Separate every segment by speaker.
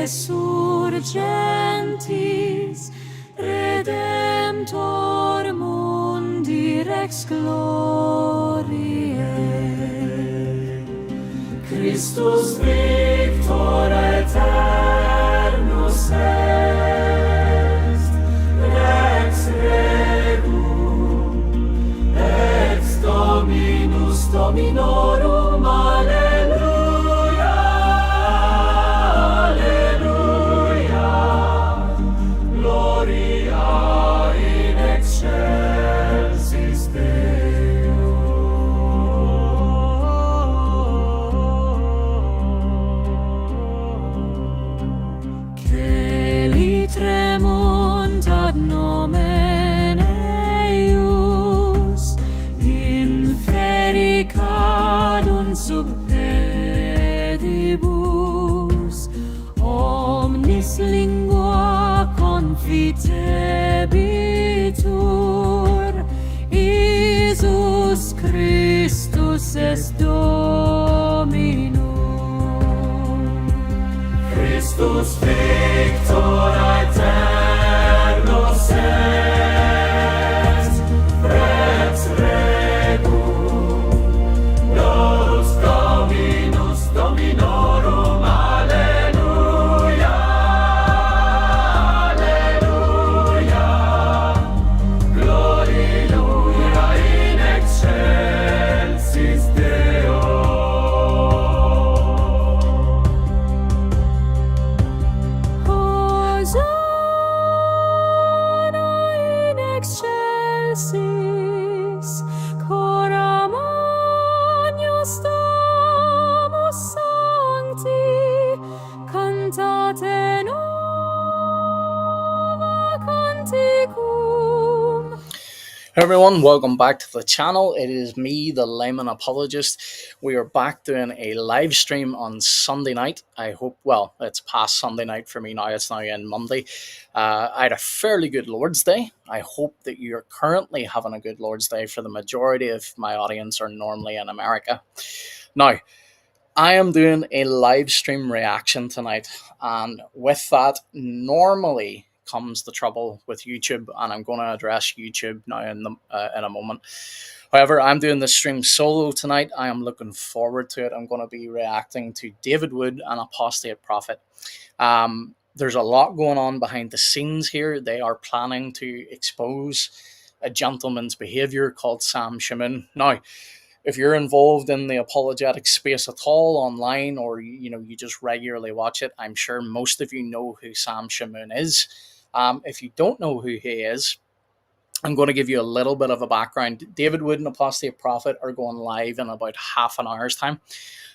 Speaker 1: resurgentis, Redemptor mundi rex gloriae. Christus victor aeternus est, rex regum, ex Dominus Dominorum, alleluia, alleluia, gloria in excelsis Deo. Celi tremunt ad nomen eius, inferi cadunt sub pedibus, omnis lingua confitebitur, Iesus Christus est Dominum. Christus victor aeternus est, rex regum, nos Dominus Dominorum, alleluia, alleluia, gloria in excelsis Deo. Hosanna in excelsis, coram agnus Domus sancti, cantate nova canticum.
Speaker 2: Hey everyone, welcome back to the channel. It is me, the Layman Apologist. We are back doing a live stream on Sunday night. I hope, well, it's past Sunday night for me now. It's now in Monday. I had a fairly good Lord's Day. I hope that you're currently having a good Lord's Day. For the majority of my audience are normally in America. Now, I am doing a live stream reaction tonight, and with that, normally comes the trouble with YouTube, and I'm going to address YouTube now in a moment. However, I'm doing this stream solo tonight. I am looking forward to it. I'm going to be reacting to David Wood, an apostate prophet. There's a lot going on behind the scenes here. They are planning to expose a gentleman's behavior called Sam Shamoun. Now, if you're involved in the apologetic space at all online, or you just regularly watch it, I'm sure most of you know who Sam Shamoun is. If you don't know who he is, I'm going to give you a little bit of a background. David Wood and Apostate Prophet are going live in about half an hour's time.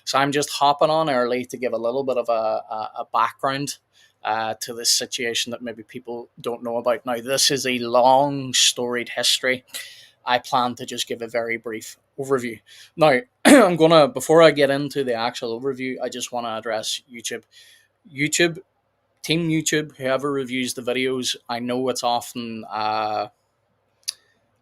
Speaker 2: So I'm just hopping on early to give a little bit of a background to this situation that maybe people don't know about. Now, this is a long storied history. I plan to just give a very brief overview. Now, before I get into the actual overview, I just want to address YouTube. Team YouTube, whoever reviews the videos, I know it's often an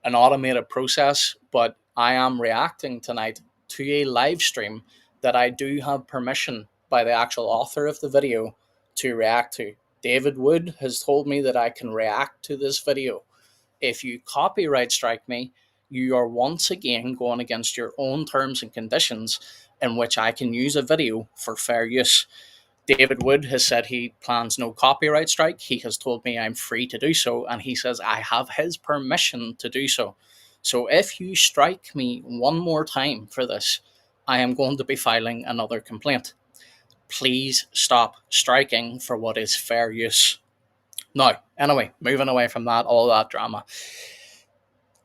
Speaker 2: automated process, but I am reacting tonight to a live stream that I do have permission by the actual author of the video to react to. David Wood has told me that I can react to this video. If you copyright strike me, you are once again going against your own terms and conditions in which I can use a video for fair use. David Wood has said he plans no copyright strike. He has told me I'm free to do so, and he says I have his permission to do so. So if you strike me one more time for this, I am going to be filing another complaint. Please stop striking for what is fair use. Now, anyway, moving away from that, all that drama.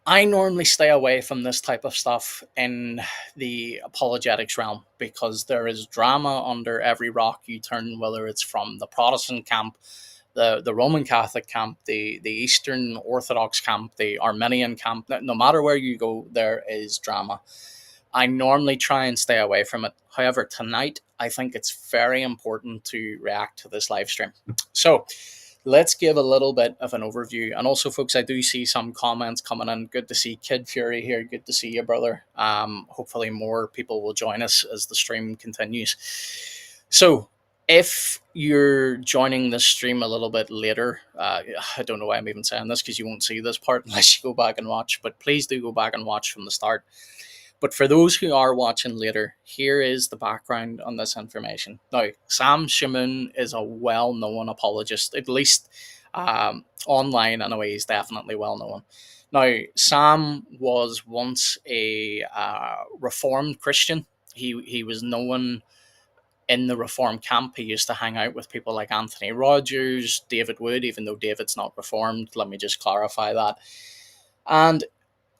Speaker 2: I normally stay away from this type of stuff in the apologetics realm because there is drama under every rock you turn, whether it's from the Protestant camp, the Roman Catholic camp, the Eastern Orthodox camp, the Armenian camp. No matter where you go, there is drama. I normally try and stay away from it. However, tonight, I think it's very important to react to this live stream. So let's give a little bit of an overview. And also, folks, I do see some comments coming in. Good to see Kid Fury here. Good to see you, brother. Hopefully more people will join us as the stream continues. So If you're joining this stream a little bit later, I don't know why I'm even saying this because you won't see this part unless you go back and watch, but please do go back and watch from the start. But for those who are watching later, here is the background on this information. Now, Sam Shamoun is a well known apologist, at least online, anyway, he's definitely well known. Now, Sam was once a Reformed Christian. He was known in the Reformed camp. He used to hang out with people like Anthony Rogers, David Wood, even though David's not Reformed. Let me just clarify that. And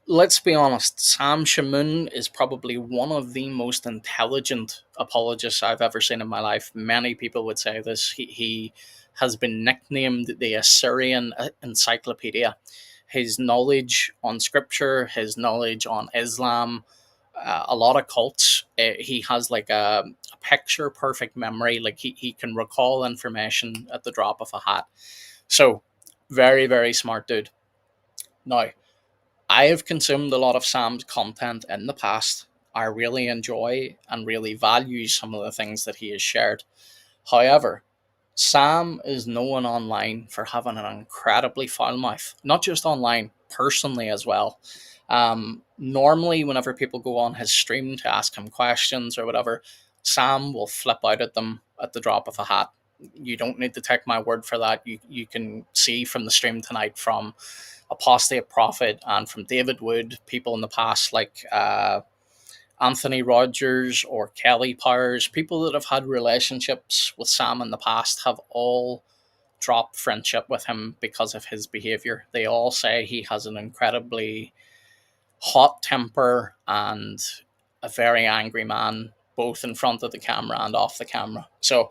Speaker 2: let's be honest, Sam Shamoun is probably one of the most intelligent apologists I've ever seen in my life. Many people would say this. He has been nicknamed the Assyrian Encyclopedia. His knowledge on scripture, his knowledge on Islam, a lot of cults. He has like a picture perfect memory. Like he can recall information at the drop of a hat. So, very, very smart dude. Now, I have consumed a lot of Sam's content in the past. I really enjoy and really value some of the things that he has shared. However, Sam is known online for having an incredibly foul mouth, not just online, personally as well. Normally, whenever people go on his stream to ask him questions or whatever, Sam will flip out at them at the drop of a hat. You don't need to take my word for that. You can see from the stream tonight from Apostate Prophet and from David Wood, people in the past like Anthony Rogers or Kelly Powers, people that have had relationships with Sam in the past have all dropped friendship with him because of his behavior. They all say he has an incredibly hot temper and a very angry man, both in front of the camera and off the camera. So,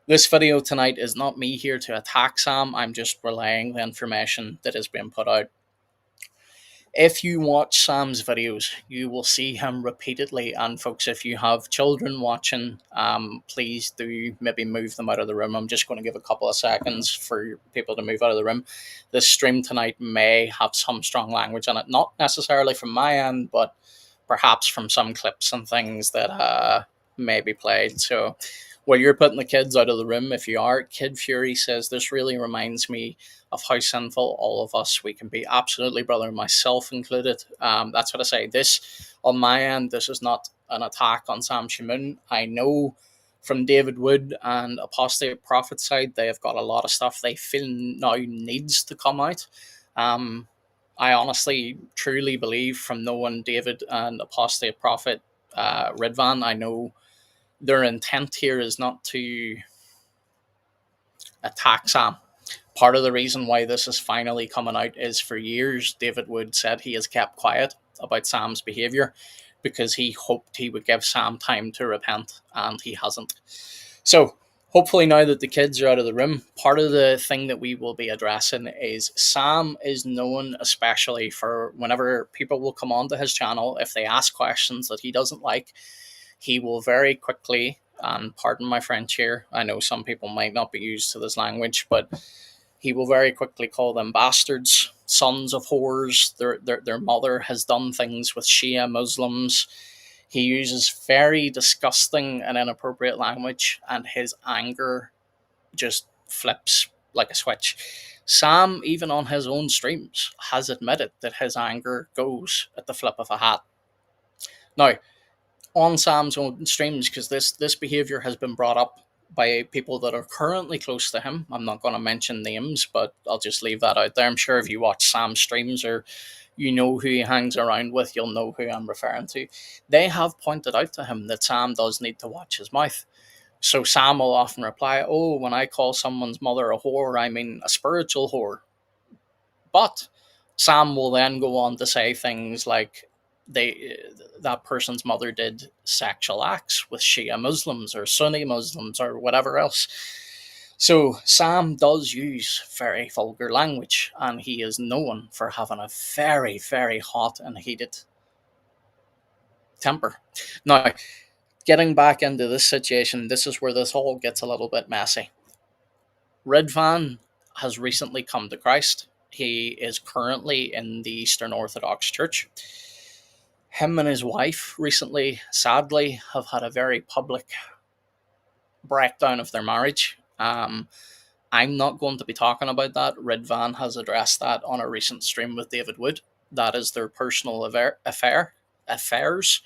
Speaker 2: this video tonight is not me here to attack Sam, I'm just relaying the information that has been put out. If you watch Sam's videos, you will see him repeatedly. And folks, if you have children watching, please do maybe move them out of the room. I'm just going to give a couple of seconds for people to move out of the room. This stream tonight may have some strong language in it, not necessarily from my end, but perhaps from some clips and things that may be played. So while you're putting the kids out of the room, if you are, Kid Fury says, this really reminds me of how sinful all of us we can be. Absolutely, brother, myself included. That's what I say. This, on my end, this is not an attack on Sam Shamoun. I know from David Wood and Apostate Prophet side, they have got a lot of stuff they feel now needs to come out. I honestly, truly believe from knowing David and Apostate Prophet, Ridvan, I know their intent here is not to attack Sam. Part of the reason why this is finally coming out is for years, David Wood said he has kept quiet about Sam's behaviour because he hoped he would give Sam time to repent, and he hasn't. So, hopefully, now that the kids are out of the room, part of the thing that we will be addressing is Sam is known especially for whenever people will come onto his channel, if they ask questions that he doesn't like, he will very quickly, and pardon my French here, I know some people might not be used to this language, but he will very quickly call them bastards, sons of whores. Their mother has done things with Shia Muslims. He uses very disgusting and inappropriate language, and his anger just flips like a switch. Sam, even on his own streams, has admitted that his anger goes at the flip of a hat. Now, on Sam's own streams, because this behavior has been brought up by people that are currently close to him. I'm not going to mention names, but I'll just leave that out there. I'm sure if you watch Sam's streams or you know who he hangs around with, you'll know who I'm referring to. They have pointed out to him that Sam does need to watch his mouth. So Sam will often reply, oh, when I call someone's mother a whore, I mean a spiritual whore. But Sam will then go on to say things like that person's mother did sexual acts with Shia Muslims or Sunni Muslims or whatever else. So Sam does use very vulgar language, and he is known for having a very, very hot and heated temper. Now, getting back into this situation, this is where this all gets a little bit messy. Ridvan has recently come to Christ. He is currently in the Eastern Orthodox Church. Him and his wife recently, sadly, have had a very public breakdown of their marriage. I'm not going to be talking about that. Ridvan has addressed that on a recent stream with David Wood. That is their personal affairs.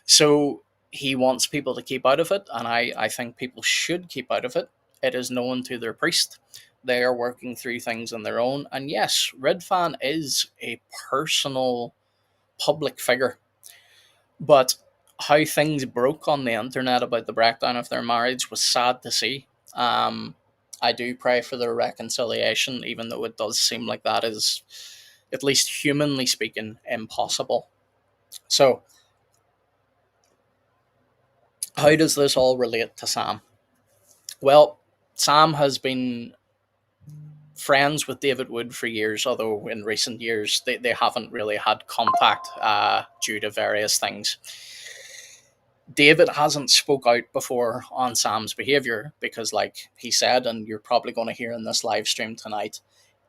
Speaker 2: So he wants people to keep out of it, and I think people should keep out of it. It is known to their priest. They are working through things on their own. And yes, Ridvan is a personal public figure. But how things broke on the internet about the breakdown of their marriage was sad to see. Um, I do pray for their reconciliation, even though it does seem like that is, at least humanly speaking, impossible. So, how does this all relate to Sam? Well, Sam has been friends with David Wood for years, although in recent years they haven't really had contact due to various things. David hasn't spoke out before on Sam's behavior because, like he said, and you're probably going to hear in this live stream tonight,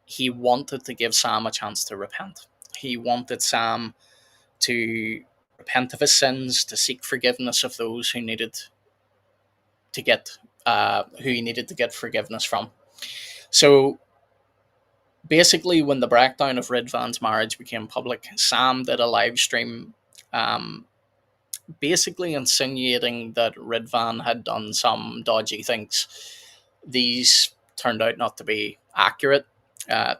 Speaker 2: he wanted to give Sam a chance to repent. He wanted Sam to repent of his sins, to seek forgiveness of those who needed to get who he needed to get forgiveness from. So basically, when the breakdown of Ridvan's marriage became public, Sam did a live stream, um, basically insinuating that Ridvan had done some dodgy things. These turned out not to be accurate,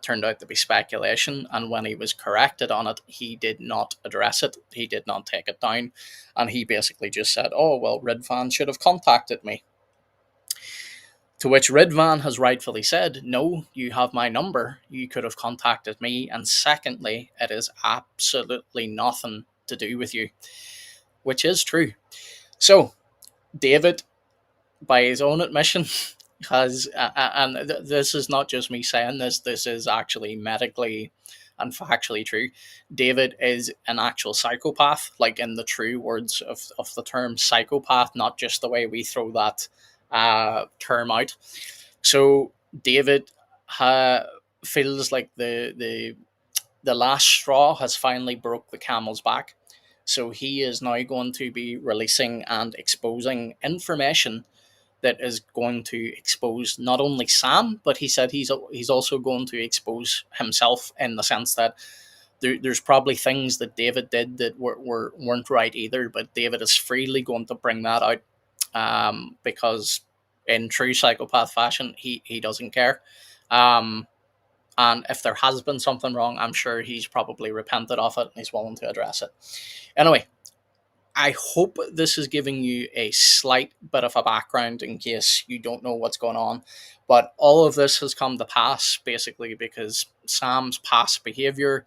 Speaker 2: turned out to be speculation, and when he was corrected on it, he did not address it, he did not take it down, and he basically just said, oh, well, Ridvan should have contacted me. To which Ridvan has rightfully said, no, you have my number, you could have contacted me, and secondly, it is absolutely nothing to do with you, which is true. So, David, by his own admission, has, and this is not just me saying this, this is actually medically and factually true. David is an actual psychopath, like in the true words of the term psychopath, not just the way we throw that term out. So, David feels like the last straw has finally broke the camel's back. So he is now going to be releasing and exposing information that is going to expose not only Sam, but he said he's also going to expose himself in the sense that there's probably things that David did that weren't right either, but David is freely going to bring that out, because in true psychopath fashion, he doesn't care. And if there has been something wrong, I'm sure he's probably repented of it and he's willing to address it. Anyway, I hope this is giving you a slight bit of a background in case you don't know what's going on. But all of this has come to pass basically because Sam's past behavior.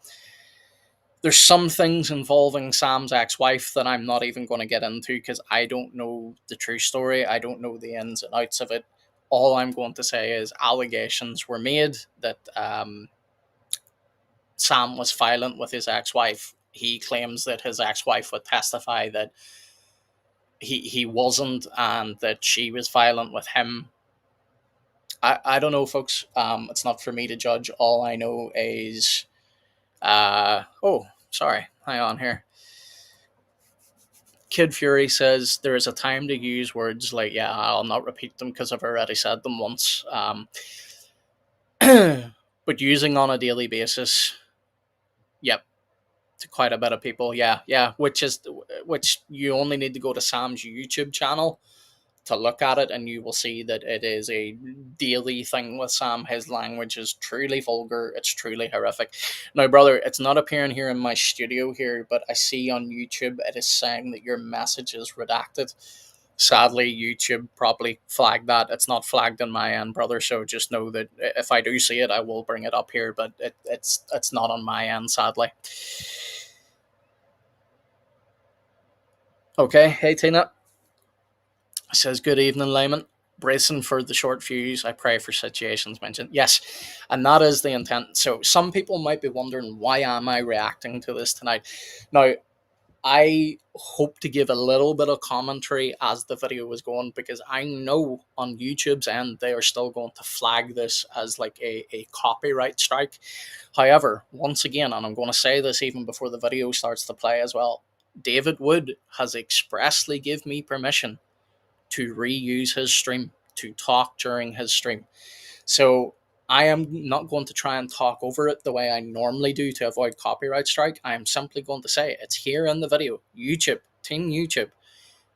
Speaker 2: There's some things involving Sam's ex-wife that I'm not even going to get into because I don't know the true story. I don't know the ins and outs of it. All I'm going to say is allegations were made that Sam was violent with his ex-wife. He claims that his ex-wife would testify that he wasn't and that she was violent with him. I don't know, folks. It's not for me to judge. All I know is, oh, sorry, hang on here. Kid Fury says there is a time to use words like, yeah, I'll not repeat them because I've already said them once. But using on a daily basis, yep, to quite a bit of people, yeah, which you only need to go to Sam's YouTube channel to look at it, and you will see that it is a daily thing with Sam. His language is truly vulgar. It's truly horrific. Now, brother, it's not appearing here in my studio here, but I see on YouTube it is saying that your message is redacted. Sadly, YouTube probably flagged that. It's not flagged on my end, brother. So just know that if I do see it, I will bring it up here. But it's not on my end, sadly. Okay, hey Tina. Says, good evening, Layman. Bracing for the short fuse, I pray for situations mentioned. Yes, and that is the intent. So some people might be wondering, why am I reacting to this tonight? Now, I hope to give a little bit of commentary as the video is going, because I know on YouTube's end they are still going to flag this as like a copyright strike. However, once again, and I'm going to say this even before the video starts to play as well, David Wood has expressly give me permission to reuse his stream, to talk during his stream. So I am not going to try and talk over it the way I normally do to avoid copyright strike. I am simply going to say it's here in the video. YouTube, Team YouTube,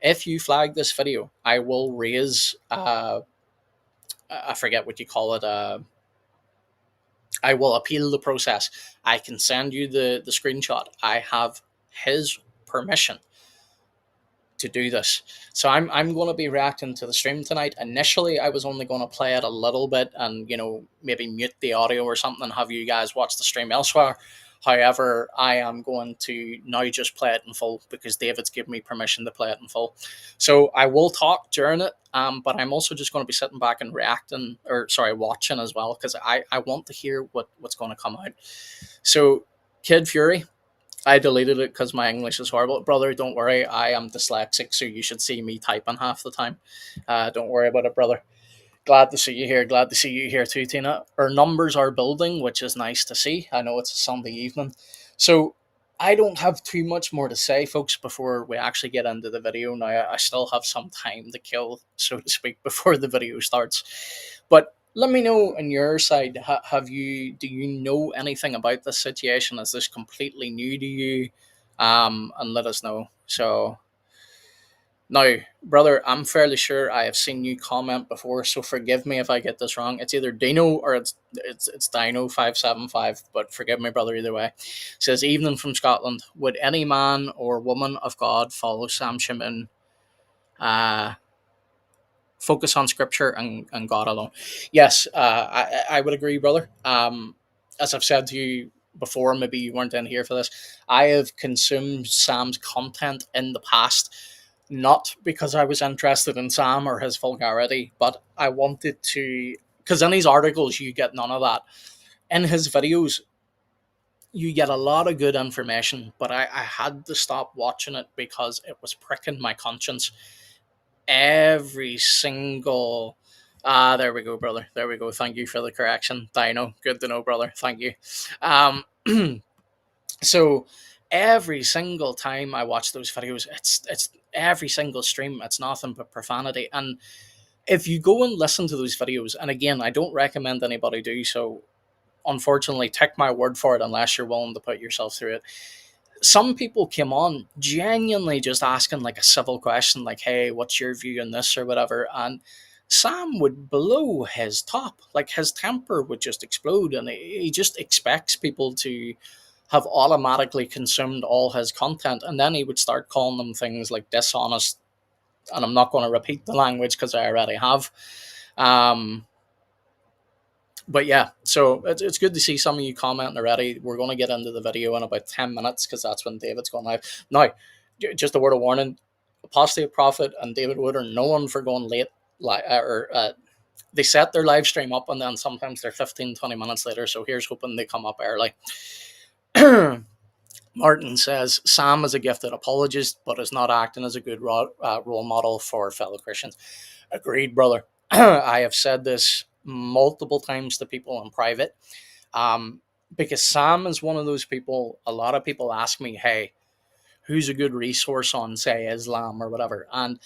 Speaker 2: if you flag this video, I will raise, I forget what you call it, I will appeal the process. I can send you the screenshot. I have his permission to do this. So I'm going to be reacting to the stream tonight. Initially, I was only going to play it a little bit and maybe mute the audio or something and have you guys watch the stream elsewhere. However, I am going to now just play it in full because David's given me permission to play it in full. So I will talk during it, but I'm also just going to be sitting back and reacting, or sorry, watching as well, because I want to hear what's going to come out. So, Kid Fury, I deleted it because my English is horrible. Brother, don't worry. I am dyslexic, so you should see me typing half the time. Don't worry about it, brother. Glad to see you here. Glad to see you here too, Tina. Our numbers are building, which is nice to see. I know it's a Sunday evening. So I don't have too much more to say, folks, before we actually get into the video. Now, I still have some time to kill, so to speak, before the video starts. But let me know on your side. Do you know anything about this situation? Is this completely new to you? And let us know. So now, brother, I'm fairly sure I have seen you comment before, so forgive me if I get this wrong. It's either Dino or it's Dino575, but forgive me, brother, either way. It says, evening from Scotland. Would any man or woman of God follow Sam Shamoun? Focus on scripture and God alone. Yes, I would agree, brother. As I've said to you before, maybe you weren't in here for this. I have consumed Sam's content in the past, not because I was interested in Sam or his vulgarity, but I wanted to, because in his articles you get none of that. In his videos, you get a lot of good information, but I had to stop watching it because it was pricking my conscience. Every single there we go, brother. There we go. Thank you for the correction. Dino. Good to know, brother. Thank you. Um so every single time I watch those videos, it's every single stream, it's nothing but profanity. And if you go and listen to those videos, and again, I don't recommend anybody do so, unfortunately, take my word for it unless you're willing to put yourself through it. Some people came on genuinely just asking like a civil question, like, hey, what's your view on this or whatever, and Sam would blow his top, like his temper would just explode, and he just expects people to have automatically consumed all his content, and then he would start calling them things like dishonest, and I'm not going to repeat the language because I already have. um but yeah, so it's good to see some of you commenting already. We're going to get into the video in about 10 minutes because that's when David's going live. Now, just a word of warning, Apostate Prophet and David Wood are known for going late, they set their live stream up and then sometimes they're 15-20 minutes later, so here's hoping they come up early. Martin says, Sam is a gifted apologist but is not acting as a good role model for fellow Christians. Agreed, brother. I have said this multiple times to people in private, because Sam is one of those people. A lot of people ask me, hey, who's a good resource on, say, Islam or whatever? And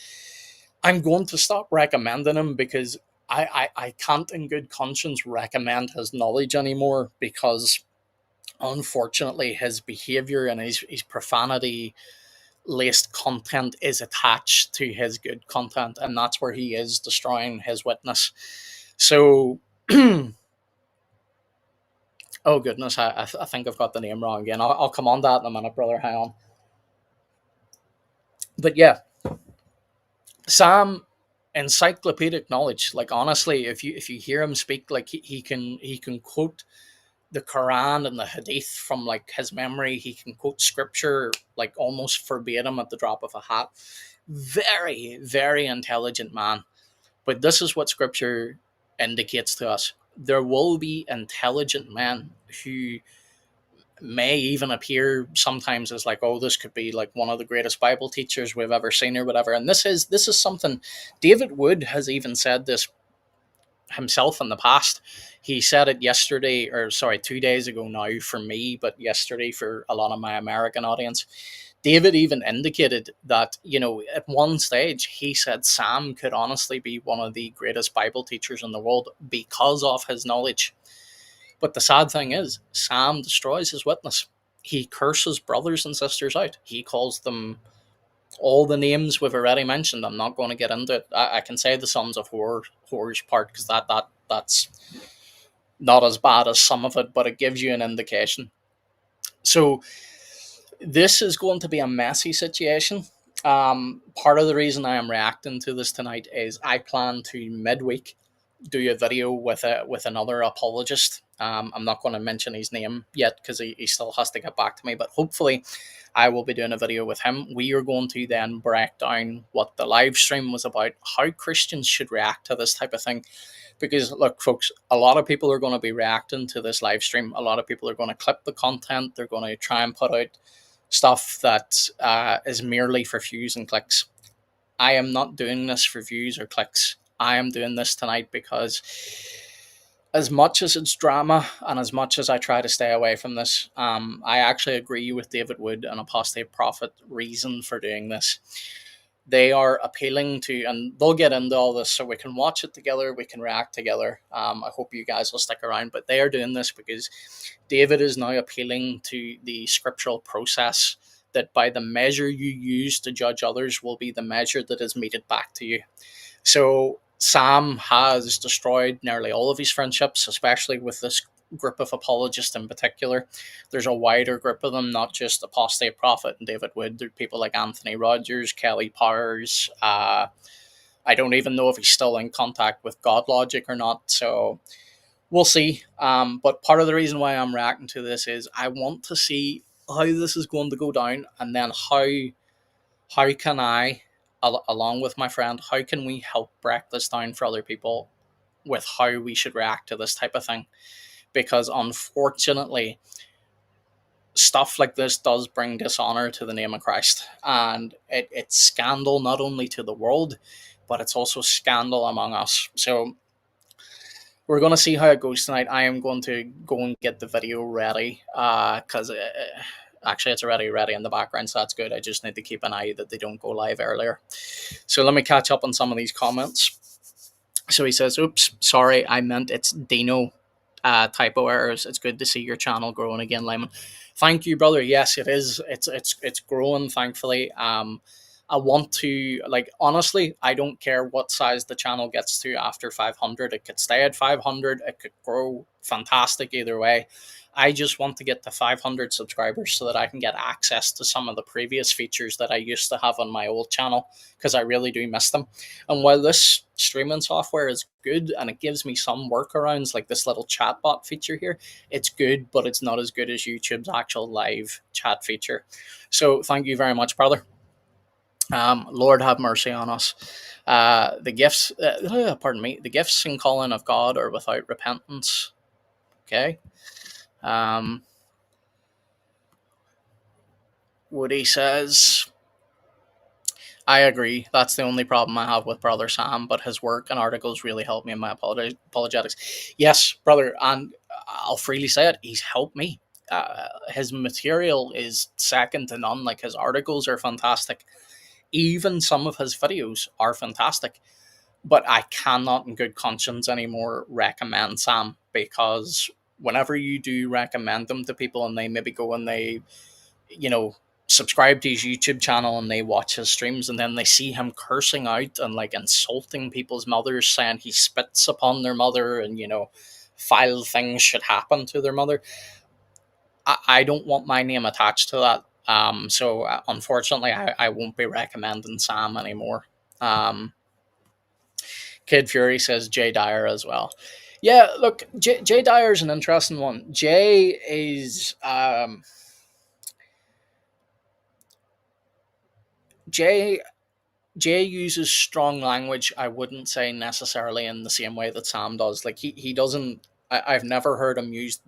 Speaker 2: I'm going to stop recommending him because I can't in good conscience recommend his knowledge anymore, because unfortunately his behavior and his profanity laced content is attached to his good content, and that's where he is destroying his witness. So oh goodness, I think I've got the name wrong again. I'll come on that in a minute, brother. Hang on. But yeah, Sam, encyclopedic knowledge. Like honestly, if you hear him speak, like he can quote the Quran and the Hadith from like his memory. He can quote scripture like almost verbatim at the drop of a hat. Very, very intelligent man. But this is what scripture indicates to us. There will be intelligent men who may even appear sometimes as like, oh, this could be like one of the greatest Bible teachers we've ever seen or whatever. And this is something David Wood has even said this himself in the past. He said it yesterday, or sorry, 2 days ago now for me, but yesterday for a lot of my American audience. David even indicated that, at one stage he said Sam could honestly be one of the greatest Bible teachers in the world because of his knowledge. But the sad thing is, Sam destroys his witness. He curses brothers and sisters out. He calls them all the names we've already mentioned. I'm not going to get into it. I can say the sons of whores part because that's not as bad as some of it, but it gives you an indication. So this is going to be a messy situation. Part of the reason I am reacting to this tonight is I plan to midweek do a video with another apologist. I'm not going to mention his name yet because he still has to get back to me, but hopefully I will be doing a video with him. We are going to then break down what the live stream was about, how Christians should react to this type of thing. Because look, folks, a lot of people are going to be reacting to this live stream. A lot of people are going to clip the content. They're going to try and put out stuff that is merely for views and clicks. I am not doing this for views or clicks. I am doing this tonight because, as much as it's drama and as much as I try to stay away from this, I actually agree with David Wood and Apostate Prophet reason for doing this. They are appealing to, and they'll get into all this so we can watch it together, we can react together. I hope you guys will stick around, but they are doing this because David is now appealing to the scriptural process that by the measure you use to judge others will be the measure that is meted back to you. So Sam has destroyed nearly all of his friendships, especially with this group of apologists in particular. There's a wider group of them, not just Apostate Prophet and David Wood. There are people like Anthony Rogers, Kelly Powers. I don't even know if he's still in contact with God Logic or not. So we'll see. But part of the reason why I'm reacting to this is I want to see how this is going to go down, and then how can I, along with my friend, how can we help break this down for other people with how we should react to this type of thing? Because unfortunately, stuff like this does bring dishonor to the name of Christ, and it's scandal not only to the world, but it's also scandal among us. So we're going to see how it goes tonight. I am going to go and get the video ready because actually it's already ready in the background, so that's good. I just need to keep an eye that they don't go live earlier. So let me catch up on some of these comments. So he says, oops, sorry, I meant it's Dino. Typo errors. It's good to see your channel growing again, Layman. Thank you, brother. Yes, it is. It's growing, thankfully. I want to, like, honestly, I don't care what size the channel gets to after 500. It could stay at 500. It could grow fantastic either way. I just want to get to 500 subscribers so that I can get access to some of the previous features that I used to have on my old channel because I really do miss them. And while this streaming software is good and it gives me some workarounds like this little chatbot feature here, it's good, but it's not as good as YouTube's actual live chat feature. So thank you very much, brother. Lord have mercy on us. The gifts, pardon me, the gifts and calling of God are without repentance. Okay. Woody says, I agree. That's the only problem I have with Brother Sam, but his work and articles really helped me in my apologetics. Yes, brother, and I'll freely say it, he's helped me. His material is second to none. Like, his articles are fantastic. Even some of his videos are fantastic. But I cannot, in good conscience, anymore recommend Sam because whenever you do recommend them to people and they maybe go and they, you know, subscribe to his YouTube channel and they watch his streams and then they see him cursing out and like insulting people's mothers, saying he spits upon their mother and, foul things should happen to their mother. I don't want my name attached to that. So unfortunately, I won't be recommending Sam anymore. Kid Fury says Jay Dyer as well. Yeah, look, Jay Dyer is an interesting one. Jay is Jay Jay uses strong language. I wouldn't say necessarily in the same way that Sam does. Like he doesn't. I've never heard him use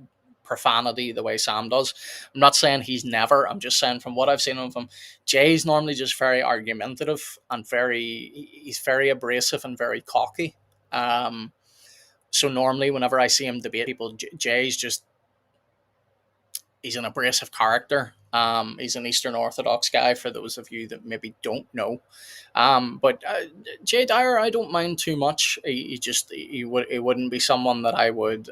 Speaker 2: profanity the way Sam does. I'm not saying he's never. I'm just saying from what I've seen of him, Jay's normally just very argumentative and he's very abrasive and very cocky. So normally whenever I see him debate people, Jay's just he's an abrasive character. He's an Eastern Orthodox guy, for those of you that maybe don't know. But Jay Dyer, I don't mind too much. He wouldn't be someone that I would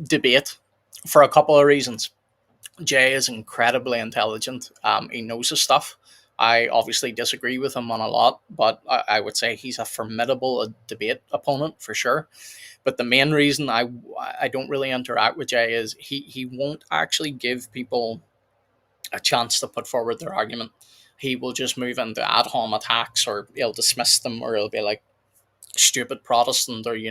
Speaker 2: debate for a couple of reasons. Jay is incredibly intelligent. He knows his stuff. I obviously disagree with him on a lot, but I would say he's a formidable debate opponent for sure. But the main reason I don't really interact with Jay is he won't actually give people a chance to put forward their argument. He will just move into ad hom attacks, or he'll dismiss them, or he'll be like stupid Protestant, or he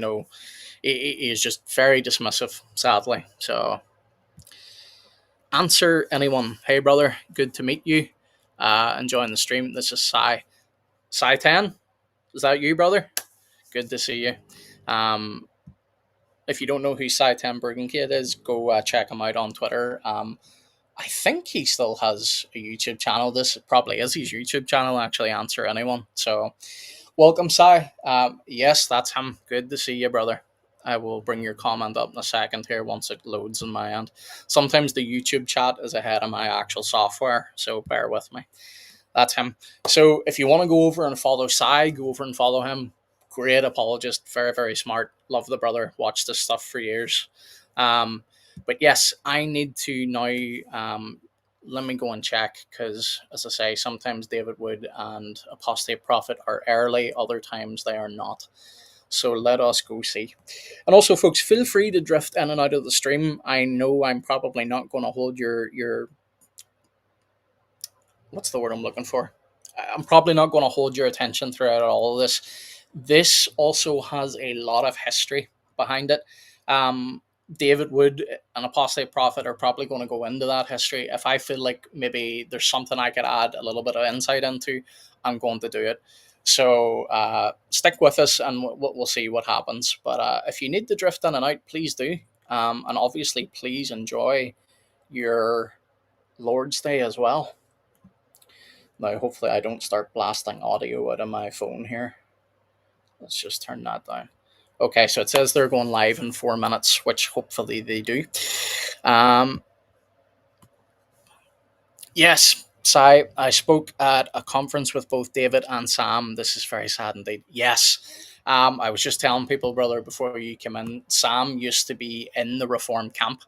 Speaker 2: is just very dismissive, sadly. So answer anyone. Hey brother, good to meet you. Enjoying the stream. This is Sai 10. Is that you, brother? Good to see you. If you don't know who Sai 10 Bergen Kid is, go check him out on Twitter. I think he still has a YouTube channel. This probably is his YouTube channel, actually. Answer anyone. So welcome, Sai. Yes, that's him. Good to see you, brother. I will bring your comment up in a second here once it loads on my end. Sometimes the YouTube chat is ahead of my actual software, so bear with me. That's him. So if you want to go over and follow Sai, go over and follow him. Great apologist, very, very smart. Love the brother. Watched this stuff for years. But yes, I need to now. Let me go and check, because, as I say, sometimes David Wood and Apostate Prophet are early, other times they are not. So let us go see. And also, folks, feel free to drift in and out of the stream. I know I'm probably not going to hold your what's the word I'm looking for? I'm probably not going to hold your attention throughout all of this. This also has a lot of history behind it. David Wood and Apostate Prophet are probably going to go into that history. If I feel like maybe there's something I could add a little bit of insight into, I'm going to do it. So stick with us, and we'll see what happens. But if you need to drift in and out, please do. And obviously, please enjoy your Lord's Day as well. Now, hopefully I don't start blasting audio out of my phone here. Let's just turn that down. Okay, so it says they're going live in 4 minutes, which hopefully they do. Yes, Sai, I spoke at a conference with both David and Sam. This is very sad indeed. Yes. I was just telling people, brother, before you came in, Sam used to be in the Reformed camp.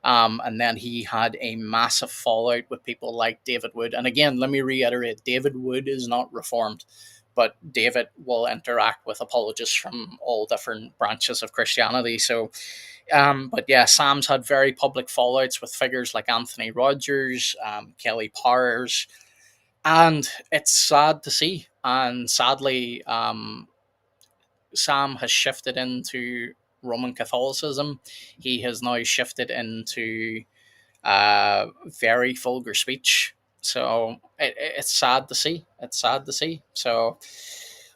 Speaker 2: And then he had a massive fallout with people like David Wood. And again, let me reiterate, David Wood is not Reformed, but David will interact with apologists from all different branches of Christianity. So, but yeah, Sam's had very public fallouts with figures like Anthony Rogers, Kelly Powers, and it's sad to see. And sadly, Sam has shifted into Roman Catholicism. He has now shifted into very vulgar speech. So it's sad to see. It's sad to see. So,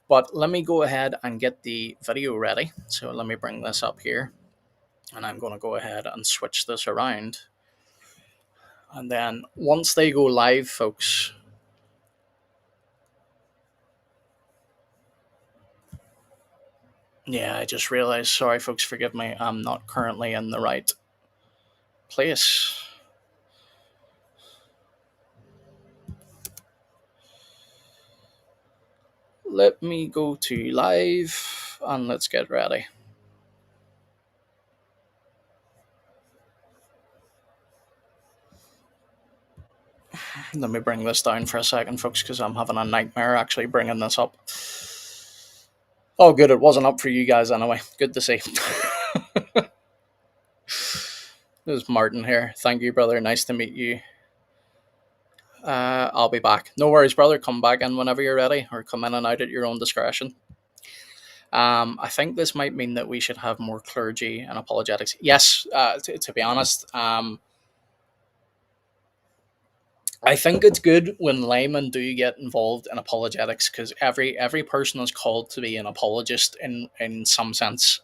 Speaker 2: but let me go ahead and get the video ready. So let me bring this up here. And I'm going to go ahead and switch this around. And then once they go live, folks, yeah, I just realized, sorry folks, forgive me, I'm not currently in the right place. Let me go to live and let's get ready. Let me bring this down for a second, folks, because I'm having a nightmare actually bringing this up. Oh, good, it wasn't up for you guys anyway. Good to see. This is Martin here. Thank you, brother. Nice to meet you. I'll be back. No worries, brother. Come back in whenever you're ready, or come in and out at your own discretion. I think this might mean that we should have more clergy and apologetics. Yes, to be honest, I think it's good when laymen do get involved in apologetics, because every person is called to be an apologist in some sense.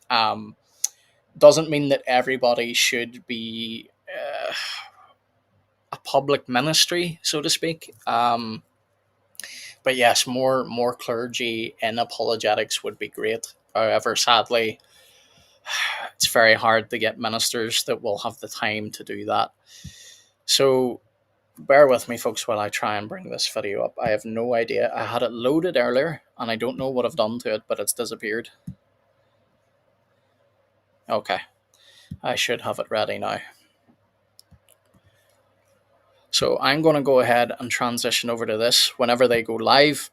Speaker 2: Doesn't mean that everybody should be a public ministry, so to speak. But yes, more clergy in apologetics would be great. However, sadly, it's very hard to get ministers that will have the time to do that. So Bear with me, folks, while I try and bring this video up. I have no idea. I had it loaded earlier, and I don't know what I've done to it, but it's disappeared. Okay, I should have it ready now. So I'm going to go ahead and transition over to this. Whenever they go live,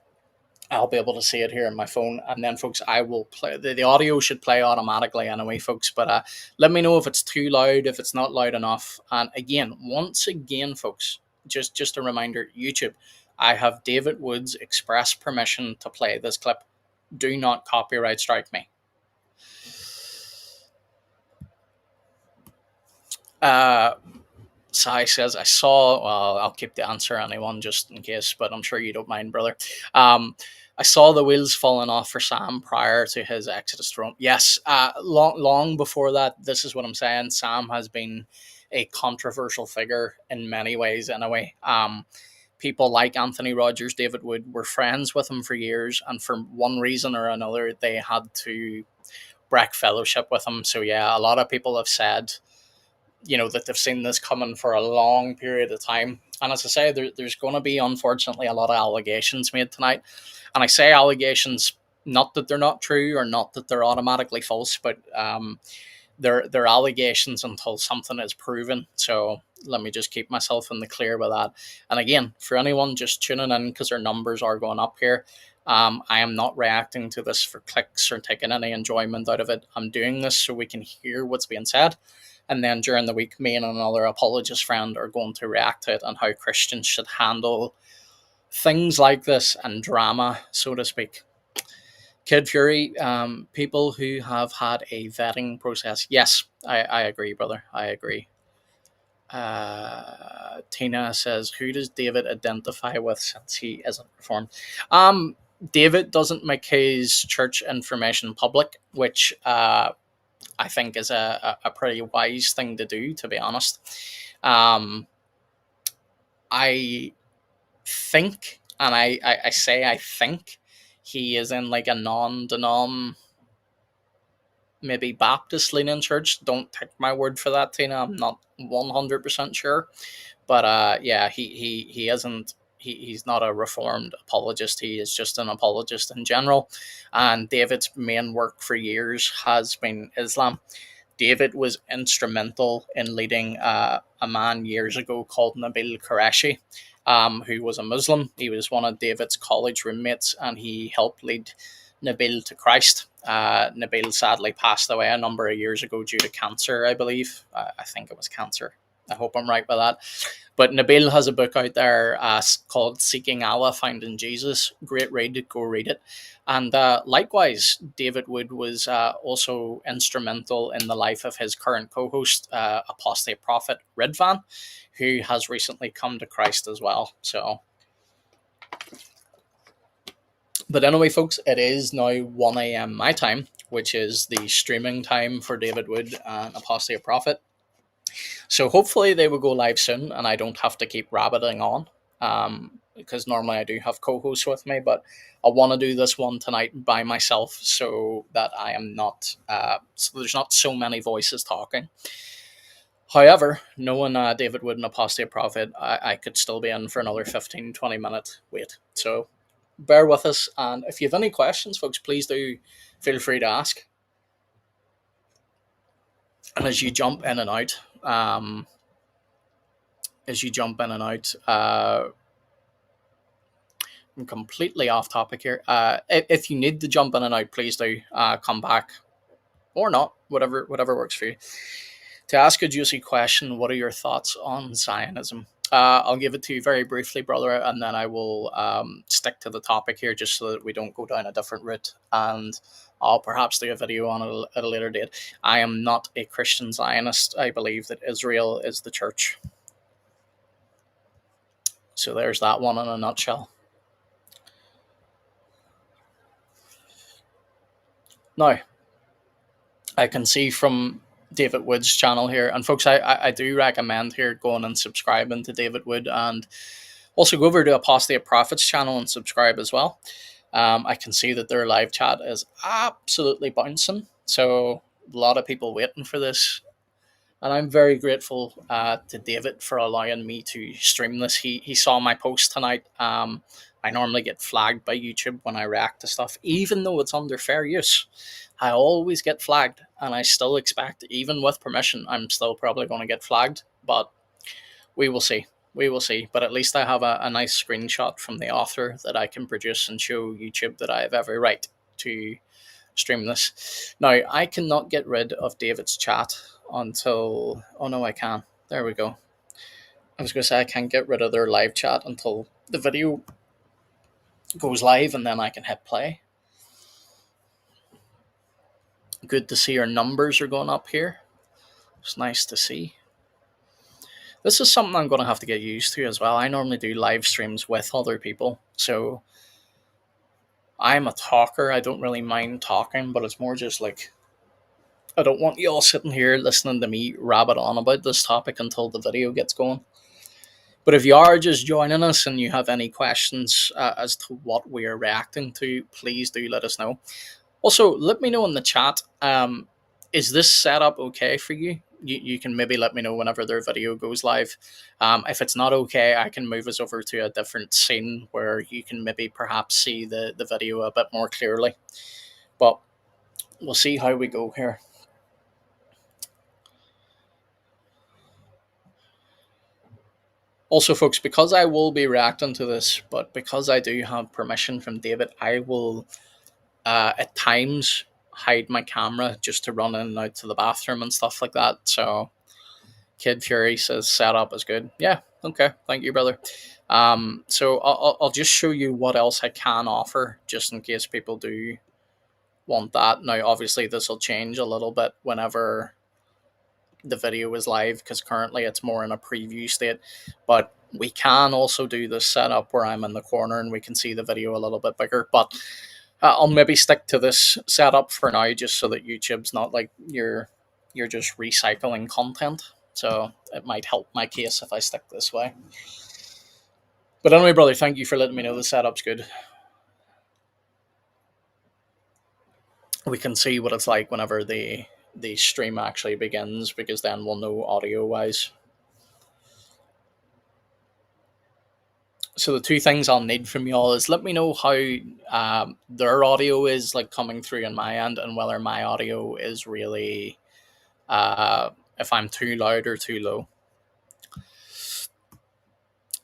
Speaker 2: I'll be able to see it here on my phone, and then, folks, I will play. The audio should play automatically anyway, folks. But let me know if it's too loud, if it's not loud enough. And again, once again, folks, just a reminder: YouTube, I have David Wood's express permission to play this clip. Do not copyright strike me. Uh, Sai says, I saw, well, I'll keep the answer anyone just in case, but I'm sure you don't mind, brother. I saw the wheels falling off for Sam prior to his exodus to Rome. Yes, long before that, this is what I'm saying. Sam has been a controversial figure in many ways, anyway. People like Anthony Rogers, David Wood, were friends with him for years, and for one reason or another, they had to break fellowship with him. So, yeah, a lot of people have said, that they've seen this coming for a long period of time. And as I say, there's going to be, unfortunately, a lot of allegations made tonight. And I say allegations, not that they're not true or not that they're automatically false, but they're allegations until something is proven. So let me just keep myself in the clear with that. And again, for anyone just tuning in because our numbers are going up here, I am not reacting to this for clicks or taking any enjoyment out of it. I'm doing this so we can hear what's being said. And then during the week, me and another apologist friend are going to react to it and how Christians should handle things like this and drama, so to speak. Kid Fury, people who have had a vetting process. Yes, I agree, brother. I agree. Tina says, who does David identify with since he isn't reformed? David doesn't make his church information public, which I think is a pretty wise thing to do, to be honest. I think, and I say I think, he is in like a non-denom, maybe Baptist leaning church. Don't take my word for that, Tina. I'm not 100% sure. But yeah, he isn't. He's not a reformed apologist. He is just an apologist in general. And David's main work for years has been Islam. David was instrumental in leading a man years ago called Nabil Qureshi, who was a Muslim. He was one of David's college roommates, and he helped lead Nabil to Christ. Nabil sadly passed away a number of years ago due to cancer, I believe. I think it was cancer. I hope I'm right with that. But Nabil has a book out there called Seeking Allah, Finding Jesus. Great read. Go read it. And likewise, David Wood was also instrumental in the life of his current co-host, apostate prophet Ridvan, who has recently come to Christ as well. So, but anyway, folks, it is now 1 a.m. my time, which is the streaming time for David Wood and apostate prophet. So hopefully they will go live soon, and I don't have to keep rabbiting on. Because normally I do have co-hosts with me, but I want to do this one tonight by myself so that I am not, so there's not so many voices talking. However, knowing David Wood and Apostate Prophet, I could still be in for another 15-20 minute wait. So bear with us, and if you have any questions, folks, please do feel free to ask. And as you jump in and out, I'm completely off topic here. If you need to jump in and out, please do come back or not, whatever works for you. To ask a juicy question, what are your thoughts on Zionism? I'll give it to you very briefly, brother, and then I will stick to the topic here just so that we don't go down a different route. And I'll perhaps do a video on it at a later date. I am not a Christian Zionist. I believe that Israel is the church. So there's that one in a nutshell. Now, I can see from David Wood's channel here, and folks, I do recommend here going and subscribing to David Wood, and also go over to Apostate Prophets channel and subscribe as well. I can see that their live chat is absolutely bouncing, so a lot of people waiting for this. And I'm very grateful to David for allowing me to stream this. He saw my post tonight. I normally get flagged by YouTube when I react to stuff, even though it's under fair use. I always get flagged, and I still expect, even with permission, I'm still probably going to get flagged. But we will see. We will see. But at least I have a nice screenshot from the author that I can produce and show YouTube that I have every right to stream this. Now, I cannot get rid of David's chat until. Oh, no, I can. There we go. I was going to say I can't get rid of their live chat until the video goes live, and then I can hit play. Good to see our numbers are going up here. It's nice to see. This is something I'm going to have to get used to as well. I normally do live streams with other people, so I'm a talker. I don't really mind talking, but it's more just like I don't want you all sitting here listening to me rabbit on about this topic until the video gets going. But if you are just joining us and you have any questions as to what we are reacting to, please do let us know. Also, let me know in the chat. Is this setup okay for you? You can maybe let me know whenever their video goes live. If it's not okay, I can move us over to a different scene where you can maybe perhaps see the video a bit more clearly. But we'll see how we go here. Also, folks, because I will be reacting to this, but because I do have permission from David, I will at times hide my camera just to run in and out to the bathroom and stuff like that. So, Kid Fury says setup is good. Yeah, okay, thank you, brother. So I'll just show you what else I can offer, just in case people do want that. Now, obviously, this will change a little bit whenever the video is live, because currently it's more in a preview state, but we can also do this setup where I'm in the corner and we can see the video a little bit bigger. But I'll maybe stick to this setup for now, just so that YouTube's not like you're just recycling content. So it might help my case if I stick this way. But anyway, brother, thank you for letting me know the setup's good. We can see what it's like whenever the stream actually begins, because then we'll know audio wise. So the two things I'll need from y'all is let me know how their audio is like coming through on my end, and whether my audio is really if I'm too loud or too low.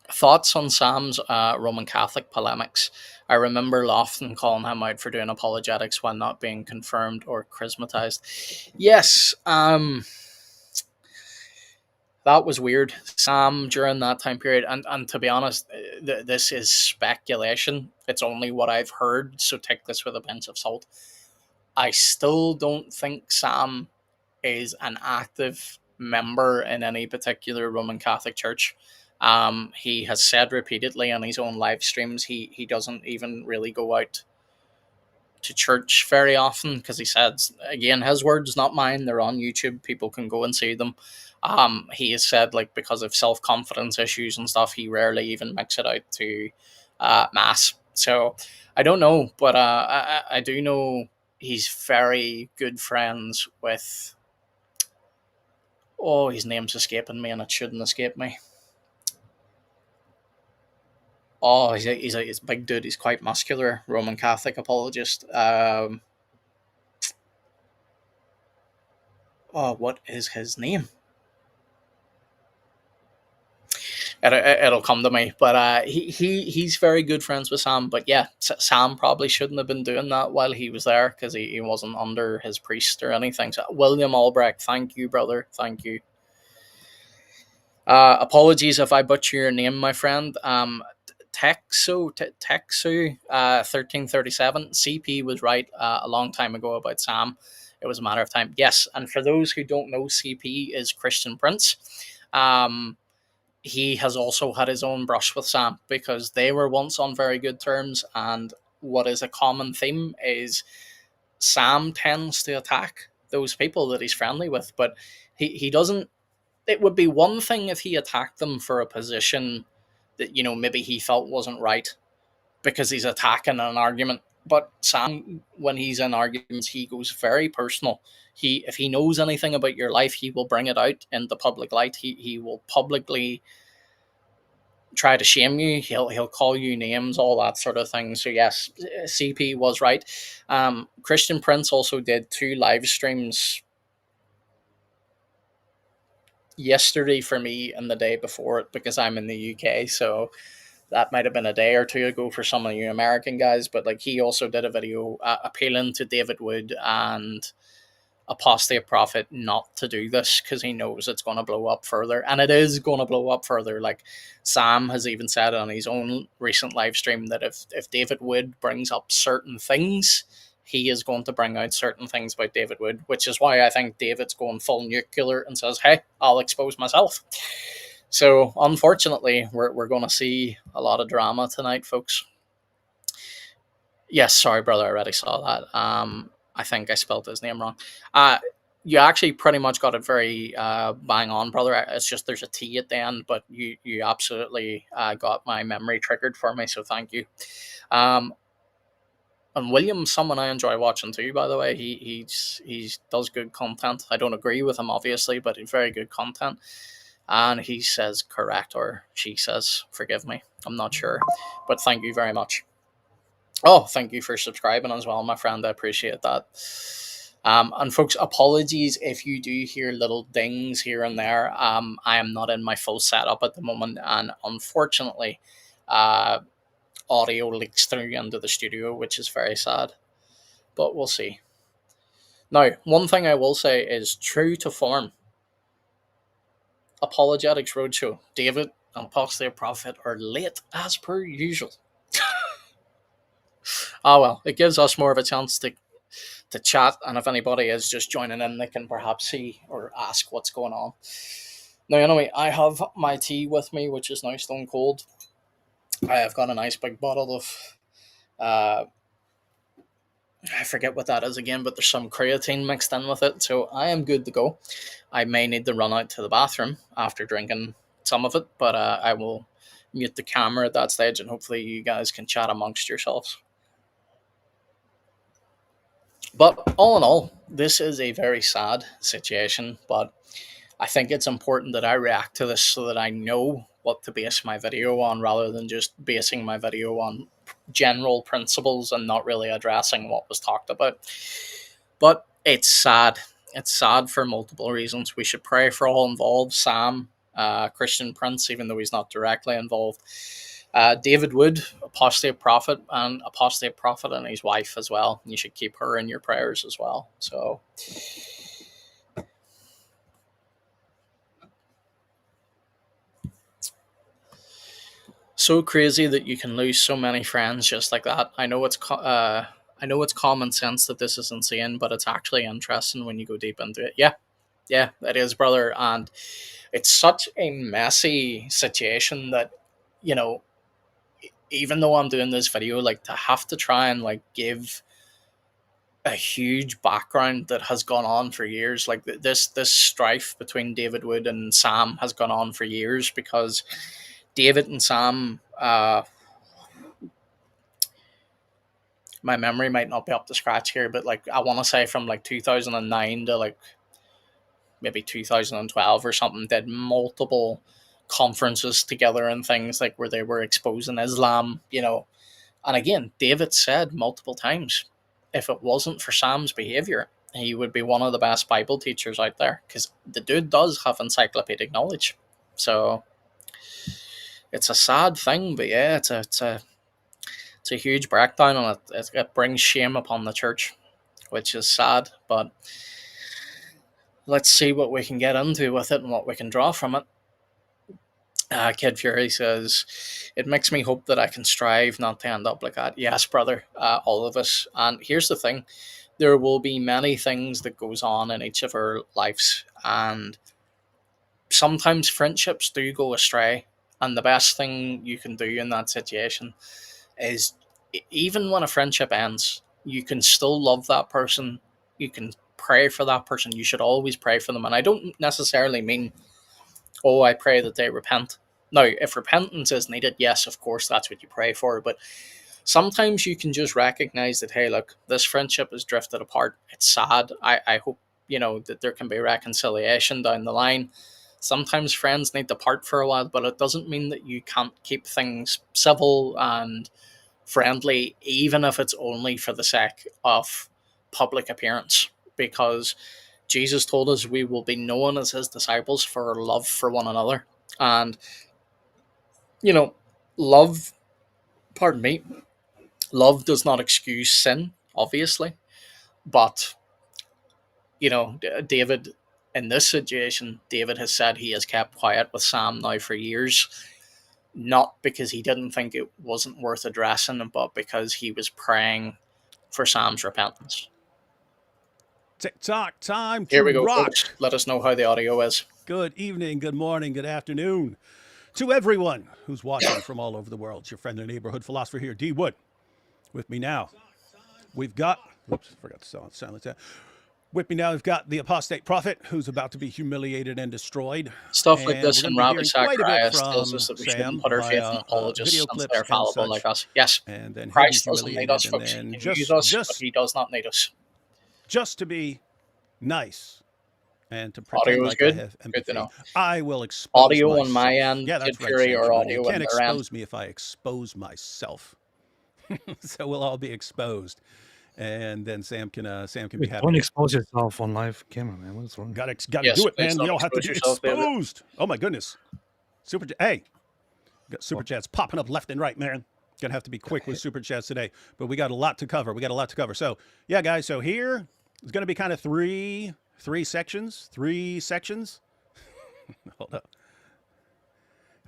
Speaker 2: Thoughts on Sam's Roman Catholic polemics? I remember Lofton calling him out for doing apologetics when not being confirmed or charismatized. Yes, that was weird. Sam during that time period, and to be honest, this is speculation. It's only what I've heard, so take this with a pinch of salt. I still don't think Sam is an active member in any particular Roman Catholic church. He has said repeatedly on his own live streams he doesn't even really go out to church very often, because he says, again, his words, not mine, they're on YouTube, people can go and see them. He has said, like, because of self-confidence issues and stuff, he rarely even makes it out to mass. So I don't know, but I do know he's very good friends with, oh, his name's escaping me and it shouldn't escape me. Oh, he's a big dude. He's quite muscular. Roman Catholic apologist. Oh, what is his name? It'll come to me. But he's very good friends with Sam. But yeah, Sam probably shouldn't have been doing that while he was there, because he wasn't under his priest or anything. So, William Albrecht, thank you, brother. Thank you. Apologies if I butcher your name, my friend. Texu 1337. CP was right a long time ago about Sam. It was a matter of time. Yes, and for those who don't know, CP is Christian Prince. He has also had his own brush with Sam, because they were once on very good terms, and what is a common theme is Sam tends to attack those people that he's friendly with, but he doesn't. It would be one thing if he attacked them for a position that maybe he felt wasn't right, because he's attacking an argument. But Sam, when he's in arguments, he goes very personal. If he knows anything about your life, he will bring it out in the public light. He will publicly try to shame you. He'll call you names, all that sort of thing. So yes, CP was right. Christian Prince also did two live streams yesterday for me and the day before it because I'm in the UK. So that might have been a day or two ago for some of you American guys. But like he also did a video appealing to David Wood and Apostate Prophet not to do this because he knows it's going to blow up further, and it is going to blow up further. Like Sam has even said on his own recent live stream that if David Wood brings up certain things, he is going to bring out certain things about David Wood, which is why I think David's going full nuclear and says, "Hey, I'll expose myself." So unfortunately, we're going to see a lot of drama tonight, folks. Yes, sorry, brother. I already saw that. I think I spelled his name wrong. Uh, you actually pretty much got it very bang on, brother. It's just there's a T at the end, but you absolutely got my memory triggered for me. So thank you. Um, and William's someone I enjoy watching too. By the way, he does good content. I don't agree with him obviously, but he's very good content. And he says correct, or she says, forgive me. I'm not sure, but thank you very much. Oh, thank you for subscribing as well, my friend. I appreciate that. And folks, apologies if you do hear little dings here and there. I am not in my full setup at the moment, and unfortunately, uh, audio leaks through into the studio, which is very sad. But we'll see. Now, one thing I will say is true to form. Apologetics Roadshow. David and Apostle Prophet are late as per usual. Ah well, it gives us more of a chance to chat, and if anybody is just joining in, they can perhaps see or ask what's going on. Now, anyway, I have my tea with me, which is now stone cold. I have got a nice big bottle of, uh, I forget what that is again, but there's some creatine mixed in with it, so I am good to go. I may need to run out to the bathroom after drinking some of it, but I will mute the camera at that stage, and hopefully you guys can chat amongst yourselves. But all in all, this is a very sad situation, but I think it's important that I react to this so that I know what to base my video on rather than just basing my video on general principles and not really addressing what was talked about. But it's sad. It's sad for multiple reasons. We should pray for all involved. Sam, Christian Prince, even though he's not directly involved. David Wood, Apostate Prophet, and Apostate Prophet and his wife as well. You should keep her in your prayers as well. So crazy that you can lose so many friends just like that. I know it's common sense that this is insane, but it's actually interesting when you go deep into it. Yeah, yeah, it is, brother, and it's such a messy situation that you know. Even though I'm doing this video, like to have to try and like give a huge background that has gone on for years, like this strife between David Wood and Sam has gone on for years because David and Sam, my memory might not be up to scratch here, but like I want to say from like 2009 to like maybe 2012 or something, did multiple conferences together and things like where they were exposing Islam, And again, David said multiple times, if it wasn't for Sam's behavior, he would be one of the best Bible teachers out there because the dude does have encyclopedic knowledge. So it's a sad thing, but yeah, it's a huge breakdown, and it brings shame upon the church, which is sad. But let's see what we can get into with it and what we can draw from it. Kid Fury says, it makes me hope that I can strive not to end up like that. Yes, brother, all of us. And here's the thing. There will be many things that goes on in each of our lives. And sometimes friendships do go astray. And the best thing you can do in that situation is even when a friendship ends, you can still love that person. You can pray for that person. You should always pray for them. And I don't necessarily mean, oh, I pray that they repent. Now, if repentance is needed, yes, of course, that's what you pray for. But sometimes you can just recognize that, hey, look, this friendship has drifted apart. It's sad. I hope, that there can be reconciliation down the line. Sometimes friends need to part for a while, but it doesn't mean that you can't keep things civil and friendly, even if it's only for the sake of public appearance. Because Jesus told us we will be known as his disciples for our love for one another. And, love, pardon me, love does not excuse sin, obviously. But, David, in this situation, David has said he has kept quiet with Sam now for years, not because he didn't think it wasn't worth addressing, but because he was praying for Sam's repentance.
Speaker 3: TikTok time to
Speaker 2: Here we go,
Speaker 3: rock.
Speaker 2: folks. Let us know how the audio is.
Speaker 3: Good evening, good morning, good afternoon to everyone who's watching from all over the world. It's your friend and neighborhood philosopher here, D. Wood. With me now, we've got, oops, forgot to silence that. With me now, we've got the apostate prophet who's about to be humiliated and destroyed.
Speaker 2: Stuff like
Speaker 3: And
Speaker 2: this
Speaker 3: we're
Speaker 2: in
Speaker 3: gonna be
Speaker 2: Rabbi
Speaker 3: hearing quite a bit
Speaker 2: Zacharias tells
Speaker 3: from
Speaker 2: us that we
Speaker 3: Sam
Speaker 2: shouldn't put our faith in
Speaker 3: via,
Speaker 2: apologists
Speaker 3: video
Speaker 2: since
Speaker 3: clips
Speaker 2: they're
Speaker 3: and
Speaker 2: fallible
Speaker 3: such.
Speaker 2: like us. Yes,
Speaker 3: And then he'll be
Speaker 2: Christ doesn't need
Speaker 3: humiliated,
Speaker 2: us,
Speaker 3: and
Speaker 2: folks. He
Speaker 3: then
Speaker 2: can use us, but
Speaker 3: just
Speaker 2: he does not need us.
Speaker 3: to be nice and to pretend
Speaker 2: Audio is
Speaker 3: like
Speaker 2: good.
Speaker 3: I have
Speaker 2: Good
Speaker 3: empathy,
Speaker 2: to know.
Speaker 3: I will expose
Speaker 2: Audio
Speaker 3: myself.
Speaker 2: on my end,
Speaker 3: Yeah, that's
Speaker 2: Kid
Speaker 3: right,
Speaker 2: Fury,
Speaker 3: Sam
Speaker 2: or
Speaker 3: Shamoun.
Speaker 2: audio
Speaker 3: You
Speaker 2: on
Speaker 3: can't
Speaker 2: their end.
Speaker 3: expose me if I expose myself. So we'll all be exposed, and then Sam can be happy.
Speaker 4: Don't expose yourself on live camera, man. What's wrong?
Speaker 3: Gotta
Speaker 2: Yes,
Speaker 3: do it,
Speaker 2: please
Speaker 3: man. We
Speaker 2: don't
Speaker 3: all have to
Speaker 2: expose
Speaker 3: be
Speaker 2: yourself, David.
Speaker 3: exposed. Oh my goodness, hey, got super chats popping up left and right, man. Gonna have to be quick with super chats today, but we got a lot to cover. So yeah, guys. So here is gonna be kind of three sections. Hold up.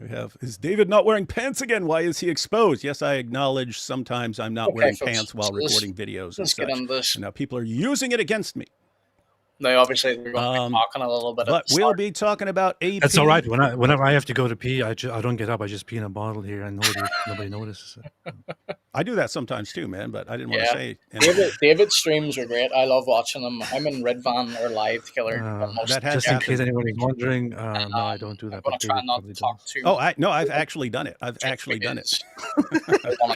Speaker 3: We have, is David not wearing pants again? Why is he exposed? Yes, I acknowledge sometimes I'm not wearing
Speaker 2: folks,
Speaker 3: pants while
Speaker 2: so
Speaker 3: recording videos and
Speaker 2: let's get
Speaker 3: such.
Speaker 2: into this.
Speaker 3: And now people are using it against me.
Speaker 2: Now, obviously, we're going to be talking a little bit.
Speaker 3: But we'll be talking about AP.
Speaker 4: That's all right. Whenever I have to go to pee, I don't get up. I just pee in a bottle here, and nobody notices it.
Speaker 3: I do that sometimes too, man. But I didn't want to say anything.
Speaker 2: David's streams are great. I love watching them. I'm in Red Van or Live Killer.
Speaker 3: That has
Speaker 4: Just in
Speaker 3: happened.
Speaker 4: case anybody's wondering, no, I don't do that.
Speaker 2: I'm going to try not to talk too much.
Speaker 3: I've actually done it. I've actually done it.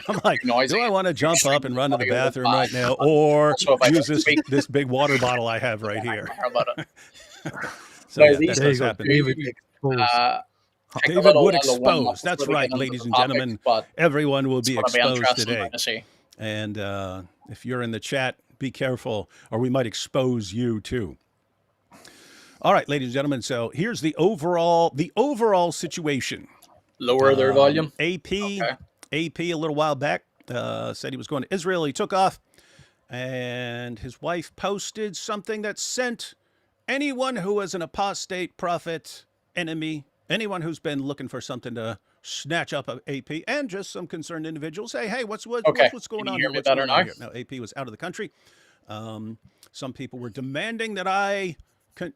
Speaker 3: I'm like,
Speaker 2: noisy.
Speaker 3: do I want to jump up and run to the bathroom right now, or use this big water bottle I have right here? So yeah, that does happen. David Wood exposed. That's right, ladies and gentlemen. Everyone will be exposed today. And if you're in the chat, be careful, or we might expose you too. All right, ladies and gentlemen. So here's the overall situation.
Speaker 2: Lower their volume.
Speaker 3: AP a little while back said he was going to Israel. He took off, and his wife posted something that sent anyone who is an apostate, prophet, enemy, anyone who's been looking for something to snatch up of AP, and just some concerned individuals say, hey, what's going on here? What's going on here? Now, AP was out of the country. Some people were demanding that I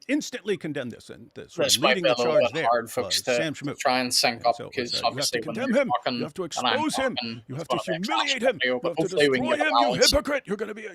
Speaker 3: instantly condemn this, and
Speaker 2: This
Speaker 3: leading the charge there.
Speaker 2: Hard, folks,
Speaker 3: Sam
Speaker 2: to
Speaker 3: Shamoun.
Speaker 2: try and sync up, because
Speaker 3: you have to
Speaker 2: obviously
Speaker 3: condemn him. You have to expose him. You have to humiliate him. You have to destroy him. You hypocrite.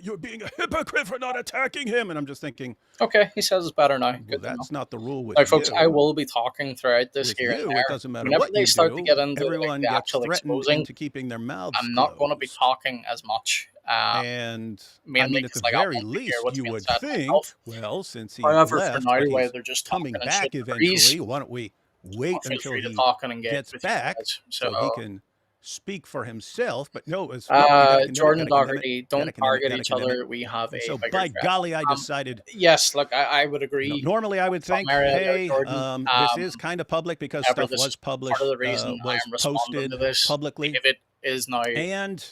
Speaker 3: You're being a hypocrite for not attacking him. And I'm just thinking,
Speaker 2: okay, he says it's better now.
Speaker 3: Well, that's not the rule with
Speaker 2: now, folks,
Speaker 3: you.
Speaker 2: I will be talking throughout this
Speaker 3: With
Speaker 2: here
Speaker 3: you,
Speaker 2: and there.
Speaker 3: it doesn't matter
Speaker 2: Whenever
Speaker 3: what
Speaker 2: they
Speaker 3: you
Speaker 2: start
Speaker 3: do,
Speaker 2: to get into
Speaker 3: everyone
Speaker 2: the
Speaker 3: gets
Speaker 2: actual
Speaker 3: threatened
Speaker 2: exposing,
Speaker 3: into keeping their mouths
Speaker 2: I'm not going to be
Speaker 3: closed.
Speaker 2: talking as much.
Speaker 3: And
Speaker 2: mainly
Speaker 3: I mean, at the
Speaker 2: like, I
Speaker 3: very
Speaker 2: want to hear
Speaker 3: least,
Speaker 2: what's
Speaker 3: you
Speaker 2: being
Speaker 3: would
Speaker 2: said
Speaker 3: think,
Speaker 2: myself.
Speaker 3: well, since he
Speaker 2: However,
Speaker 3: left,
Speaker 2: for now,
Speaker 3: but
Speaker 2: while
Speaker 3: he's
Speaker 2: they're just
Speaker 3: coming
Speaker 2: talking and
Speaker 3: back
Speaker 2: shooting the
Speaker 3: eventually,
Speaker 2: breeze,
Speaker 3: why don't we wait
Speaker 2: feel
Speaker 3: until
Speaker 2: free to
Speaker 3: he
Speaker 2: talk and engage
Speaker 3: gets
Speaker 2: with you
Speaker 3: back
Speaker 2: guys.
Speaker 3: so he can speak for himself? But no, it's no, you gotta condemn it,
Speaker 2: Jordan
Speaker 3: gotta condemn
Speaker 2: Doherty,
Speaker 3: it,
Speaker 2: don't
Speaker 3: gotta condemn it,
Speaker 2: target
Speaker 3: gotta
Speaker 2: each
Speaker 3: condemn it.
Speaker 2: other. We have a
Speaker 3: So
Speaker 2: bigger
Speaker 3: by
Speaker 2: threat.
Speaker 3: golly, I decided.
Speaker 2: Yes, look, I would agree.
Speaker 3: Normally, I would think, hey,
Speaker 2: Jordan,
Speaker 3: this is kind of public because stuff was published,
Speaker 2: part of the reason I
Speaker 3: was
Speaker 2: am responding
Speaker 3: posted
Speaker 2: to this.
Speaker 3: publicly.
Speaker 2: David is now,
Speaker 3: And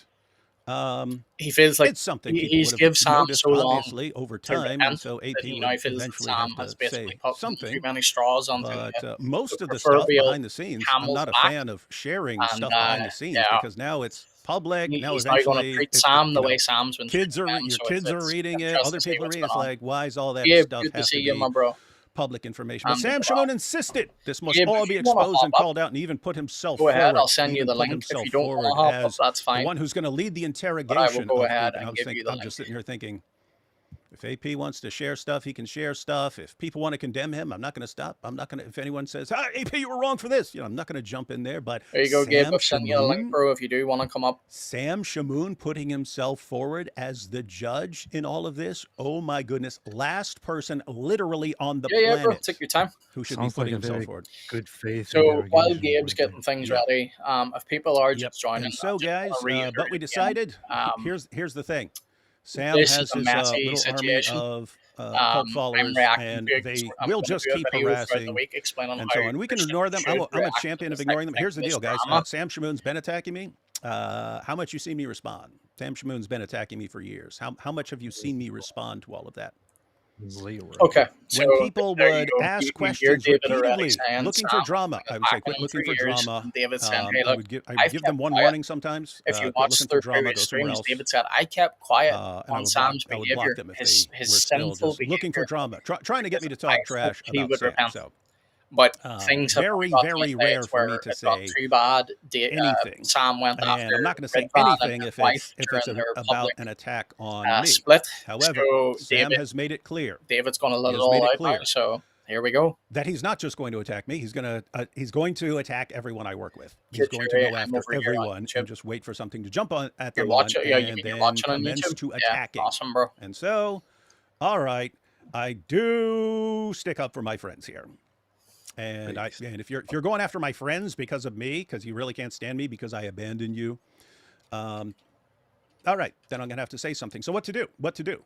Speaker 2: he feels like
Speaker 3: it's something
Speaker 2: he's
Speaker 3: people
Speaker 2: give
Speaker 3: would have
Speaker 2: Sam
Speaker 3: noticed,
Speaker 2: so long
Speaker 3: obviously, over
Speaker 2: to
Speaker 3: time,
Speaker 2: repent
Speaker 3: and so AP
Speaker 2: that he
Speaker 3: would
Speaker 2: now feels that
Speaker 3: eventually
Speaker 2: Sam
Speaker 3: have
Speaker 2: has
Speaker 3: to
Speaker 2: basically
Speaker 3: say
Speaker 2: put too
Speaker 3: something.
Speaker 2: many straws onto
Speaker 3: But most
Speaker 2: the
Speaker 3: of the stuff
Speaker 2: proverbial
Speaker 3: behind the scenes, I'm
Speaker 2: camel's
Speaker 3: not a
Speaker 2: back.
Speaker 3: fan of sharing
Speaker 2: And,
Speaker 3: stuff behind the scenes because now it's public. Now
Speaker 2: he's not going to
Speaker 3: eventually,
Speaker 2: treat Sam the way Sam's been
Speaker 3: kids are
Speaker 2: treating him,
Speaker 3: your
Speaker 2: so
Speaker 3: kids are
Speaker 2: it's
Speaker 3: reading it,
Speaker 2: interesting
Speaker 3: other
Speaker 2: to see
Speaker 3: people are
Speaker 2: what's
Speaker 3: reading. It's
Speaker 2: going on.
Speaker 3: like, why is all that
Speaker 2: Gabe,
Speaker 3: stuff
Speaker 2: good to
Speaker 3: have
Speaker 2: see
Speaker 3: to
Speaker 2: you,
Speaker 3: be
Speaker 2: my bro.
Speaker 3: public information? But
Speaker 2: And,
Speaker 3: Sam Shamoun insisted this must
Speaker 2: Gabe,
Speaker 3: all
Speaker 2: if
Speaker 3: be
Speaker 2: you wanna
Speaker 3: exposed and
Speaker 2: hop up,
Speaker 3: called out, and even put himself
Speaker 2: go ahead,
Speaker 3: forward.
Speaker 2: I'll send you the link. If you don't want to hop up,
Speaker 3: as
Speaker 2: that's
Speaker 3: the
Speaker 2: fine.
Speaker 3: one who's going to lead the
Speaker 2: But I will
Speaker 3: interrogation.
Speaker 2: go
Speaker 3: of
Speaker 2: ahead
Speaker 3: AP.
Speaker 2: and give you the
Speaker 3: I'm
Speaker 2: link.
Speaker 3: just sitting here thinking, If AP wants to share stuff, he can share stuff. If people want to condemn him, I'm not going to stop. I'm not going to, if anyone says, AP, you were wrong for this, I'm not going to jump in there. But
Speaker 2: There you go, Gabe.
Speaker 3: Sam
Speaker 2: I've sent you a link,
Speaker 3: Shamoun,
Speaker 2: bro, if you do want to come up.
Speaker 3: Sam Shamoun putting himself forward as the judge in all of this. Oh my goodness. Last person literally on the
Speaker 2: Yeah, bro.
Speaker 3: planet
Speaker 2: Take your time.
Speaker 3: who should
Speaker 4: Sounds
Speaker 3: be putting
Speaker 4: like a
Speaker 3: himself
Speaker 4: very
Speaker 3: forward.
Speaker 4: good faith
Speaker 2: So while
Speaker 4: interrogation,
Speaker 2: Gabe's
Speaker 4: right
Speaker 2: getting
Speaker 4: there.
Speaker 2: things
Speaker 3: Yep.
Speaker 2: ready, if people are
Speaker 3: Yep.
Speaker 2: just joining,
Speaker 3: And so,
Speaker 2: I just
Speaker 3: guys,
Speaker 2: wanna reiterate
Speaker 3: but we
Speaker 2: again,
Speaker 3: decided, here's the thing. Sam
Speaker 2: this
Speaker 3: has
Speaker 2: is a
Speaker 3: his
Speaker 2: messy
Speaker 3: little army
Speaker 2: situation.
Speaker 3: of
Speaker 2: I'm
Speaker 3: cult followers,
Speaker 2: reacting
Speaker 3: and
Speaker 2: to it 'cause
Speaker 3: they
Speaker 2: I'm
Speaker 3: will
Speaker 2: gonna
Speaker 3: just
Speaker 2: do a
Speaker 3: keep
Speaker 2: video throughout the
Speaker 3: harassing
Speaker 2: week explaining
Speaker 3: and
Speaker 2: how
Speaker 3: so on. We can
Speaker 2: Christians
Speaker 3: ignore them.
Speaker 2: should
Speaker 3: I'm a
Speaker 2: react to
Speaker 3: champion of
Speaker 2: this
Speaker 3: ignoring them.
Speaker 2: type
Speaker 3: Here's the
Speaker 2: of
Speaker 3: deal, guys.
Speaker 2: drama.
Speaker 3: Sam Shamoun's been attacking me. How much you seen me respond? Sam Shamoun's been attacking me for years. How much have you seen me respond to all of that?
Speaker 4: Zero.
Speaker 2: Okay, so
Speaker 3: When people
Speaker 2: there you
Speaker 3: would
Speaker 2: go.
Speaker 3: ask
Speaker 2: You hear
Speaker 3: questions
Speaker 2: David already
Speaker 3: repeatedly,
Speaker 2: saying
Speaker 3: looking
Speaker 2: Sam
Speaker 3: for drama,
Speaker 2: has been
Speaker 3: I would say,
Speaker 2: attacking
Speaker 3: quit
Speaker 2: him
Speaker 3: looking for
Speaker 2: years,
Speaker 3: drama.
Speaker 2: and David said, "Hey,
Speaker 3: I
Speaker 2: look,
Speaker 3: would give
Speaker 2: I've
Speaker 3: them
Speaker 2: kept
Speaker 3: one
Speaker 2: quiet."
Speaker 3: warning sometimes.
Speaker 2: If you
Speaker 3: Quit
Speaker 2: watch
Speaker 3: looking for
Speaker 2: their
Speaker 3: drama,
Speaker 2: previous
Speaker 3: go somewhere
Speaker 2: streams,
Speaker 3: else.
Speaker 2: David said, "I kept quiet
Speaker 3: And
Speaker 2: on Sam's
Speaker 3: I would block
Speaker 2: behavior,
Speaker 3: them if
Speaker 2: his
Speaker 3: they were still
Speaker 2: sinful
Speaker 3: just looking for
Speaker 2: behavior,
Speaker 3: drama, trying to get me to
Speaker 2: I
Speaker 3: talk
Speaker 2: hope
Speaker 3: trash
Speaker 2: he
Speaker 3: about
Speaker 2: would
Speaker 3: Sam.
Speaker 2: repent."
Speaker 3: So
Speaker 2: But things have
Speaker 3: very,
Speaker 2: gotten to a
Speaker 3: very
Speaker 2: place
Speaker 3: rare for me
Speaker 2: where
Speaker 3: to
Speaker 2: it got
Speaker 3: say
Speaker 2: too bad.
Speaker 3: anything,
Speaker 2: Sam went
Speaker 3: and I'm
Speaker 2: after
Speaker 3: not going to say
Speaker 2: Ridvan and
Speaker 3: anything
Speaker 2: his
Speaker 3: if
Speaker 2: wife
Speaker 3: it's
Speaker 2: during their
Speaker 3: about
Speaker 2: public
Speaker 3: an attack on me.
Speaker 2: split.
Speaker 3: However,
Speaker 2: So
Speaker 3: Sam has made it clear.
Speaker 2: David's going to let
Speaker 3: He
Speaker 2: it
Speaker 3: has made
Speaker 2: all
Speaker 3: it
Speaker 2: out now.
Speaker 3: clear
Speaker 2: So here we go.
Speaker 3: that he's not just going to attack me. He's going to attack everyone I work with. He's
Speaker 2: Get
Speaker 3: going
Speaker 2: your
Speaker 3: to go
Speaker 2: I'm
Speaker 3: after
Speaker 2: over here on
Speaker 3: everyone
Speaker 2: YouTube.
Speaker 3: and just wait for something to jump on at
Speaker 2: You're
Speaker 3: them on,
Speaker 2: watching, yeah, you
Speaker 3: and
Speaker 2: mean you're
Speaker 3: then
Speaker 2: watching on
Speaker 3: commence
Speaker 2: YouTube?
Speaker 3: to
Speaker 2: Yeah,
Speaker 3: attacking.
Speaker 2: awesome, bro.
Speaker 3: And so, all right, I do stick up for my friends here. And if you're going after my friends because of me, because you really can't stand me because I abandoned you, all right, then I'm gonna have to say something. So what to do? What to do?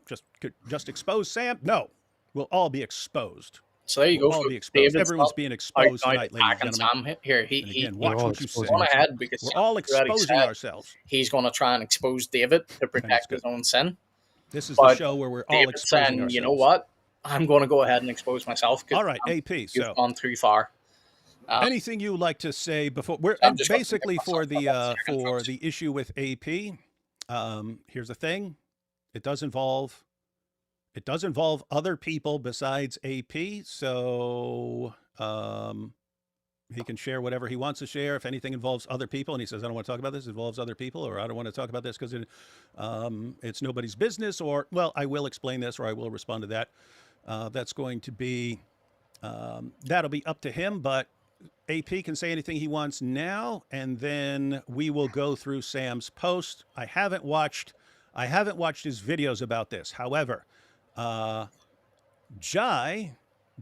Speaker 3: Just expose Sam? No, we'll all be exposed.
Speaker 2: So there you
Speaker 3: We'll
Speaker 2: go.
Speaker 3: all be exposed.
Speaker 2: David's
Speaker 3: Everyone's
Speaker 2: not
Speaker 3: being exposed
Speaker 2: out
Speaker 3: tonight, ladies and
Speaker 2: attacking
Speaker 3: gentlemen.
Speaker 2: Sam here.
Speaker 3: And
Speaker 2: He
Speaker 3: again,
Speaker 4: We're
Speaker 3: watch
Speaker 4: all
Speaker 3: what you say.
Speaker 4: exposing
Speaker 2: gone ahead because
Speaker 3: We're
Speaker 2: Sam
Speaker 3: all
Speaker 2: already
Speaker 3: exposing
Speaker 2: said
Speaker 3: ourselves.
Speaker 2: he's going to try and expose David to protect his
Speaker 3: good.
Speaker 2: own sin.
Speaker 3: This is the
Speaker 2: But
Speaker 3: show where we're all
Speaker 2: David's
Speaker 3: exposing
Speaker 2: saying,
Speaker 3: ourselves.
Speaker 2: you know what? I'm going to go ahead and expose myself.
Speaker 3: All right, AP.
Speaker 2: You've
Speaker 3: So
Speaker 2: gone too far.
Speaker 3: anything you like to say before we're
Speaker 2: I'm just gonna
Speaker 3: basically
Speaker 2: get
Speaker 3: for
Speaker 2: myself
Speaker 3: the
Speaker 2: for 1 second,
Speaker 3: for
Speaker 2: folks.
Speaker 3: the issue with AP? Here's the thing: it does involve other people besides AP. So he can share whatever he wants to share. If anything involves other people, and he says, "I don't want to talk about this," it involves other people, or "I don't want to talk about this because it's nobody's business," or "Well, I will explain this," or "I will respond to that." That's going to be that'll be up to him, but AP can say anything he wants now, and then we will go through Sam's post. I haven't watched his videos about this. However, Jai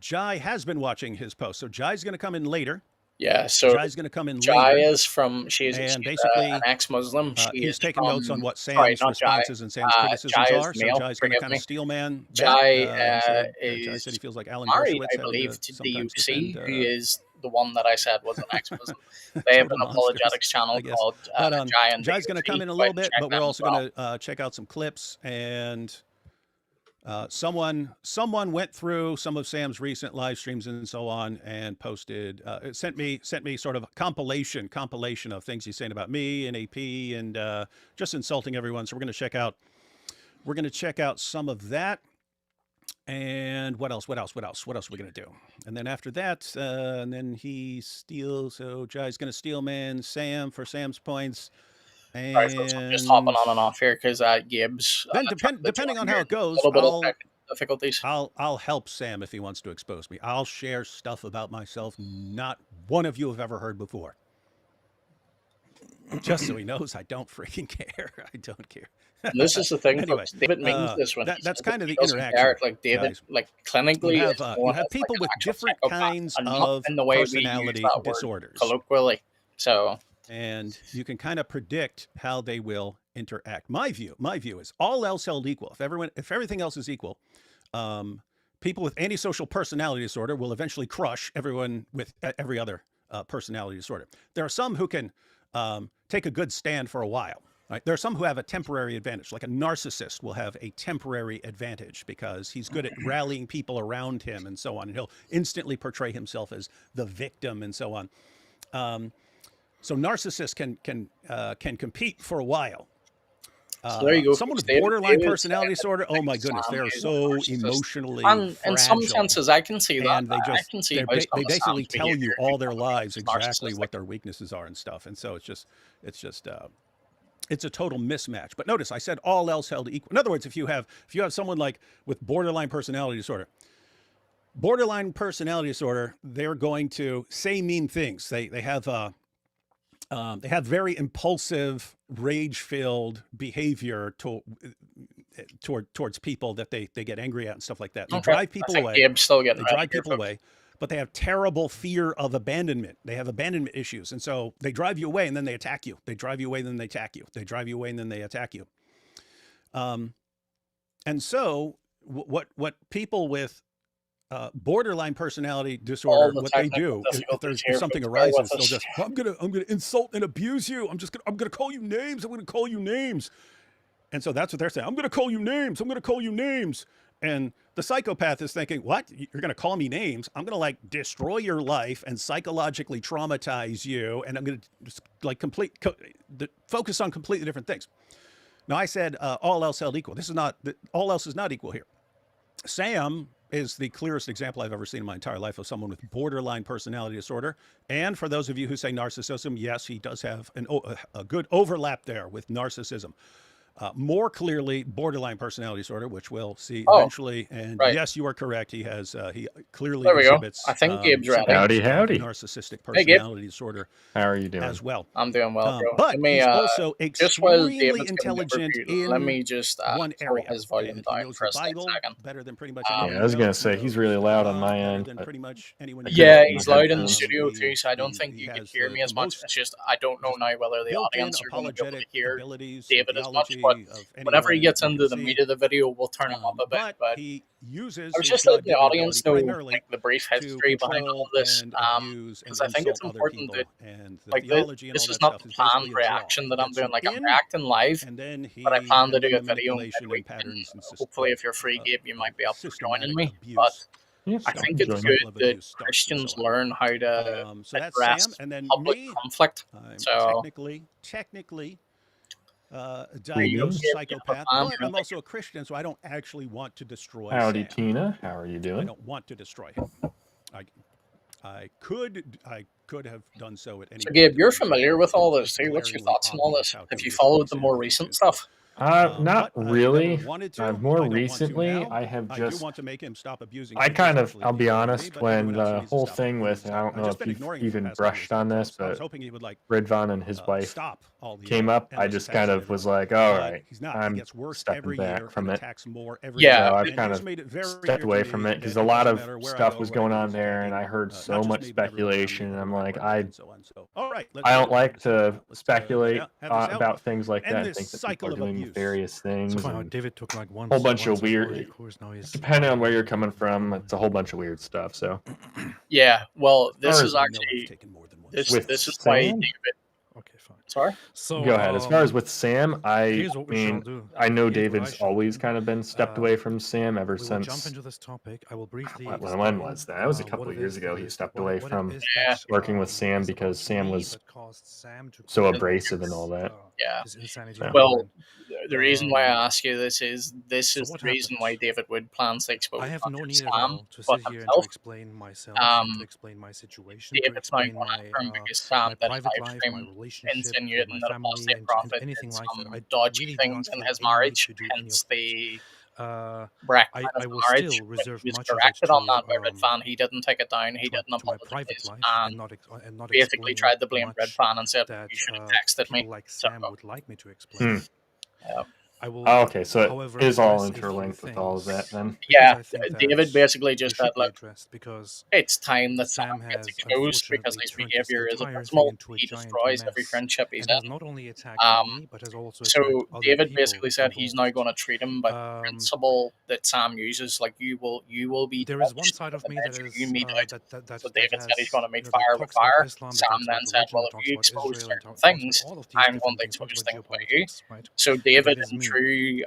Speaker 3: has been watching his post, so Jai's going to come in later.
Speaker 2: Yeah, so
Speaker 3: Jai's going to come in
Speaker 2: Jai
Speaker 3: later.
Speaker 2: is from, she's
Speaker 3: basically
Speaker 2: an ex-Muslim.
Speaker 3: He's taking notes on what Sam's
Speaker 2: sorry, not
Speaker 3: responses
Speaker 2: Jai.
Speaker 3: and Sam's criticisms
Speaker 2: Jai is
Speaker 3: are.
Speaker 2: the
Speaker 3: So
Speaker 2: male,
Speaker 3: Jai's going to
Speaker 2: forgive
Speaker 3: kind
Speaker 2: me.
Speaker 3: of steel man.
Speaker 2: Jai
Speaker 3: Jai
Speaker 2: is
Speaker 3: said he feels like Alan
Speaker 2: married,
Speaker 3: Dershowitz
Speaker 2: I believe,
Speaker 3: having
Speaker 2: to
Speaker 3: sometimes
Speaker 2: DUC,
Speaker 3: defend,
Speaker 2: who is the one that I said was an ex-Muslim. They have
Speaker 3: total
Speaker 2: an
Speaker 3: monsters,
Speaker 2: apologetics channel
Speaker 3: I guess.
Speaker 2: called
Speaker 3: But
Speaker 2: Jai and
Speaker 3: Jai's going to
Speaker 2: DUC,
Speaker 3: come in a
Speaker 2: so
Speaker 3: little
Speaker 2: I'd
Speaker 3: bit,
Speaker 2: check
Speaker 3: but we're
Speaker 2: them
Speaker 3: also
Speaker 2: as well.
Speaker 3: going to check out some clips. And someone went through some of Sam's recent live streams and so on, and posted, it sent me sort of a compilation of things he's saying about me and AP, and just insulting everyone. So we're going to check out some of that. And what else? What else are we going to do? And then after that, and then he steals. So Jai's going to steel man Sam for Sam's points. And
Speaker 2: Sorry, folks, I'm just hopping on and off here because Gibbs.
Speaker 3: then depending on how it goes,
Speaker 2: a little bit of difficulties.
Speaker 3: I'll help Sam if he wants to expose me. I'll share stuff about myself not one of you have ever heard before. Just so he knows I don't freaking care. I don't care.
Speaker 2: And this is the thing,
Speaker 3: Anyway,
Speaker 2: folks. David means this when
Speaker 3: that's kind of the
Speaker 2: doesn't
Speaker 3: interaction.
Speaker 2: care. Like David,
Speaker 3: guys.
Speaker 2: like clinically,
Speaker 3: You have people with different kinds of
Speaker 2: in the way
Speaker 3: personality
Speaker 2: we use that
Speaker 3: disorders.
Speaker 2: word colloquially. So,
Speaker 3: and you can kind of predict how they will interact. My view is all else held equal. If everything else is equal, people with antisocial personality disorder will eventually crush everyone with every other personality disorder. There are some who can take a good stand for a while. Right? There are some who have a temporary advantage, like a narcissist will have a temporary advantage because he's good at rallying people around him and so on. And he'll instantly portray himself as the victim and so on. So narcissists can compete for a while.
Speaker 2: so there you go.
Speaker 3: Someone with
Speaker 2: David,
Speaker 3: borderline
Speaker 2: David
Speaker 3: personality disorder, oh my goodness, they're so emotionally fragile.
Speaker 2: In some senses, I can see that.
Speaker 3: And they
Speaker 2: I can see how
Speaker 3: they
Speaker 2: some of
Speaker 3: basically
Speaker 2: Sam's
Speaker 3: tell you
Speaker 2: behavior
Speaker 3: all
Speaker 2: could
Speaker 3: their
Speaker 2: be
Speaker 3: lives exactly
Speaker 2: narcissistic.
Speaker 3: what their weaknesses are and stuff. And so it's just it's a total mismatch. But notice I said all else held equal. In other words, if you have someone like with borderline personality disorder, they're going to say mean things. They have very impulsive, rage-filled behavior towards people that they get angry at and stuff like that. They drive people away.
Speaker 2: Gabe's still getting
Speaker 3: They drive
Speaker 2: ready here,
Speaker 3: people
Speaker 2: folks.
Speaker 3: away, but they have terrible fear of abandonment. They have abandonment issues, and so they drive you away and then they attack you. They drive you away and then they attack you. They drive you away and then they attack you. And so what people with borderline personality disorder, what they do if there's something arises, they'll just I'm gonna insult and abuse you. I'm gonna call you names. I'm gonna call you names. And so that's what they're saying. I'm gonna call you names. I'm gonna call you names. And the psychopath is thinking, what? You're gonna call me names? I'm gonna like destroy your life and psychologically traumatize you, and I'm gonna just like focus on completely different things. Now I said all else held equal. This is not all else is not equal here. Sam is the clearest example I've ever seen in my entire life of someone with borderline personality disorder. And for those of you who say narcissism, yes, he does have a good overlap there with narcissism. More clearly, borderline personality disorder, which we'll see eventually. And yes, you are correct. He clearly exhibits
Speaker 2: I think Gabe's ready.
Speaker 5: Howdy.
Speaker 3: narcissistic personality disorder.
Speaker 5: How are you doing?
Speaker 3: As well.
Speaker 2: I'm doing well, bro.
Speaker 3: But he's also
Speaker 2: just while
Speaker 3: extremely
Speaker 2: David's
Speaker 3: intelligent
Speaker 2: in let me just
Speaker 3: one
Speaker 2: pull
Speaker 3: area.
Speaker 2: his volume
Speaker 3: And he
Speaker 2: down
Speaker 3: knows
Speaker 2: for
Speaker 3: the
Speaker 2: a
Speaker 3: Bible
Speaker 2: second.
Speaker 3: better than pretty much
Speaker 5: Yeah,
Speaker 3: anyone
Speaker 5: I was gonna
Speaker 3: else.
Speaker 5: say he's really loud on my
Speaker 3: Better
Speaker 5: end.
Speaker 3: than
Speaker 5: But
Speaker 3: pretty much anyone
Speaker 2: Yeah,
Speaker 3: else.
Speaker 2: he's loud in the
Speaker 5: headphones.
Speaker 2: studio too, so I don't think you can hear me as much. It's just I don't know now whether the
Speaker 3: Built-in
Speaker 2: audience are going to be able to
Speaker 3: apologetic
Speaker 2: hear
Speaker 3: abilities,
Speaker 2: David as much,
Speaker 3: theology
Speaker 2: but
Speaker 3: of
Speaker 2: whenever he
Speaker 3: anyone
Speaker 2: gets
Speaker 3: you
Speaker 2: into
Speaker 3: can
Speaker 2: the
Speaker 3: see.
Speaker 2: meat of the video, we'll turn him up a bit. But
Speaker 3: he uses
Speaker 2: I was
Speaker 3: his
Speaker 2: just letting the
Speaker 3: God-given
Speaker 2: audience
Speaker 3: ability
Speaker 2: know
Speaker 3: primarily
Speaker 2: like the brief
Speaker 3: to
Speaker 2: history behind all
Speaker 3: control
Speaker 2: this,
Speaker 3: and abuse
Speaker 2: because
Speaker 3: and
Speaker 2: I think it's
Speaker 3: insult other
Speaker 2: important
Speaker 3: people.
Speaker 2: that
Speaker 3: And the
Speaker 2: like
Speaker 3: theology and
Speaker 2: this
Speaker 3: all
Speaker 2: is
Speaker 3: that
Speaker 2: not
Speaker 3: stuff
Speaker 2: the
Speaker 3: is
Speaker 2: planned
Speaker 3: basically a draw.
Speaker 2: reaction
Speaker 3: He
Speaker 2: that I'm
Speaker 3: gets
Speaker 2: doing.
Speaker 3: you
Speaker 2: Like I'm
Speaker 3: in,
Speaker 2: reacting live,
Speaker 3: and then
Speaker 2: but I plan to
Speaker 3: and
Speaker 2: do
Speaker 3: then
Speaker 2: a
Speaker 3: the
Speaker 2: video
Speaker 3: manipulation
Speaker 2: midweek.
Speaker 3: and patterns and
Speaker 2: Hopefully, if you're free, Gabe, you might be up for joining
Speaker 3: systematic
Speaker 2: me.
Speaker 3: abuse.
Speaker 2: But
Speaker 5: Yeah,
Speaker 2: I
Speaker 5: stop
Speaker 2: think it's
Speaker 5: enjoying
Speaker 2: good
Speaker 3: cycle of
Speaker 2: that
Speaker 3: abuse starts and
Speaker 2: Christians
Speaker 3: so on.
Speaker 2: learn how to
Speaker 3: So that's
Speaker 2: address
Speaker 3: Sam, and then
Speaker 2: public
Speaker 3: me.
Speaker 2: conflict.
Speaker 3: I'm
Speaker 2: So
Speaker 3: technically a
Speaker 5: Greetings.
Speaker 3: diagnosed
Speaker 2: Gabe,
Speaker 3: psychopath,
Speaker 2: I'm
Speaker 3: but I'm also a Christian, so I don't actually want to destroy
Speaker 5: Howdy,
Speaker 3: Sam.
Speaker 5: Tina. How are you
Speaker 3: I
Speaker 5: doing?
Speaker 3: don't want to destroy him. I could have done so at any
Speaker 2: So,
Speaker 3: point
Speaker 2: Gabe,
Speaker 3: in
Speaker 2: you're
Speaker 3: time.
Speaker 2: familiar with all this
Speaker 3: It's
Speaker 2: too. What's your
Speaker 3: glaringly
Speaker 2: thoughts on all
Speaker 3: obvious
Speaker 2: this?
Speaker 3: how
Speaker 2: Have you
Speaker 3: hideous
Speaker 2: followed the
Speaker 3: Sam
Speaker 2: more
Speaker 3: is
Speaker 2: recent
Speaker 3: to.
Speaker 2: stuff?
Speaker 5: Not
Speaker 3: But
Speaker 5: really.
Speaker 3: I never wanted to.
Speaker 5: More
Speaker 3: I don't
Speaker 5: recently,
Speaker 3: want to now.
Speaker 5: I have
Speaker 3: I
Speaker 5: just.
Speaker 3: do want to make him stop abusing
Speaker 5: I
Speaker 3: people,
Speaker 5: kind of,
Speaker 3: especially
Speaker 5: I'll be
Speaker 3: people like me,
Speaker 5: honest,
Speaker 3: but
Speaker 5: when
Speaker 3: everyone else
Speaker 5: the
Speaker 3: needs to
Speaker 5: whole
Speaker 3: stop.
Speaker 5: thing
Speaker 3: Everyone needs
Speaker 5: with,
Speaker 3: to
Speaker 5: I
Speaker 3: stop.
Speaker 5: don't
Speaker 3: I've
Speaker 5: know
Speaker 3: just
Speaker 5: if
Speaker 3: been
Speaker 5: you've
Speaker 3: ignoring him for the
Speaker 5: even
Speaker 3: past couple years
Speaker 5: brushed
Speaker 3: now,
Speaker 5: on this,
Speaker 3: so I was
Speaker 5: but
Speaker 3: hoping he would like
Speaker 5: Ridvan and his wife
Speaker 3: stop all the
Speaker 5: came up. I
Speaker 3: endless
Speaker 5: just
Speaker 3: attacks
Speaker 5: kind
Speaker 3: on
Speaker 5: of was
Speaker 3: everyone.
Speaker 5: like, all
Speaker 3: But
Speaker 5: right,
Speaker 3: he's not. He
Speaker 5: I'm
Speaker 3: gets worse
Speaker 5: stepping
Speaker 3: every
Speaker 5: back
Speaker 3: year
Speaker 5: from
Speaker 3: and
Speaker 5: it.
Speaker 3: attacks more every
Speaker 2: Yeah,
Speaker 3: year.
Speaker 5: So I've
Speaker 3: And
Speaker 5: kind
Speaker 3: he's
Speaker 5: of
Speaker 3: made it very
Speaker 5: stepped
Speaker 3: clear
Speaker 5: away
Speaker 3: to
Speaker 5: from
Speaker 3: me
Speaker 5: it because
Speaker 3: that
Speaker 5: a
Speaker 3: it
Speaker 5: lot
Speaker 3: doesn't
Speaker 5: of
Speaker 3: matter where I
Speaker 5: stuff
Speaker 3: go,
Speaker 5: was
Speaker 3: where I
Speaker 5: going
Speaker 3: do,
Speaker 5: on
Speaker 3: he's
Speaker 5: there, and
Speaker 3: attacking.
Speaker 5: I heard
Speaker 3: Not
Speaker 5: so
Speaker 3: just
Speaker 5: much
Speaker 3: me, but everyone around me,
Speaker 5: speculation, and
Speaker 3: whoever
Speaker 5: I'm
Speaker 3: I
Speaker 5: like,
Speaker 3: work with,
Speaker 5: I
Speaker 3: and so on. So, all right, let's
Speaker 5: I
Speaker 3: get
Speaker 5: don't
Speaker 3: into
Speaker 5: like
Speaker 3: this.
Speaker 5: to
Speaker 3: Let's
Speaker 5: speculate
Speaker 3: have this out.
Speaker 5: about things like
Speaker 3: End
Speaker 5: that. I
Speaker 3: this
Speaker 5: think that people
Speaker 3: cycle
Speaker 5: are
Speaker 3: of
Speaker 5: doing
Speaker 3: abuse.
Speaker 5: various
Speaker 4: So
Speaker 5: things
Speaker 4: far,
Speaker 5: and
Speaker 4: David took like
Speaker 5: a whole bunch of
Speaker 4: once before,
Speaker 5: weird.
Speaker 4: of course, now he's
Speaker 5: Depending on where you're coming from, it's a whole bunch of weird stuff. So
Speaker 2: Yeah. Well,
Speaker 5: as
Speaker 2: this
Speaker 5: far
Speaker 2: is
Speaker 5: as
Speaker 3: I know I've
Speaker 2: actually
Speaker 3: taken more than one
Speaker 2: this.
Speaker 3: step.
Speaker 5: with
Speaker 2: This is why
Speaker 5: Sam,
Speaker 2: David.
Speaker 4: okay, fine.
Speaker 2: Sorry.
Speaker 4: So
Speaker 5: go ahead. As far as with Sam, I
Speaker 4: here's what we shall
Speaker 5: mean,
Speaker 4: do.
Speaker 5: I know
Speaker 4: Here's what I
Speaker 5: David's
Speaker 4: shall
Speaker 5: always
Speaker 4: do.
Speaker 5: kind of been stepped away from Sam ever
Speaker 4: We will jump
Speaker 5: since.
Speaker 4: into this topic. I will briefly
Speaker 5: When
Speaker 4: explain
Speaker 5: was that? That was a couple
Speaker 4: what
Speaker 5: of
Speaker 4: it
Speaker 5: years
Speaker 4: is
Speaker 5: ago.
Speaker 4: that
Speaker 5: He
Speaker 4: is
Speaker 5: stepped
Speaker 4: what
Speaker 5: away
Speaker 4: it
Speaker 5: from
Speaker 4: is
Speaker 2: Yeah.
Speaker 4: that
Speaker 5: working with Sam
Speaker 4: is
Speaker 5: because
Speaker 4: about
Speaker 5: Sam
Speaker 4: me
Speaker 5: was
Speaker 4: that caused Sam to
Speaker 5: so
Speaker 4: commit
Speaker 5: abrasive and all that.
Speaker 2: Yeah.
Speaker 4: his insanity
Speaker 5: So.
Speaker 2: Well,
Speaker 4: online.
Speaker 2: the reason why
Speaker 4: Um,
Speaker 2: I ask you this is
Speaker 4: so
Speaker 2: the
Speaker 4: what
Speaker 2: reason why
Speaker 4: happened?
Speaker 2: David Wood plans to expose
Speaker 4: I have
Speaker 2: not
Speaker 4: no
Speaker 2: just
Speaker 4: need at
Speaker 2: Sam,
Speaker 4: all to
Speaker 2: but
Speaker 4: sit here and to
Speaker 2: himself.
Speaker 4: explain myself and to
Speaker 2: Um,
Speaker 4: explain my situation, to
Speaker 2: David's now
Speaker 4: explain
Speaker 2: going after him
Speaker 4: my
Speaker 2: because Sam did a
Speaker 4: private
Speaker 2: live
Speaker 4: life, my
Speaker 2: stream
Speaker 4: relationship,
Speaker 2: insinuating
Speaker 4: my
Speaker 2: that
Speaker 4: family,
Speaker 2: apostate
Speaker 4: and
Speaker 2: prophet
Speaker 4: anything
Speaker 2: did
Speaker 4: like that.
Speaker 2: some
Speaker 4: I
Speaker 2: dodgy
Speaker 4: really do
Speaker 2: things
Speaker 4: not
Speaker 2: in
Speaker 4: feel
Speaker 2: his
Speaker 4: any need
Speaker 2: marriage,
Speaker 4: to do any
Speaker 2: hence
Speaker 4: of that.
Speaker 2: the
Speaker 4: Uh,
Speaker 2: breakdown of
Speaker 4: I
Speaker 2: the
Speaker 4: will
Speaker 2: marriage.
Speaker 4: still
Speaker 2: When
Speaker 4: reserve
Speaker 2: he was
Speaker 4: much of it
Speaker 2: corrected on that by Red
Speaker 4: to
Speaker 2: Fan, he didn't take it down. He didn't
Speaker 4: my private
Speaker 2: apologize,
Speaker 4: life
Speaker 2: and
Speaker 4: and not
Speaker 2: basically
Speaker 4: explain
Speaker 2: tried to blame Red
Speaker 4: much
Speaker 2: Fan and said
Speaker 4: that
Speaker 2: you should have texted
Speaker 4: people
Speaker 2: me.
Speaker 4: like
Speaker 2: So
Speaker 4: Sam would like me to explain.
Speaker 2: yeah.
Speaker 4: I will,
Speaker 5: Oh, okay, so
Speaker 4: however,
Speaker 5: it is all
Speaker 4: address a few
Speaker 5: interlinked with all of that
Speaker 4: things
Speaker 5: then.
Speaker 4: because
Speaker 2: Yeah,
Speaker 4: I think
Speaker 2: David
Speaker 4: that
Speaker 2: basically
Speaker 4: they
Speaker 2: just said,
Speaker 4: should be
Speaker 2: look,
Speaker 4: addressed because
Speaker 2: it's time that
Speaker 4: Sam
Speaker 2: Sam gets
Speaker 4: has
Speaker 2: exposed because
Speaker 4: unfortunately
Speaker 2: his
Speaker 4: turned his
Speaker 2: behavior is
Speaker 4: entire thing
Speaker 2: abysmal.
Speaker 4: into a
Speaker 2: He
Speaker 4: giant
Speaker 2: destroys every
Speaker 4: mess
Speaker 2: friendship he's
Speaker 4: and has
Speaker 2: in.
Speaker 4: not only attacked me but has also attacked
Speaker 2: So
Speaker 4: other
Speaker 2: David
Speaker 4: people
Speaker 2: basically said he's now
Speaker 4: involved.
Speaker 2: going to treat him by the principle that Sam uses, like you will be
Speaker 4: There is one
Speaker 2: judged
Speaker 4: side
Speaker 2: by
Speaker 4: of
Speaker 2: the
Speaker 4: me that
Speaker 2: measure
Speaker 4: is
Speaker 2: you mete out.
Speaker 4: that
Speaker 2: So David said he's
Speaker 4: has
Speaker 2: going to meet
Speaker 4: that
Speaker 2: fire with
Speaker 4: talks about
Speaker 2: fire.
Speaker 4: Islam, that
Speaker 2: Sam
Speaker 4: talks
Speaker 2: then
Speaker 4: about
Speaker 2: said,
Speaker 4: religion,
Speaker 2: well,
Speaker 4: that
Speaker 2: if
Speaker 4: talks
Speaker 2: you
Speaker 4: about
Speaker 2: expose
Speaker 4: Israel, and
Speaker 2: certain
Speaker 4: talks about
Speaker 2: things,
Speaker 4: all of these
Speaker 2: I'm going
Speaker 4: different
Speaker 2: to
Speaker 4: things, talks
Speaker 2: expose
Speaker 4: about
Speaker 2: things by you.
Speaker 4: geopolitics, right?
Speaker 2: So David,
Speaker 4: That is
Speaker 2: in
Speaker 4: me.
Speaker 2: true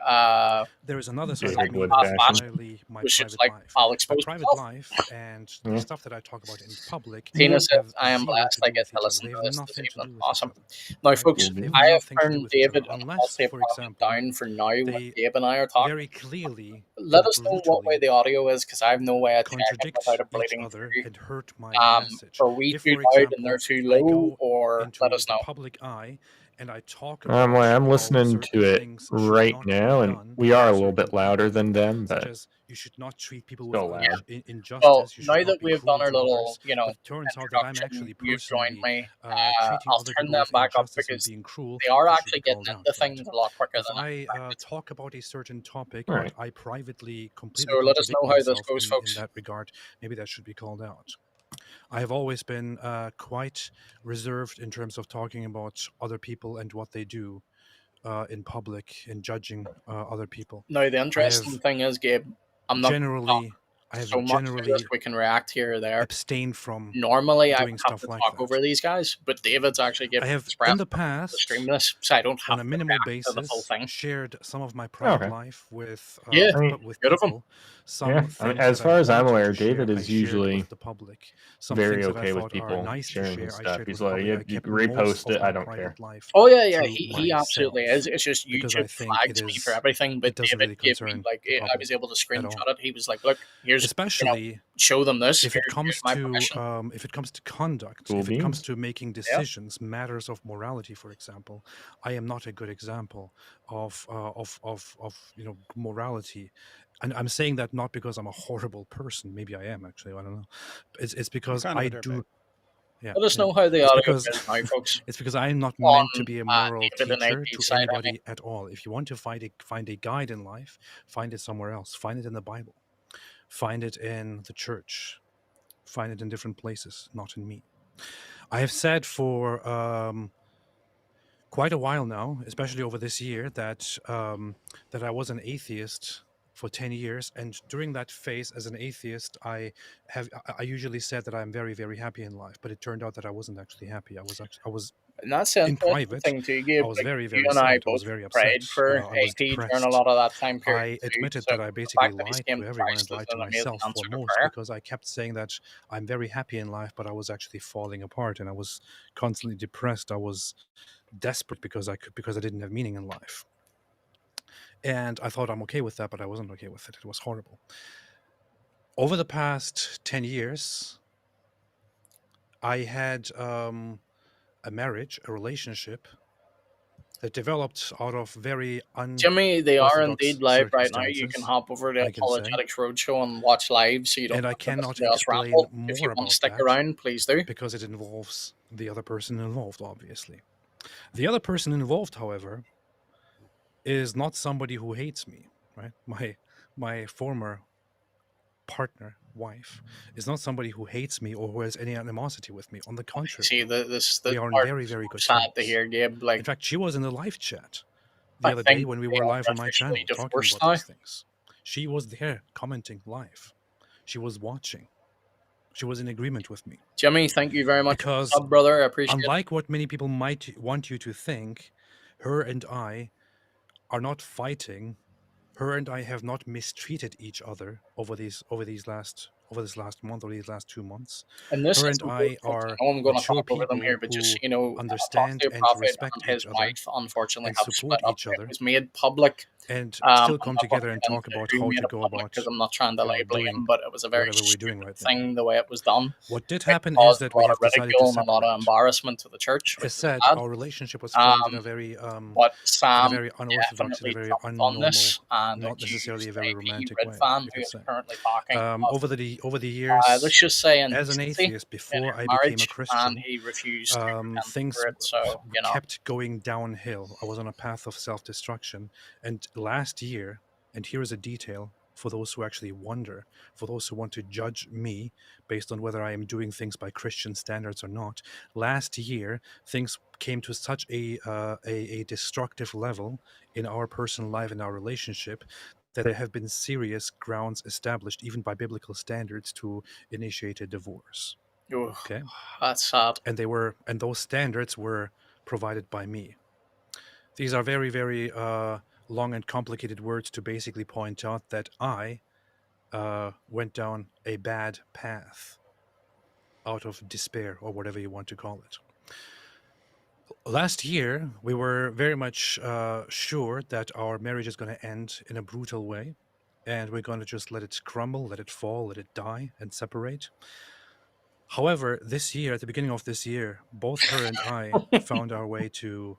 Speaker 4: There is another side
Speaker 5: David
Speaker 4: of me
Speaker 5: Wood
Speaker 4: that is
Speaker 5: fashion.
Speaker 4: entirely my
Speaker 2: was just
Speaker 4: private
Speaker 2: like,
Speaker 4: life.
Speaker 2: I'll
Speaker 4: My
Speaker 2: expose
Speaker 4: private
Speaker 2: myself.
Speaker 4: life and the
Speaker 5: Yeah.
Speaker 4: stuff that I talk about in public
Speaker 2: Tina said,
Speaker 4: have
Speaker 2: I am
Speaker 4: zero
Speaker 2: blessed
Speaker 4: to
Speaker 2: I
Speaker 4: do
Speaker 2: get
Speaker 4: with
Speaker 2: to
Speaker 4: each other.
Speaker 2: listen
Speaker 4: They
Speaker 2: to
Speaker 4: have
Speaker 2: this
Speaker 4: nothing to
Speaker 2: evening.
Speaker 4: do with
Speaker 2: Awesome.
Speaker 4: each other.
Speaker 2: Now,
Speaker 4: Right?
Speaker 2: folks,
Speaker 4: They have
Speaker 2: I have
Speaker 4: nothing to do
Speaker 2: turned
Speaker 4: with each other
Speaker 2: David and
Speaker 4: unless,
Speaker 2: Apostate
Speaker 4: for
Speaker 2: Prophet
Speaker 4: example,
Speaker 2: down for now when
Speaker 4: they
Speaker 2: Gabe and I are talking.
Speaker 4: very clearly
Speaker 2: Let
Speaker 4: and
Speaker 2: us know what way
Speaker 4: brutally
Speaker 2: the audio is, because I have no way of checking
Speaker 4: contradict
Speaker 2: without it
Speaker 4: each
Speaker 2: bleeding
Speaker 4: other
Speaker 2: through.
Speaker 4: and hurt my message.
Speaker 2: Are we
Speaker 4: If,
Speaker 2: too
Speaker 4: for
Speaker 2: loud and they're
Speaker 4: example,
Speaker 2: too
Speaker 4: I
Speaker 2: low,
Speaker 4: go
Speaker 2: or
Speaker 4: into
Speaker 2: let us
Speaker 4: the
Speaker 2: know?
Speaker 4: public eye and I talk about
Speaker 5: Well, I'm
Speaker 4: how
Speaker 5: listening
Speaker 4: certain
Speaker 5: to it
Speaker 4: things should
Speaker 5: right
Speaker 4: not
Speaker 5: now,
Speaker 4: be
Speaker 5: and
Speaker 4: done
Speaker 5: we are
Speaker 4: to
Speaker 5: a little
Speaker 4: certain
Speaker 5: bit louder
Speaker 4: people,
Speaker 5: than them,
Speaker 4: such
Speaker 5: but
Speaker 4: as you should not treat people with
Speaker 5: still loud.
Speaker 2: Well,
Speaker 4: injustice, you
Speaker 2: now
Speaker 4: should
Speaker 2: that
Speaker 4: not be
Speaker 2: we've done
Speaker 4: cruel
Speaker 2: our
Speaker 4: to others.
Speaker 2: little,
Speaker 4: But it turns out that I'm
Speaker 2: introduction,
Speaker 4: actually
Speaker 2: you've joined
Speaker 4: personally
Speaker 2: me.
Speaker 4: treating
Speaker 2: I'll
Speaker 4: other
Speaker 2: turn
Speaker 4: people
Speaker 2: them
Speaker 4: with
Speaker 2: back up
Speaker 4: injustice and
Speaker 2: because
Speaker 4: being cruel.
Speaker 2: they are
Speaker 4: That should be
Speaker 2: actually getting
Speaker 4: called out,
Speaker 2: into
Speaker 4: right?
Speaker 2: things a lot quicker
Speaker 4: If
Speaker 2: than I
Speaker 4: I
Speaker 2: expected.
Speaker 4: talk about a certain topic,
Speaker 5: All
Speaker 4: but
Speaker 5: right.
Speaker 4: I privately completely
Speaker 2: So let us
Speaker 4: contradict
Speaker 2: know how this
Speaker 4: myself
Speaker 2: goes,
Speaker 4: in
Speaker 2: folks.
Speaker 4: that regard, maybe that should be called out. I have always been quite reserved in terms of talking about other people and what they do in public, in judging other people.
Speaker 2: Now, the
Speaker 4: I
Speaker 2: interesting
Speaker 4: have
Speaker 2: thing is, Gabe, I'm not going to talk
Speaker 4: generally, I
Speaker 2: so
Speaker 4: have
Speaker 2: much through this.
Speaker 4: generally
Speaker 2: We can react here or there.
Speaker 4: abstained from
Speaker 2: Normally, I would
Speaker 4: doing
Speaker 2: have
Speaker 4: stuff
Speaker 2: to
Speaker 4: like
Speaker 2: talk over
Speaker 4: that.
Speaker 2: these guys, but David's actually
Speaker 4: I
Speaker 2: given
Speaker 4: have,
Speaker 2: express
Speaker 4: in the
Speaker 2: to stream
Speaker 4: past,
Speaker 2: this, so I don't
Speaker 4: on
Speaker 2: have
Speaker 4: a
Speaker 2: to
Speaker 4: minimal
Speaker 2: react to the full
Speaker 4: basis,
Speaker 2: thing.
Speaker 4: shared some of my private
Speaker 5: Okay.
Speaker 4: life with
Speaker 2: Yeah,
Speaker 5: I mean,
Speaker 4: with
Speaker 2: good of him.
Speaker 4: people. Some
Speaker 5: yeah.
Speaker 4: things
Speaker 5: I mean,
Speaker 4: that
Speaker 5: as
Speaker 4: I
Speaker 5: far as I'm
Speaker 4: wanted
Speaker 5: aware,
Speaker 4: to
Speaker 5: David
Speaker 4: share, I
Speaker 5: is
Speaker 4: shared
Speaker 5: usually
Speaker 4: with the public. Some
Speaker 5: very
Speaker 4: things that I
Speaker 5: okay with
Speaker 4: thought are
Speaker 5: people
Speaker 4: nice to
Speaker 5: sharing
Speaker 4: share,
Speaker 5: his
Speaker 4: I
Speaker 5: stuff.
Speaker 4: shared
Speaker 5: He's
Speaker 4: with the
Speaker 5: like,
Speaker 4: public.
Speaker 5: you,
Speaker 4: I
Speaker 5: you
Speaker 4: kept most
Speaker 5: repost
Speaker 4: of
Speaker 5: it. I
Speaker 4: my
Speaker 5: don't care.
Speaker 4: private life
Speaker 2: Oh yeah,
Speaker 4: to
Speaker 2: he absolutely
Speaker 4: myself
Speaker 2: is. It's just
Speaker 4: because I
Speaker 2: YouTube
Speaker 4: think
Speaker 2: flags me for everything. But
Speaker 4: it doesn't
Speaker 2: David
Speaker 4: really
Speaker 2: gave me
Speaker 4: concern
Speaker 2: like
Speaker 4: the
Speaker 2: I was
Speaker 4: public
Speaker 2: able to
Speaker 4: at
Speaker 2: screenshot
Speaker 4: all.
Speaker 2: it. He was like, "Look, here's
Speaker 4: Especially
Speaker 2: show them this.
Speaker 4: if it
Speaker 2: Here's
Speaker 4: comes
Speaker 2: my
Speaker 4: to
Speaker 2: permission."
Speaker 4: conduct,
Speaker 5: Cool
Speaker 4: if it comes
Speaker 5: beans.
Speaker 4: to making
Speaker 2: Yeah,
Speaker 4: decisions, matters of morality, for example, I am not a good example of morality. And I'm saying that not because I'm a horrible person. Maybe I am actually. I don't know. It's
Speaker 3: You're
Speaker 4: because
Speaker 3: kind of
Speaker 4: I
Speaker 3: a dirtbag.
Speaker 4: do. Yeah,
Speaker 2: let us
Speaker 4: yeah.
Speaker 2: know how the
Speaker 4: It's
Speaker 2: audio
Speaker 4: because
Speaker 2: is now, folks.
Speaker 4: it's because I'm not
Speaker 2: On
Speaker 4: meant to be a moral
Speaker 2: David and
Speaker 4: teacher
Speaker 2: AP's
Speaker 4: to
Speaker 2: side, I mean.
Speaker 4: anybody at all. If you want to find a guide in life, find it somewhere else. Find it in the Bible. Find it in the church. Find it in different places, not in me. I have said for quite a while now, especially over this year, that that I was an atheist for 10 years, and during that phase as an atheist, I usually said that I'm very, very happy in life, but it turned out that I wasn't actually happy. I was
Speaker 2: And that's the
Speaker 4: in
Speaker 2: interesting
Speaker 4: private.
Speaker 2: thing too,
Speaker 4: I
Speaker 2: Gabe.
Speaker 4: was
Speaker 2: Like
Speaker 4: very,
Speaker 2: you
Speaker 4: very
Speaker 2: and I
Speaker 4: sad. I was
Speaker 2: both
Speaker 4: very upset.
Speaker 2: prayed for
Speaker 4: I was
Speaker 2: AP during a
Speaker 4: depressed.
Speaker 2: lot of that time period
Speaker 4: I
Speaker 2: too.
Speaker 4: admitted
Speaker 2: So
Speaker 4: that I
Speaker 2: the
Speaker 4: basically
Speaker 2: fact that he's
Speaker 4: lied
Speaker 2: came
Speaker 4: to
Speaker 2: to
Speaker 4: everyone
Speaker 2: Christ
Speaker 4: and
Speaker 2: is
Speaker 4: lied to
Speaker 2: an amazing
Speaker 4: myself
Speaker 2: answer to
Speaker 4: foremost
Speaker 2: prayer.
Speaker 4: because I kept saying that I'm very happy in life, but I was actually falling apart and I was constantly depressed. I was desperate because I didn't have meaning in life. And I thought I'm okay with that, but I wasn't okay with it. It was horrible. Over the past 10 years, I had a marriage, a relationship that developed out of very
Speaker 2: Jimmy, they are
Speaker 4: unorthodox
Speaker 2: indeed live right now. You can
Speaker 4: circumstances,
Speaker 2: hop over to
Speaker 4: I can say.
Speaker 2: Apologetics Roadshow and watch live, so you don't
Speaker 4: And I
Speaker 2: have to listen
Speaker 4: cannot
Speaker 2: to us
Speaker 4: explain
Speaker 2: ramble. If you
Speaker 4: more
Speaker 2: want to
Speaker 4: about
Speaker 2: stick
Speaker 4: that
Speaker 2: around, please do.
Speaker 4: because it involves the other person involved, obviously. The other person involved, however, is not somebody who hates me, right? My former partner, wife, is not somebody who hates me or who has any animosity with me. On the contrary,
Speaker 2: See, this
Speaker 4: we are on
Speaker 2: part
Speaker 4: very,
Speaker 2: is
Speaker 4: very good
Speaker 2: sad to
Speaker 4: terms.
Speaker 2: hear, Gabe.
Speaker 4: In
Speaker 2: Like,
Speaker 4: fact, she was in the live chat the
Speaker 2: I
Speaker 4: other day
Speaker 2: think
Speaker 4: when we
Speaker 2: they
Speaker 4: were live
Speaker 2: are
Speaker 4: on my
Speaker 2: officially
Speaker 4: channel talking
Speaker 2: divorced
Speaker 4: about
Speaker 2: now.
Speaker 4: these things. She was there commenting live. She was watching. She was in agreement with me.
Speaker 2: Jimmy, thank you very much for the
Speaker 4: Because
Speaker 2: sub, brother. I appreciate it.
Speaker 4: unlike what many people might want you to think, her and I are not fighting. Her and I have not mistreated each other over this last month or these last 2 months.
Speaker 2: And this
Speaker 4: Her
Speaker 2: is
Speaker 4: and
Speaker 2: important,
Speaker 4: I
Speaker 2: folks. I
Speaker 4: are
Speaker 2: know I'm going to
Speaker 4: mature
Speaker 2: talk over them
Speaker 4: people
Speaker 2: here, but just
Speaker 4: who
Speaker 2: so you know,
Speaker 4: understand
Speaker 2: Apostle
Speaker 4: and
Speaker 2: Prophet
Speaker 4: respect
Speaker 2: and his
Speaker 4: each other
Speaker 2: wife unfortunately
Speaker 4: and
Speaker 2: have split
Speaker 4: support
Speaker 2: up.
Speaker 4: each
Speaker 2: It
Speaker 4: other
Speaker 2: was made public.
Speaker 4: and
Speaker 2: I'm
Speaker 4: still come
Speaker 2: not going
Speaker 4: together
Speaker 2: to
Speaker 4: and
Speaker 2: get
Speaker 4: talk
Speaker 2: into
Speaker 4: about
Speaker 2: who
Speaker 4: how
Speaker 2: made
Speaker 4: to
Speaker 2: it
Speaker 4: go
Speaker 2: public
Speaker 4: about
Speaker 2: because I'm not trying to label
Speaker 4: doing
Speaker 2: him, but it was a very
Speaker 4: whatever we're doing
Speaker 2: stupid
Speaker 4: right now.
Speaker 2: thing the way it was done.
Speaker 4: What did
Speaker 2: It
Speaker 4: happen is
Speaker 2: caused
Speaker 4: that
Speaker 2: a
Speaker 4: we
Speaker 2: lot of
Speaker 4: have decided to
Speaker 2: ridicule and a lot of
Speaker 4: separate.
Speaker 2: embarrassment to the church, which
Speaker 4: As
Speaker 2: was
Speaker 4: said,
Speaker 2: sad.
Speaker 4: our relationship was formed in a very
Speaker 2: But Sam
Speaker 4: unorthodox, in a
Speaker 2: definitely
Speaker 4: very
Speaker 2: jumped on
Speaker 4: unnormal,
Speaker 2: this and
Speaker 4: not necessarily a
Speaker 2: accused
Speaker 4: very
Speaker 2: AP
Speaker 4: romantic
Speaker 2: Red
Speaker 4: way,
Speaker 2: Fan,
Speaker 4: you
Speaker 2: who
Speaker 4: could
Speaker 2: is
Speaker 4: say.
Speaker 2: currently talking, of
Speaker 4: Over the
Speaker 2: let's
Speaker 4: years,
Speaker 2: just say
Speaker 4: as an
Speaker 2: indecency
Speaker 4: atheist,
Speaker 2: in
Speaker 4: before
Speaker 2: his
Speaker 4: I became a
Speaker 2: marriage, and
Speaker 4: Christian,
Speaker 2: he refused to repent
Speaker 4: things
Speaker 2: for it. So,
Speaker 4: kept going downhill. I was on a path of self-destruction. And last year, and here is a detail for those who actually wonder, for those who want to judge me based on whether I am doing things by Christian standards or not. Last year, things came to such a destructive level in our personal life, in our relationship, that there have been serious grounds established, even by biblical standards, to initiate a divorce.
Speaker 2: Ooh,
Speaker 4: Okay,
Speaker 2: that's sad.
Speaker 4: and those standards were provided by me. These are very, very long and complicated words to basically point out that I went down a bad path out of despair, or whatever you want to call it. Last year, we were very much sure that our marriage is going to end in a brutal way, and we're going to just let it crumble, let it fall, let it die, and separate. However, this year, at the beginning of this year, both her and I found our way to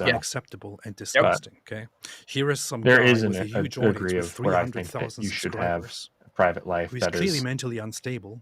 Speaker 5: so.
Speaker 4: unacceptable and disgusting. Okay, here is some
Speaker 5: There
Speaker 4: guy
Speaker 5: is
Speaker 4: with a huge audience
Speaker 5: degree
Speaker 4: with
Speaker 5: of where I think that
Speaker 4: 300,000
Speaker 5: you should have
Speaker 4: subscribers
Speaker 5: a private life
Speaker 4: who is
Speaker 5: that
Speaker 4: clearly
Speaker 5: is
Speaker 4: mentally unstable,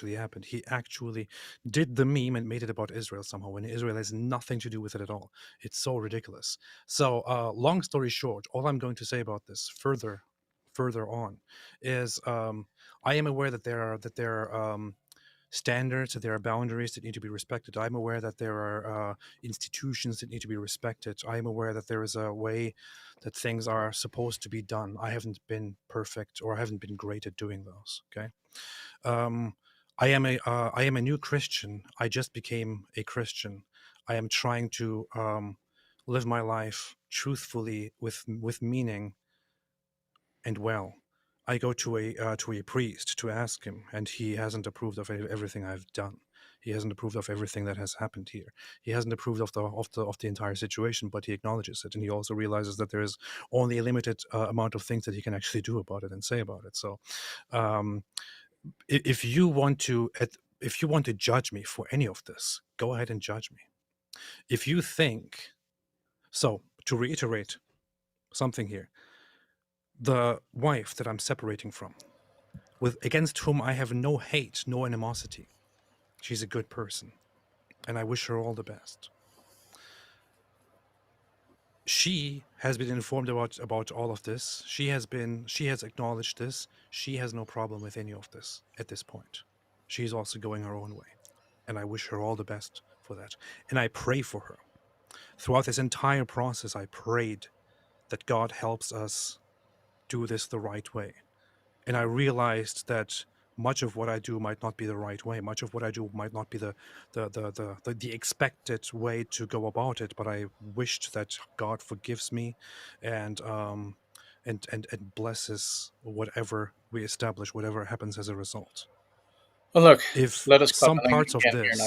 Speaker 4: actually happened. He actually did the meme and made it about Israel somehow, when Israel has nothing to do with it at all. It's so ridiculous. So, long story short, all I'm going to say about this further on is, I am aware that there are standards, that there are boundaries that need to be respected. I'm aware that there are institutions that need to be respected. I am aware that there is a way that things are supposed to be done. I haven't been perfect, or I haven't been great at doing those. Okay. I am a new Christian. I just became a Christian. I am trying to live my life truthfully, with meaning and well. I go to a priest to ask him, and he hasn't approved of everything I've done. He hasn't approved of everything that has happened here. He hasn't approved of the entire situation, but he acknowledges it, and he also realizes that there is only a limited amount of things that he can actually do about it and say about it. So, if you want to judge me for any of this, go ahead and judge me. If you think so, to reiterate something here, the wife that I'm separating from, against whom I have no hate, no animosity, she's a good person, and I wish her all the best. She has been informed about all of this. She has acknowledged this. She has no problem with any of this at this point. She's also going her own way, and I wish her all the best for that. And I pray for her. Throughout this entire process, I prayed that God helps us do this the right way. And I realized that much of what I do might not be the right way. Much of what I do might not be the expected way to go about it. But I wished that God forgives me and blesses whatever we establish, whatever happens as a result.
Speaker 2: Well, look,
Speaker 4: If
Speaker 2: let us
Speaker 4: some parts of this,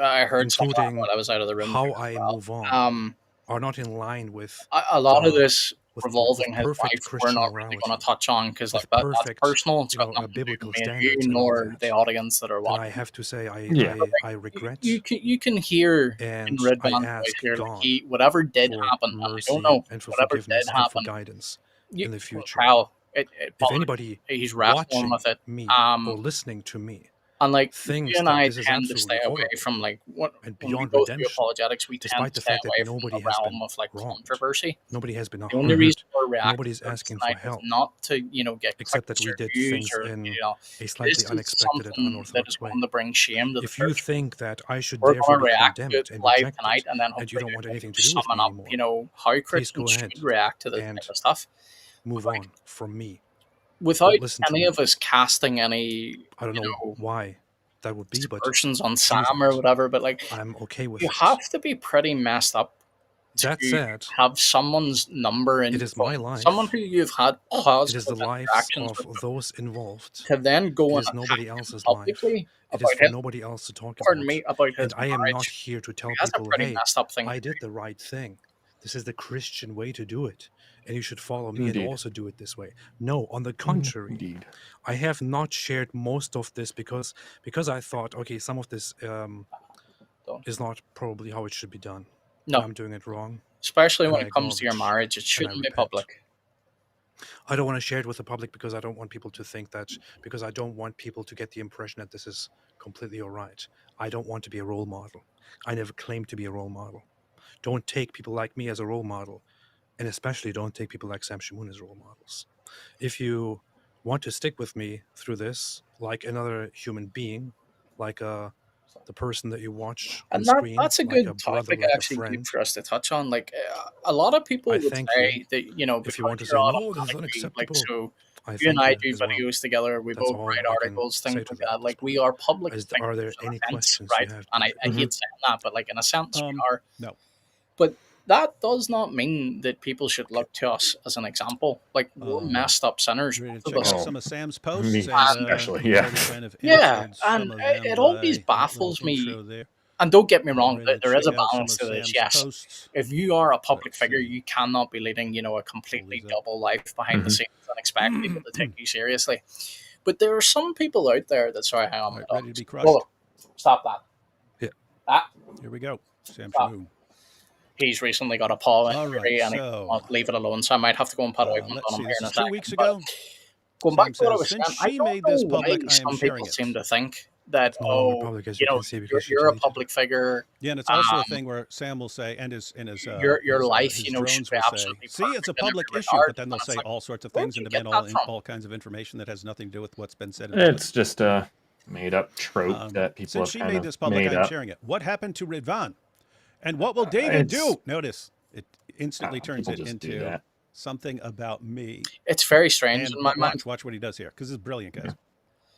Speaker 2: I heard some of that
Speaker 4: including
Speaker 2: while I was out of the room.
Speaker 4: how I move on, are not in line with
Speaker 2: A lot of
Speaker 4: the-
Speaker 2: this
Speaker 4: with
Speaker 2: revolving his
Speaker 4: perfect
Speaker 2: wife, we're
Speaker 4: Christian
Speaker 2: not really
Speaker 4: morality,
Speaker 2: going to touch on because
Speaker 4: with
Speaker 2: that's
Speaker 4: perfect,
Speaker 2: personal. It's got
Speaker 4: a
Speaker 2: nothing to do
Speaker 4: biblical
Speaker 2: with me and
Speaker 4: standards
Speaker 2: you,
Speaker 4: and all
Speaker 2: nor
Speaker 4: that,
Speaker 2: the audience that are
Speaker 4: then I
Speaker 2: watching.
Speaker 4: have to say
Speaker 5: Yeah.
Speaker 4: I regret,
Speaker 2: You can hear in
Speaker 4: and
Speaker 2: Red
Speaker 4: I
Speaker 2: Van's voice
Speaker 4: ask
Speaker 2: here, like
Speaker 4: God
Speaker 2: whatever did
Speaker 4: for
Speaker 2: happen, and I
Speaker 4: mercy
Speaker 2: don't know,
Speaker 4: and for
Speaker 2: whatever did
Speaker 4: forgiveness and for
Speaker 2: happen,
Speaker 4: guidance in the future.
Speaker 2: Kyle, it
Speaker 4: If
Speaker 2: bothers
Speaker 4: anybody
Speaker 2: he's wrestling
Speaker 4: watching
Speaker 2: with it.
Speaker 4: me or listening to me
Speaker 2: And like you
Speaker 4: thinks
Speaker 2: and
Speaker 4: that
Speaker 2: I
Speaker 4: this is
Speaker 2: tend to stay
Speaker 4: absolutely
Speaker 2: away
Speaker 4: horrible
Speaker 2: from like when we
Speaker 4: beyond
Speaker 2: go through
Speaker 4: redemption,
Speaker 2: apologetics, we tend
Speaker 4: despite
Speaker 2: to
Speaker 4: the
Speaker 2: stay
Speaker 4: fact that
Speaker 2: away from
Speaker 4: nobody
Speaker 2: the
Speaker 4: has
Speaker 2: realm
Speaker 4: been
Speaker 2: of like
Speaker 4: wronged,
Speaker 2: controversy.
Speaker 4: nobody has been
Speaker 2: The only
Speaker 4: harmed,
Speaker 2: reason we're reacting
Speaker 4: nobody's
Speaker 2: to this
Speaker 4: asking for
Speaker 2: tonight is
Speaker 4: help,
Speaker 2: not to get
Speaker 4: except
Speaker 2: clicks
Speaker 4: that we
Speaker 2: or
Speaker 4: did
Speaker 2: views
Speaker 4: things
Speaker 2: or
Speaker 4: in a
Speaker 2: this
Speaker 4: slightly
Speaker 2: is
Speaker 4: unexpected and
Speaker 2: something that is
Speaker 4: unorthodox way.
Speaker 2: going to bring shame to the
Speaker 4: If you
Speaker 2: church.
Speaker 4: think that I should
Speaker 2: We're
Speaker 4: therefore
Speaker 2: going to
Speaker 4: be
Speaker 2: react to
Speaker 4: condemned
Speaker 2: it
Speaker 4: and
Speaker 2: live
Speaker 4: rejected,
Speaker 2: tonight, and then
Speaker 4: and you
Speaker 2: hopefully
Speaker 4: don't want
Speaker 2: we'll
Speaker 4: anything to do with
Speaker 2: summing
Speaker 4: me
Speaker 2: up,
Speaker 4: anymore,
Speaker 2: how
Speaker 4: please go
Speaker 2: Christians
Speaker 4: ahead
Speaker 2: should react to this type
Speaker 4: and
Speaker 2: of stuff.
Speaker 4: move
Speaker 2: Like,
Speaker 4: on from me.
Speaker 2: without
Speaker 4: Don't listen to
Speaker 2: any
Speaker 4: me.
Speaker 2: of us casting any,
Speaker 4: I don't know why that would be, but
Speaker 2: aspersions on
Speaker 4: do
Speaker 2: Sam or
Speaker 4: that.
Speaker 2: whatever, but like,
Speaker 4: I'm okay with
Speaker 2: you
Speaker 4: it.
Speaker 2: have to be pretty messed up
Speaker 4: That
Speaker 2: to
Speaker 4: said,
Speaker 2: have someone's number in
Speaker 4: it
Speaker 2: your
Speaker 4: is my
Speaker 2: phone,
Speaker 4: life.
Speaker 2: someone who you've had
Speaker 4: It is
Speaker 2: positive
Speaker 4: the lives
Speaker 2: interactions
Speaker 4: of
Speaker 2: with,
Speaker 4: those involved.
Speaker 2: to then go
Speaker 4: It
Speaker 2: and
Speaker 4: is
Speaker 2: attack
Speaker 4: nobody
Speaker 2: him
Speaker 4: else's life.
Speaker 2: publicly
Speaker 4: It is
Speaker 2: about
Speaker 4: for
Speaker 2: his,
Speaker 4: nobody else to talk
Speaker 2: pardon
Speaker 4: about.
Speaker 2: me, about his
Speaker 4: And I am not
Speaker 2: marriage.
Speaker 4: here to tell
Speaker 2: That's a
Speaker 4: people,
Speaker 2: pretty
Speaker 4: hey,
Speaker 2: messed up thing.
Speaker 4: I did the right thing. This is the Christian way to do it. And you should follow me
Speaker 5: Indeed.
Speaker 4: and also do it this way. No, on the contrary.
Speaker 5: Indeed.
Speaker 4: I have not shared most of this because I thought, okay, some of this is not probably how it should be done.
Speaker 2: No,
Speaker 4: And I'm doing it wrong.
Speaker 2: especially
Speaker 4: and
Speaker 2: when
Speaker 4: I
Speaker 2: it comes to your
Speaker 4: acknowledge
Speaker 2: marriage, it
Speaker 4: and I
Speaker 2: shouldn't be
Speaker 4: repent.
Speaker 2: public.
Speaker 4: I don't want to share it with the public because I don't want people to think that, because I don't want people to get the impression that this is completely all right. I don't want to be a role model. I never claimed to be a role model. Don't take people like me as a role model, and especially don't take people like Sam Shamoun as role models. If you want to stick with me through this, like another human being, like the person that you watch on
Speaker 2: And
Speaker 4: screen,
Speaker 2: that's a
Speaker 4: like
Speaker 2: good
Speaker 4: a brother,
Speaker 2: topic
Speaker 4: like a
Speaker 2: actually
Speaker 4: friend,
Speaker 2: for us to touch on. Like a lot of people
Speaker 4: I
Speaker 2: would
Speaker 4: thank
Speaker 2: say that
Speaker 4: if
Speaker 2: because
Speaker 4: you want to
Speaker 2: you're
Speaker 4: say, no, this is
Speaker 2: automatically like,
Speaker 4: unacceptable,
Speaker 2: so
Speaker 4: I
Speaker 2: you and
Speaker 4: thank
Speaker 2: I
Speaker 4: you
Speaker 2: do
Speaker 4: as well.
Speaker 2: videos together. We
Speaker 4: That's
Speaker 2: both
Speaker 4: all
Speaker 2: write
Speaker 4: I can
Speaker 2: articles,
Speaker 4: say
Speaker 2: things
Speaker 4: to
Speaker 2: like
Speaker 4: that at
Speaker 2: that.
Speaker 4: this
Speaker 2: Like we
Speaker 4: point.
Speaker 2: are public
Speaker 4: Are
Speaker 2: figures
Speaker 4: there
Speaker 2: in a
Speaker 4: any
Speaker 2: sense,
Speaker 4: questions
Speaker 2: right?
Speaker 4: you have?
Speaker 2: And I hate saying that, but like in a sense we are.
Speaker 3: No.
Speaker 2: But that does not mean that people should look to us as an example. Like we're messed up sinners.
Speaker 3: Ready to
Speaker 2: both of
Speaker 3: check
Speaker 2: us.
Speaker 3: out
Speaker 5: Oh,
Speaker 3: some of Sam's posts?
Speaker 5: me especially,
Speaker 3: We've
Speaker 5: yeah.
Speaker 3: already kind of
Speaker 2: Yeah,
Speaker 3: answered
Speaker 2: and
Speaker 3: some of them
Speaker 2: it always
Speaker 3: by that
Speaker 2: baffles
Speaker 3: little
Speaker 2: me.
Speaker 3: intro there.
Speaker 2: And don't get me wrong,
Speaker 3: Ready to
Speaker 2: there is a
Speaker 3: check out some
Speaker 2: balance
Speaker 3: of
Speaker 2: to this.
Speaker 3: Sam's
Speaker 2: Yes,
Speaker 3: posts.
Speaker 2: if you are a public
Speaker 3: Let's
Speaker 2: figure,
Speaker 3: see.
Speaker 2: you cannot be leading, a completely
Speaker 3: these up.
Speaker 2: double life behind the
Speaker 5: Mhm.
Speaker 2: scenes and expect people to take you seriously. But there are some people out there that sorry, hang on.
Speaker 3: All right,
Speaker 2: my
Speaker 3: ready to
Speaker 2: dogs.
Speaker 3: be crushed?
Speaker 2: Whoa, stop that.
Speaker 4: Yeah.
Speaker 2: That
Speaker 3: Here we go. Sam
Speaker 2: Stop.
Speaker 3: Shamoun.
Speaker 2: he's recently got a paw
Speaker 3: All
Speaker 2: injury
Speaker 3: right,
Speaker 2: and he
Speaker 3: so
Speaker 2: won't leave it alone. So I might have to go and put ointment
Speaker 3: let's
Speaker 2: on him
Speaker 3: see.
Speaker 2: here
Speaker 3: This
Speaker 2: in a
Speaker 3: is 2
Speaker 2: second.
Speaker 3: weeks
Speaker 2: But
Speaker 3: ago.
Speaker 2: going
Speaker 3: Sam
Speaker 2: back to what I
Speaker 3: says,
Speaker 2: was
Speaker 3: since
Speaker 2: saying, I
Speaker 3: she
Speaker 2: don't
Speaker 3: made
Speaker 2: know
Speaker 3: this
Speaker 2: why
Speaker 3: public, I am
Speaker 2: some
Speaker 3: sharing
Speaker 2: people
Speaker 3: it.
Speaker 2: seem to think that
Speaker 4: It's no longer public, as you can see, because she
Speaker 2: you're a
Speaker 4: deleted
Speaker 2: public
Speaker 4: it.
Speaker 2: figure.
Speaker 3: Yeah, and it's also a thing where Sam will say, and his
Speaker 2: Your life,
Speaker 3: his
Speaker 2: should
Speaker 3: drones
Speaker 2: be
Speaker 3: will say,
Speaker 2: absolutely
Speaker 3: "See, it's a
Speaker 2: perfect in every
Speaker 3: public issue,"
Speaker 2: regard.
Speaker 3: but then they'll
Speaker 2: And it's
Speaker 3: say
Speaker 2: like,
Speaker 3: all sorts of
Speaker 2: where
Speaker 3: things
Speaker 2: did
Speaker 3: and
Speaker 2: you get
Speaker 3: demand
Speaker 2: that from?
Speaker 3: all kinds of information that has nothing to do with what's been said. In
Speaker 5: It's just a made up trope that people
Speaker 3: Since
Speaker 5: have
Speaker 3: she
Speaker 5: kind
Speaker 3: made
Speaker 5: of
Speaker 3: this public,
Speaker 5: made
Speaker 3: I'm
Speaker 5: up.
Speaker 3: sharing it. What happened to Ridvan? And what will David
Speaker 5: It's-
Speaker 3: do? Notice it instantly turns
Speaker 5: people
Speaker 3: it
Speaker 5: just do
Speaker 3: into
Speaker 5: that.
Speaker 3: something about me.
Speaker 2: It's very strange
Speaker 3: And
Speaker 2: in my mind.
Speaker 3: watch what he does here, because it's brilliant, guys.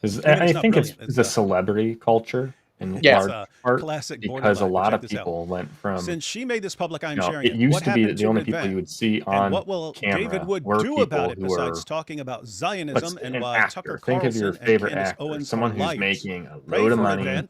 Speaker 5: 'Cause
Speaker 3: I mean,
Speaker 5: I
Speaker 3: it's not
Speaker 5: think it's
Speaker 3: brilliant.
Speaker 5: the celebrity culture in
Speaker 2: Yeah.
Speaker 5: large
Speaker 3: It's a
Speaker 5: part
Speaker 3: classic border
Speaker 5: because a
Speaker 3: lie, but
Speaker 5: lot
Speaker 3: check
Speaker 5: of
Speaker 3: this out.
Speaker 5: people went from
Speaker 3: Since she made this public, I'm
Speaker 5: you know,
Speaker 3: sharing
Speaker 5: it
Speaker 3: it.
Speaker 5: used
Speaker 3: What
Speaker 5: to be
Speaker 3: happened
Speaker 5: that the
Speaker 3: to
Speaker 5: only people
Speaker 3: Ridvan?
Speaker 5: you would see
Speaker 3: And
Speaker 5: on
Speaker 3: what will
Speaker 5: camera
Speaker 3: David Wood
Speaker 5: were
Speaker 3: do
Speaker 5: people
Speaker 3: about it
Speaker 5: who
Speaker 3: besides
Speaker 5: were
Speaker 3: talking about Zionism
Speaker 5: what's
Speaker 3: and
Speaker 5: an
Speaker 3: why
Speaker 5: actor.
Speaker 3: Tucker
Speaker 5: Think of your
Speaker 3: Carlson and
Speaker 5: favorite
Speaker 3: Candace
Speaker 5: actor,
Speaker 3: Owens
Speaker 5: someone
Speaker 3: are
Speaker 5: who's
Speaker 3: liars?
Speaker 5: making a
Speaker 3: Pray
Speaker 5: load of
Speaker 3: for
Speaker 5: money,
Speaker 3: Ridvan.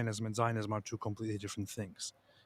Speaker 4: Zionism and Zionism are two completely different things.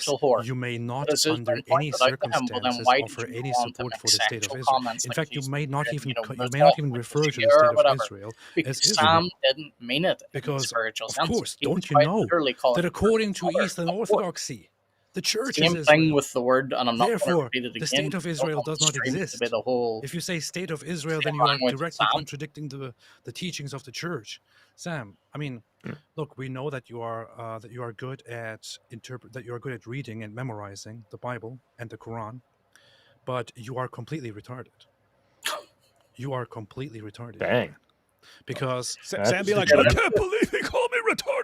Speaker 2: spiritual whore.
Speaker 4: you may not,
Speaker 2: But as has
Speaker 4: under
Speaker 2: been
Speaker 4: any
Speaker 2: pointed out to him, well, then
Speaker 4: circumstances,
Speaker 2: why did
Speaker 4: offer
Speaker 2: you
Speaker 4: any
Speaker 2: go on to
Speaker 4: support
Speaker 2: make
Speaker 4: for the state of
Speaker 2: sexual
Speaker 4: Israel.
Speaker 2: comments
Speaker 4: In
Speaker 2: like
Speaker 4: fact,
Speaker 2: he's
Speaker 4: you may not
Speaker 2: doing,
Speaker 4: even
Speaker 2: you know,
Speaker 4: you
Speaker 2: the
Speaker 4: may not
Speaker 2: talk
Speaker 4: even
Speaker 2: with
Speaker 4: refer to the
Speaker 2: Bashir or
Speaker 4: state of
Speaker 2: whatever?
Speaker 4: Israel as
Speaker 2: Because
Speaker 4: Israel.
Speaker 2: Sam didn't mean it in the
Speaker 4: Because,
Speaker 2: spiritual
Speaker 4: of
Speaker 2: sense.
Speaker 4: course,
Speaker 2: He was
Speaker 4: don't you
Speaker 2: quite
Speaker 4: know
Speaker 2: literally calling
Speaker 4: that
Speaker 2: the person
Speaker 4: according to
Speaker 2: mother,
Speaker 4: Eastern
Speaker 2: a whore.
Speaker 4: Orthodoxy, the church is
Speaker 2: Same thing
Speaker 4: Israel.
Speaker 2: with the word, and I'm not going to
Speaker 4: Therefore,
Speaker 2: repeat it
Speaker 4: the
Speaker 2: again.
Speaker 4: state of
Speaker 2: I don't
Speaker 4: Israel
Speaker 2: want
Speaker 4: does
Speaker 2: the
Speaker 4: not
Speaker 2: stream to be
Speaker 4: exist.
Speaker 2: the whole
Speaker 4: If you say state of Israel,
Speaker 2: same
Speaker 4: then you are
Speaker 2: language as
Speaker 4: directly
Speaker 2: Sam.
Speaker 4: contradicting the teachings of the church. Sam, I mean, look, we know that you are good at reading and memorizing the Bible and the Quran, but you are completely retarded. You are completely retarded.
Speaker 5: Dang.
Speaker 4: Because
Speaker 3: Sam be like,
Speaker 2: Yeah,
Speaker 3: I can't believe he called me retarded.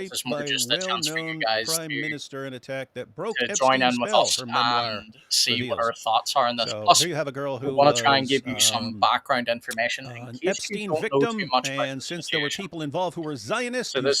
Speaker 3: raped
Speaker 2: is more
Speaker 3: by a
Speaker 2: just a chance for you
Speaker 3: well-known
Speaker 2: guys
Speaker 3: prime minister in attack that broke
Speaker 2: to join in
Speaker 3: Epstein's
Speaker 2: with
Speaker 3: spell,
Speaker 2: us
Speaker 3: her memoir
Speaker 2: and see what
Speaker 3: reveals.
Speaker 2: our thoughts are on this.
Speaker 3: So
Speaker 2: Plus,
Speaker 3: here you have a girl
Speaker 2: we
Speaker 3: who
Speaker 2: want to try and
Speaker 3: was
Speaker 2: give you some background information in
Speaker 3: an
Speaker 2: case you
Speaker 3: Epstein
Speaker 2: don't know too
Speaker 3: victim,
Speaker 2: much about
Speaker 3: and
Speaker 2: the
Speaker 3: since there were
Speaker 2: situation.
Speaker 3: people involved who were Zionists
Speaker 2: So
Speaker 3: who
Speaker 2: this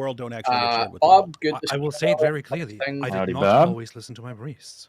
Speaker 3: world don't actually get shared with the world.
Speaker 2: Bob, good to
Speaker 4: I will
Speaker 2: see
Speaker 4: say
Speaker 2: you.
Speaker 4: it very clearly.
Speaker 2: Things-
Speaker 4: I did
Speaker 5: Howdy,
Speaker 4: not
Speaker 5: Bob.
Speaker 4: always listen to my priests.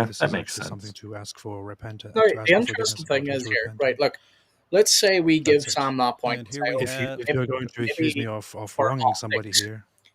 Speaker 5: Yeah,
Speaker 4: this
Speaker 5: that
Speaker 4: is
Speaker 5: makes
Speaker 4: actually something
Speaker 5: sense.
Speaker 4: to ask for repentance.
Speaker 2: Now,
Speaker 4: To ask
Speaker 2: the
Speaker 4: for forgiveness
Speaker 2: interesting
Speaker 4: about
Speaker 2: thing
Speaker 4: and
Speaker 2: is
Speaker 4: to
Speaker 2: here,
Speaker 4: repent
Speaker 2: right?
Speaker 4: of.
Speaker 2: Look, let's say we give
Speaker 4: That's it.
Speaker 2: Sam that point
Speaker 3: And
Speaker 2: and
Speaker 3: here
Speaker 2: say,
Speaker 3: we
Speaker 2: okay,
Speaker 4: If
Speaker 3: have
Speaker 4: you're going to accuse me
Speaker 2: maybe
Speaker 4: of
Speaker 2: for
Speaker 4: wronging somebody
Speaker 2: optics,
Speaker 4: here,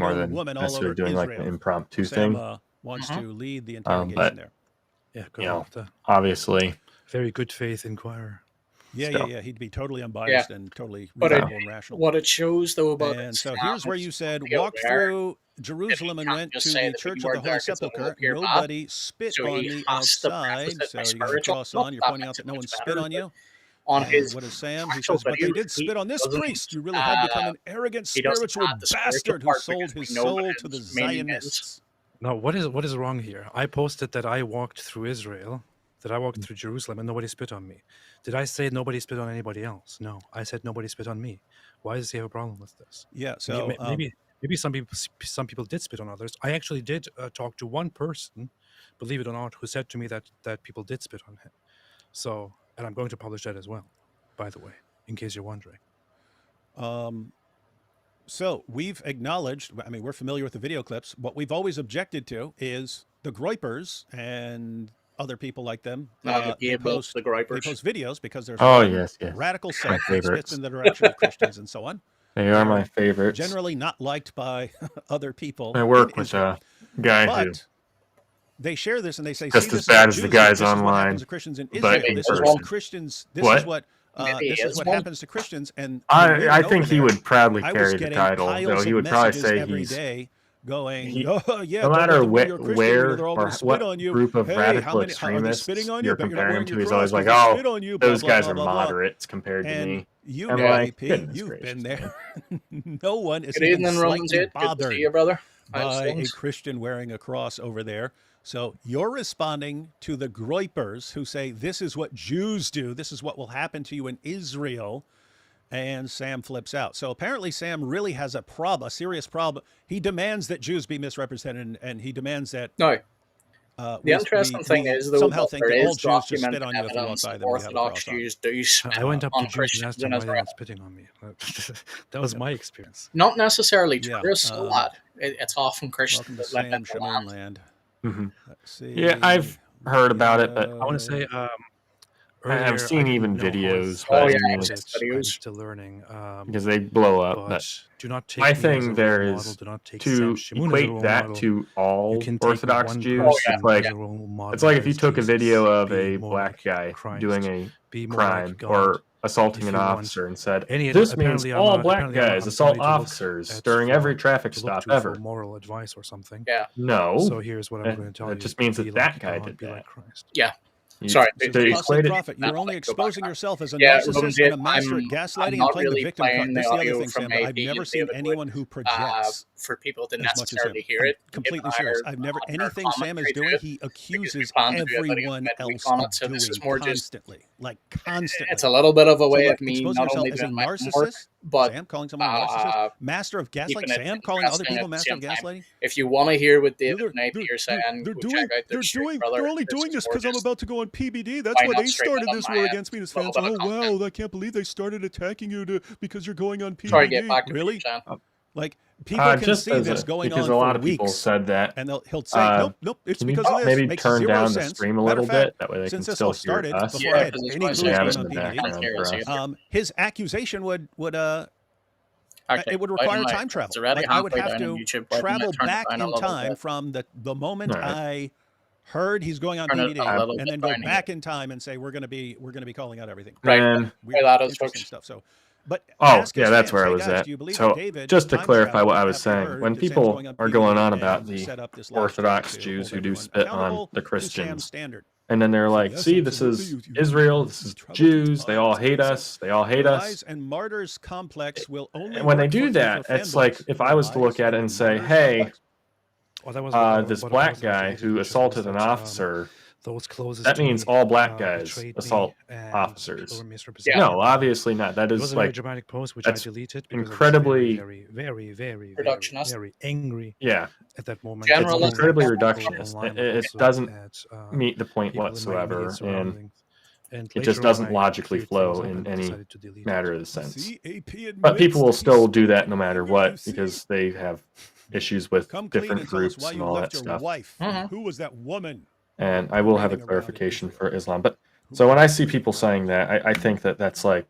Speaker 5: more
Speaker 3: Israel
Speaker 5: than
Speaker 3: woman all
Speaker 5: necessarily
Speaker 3: over
Speaker 5: doing like an
Speaker 3: Israel.
Speaker 5: impromptu
Speaker 3: Sam
Speaker 5: thing.
Speaker 3: wants
Speaker 2: Mhm.
Speaker 3: to lead the
Speaker 5: But
Speaker 3: interrogation there.
Speaker 4: Yeah,
Speaker 5: you know,
Speaker 4: correct.
Speaker 5: obviously,
Speaker 4: Very good faith inquirer.
Speaker 3: Yeah. He'd be totally unbiased and totally
Speaker 2: But
Speaker 3: reasonable and rational.
Speaker 2: what it shows, though, about
Speaker 3: And
Speaker 2: Sam
Speaker 3: so here's where
Speaker 2: is
Speaker 3: you said,
Speaker 2: be
Speaker 3: walked
Speaker 2: aware
Speaker 3: through Jerusalem
Speaker 2: that he
Speaker 3: and
Speaker 2: can't
Speaker 3: went
Speaker 2: just
Speaker 3: to
Speaker 2: say
Speaker 3: the
Speaker 2: that
Speaker 3: Church
Speaker 2: people
Speaker 3: of the
Speaker 2: are there
Speaker 3: Holy
Speaker 2: 'cause it'll
Speaker 3: Sepulchre.
Speaker 2: appear bad.
Speaker 3: Nobody spit
Speaker 2: So
Speaker 3: on
Speaker 2: he
Speaker 3: me
Speaker 2: has to
Speaker 3: outside.
Speaker 2: preface it
Speaker 3: So
Speaker 2: by
Speaker 3: you got your
Speaker 2: spiritual.
Speaker 3: cross
Speaker 2: Not
Speaker 3: on. You're
Speaker 2: that
Speaker 3: pointing out
Speaker 2: makes
Speaker 3: that
Speaker 2: it
Speaker 3: no one
Speaker 2: much
Speaker 3: spit
Speaker 2: better,
Speaker 3: on
Speaker 2: but
Speaker 3: you.
Speaker 2: on
Speaker 3: And
Speaker 2: his
Speaker 3: what is Sam? He
Speaker 2: actual
Speaker 3: says, but they
Speaker 2: videos,
Speaker 3: did
Speaker 2: he
Speaker 3: spit on this
Speaker 2: doesn't,
Speaker 3: priest. You really have become an arrogant
Speaker 2: he doesn't
Speaker 3: spiritual
Speaker 2: add the spiritual
Speaker 3: bastard who
Speaker 2: part
Speaker 3: sold
Speaker 2: because
Speaker 3: his
Speaker 2: we know what
Speaker 3: soul to the
Speaker 2: his meaning is.
Speaker 3: Zionists.
Speaker 4: No, what is wrong here? I posted that I walked through Israel, that I walked through Jerusalem, and nobody spit on me. Did I say nobody spit on anybody else? No, I said nobody spit on me. Why does he have a problem with this?
Speaker 3: Yeah. So
Speaker 4: Maybe some people did spit on others. I actually did talk to one person, believe it or not, who said to me that people did spit on him. So, and I'm going to publish that as well, by the way, in case you're wondering.
Speaker 3: So we've acknowledged, I mean, we're familiar with the video clips. What we've always objected to is the Groypers and other people like them. They post videos because there's one radical sect that spits in the direction of Christians and so on.
Speaker 5: They are my favorites.
Speaker 3: Generally not liked by other people.
Speaker 5: I work with a guy who
Speaker 3: they share this and they say,
Speaker 5: just
Speaker 3: see,
Speaker 5: as bad as the guys
Speaker 3: this
Speaker 5: online.
Speaker 3: Is what happens to Christians in
Speaker 5: but
Speaker 3: Israel.
Speaker 5: in
Speaker 3: This is what Christians. This is what happens to Christians. And
Speaker 5: I think he would proudly
Speaker 3: I
Speaker 5: carry the title, though he would probably say
Speaker 3: every
Speaker 5: he's
Speaker 3: day going, oh yeah,
Speaker 5: no matter where
Speaker 3: or
Speaker 5: what group of radical extremists you're comparing him to, he's always like, oh, those guys are moderates compared to me.
Speaker 3: You know, AP, you've been there. No one is even slightly bothered by a Christian wearing a cross over there. So you're responding to the Groypers who say, this is what Jews do. This is what will happen to you in Israel. And Sam flips out. So apparently Sam really has a problem, a serious problem. He demands that Jews be misrepresented, and he demands that...
Speaker 2: No. The interesting thing is, though,
Speaker 3: somehow
Speaker 2: that
Speaker 3: think
Speaker 2: there
Speaker 3: that all
Speaker 2: is
Speaker 3: Jews just spit on you if you walk
Speaker 2: evidence
Speaker 3: by
Speaker 2: that
Speaker 3: them.
Speaker 2: Orthodox Jews do spit
Speaker 4: I went up
Speaker 2: on
Speaker 4: to Jews and
Speaker 2: Christians
Speaker 4: asked them
Speaker 2: in
Speaker 4: why they're
Speaker 2: Israel.
Speaker 4: not spitting on me. That was my experience.
Speaker 2: Not necessarily true. There's still that. It's often Christians that let
Speaker 3: Sam
Speaker 2: it
Speaker 3: Shamoun land.
Speaker 5: Let's see. Yeah, I've heard about it, but
Speaker 4: I want to say
Speaker 5: I've seen even videos.
Speaker 4: I'm still learning
Speaker 5: because they blow up. But
Speaker 4: do not take
Speaker 5: my thing there is to equate that to all Orthodox Jews. It's like if you took a video of a black guy doing a crime or assaulting an officer and said, this means all black guys assault officers during every traffic stop ever.
Speaker 4: Moral advice or something.
Speaker 2: Yeah.
Speaker 5: No.
Speaker 4: So here's what I'm going to tell you.
Speaker 5: It just means that guy did that.
Speaker 2: Yeah.
Speaker 3: Sorry, you're only exposing yourself as a narcissist and a master at gaslighting and playing the victim card. That's the other thing, Sam. I've never seen anyone who projects
Speaker 2: for people to
Speaker 3: as much as
Speaker 2: necessarily
Speaker 3: him.
Speaker 2: hear it.
Speaker 3: Completely serious. I've never anything Sam is doing. He accuses everyone else of doing constantly, like constantly.
Speaker 2: It's a little bit of a way of me
Speaker 3: exposing
Speaker 2: not only
Speaker 3: yourself as a
Speaker 2: being
Speaker 3: narcissist.
Speaker 2: but
Speaker 3: Sam calling someone a narcissist, master of gaslighting. Sam calling other people master of gaslighting.
Speaker 2: If you want to hear what David and AP are saying,
Speaker 3: they're only doing this because I'm about to go on PBD. That's why they started this war against me. His fans, oh wow, I can't believe they started attacking you because you're going on PBD.
Speaker 2: Sorry, get back to
Speaker 3: really? Like people can see this going on
Speaker 5: because a lot of
Speaker 3: weeks,
Speaker 5: people said that,
Speaker 3: and he'll say, nope, it's because of this.
Speaker 5: Maybe
Speaker 3: makes
Speaker 5: turn
Speaker 3: zero
Speaker 5: down
Speaker 3: sense.
Speaker 5: the stream a little bit. That way they can still hear us.
Speaker 3: Before I had any
Speaker 5: have it in the background for us.
Speaker 3: His accusation would it would require time travel. Like I would have to travel back in time from the moment I heard he's going on PBD, and then go back in time and say we're going to be calling out everything.
Speaker 2: Right.
Speaker 3: Interesting stuff. So, but
Speaker 5: that's where I was at. So just to clarify what I was saying, when people are going on about the Orthodox Jews who do spit on the Christians, and then they're like, see, this is Israel, this is Jews, they all hate us, they all hate us.
Speaker 3: And martyrs complex will only
Speaker 5: and when they do that, it's like if I was to look at it and say, hey, this black guy who assaulted an officer, that means all black guys assault officers. No, obviously not. That is like a dramatic post, which I deleted incredibly
Speaker 2: very
Speaker 4: angry.
Speaker 5: Yeah,
Speaker 4: at that moment,
Speaker 5: it's incredibly reductionist. It doesn't meet the point whatsoever, and it just doesn't logically flow in any matter of the sense. But people will still do that no matter what because they have issues with different groups and all that stuff.
Speaker 3: Who was that woman?
Speaker 5: And I will have a clarification for Islam. But so when I see people saying that, I think that that's like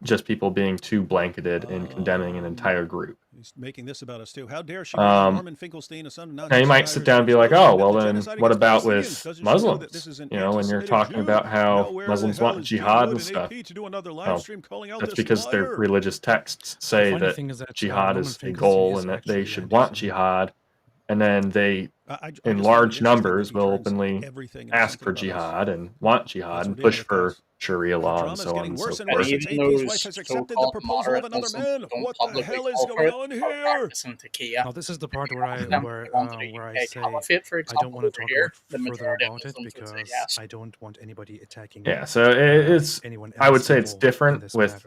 Speaker 5: just people being too blanketed in condemning an entire group.
Speaker 3: He's making this about us too. How dare she call Norman Finkelstein a son of
Speaker 5: now you might sit down and be like, oh, well then what about with Muslims? When you're talking about how Muslims want jihad and stuff. That's because their religious texts say that jihad is a goal and that they should want jihad. And then they, in large numbers, will openly ask for jihad and want jihad and push for Sharia law and so on and so forth.
Speaker 2: Even those so-called moderate Muslims don't publicly call for it or practicing taqiyya.
Speaker 4: Now, this is the part where I say I don't want to talk further about it because I don't want anybody attacking.
Speaker 5: Yeah, so it's I would say it's different with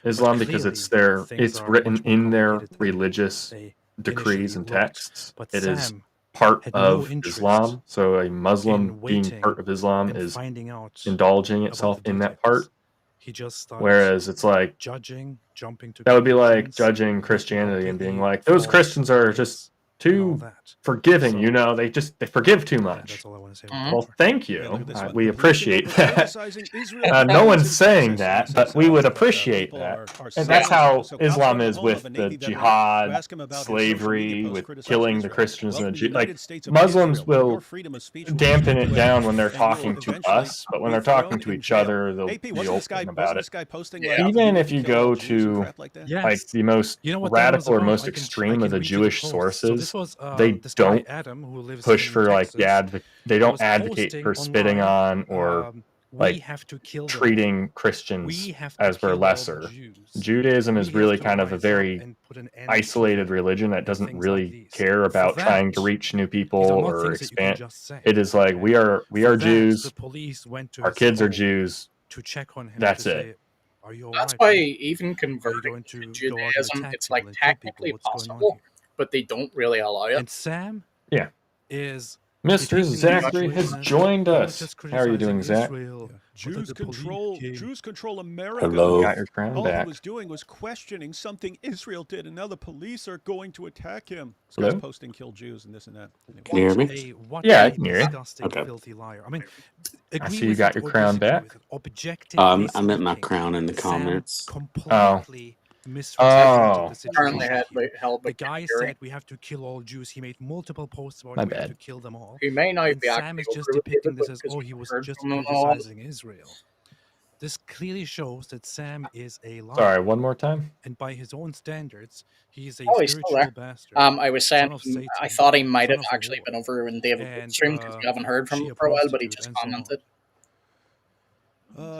Speaker 5: Islam because it's written in their religious decrees and texts. It is part of Islam, so a Muslim being part of Islam is indulging itself in that part. Whereas it's like
Speaker 4: jumping to
Speaker 5: that would be like judging Christianity and being like, those Christians are just too forgiving, they forgive too much.
Speaker 4: That's all I want to say.
Speaker 5: Well, thank you. We appreciate that. No one's saying that, but we would appreciate that. And that's how Islam is with the jihad, slavery, with killing the Christians and the Jews. Like, Muslims will dampen it down when they're talking to us, but when they're talking to each other, they'll be open about it. Even if you go to like the most radical or most extreme of the Jewish sources, they don't push for they don't advocate for spitting on or treating Christians as we're lesser. Judaism is really kind of a very isolated religion that doesn't really care about trying to reach new people or expand. It is like we are Jews. Our kids are Jews. That's it.
Speaker 2: That's why even converting to Judaism, it's like technically possible, but they don't really allow it.
Speaker 4: And Sam is
Speaker 5: Mr. Zachary has joined us. How are you doing, Zach?
Speaker 3: Jews control America.
Speaker 5: Hello. Got your crown
Speaker 3: All
Speaker 5: back.
Speaker 3: he was doing was questioning something Israel did, and now the police are going to attack him. This
Speaker 5: Hello?
Speaker 3: guy's posting kill Jews and this and that. Anyway.
Speaker 6: Can you hear me?
Speaker 5: Yeah, I can hear you.
Speaker 6: Okay.
Speaker 4: Filthy liar. I mean,
Speaker 5: I see you got your crown back.
Speaker 6: I meant my crown in the comments.
Speaker 4: Completely
Speaker 2: Currently held
Speaker 4: the guy said we have to kill all Jews. He made multiple posts about it. We have to kill them all.
Speaker 2: He may not be
Speaker 4: Sam is just depicting this as, he was just criticizing Israel. This clearly shows that Sam is a liar.
Speaker 5: Sorry, one more time.
Speaker 4: And by his own standards, he's a
Speaker 2: he's
Speaker 4: spiritual bastard.
Speaker 2: I was saying, I thought he might have actually been over in David's stream because we haven't heard from him for a while, but he just commented.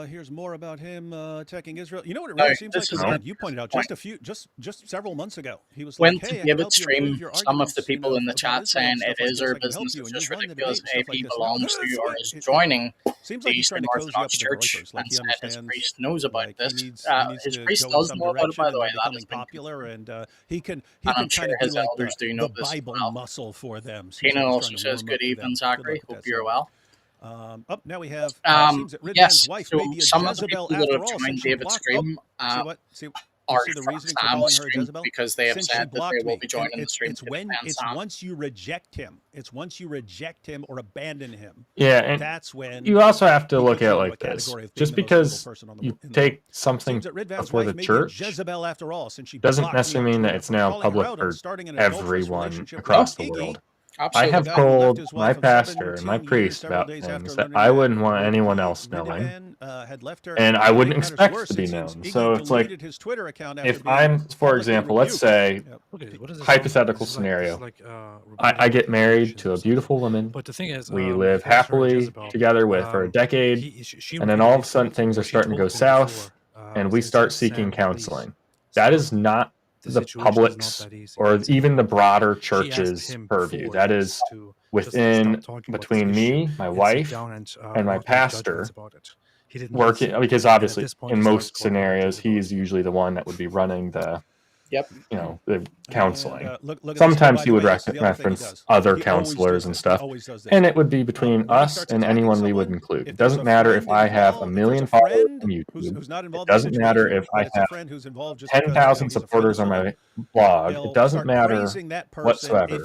Speaker 3: Here's more about him attacking Israel. You know what it really seems like? You pointed out just several months ago. He was
Speaker 2: went
Speaker 3: like,
Speaker 2: to David's stream. Some of the people in the chat saying it is our business. It's just ridiculous. AP belongs to or is joining the Eastern Orthodox Church, and said his priest knows about this. His priest does know about it, by the way. That is
Speaker 3: popular, and he can.
Speaker 2: I'm sure his elders do know this as
Speaker 3: Bible
Speaker 2: well.
Speaker 3: muscle for them.
Speaker 2: Tina also says, "Good evening, Zachary. Hope you're well."
Speaker 3: Now we have
Speaker 2: yes. So some of the people that have joined David's stream are from Sam's stream because they have said that they will be joining the stream.
Speaker 3: It's once you reject him. It's once you reject him or abandon him.
Speaker 5: Yeah, and
Speaker 3: that's when
Speaker 5: you also have to look at it like this. Just because you take something before the church doesn't necessarily mean that it's now public for everyone across the world.
Speaker 2: Absolutely.
Speaker 5: I have told my pastor and my priest about things that I wouldn't want anyone else knowing, and I wouldn't expect to be known. So it's like, if I'm, for example, let's say, hypothetical scenario, I get married to a beautiful woman,
Speaker 4: but the thing is,
Speaker 5: we live happily together with for a decade, and then all of a sudden things are starting to go south, and we start seeking counseling. That is not the public's or even the broader church's purview. That is between me, my wife, and my pastor working, because obviously in most scenarios he's usually the one that would be running the the counseling. Sometimes he would reference other counselors and stuff, and it would be between us and anyone we would include. It doesn't matter if I have 1 million followers on YouTube. It doesn't matter if I have 10,000 supporters on my blog. It doesn't matter whatsoever.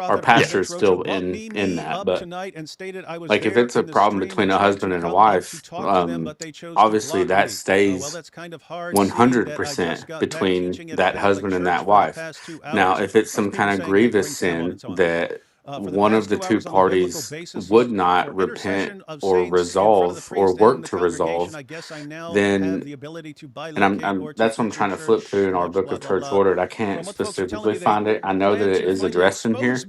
Speaker 6: our pastor is still in that. But like if it's a problem between a husband and a wife, obviously that stays 100% between that husband and that wife. Now, if it's some kind of grievous sin that one of the two parties would not repent or resolve or work to resolve, then, and I'm that's what I'm trying to flip through in our book of church order. I can't specifically find it. I know that it is addressed in here,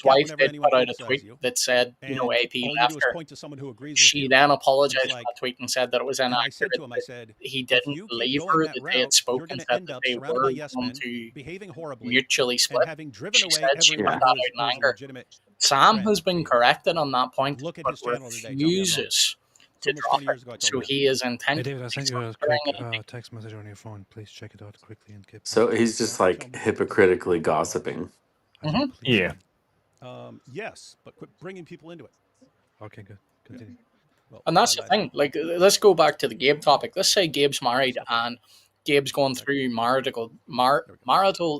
Speaker 2: his wife did put out a tweet that said, AP left her. She then apologized for that tweet and said that it was inaccurate. He didn't leave her, that they had spoken, said that they were going to mutually split. She said she put that out in anger. Sam has been corrected on that point, but refuses to drop it. So he is
Speaker 4: Hey David, I sent you a quick text message on your phone. Please check it out quickly and get.
Speaker 6: So he's just like hypocritically gossiping.
Speaker 5: Yeah.
Speaker 3: Yes, but quit bringing people into it.
Speaker 4: Okay, good. Continue.
Speaker 2: And that's the thing. Like, let's go back to the Gabe topic. Let's say Gabe's married and Gabe's going through marital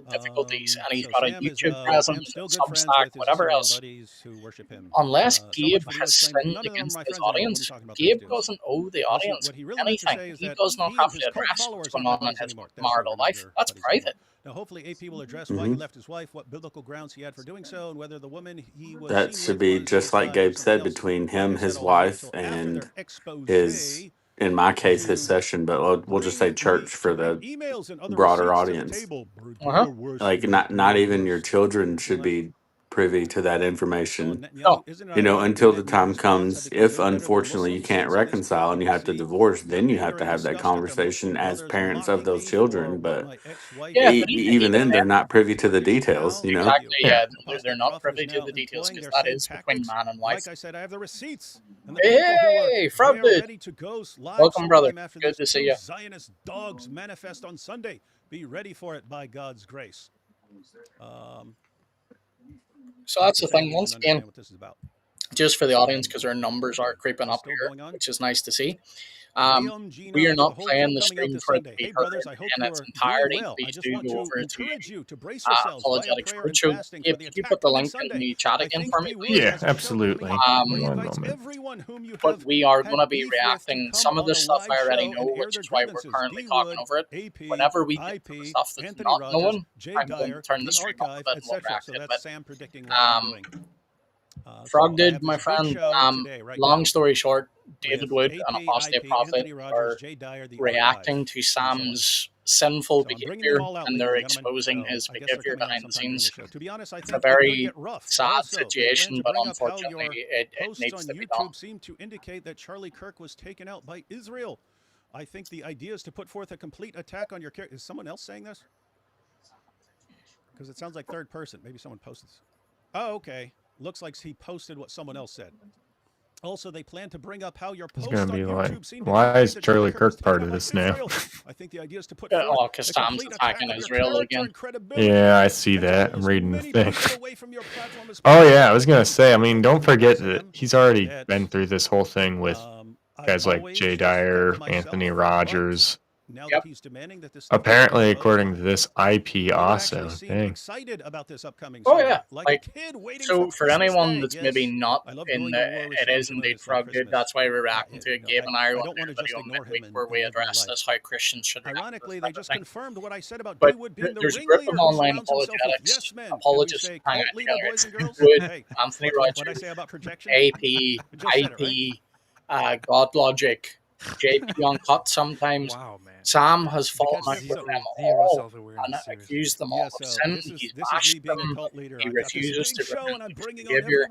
Speaker 2: difficulties, and he's
Speaker 3: So
Speaker 2: got a
Speaker 3: Sam is
Speaker 2: YouTube presence,
Speaker 3: still good friends
Speaker 2: Substack,
Speaker 3: with his
Speaker 2: whatever
Speaker 3: Israeli
Speaker 2: else.
Speaker 3: buddies who worship him.
Speaker 2: Unless
Speaker 3: So
Speaker 2: Gabe
Speaker 3: much for you
Speaker 2: has
Speaker 3: exclaiming,
Speaker 2: sinned
Speaker 3: none of them are
Speaker 2: against
Speaker 3: my
Speaker 2: his
Speaker 3: friends anymore. What are you
Speaker 2: audience,
Speaker 3: talking about?
Speaker 2: Gabe
Speaker 3: Those dudes?
Speaker 2: doesn't owe the audience
Speaker 3: What he really meant to
Speaker 2: anything.
Speaker 3: say is
Speaker 2: He
Speaker 3: that
Speaker 2: does not
Speaker 3: he
Speaker 2: have
Speaker 3: and his
Speaker 2: to
Speaker 3: cult
Speaker 2: address what's
Speaker 3: followers
Speaker 2: going
Speaker 3: aren't my
Speaker 2: on in
Speaker 3: buddies
Speaker 2: his
Speaker 3: anymore. That's
Speaker 2: marital
Speaker 3: your
Speaker 2: life. That's
Speaker 3: buddies anymore.
Speaker 2: private.
Speaker 3: Now, hopefully, AP will address why he left his wife, what biblical grounds he had for doing so, and whether the woman he was
Speaker 6: That
Speaker 3: seen
Speaker 6: should
Speaker 3: with
Speaker 6: be
Speaker 3: was
Speaker 6: just
Speaker 3: his
Speaker 6: like
Speaker 3: bride or
Speaker 6: Gabe
Speaker 3: something
Speaker 6: said,
Speaker 3: else.
Speaker 6: between
Speaker 3: Like
Speaker 6: him,
Speaker 3: I said,
Speaker 6: his
Speaker 3: I'll wait
Speaker 6: wife,
Speaker 3: until after
Speaker 6: and
Speaker 3: their expose
Speaker 6: his, in my case, his
Speaker 3: to
Speaker 6: session, but we'll just say
Speaker 3: bring
Speaker 6: church
Speaker 3: leaks
Speaker 6: for
Speaker 3: and
Speaker 6: the
Speaker 3: emails and other
Speaker 6: broader
Speaker 3: receipts to the
Speaker 6: audience.
Speaker 3: table.
Speaker 2: Uh-huh.
Speaker 6: Like not even your children should be privy to that information.
Speaker 2: No.
Speaker 6: You know, until the time comes, if unfortunately you can't reconcile and you have to divorce, then you have to have that conversation as parents of those children. But
Speaker 2: Yeah, but
Speaker 6: even then, they're not privy to the details, you know?
Speaker 2: exactly. Yeah, they're not privy to the details because that is between man and wife.
Speaker 3: Like I said, I have the receipts. And
Speaker 2: Hey, Frog
Speaker 3: they're
Speaker 2: Dude.
Speaker 3: ready to go live
Speaker 2: Welcome, brother.
Speaker 3: sometime after
Speaker 2: Good
Speaker 3: this
Speaker 2: to see
Speaker 3: two
Speaker 2: you.
Speaker 3: Zionist dogs manifest on Sunday. Be ready for it by God's grace.
Speaker 2: So that's the thing. Once again,
Speaker 3: what this is about.
Speaker 2: just for the audience, because our numbers are creeping up here, which is nice to see. We are not playing the stream for it to be heard in its entirety. Please do go over to Apologetics Roadshow. Gabe, could you put the link in the chat again for me, please?
Speaker 5: Yeah, absolutely. One moment.
Speaker 2: But we are going to be reacting. Some of this stuff I already know, which is why we're currently talking over it. Whenever we get to the stuff that's not known, I'm going to turn the stream up a bit and we'll react to it. Frog Dude, my friend, long story short, David Wood and Apostate Prophet are reacting to Sam's sinful behavior, and they're exposing his behavior behind the scenes. It's a very sad situation, but unfortunately, it needs to be done.
Speaker 3: YouTube seemed to indicate that Charlie Kirk was taken out by Israel. I think the idea is to put forth a complete attack on your character. Is someone else saying this? Because it sounds like third person. Maybe someone posted this. Oh, okay. Looks like he posted what someone else said. Also, they plan to bring up how your post on YouTube seemed to
Speaker 5: why is
Speaker 3: indicate that
Speaker 5: Charlie Kirk part of this now?
Speaker 3: I think the idea is to put
Speaker 2: because Sam's attacking Israel again.
Speaker 5: Yeah, I see that. I'm reading the thing. Oh yeah, I was gonna say. I mean, don't forget that he's already been through this whole thing with guys like Jay Dyer, Anthony Rogers.
Speaker 2: Yep.
Speaker 5: Apparently, according to this IP, also. Dang.
Speaker 2: Oh yeah, like so. For anyone that's maybe not in the, it is indeed Frog Dude. That's why we're reacting to it. Gabe and I were on a video midweek where we addressed this, how Christians should react.
Speaker 3: Ironically, they just confirmed what I said about
Speaker 2: but
Speaker 3: Wood being the
Speaker 2: there's a group of online apologetics, apologists hanging together. It's Wood, Anthony Rogers, AP, God Logic, JP Uncut sometimes.
Speaker 4: Wow, man.
Speaker 2: Sam has fallen out with them all and accused them all of sin. He's bashed them. He refuses to repent of his behavior.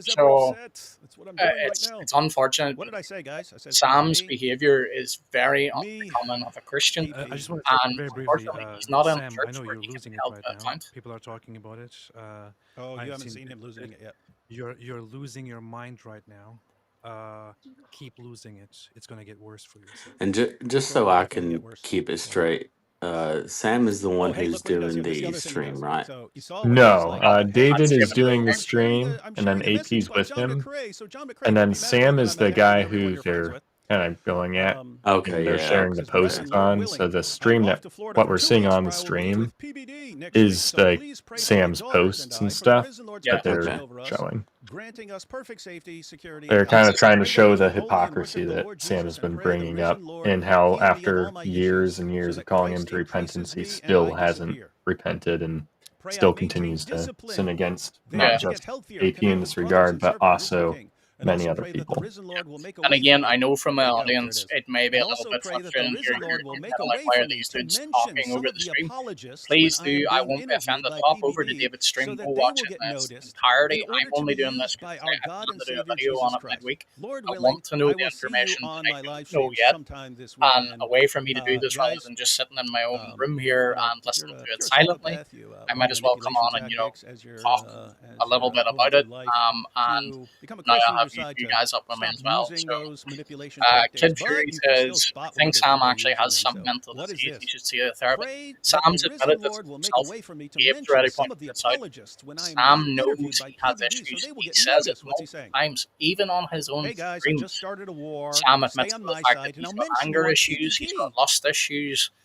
Speaker 2: So it's unfortunate.
Speaker 3: What did I say, guys? I said
Speaker 2: Sam's behavior is very unbecoming of a Christian.
Speaker 4: I just want
Speaker 2: and
Speaker 4: very briefly,
Speaker 2: unfortunately, he's not in a
Speaker 4: Sam,
Speaker 2: church
Speaker 4: I know
Speaker 2: where
Speaker 4: you're
Speaker 2: he can
Speaker 4: losing it
Speaker 2: help
Speaker 4: right
Speaker 2: that
Speaker 4: now.
Speaker 2: count.
Speaker 4: People are talking about it.
Speaker 3: You haven't seen him losing it yet.
Speaker 4: You're losing your mind right now. Keep losing it. It's going to get worse for you.
Speaker 6: And just so I can keep it straight, Sam is the one who's doing the stream, right?
Speaker 5: No, David is doing the stream, and then AP's with him, and then Sam is the guy who they're kind of going at.
Speaker 6: Okay,
Speaker 5: they're sharing the posts on. So the stream that what we're seeing on the stream is like Sam's posts and stuff that they're showing. They're kind of trying to show the hypocrisy that Sam has been bringing up, and how after years and years of calling him to repentance, he still hasn't repented and still continues to sin against not just AP in this regard, but also many other people.
Speaker 2: And again, I know from my audience, it may be a little bit frustrating hearing like, why are these dudes talking over the stream? Please do. I won't be offended. Hop over to David's stream. Go watch it in its entirety. I'm only doing this because I plan to do a video on it midweek. I want to know the information that I don't know yet. And a way for me to do this rather than just sitting in my own room here and listening to it silently, I might as well come on and, talk a little bit about it. And now I have you guys up with me as well. So, Kid Fury says, I think Sam actually has some mental disease. He should see a therapist. Sam's admitted this himself. Gabe's already pointed this out. Sam knows he has issues. He says it multiple times, even on his own streams. Sam admits to the fact that he's got anger issues, he's got lust issues,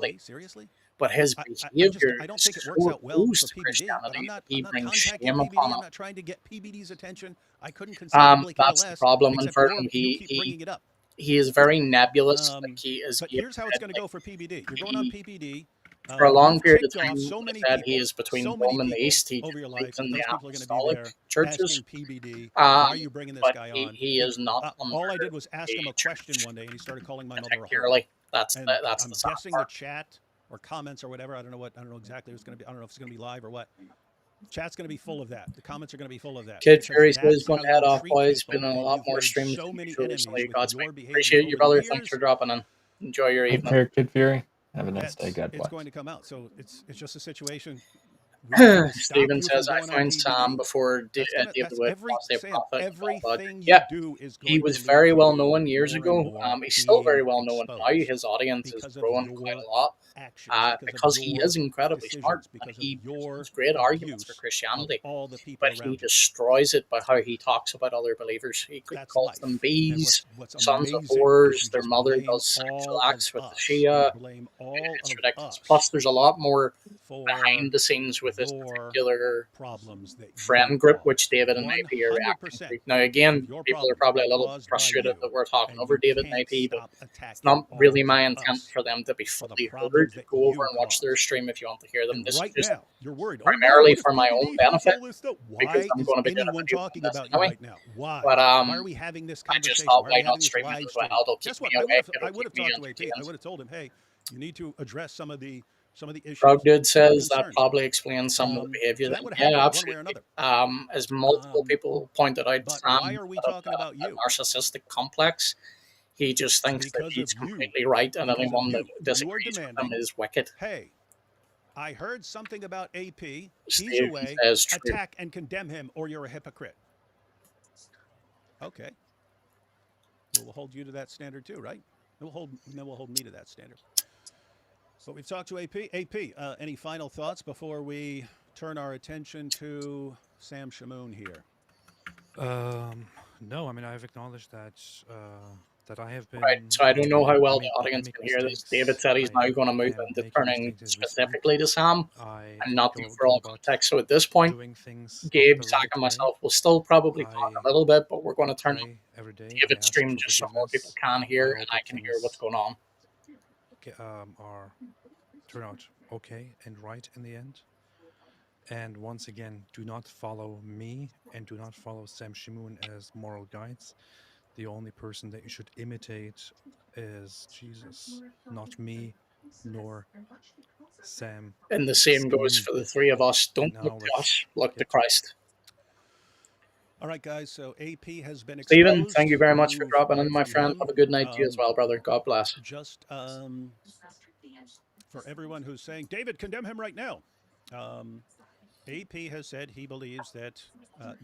Speaker 2: Christianity.
Speaker 3: PBD? Seriously?
Speaker 2: But his behavior
Speaker 3: I don't
Speaker 2: is
Speaker 3: think it works
Speaker 2: so
Speaker 3: out well
Speaker 2: opposed
Speaker 3: for
Speaker 2: to
Speaker 3: PBD, but
Speaker 2: Christianity that
Speaker 3: I'm
Speaker 2: he
Speaker 3: not
Speaker 2: brings
Speaker 3: contacting
Speaker 2: shame
Speaker 3: PBD.
Speaker 2: upon
Speaker 3: I'm
Speaker 2: him.
Speaker 3: not trying to get PBD's attention. I couldn't conceivably care
Speaker 2: That's the
Speaker 3: less,
Speaker 2: problem,
Speaker 3: except
Speaker 2: unfortunately.
Speaker 3: you keep bringing it up.
Speaker 2: He is very nebulous. Like he is.
Speaker 3: But here's how it's going to go for PBD. You're going on PBD.
Speaker 2: For a long
Speaker 3: You've
Speaker 2: period of
Speaker 3: ticked
Speaker 2: time,
Speaker 3: off so many
Speaker 2: that he
Speaker 3: people,
Speaker 2: is between Rome and the East. He
Speaker 3: over your
Speaker 2: believes
Speaker 3: life.
Speaker 2: in the
Speaker 3: Those people are going to be
Speaker 2: apostolic
Speaker 3: there
Speaker 2: churches.
Speaker 3: asking PBD, why are you bringing this guy on?
Speaker 2: He is not.
Speaker 3: All I did was ask him a question one day, and he started calling my mother a whore.
Speaker 2: That's
Speaker 3: I'm
Speaker 2: the
Speaker 3: guessing the
Speaker 2: part.
Speaker 3: chat or comments or whatever. I don't know exactly what's going to be. I don't know if it's going to be live or what. Chat's going to be full of that. The comments are going to be full of that.
Speaker 2: Kid Fury says, "Going to head off, boys. Been on a lot more streams
Speaker 3: so
Speaker 2: than
Speaker 3: many
Speaker 2: usual
Speaker 3: enemies
Speaker 2: recently.
Speaker 3: with
Speaker 2: Godspeed.
Speaker 3: your behavior.
Speaker 2: Appreciate you, brother. Thanks for dropping in. Enjoy your evening.
Speaker 5: Take care, Kid Fury. Have a nice day. God bless.
Speaker 3: It's going to come out. So it's just a situation
Speaker 2: Stephen says, I found Sam before David Wood was a prophet.
Speaker 3: Everything you
Speaker 2: Yeah,
Speaker 3: do is
Speaker 2: he
Speaker 3: going
Speaker 2: was
Speaker 3: to lead
Speaker 2: very
Speaker 3: to
Speaker 2: well
Speaker 3: you
Speaker 2: known years
Speaker 3: more
Speaker 2: ago.
Speaker 3: and more
Speaker 2: He's still very
Speaker 3: being
Speaker 2: well known now.
Speaker 3: exposed
Speaker 2: His audience is
Speaker 3: because of
Speaker 2: growing quite
Speaker 3: your
Speaker 2: a lot
Speaker 3: actions,
Speaker 2: because
Speaker 3: of
Speaker 2: he
Speaker 3: your
Speaker 2: is incredibly smart
Speaker 3: decisions,
Speaker 2: and
Speaker 3: because of
Speaker 2: he
Speaker 3: your
Speaker 2: has great arguments for
Speaker 3: abuse of
Speaker 2: Christianity.
Speaker 3: all the people
Speaker 2: But he
Speaker 3: around you.
Speaker 2: destroys it by how he talks about other believers. He
Speaker 3: That's
Speaker 2: calls them
Speaker 3: life. And
Speaker 2: bees,
Speaker 3: what's
Speaker 2: sons of
Speaker 3: amazing is
Speaker 2: whores.
Speaker 3: you
Speaker 2: Their
Speaker 3: just
Speaker 2: mother
Speaker 3: blame
Speaker 2: does sexual
Speaker 3: all of
Speaker 2: acts with the
Speaker 3: us. You
Speaker 2: Shia.
Speaker 3: blame all
Speaker 2: It's
Speaker 3: of
Speaker 2: ridiculous. Plus,
Speaker 3: us
Speaker 2: there's a lot more
Speaker 3: for
Speaker 2: behind the scenes with this
Speaker 3: your
Speaker 2: particular
Speaker 3: problems that you
Speaker 2: friend group, which
Speaker 3: caused.
Speaker 2: David and AP are reacting
Speaker 3: 100%
Speaker 2: to. Now,
Speaker 3: of
Speaker 2: again,
Speaker 3: your
Speaker 2: people are
Speaker 3: problems
Speaker 2: probably
Speaker 3: are
Speaker 2: a little
Speaker 3: caused by
Speaker 2: frustrated
Speaker 3: you,
Speaker 2: that we're talking
Speaker 3: and
Speaker 2: over
Speaker 3: you
Speaker 2: David and
Speaker 3: can't
Speaker 2: AP, but
Speaker 3: stop
Speaker 2: it's
Speaker 3: attacking
Speaker 2: not
Speaker 3: all
Speaker 2: really
Speaker 3: of
Speaker 2: my intent
Speaker 3: us
Speaker 2: for them to be
Speaker 3: for the
Speaker 2: fully
Speaker 3: problems
Speaker 2: heard.
Speaker 3: that
Speaker 2: Go over
Speaker 3: you
Speaker 2: and watch their
Speaker 3: caused.
Speaker 2: stream if you want to hear them.
Speaker 3: And
Speaker 2: This is
Speaker 3: right
Speaker 2: just
Speaker 3: now, you're worried. Oh no,
Speaker 2: primarily
Speaker 3: what if
Speaker 2: for my own
Speaker 3: BBD hears
Speaker 2: benefit
Speaker 3: all this stuff?
Speaker 2: because
Speaker 3: Why
Speaker 2: I'm
Speaker 3: is
Speaker 2: going to be doing a
Speaker 3: anyone
Speaker 2: video on
Speaker 3: talking
Speaker 2: this
Speaker 3: about you
Speaker 2: anyway.
Speaker 3: right now? Why?
Speaker 2: But
Speaker 3: Why are we having this
Speaker 2: I just
Speaker 3: conversation?
Speaker 2: thought,
Speaker 3: Why are
Speaker 2: why
Speaker 3: we
Speaker 2: not
Speaker 3: having this
Speaker 2: stream
Speaker 3: live
Speaker 2: it as well?
Speaker 3: stream?
Speaker 2: It'll keep
Speaker 3: Guess
Speaker 2: me
Speaker 3: what? I
Speaker 2: awake.
Speaker 3: would
Speaker 2: It'll
Speaker 3: have
Speaker 2: keep me
Speaker 3: talked to AP. I
Speaker 2: entertained.
Speaker 3: would have told him, hey, you need to address some of the issues
Speaker 2: Frog Dude
Speaker 3: that are
Speaker 2: says that
Speaker 3: concerns.
Speaker 2: probably explains some of the behavior.
Speaker 3: So that would have
Speaker 2: Yeah,
Speaker 3: happened one way or
Speaker 2: absolutely.
Speaker 3: another.
Speaker 2: As multiple people pointed out,
Speaker 3: But
Speaker 2: Sam
Speaker 3: why are we
Speaker 2: has
Speaker 3: talking about
Speaker 2: a
Speaker 3: you?
Speaker 2: narcissistic complex. He just thinks that
Speaker 3: Because of
Speaker 2: he's
Speaker 3: you.
Speaker 2: completely right, and
Speaker 3: Because of
Speaker 2: anyone that
Speaker 3: you. You are
Speaker 2: disagrees with him
Speaker 3: demanding,
Speaker 2: is wicked.
Speaker 3: hey, I heard something about AP. He's
Speaker 2: Steve
Speaker 3: away.
Speaker 2: says true.
Speaker 3: Attack and condemn him, or you're a hypocrite. Okay. We'll hold you to that standard too, right? Then we'll hold me to that standard. But we've talked to AP. AP, any final thoughts before we turn our attention to Sam Shamoun here?
Speaker 4: No, I mean I've acknowledged that I have been
Speaker 2: Right, so I don't know how well the
Speaker 4: I
Speaker 2: audience
Speaker 4: make
Speaker 2: can hear this.
Speaker 4: mistakes.
Speaker 2: David said he's now going to move
Speaker 4: am
Speaker 2: into
Speaker 4: making
Speaker 2: turning
Speaker 4: mistakes this week.
Speaker 2: specifically to Sam
Speaker 4: I
Speaker 2: and not the
Speaker 4: go
Speaker 2: overall
Speaker 4: about
Speaker 2: context. So at this point,
Speaker 4: doing things
Speaker 2: Gabe,
Speaker 4: not the
Speaker 2: Zach,
Speaker 4: right
Speaker 2: and
Speaker 4: way.
Speaker 2: myself will still probably talk a little bit, but we're going to turn
Speaker 4: Pray every day.
Speaker 2: David's
Speaker 4: I ask
Speaker 2: stream
Speaker 4: for
Speaker 2: just so more people
Speaker 4: forgiveness.
Speaker 2: can hear and
Speaker 4: hope
Speaker 2: I
Speaker 4: that
Speaker 2: can hear
Speaker 4: things
Speaker 2: what's going on.
Speaker 4: turn out okay and right in the end. And once again, do not follow me and do not follow Sam Shamoun as moral guides. The only person that you should imitate is Jesus, not me, nor Sam.
Speaker 2: And the same goes
Speaker 4: Shamoun.
Speaker 2: for the three of us. Don't
Speaker 4: Now
Speaker 2: look to
Speaker 4: let's
Speaker 2: us, look to
Speaker 4: get
Speaker 2: Christ.
Speaker 3: All right, guys. So AP has been exposed.
Speaker 2: Stephen, thank you very much for
Speaker 3: Move
Speaker 2: dropping
Speaker 3: on
Speaker 2: in, my
Speaker 3: to
Speaker 2: friend.
Speaker 3: him.
Speaker 2: Have a good night to you as well, brother. God bless.
Speaker 3: Just for everyone who's saying, David, condemn him right now. AP has said he believes that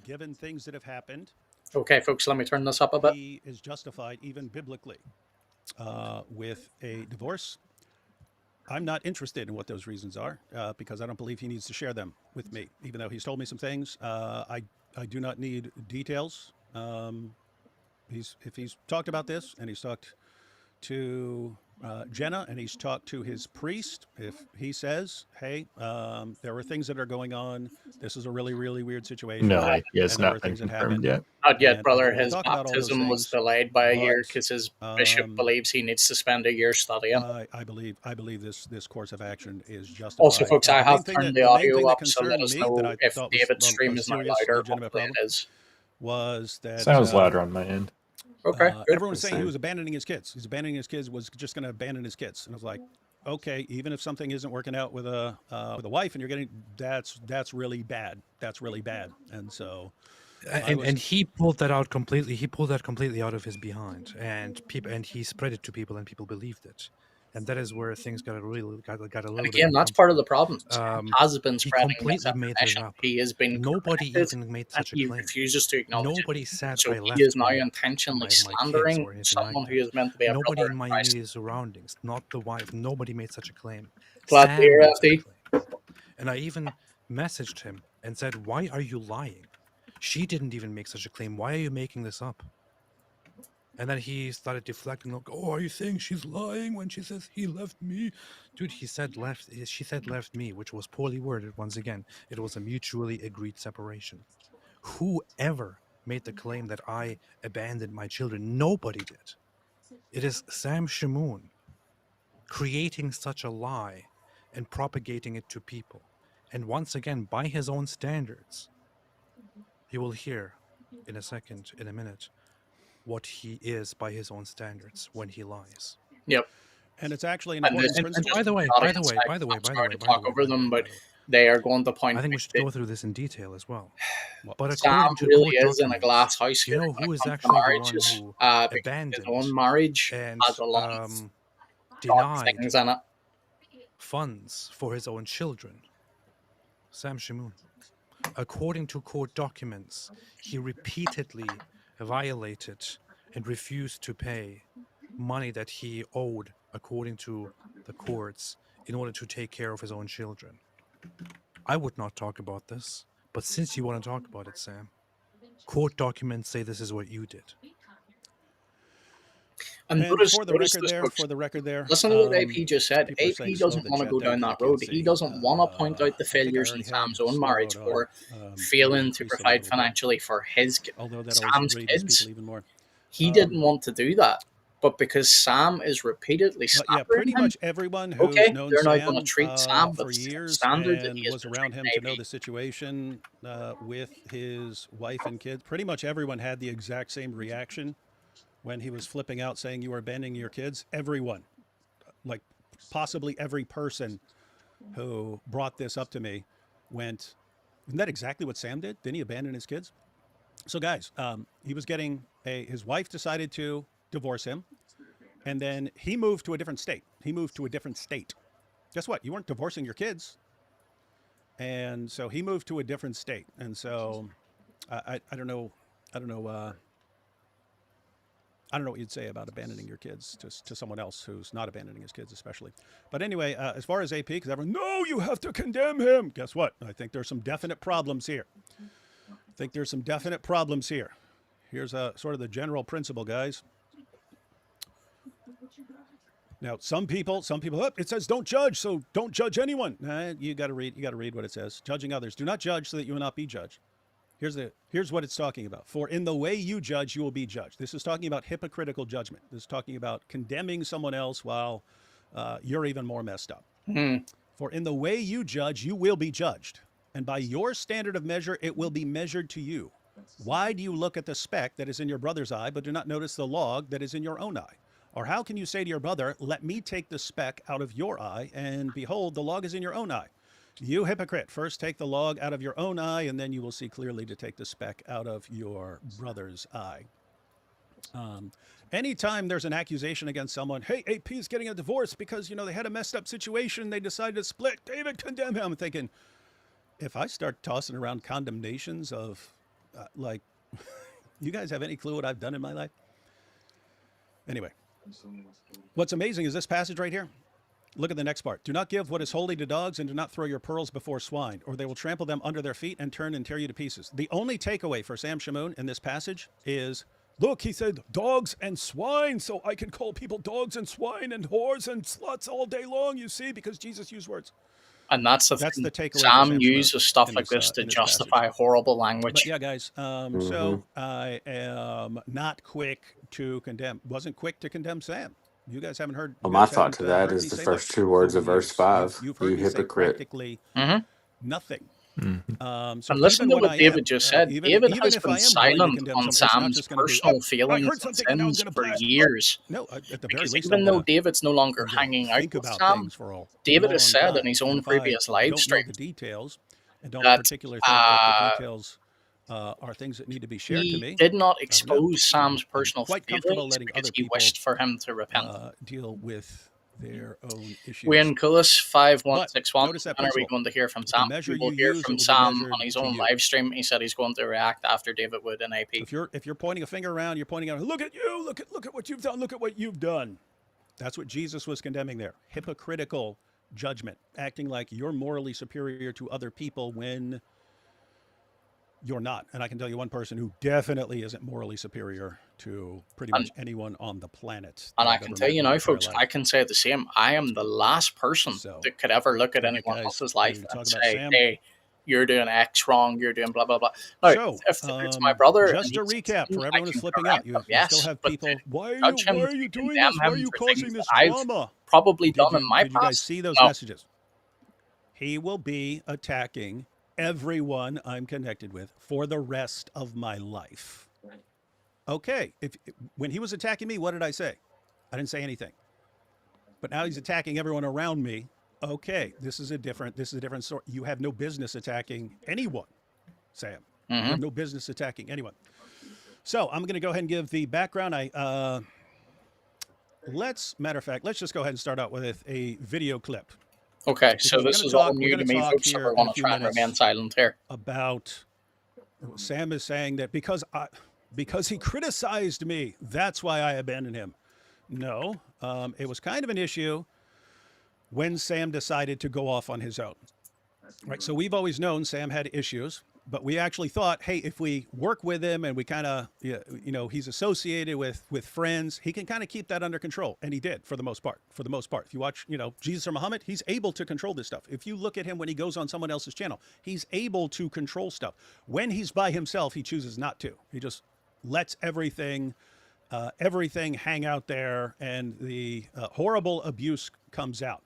Speaker 3: given things that have happened,
Speaker 2: okay, folks, let me turn this up a bit.
Speaker 3: He is justified, even biblically, with a divorce. I'm not interested in what those reasons are because I don't believe he needs to share them with me, even though he's told me some things. I do not need details. If he's talked about this and he's talked to Jenna and he's talked to his priest, if he says, hey, there were things that are going on, this is a really, really weird situation.
Speaker 5: No, he has not been confirmed yet.
Speaker 2: Not yet, brother. His baptism was delayed by a year because his bishop believes he needs to spend a year studying.
Speaker 3: I believe this course of action is justified.
Speaker 2: Also, folks, I have turned the audio up, so let us know if David's stream is not louder. Hopefully it is.
Speaker 3: Was that
Speaker 5: sounds louder on my end?
Speaker 2: Okay.
Speaker 3: Everyone was saying he was abandoning his kids. He's abandoning his kids. Was just going to abandon his kids. And I was like, okay, even if something isn't working out with a wife, and you're getting that's really bad. That's really bad. And so,
Speaker 4: and he pulled that out completely. He pulled that completely out of his behind, and he spread it to people, and people believed it. And that is where things got a little. And
Speaker 2: again, that's part of the problem. Has been spreading
Speaker 4: he completely made it up.
Speaker 2: He has been.
Speaker 4: Nobody even made such a claim.
Speaker 2: He refuses to acknowledge
Speaker 4: Nobody
Speaker 2: it.
Speaker 4: said
Speaker 2: so
Speaker 4: I left.
Speaker 2: He is now intentionally slandering someone who is meant to be a
Speaker 4: nobody
Speaker 2: brother
Speaker 4: in my immediate surroundings, not the wife. Nobody made such a claim.
Speaker 2: Glad to hear, FD.
Speaker 4: And I even messaged him and said, "Why are you lying? She didn't even make such a claim. Why are you making this up?" And then he started deflecting, like, "Oh, are you saying she's lying when she says he left me?" Dude, she said left me, which was poorly worded. Once again, it was a mutually agreed separation. Whoever made the claim that I abandoned my children? Nobody did. It is Sam Shamoun creating such a lie and propagating it to people. And once again, by his own standards, you will hear in a minute, what he is by his own standards when he lies.
Speaker 2: Yep.
Speaker 3: And it's actually an important principle.
Speaker 4: And by the way,
Speaker 2: talk over them, but they are going to point.
Speaker 4: I think we should go through this in detail as well. But
Speaker 2: Sam
Speaker 4: according to
Speaker 2: really
Speaker 4: court
Speaker 2: is in a glass house.
Speaker 4: You know who is actually the one who abandoned
Speaker 2: his own marriage
Speaker 4: and
Speaker 2: has a lot of
Speaker 4: denied
Speaker 2: things in it.
Speaker 4: funds for his own children? Sam Shamoun. According to court documents, he repeatedly violated and refused to pay money that he owed according to the courts in order to take care of his own children. I would not talk about this, but since you want to talk about it, Sam, court documents say this is what you did.
Speaker 2: And
Speaker 3: for the record there,
Speaker 2: listen to what AP just said. AP doesn't want to go down that road. He doesn't want to point out the failures in Sam's own marriage or failing to provide financially for Sam's kids. He didn't want to do that. But because Sam is repeatedly
Speaker 3: pretty much everyone who's known
Speaker 2: they're
Speaker 3: Sam
Speaker 2: now going to treat Sam
Speaker 3: for years
Speaker 2: standard
Speaker 3: and was around him to know the situation with his wife and kids. Pretty much everyone had the exact same reaction when he was flipping out saying you were abandoning your kids. Everyone, like possibly every person who brought this up to me went, isn't that exactly what Sam did? Didn't he abandon his kids? So guys, he was getting his wife decided to divorce him, and then he moved to a different state. Guess what? You weren't divorcing your kids. And so he moved to a different state. And so I don't know what you'd say about abandoning your kids to someone else who's not abandoning his kids, especially. But anyway, as far as AP, because everyone, no, you have to condemn him. Guess what? I think there's some definite problems here. Here's sort of the general principle, guys. Now, some people, it says don't judge, so don't judge anyone. You got to read what it says. Judging others. Do not judge so that you will not be judged. Here's what it's talking about. For in the way you judge, you will be judged. This is talking about hypocritical judgment. This is talking about condemning someone else while you're even more messed up. For in the way you judge, you will be judged. And by your standard of measure, it will be measured to you. Why do you look at the speck that is in your brother's eye, but do not notice the log that is in your own eye? Or how can you say to your brother, let me take the speck out of your eye, and behold, the log is in your own eye? You hypocrite, first take the log out of your own eye, and then you will see clearly to take the speck out of your brother's eye. Anytime there's an accusation against someone, hey, AP is getting a divorce because, they had a messed up situation, they decided to split, David, condemn him. I'm thinking, if I start tossing around condemnations of, you guys have any clue what I've done in my life? Anyway, what's amazing is this passage right here. Look at the next part. Do not give what is holy to dogs, and do not throw your pearls before swine, or they will trample them under their feet and turn and tear you to pieces. The only takeaway for Sam Shamoun in this passage is, look, he said dogs and swine, so I can call people dogs and swine and whores and sluts all day long, you see, because Jesus used words.
Speaker 2: And that's the takeaway. Sam uses stuff like this to justify horrible language.
Speaker 3: But yeah, guys, so I am not quick to condemn. Wasn't quick to condemn Sam. You guys haven't heard.
Speaker 6: Well, my thought to that is the first two words of verse 5.
Speaker 3: You've heard
Speaker 6: you hypocrite.
Speaker 3: Practically nothing.
Speaker 2: And listen to what David just said. David has been silent on Sam's personal feelings and sins for years. Because even though David's no longer hanging out with Sam, David has said in his own previous live stream that
Speaker 3: are things that need to be shared to me.
Speaker 2: He did not expose Sam's personal feelings because he wished for him to repent.
Speaker 3: Deal with their own issues.
Speaker 2: Wayne Cullis 5161. When are we going to hear from Sam? We will hear from Sam on his own live stream. He said he's going to react after David Wood and AP.
Speaker 3: If you're pointing a finger around, you're pointing out, look at you, look at what you've done, look at what you've done. That's what Jesus was condemning there. Hypocritical judgment, acting like you're morally superior to other people when you're not. And I can tell you one person who definitely isn't morally superior to pretty much anyone on the planet.
Speaker 2: And I can tell you now, folks, I can say the same. I am the last person that could ever look at anyone else's life and say, hey, you're doing X wrong, you're doing blah, blah, blah. Now, if it's my brother...
Speaker 3: Just to recap, for everyone who's flipping out, you still have people, why are you doing this? Why are you causing this drama?
Speaker 2: Probably done in my past.
Speaker 3: Did you guys see those messages? He will be attacking everyone I'm connected with for the rest of my life. Okay, when he was attacking me, what did I say? I didn't say anything. But now he's attacking everyone around me. Okay, this is a different sort. You have no business attacking anyone, Sam. You have no business attacking anyone. So I'm going to go ahead and give the background. Let's just go ahead and start out with a video clip.
Speaker 2: Okay, so this is all new to me, folks, so we're going to try and remain silent here.
Speaker 3: About Sam is saying that because he criticized me, that's why I abandoned him. No, it was kind of an issue when Sam decided to go off on his own. Right, so we've always known Sam had issues, but we actually thought, hey, if we work with him and we kind of, he's associated with friends, he can kind of keep that under control. And he did for the most part. If you watch, Jesus or Muhammad, he's able to control this stuff. If you look at him when he goes on someone else's channel, he's able to control stuff. When he's by himself, he chooses not to. He just lets everything hang out there, and the horrible abuse comes out.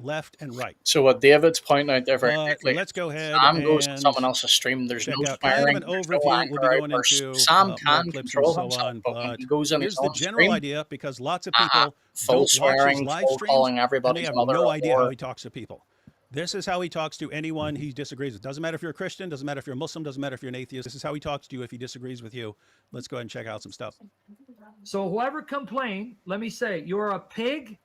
Speaker 3: Left and right.
Speaker 2: So what David's pointing out there very quickly,
Speaker 3: let's go ahead.
Speaker 2: Sam goes to someone else's stream. There's no swearing. There's no anger. Sam can control himself, but when he goes in his own
Speaker 3: general idea, because lots of people
Speaker 2: full swearing, full calling everybody's
Speaker 3: mother. They have no idea how he talks to people. This is how he talks to anyone he disagrees with. Doesn't matter if you're a Christian. Doesn't matter if you're a Muslim. Doesn't matter if you're an atheist. This is how he talks to you if he disagrees with you. Let's go ahead and check out some stuff.
Speaker 7: So whoever complained, let me say, you're a pig,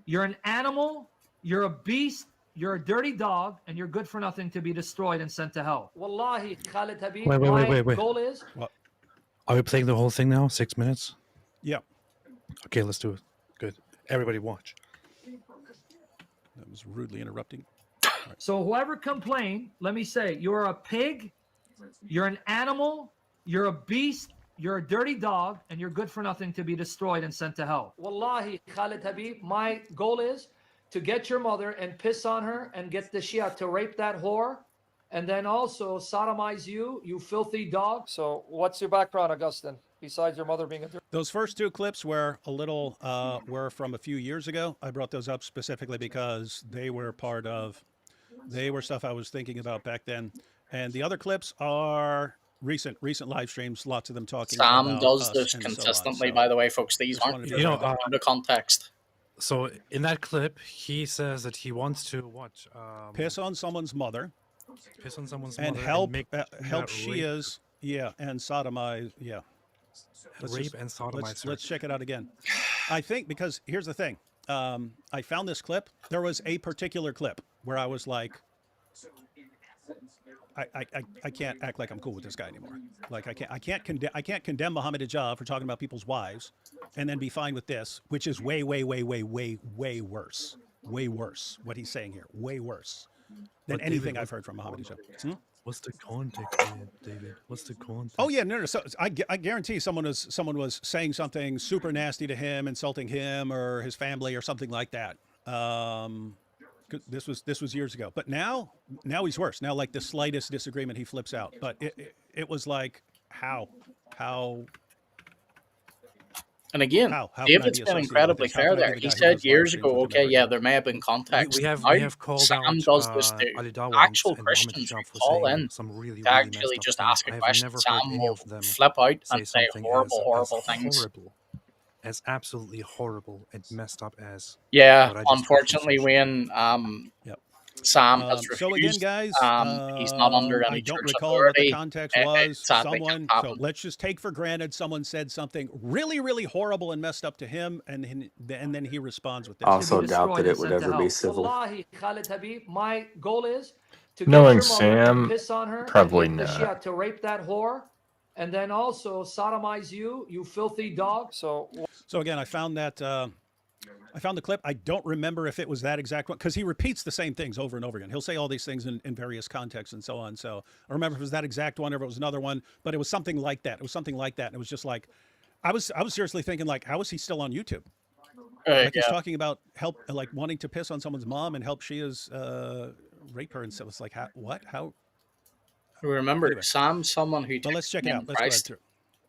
Speaker 7: you're an animal, you're a beast, you're a dirty dog, and you're good for nothing to be destroyed and sent to hell. Wallahi, Khalid Habib,
Speaker 4: wait.
Speaker 7: Goal is...
Speaker 4: What? Are we playing the whole thing now? 6 minutes?
Speaker 3: Yeah.
Speaker 4: Okay, let's do it. Good. Everybody watch.
Speaker 3: That was rudely interrupting.
Speaker 7: Right. So whoever complained, let me say, you're a pig, you're an animal, you're a beast, you're a dirty dog, and you're good for nothing to be destroyed and sent to hell. Wallahi, Khalid Habib, my goal is to get your mother and piss on her and get the Shia to rape that whore, and then also sodomize you, you filthy dog. So what's your background, Augustine, besides your mother being a...
Speaker 3: Those first two clips were were from a few years ago. I brought those up specifically because they were stuff I was thinking about back then. And the other clips are recent live streams, lots of them talking about
Speaker 2: Sam does this consistently, by the way, folks. These aren't out of context.
Speaker 4: So in that clip, he says that he wants to what?
Speaker 3: Piss on someone's mother.
Speaker 4: Piss on someone's
Speaker 3: and
Speaker 4: mother.
Speaker 3: Help Shias, and sodomize,
Speaker 4: Rape and sodomize.
Speaker 3: Let's check it out again. I think because here's the thing. I found this clip. There was a particular clip where I was like, I can't act like I'm cool with this guy anymore. Like I can't condemn Muhammad Hijab for talking about people's wives and then be fine with this, which is way worse. Way worse. What he's saying here, way worse than anything I've heard from Muhammad Hijab.
Speaker 4: What's the context, David? What's the context?
Speaker 3: Oh yeah, no. So I guarantee someone was saying something super nasty to him, insulting him or his family or something like that. This was years ago, but now he's worse. Now, like the slightest disagreement, he flips out. But it was like how.
Speaker 2: And again, David's been incredibly fair there. He said years ago, okay, yeah, there may have been context.
Speaker 4: We have called
Speaker 2: Sam
Speaker 4: out
Speaker 2: does this to actual Christians who call in to actually just ask a question. Sam will flip out and say horrible things.
Speaker 4: Horrible. As absolutely horrible and messed up as...
Speaker 2: Yeah, unfortunately, Wayne, Sam has refused.
Speaker 3: So again, guys,
Speaker 2: he's not under any church
Speaker 3: I don't recall what
Speaker 2: authority.
Speaker 3: the context was. Someone, so let's just take for granted someone said something really horrible and messed up to him, and then he responds with this.
Speaker 6: I also doubt that it would ever be civil.
Speaker 7: Wallahi, Khalid Habib, my goal is to
Speaker 5: knowing
Speaker 7: get your mother,
Speaker 5: Sam,
Speaker 7: piss on her,
Speaker 5: probably
Speaker 7: and get the
Speaker 5: not.
Speaker 7: Shia to rape that whore, and then also sodomize you, you filthy dog. So
Speaker 3: again, I found that. I found the clip. I don't remember if it was that exact one because he repeats the same things over and over again. He'll say all these things in various contexts and so on. So I remember if it was that exact one or if it was another one, but it was something like that. And it was just like, I was seriously thinking like, how is he still on YouTube? He's talking about help, like wanting to piss on someone's mom and help Shia's rape her. And so it's like, how?
Speaker 2: Remember,
Speaker 3: anyway.
Speaker 2: Sam's someone who...
Speaker 3: Well, let's check it out. Let's go ahead through.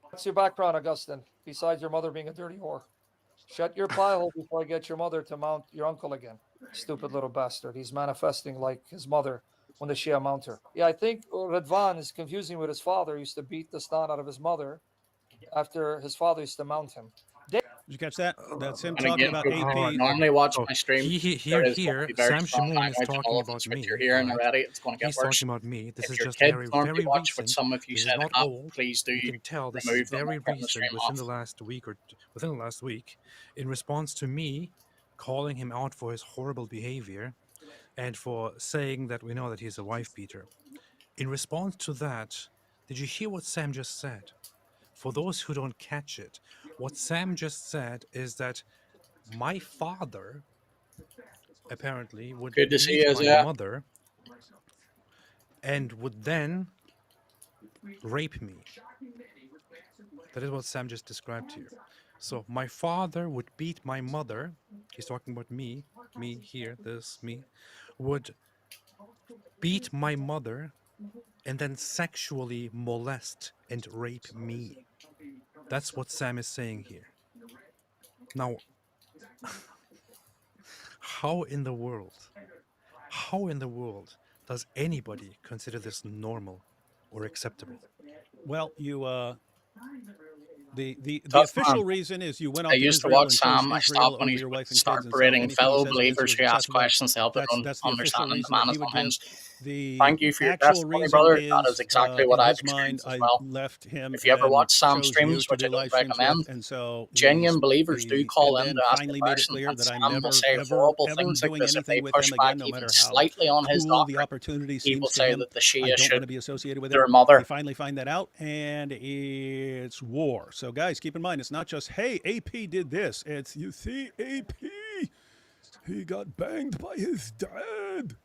Speaker 7: What's your background, Augustine, besides your mother being a dirty whore? Shut your pie hole before I get your mother to mount your uncle again. Stupid little bastard. He's manifesting like his mother when the Shia mount her. Yeah, I think Radvan is confusing with his father. He used to beat the snot out of his mother after his father used to mount him.
Speaker 3: Did you catch that? That's him
Speaker 2: And
Speaker 3: talking
Speaker 2: again,
Speaker 3: about
Speaker 2: who
Speaker 3: AP.
Speaker 2: normally watch my stream.
Speaker 4: Here, Sam Shamoun is talking about me.
Speaker 2: If you're hearing already, it's going to get
Speaker 4: He's
Speaker 2: worse.
Speaker 4: talking about me. This
Speaker 2: If
Speaker 4: is
Speaker 2: your
Speaker 4: just
Speaker 2: kid
Speaker 4: very
Speaker 2: normally watch
Speaker 4: recent.
Speaker 2: what some of you
Speaker 4: This is
Speaker 2: said,
Speaker 4: not old.
Speaker 2: please do
Speaker 4: You can tell this
Speaker 2: remove
Speaker 4: is very
Speaker 2: them from the
Speaker 4: recent,
Speaker 2: stream
Speaker 4: within
Speaker 2: off.
Speaker 4: the last week, in response to me calling him out for his horrible behavior. and for saying that we know that he's a wife beater. In response to that, did you hear what Sam just said? For those who don't catch it, what Sam just said is that my father apparently would
Speaker 2: Good to see
Speaker 4: beat
Speaker 2: you,
Speaker 4: my mother and would then rape me. That is what Sam just described here. So my father would beat my mother. He's talking about me here, me, would beat my mother and then sexually molest and rape me. That's what Sam is saying here. Now, how in the world does anybody consider this normal or acceptable?
Speaker 3: Well, the official reason is you went off
Speaker 2: I
Speaker 3: to
Speaker 2: used to
Speaker 3: Israel
Speaker 2: watch
Speaker 3: and cursed
Speaker 2: Sam. I
Speaker 3: Israel
Speaker 2: stopped when
Speaker 3: over
Speaker 2: he
Speaker 3: your wife and kids,
Speaker 2: started
Speaker 3: and so
Speaker 2: berating
Speaker 3: anything he
Speaker 2: fellow
Speaker 3: says against
Speaker 2: believers
Speaker 3: you
Speaker 2: who
Speaker 3: is
Speaker 2: ask
Speaker 3: acceptable.
Speaker 2: questions to help them
Speaker 3: That's the official
Speaker 2: understand the
Speaker 3: reason that
Speaker 2: man
Speaker 3: he
Speaker 2: is
Speaker 3: would
Speaker 2: on
Speaker 3: give.
Speaker 2: hymns.
Speaker 3: The
Speaker 2: Thank you for your
Speaker 3: actual
Speaker 2: testimony,
Speaker 3: reason
Speaker 2: brother.
Speaker 3: is,
Speaker 2: That is exactly what
Speaker 3: in
Speaker 2: I've
Speaker 3: his mind,
Speaker 2: experienced as
Speaker 3: I
Speaker 2: well.
Speaker 3: left him
Speaker 2: If you ever
Speaker 3: and
Speaker 2: watch Sam
Speaker 3: chose you
Speaker 2: streams,
Speaker 3: to
Speaker 2: which
Speaker 3: do
Speaker 2: I don't
Speaker 3: live streams
Speaker 2: recommend,
Speaker 3: with, and so
Speaker 2: genuine believers do call
Speaker 3: and
Speaker 2: in
Speaker 3: then
Speaker 2: to ask a
Speaker 3: finally made it
Speaker 2: question,
Speaker 3: clear
Speaker 2: and
Speaker 3: that I'm
Speaker 2: Sam will say
Speaker 3: ever
Speaker 2: horrible things like
Speaker 3: doing
Speaker 2: this if they
Speaker 3: anything with
Speaker 2: push
Speaker 3: him
Speaker 2: back
Speaker 3: again, no
Speaker 2: even
Speaker 3: matter how
Speaker 2: slightly on his
Speaker 3: cool the
Speaker 2: doctrine.
Speaker 3: opportunity
Speaker 2: He will
Speaker 3: seems to
Speaker 2: say
Speaker 3: him.
Speaker 2: that the
Speaker 3: I
Speaker 2: Shia
Speaker 3: don't want to
Speaker 2: should
Speaker 3: be associated with
Speaker 2: their
Speaker 3: him.
Speaker 2: mother.
Speaker 3: They finally find that out, and it's war. So, guys, keep in mind, it's not just, hey, AP did this. It's, you see, AP, he got banged by his dad.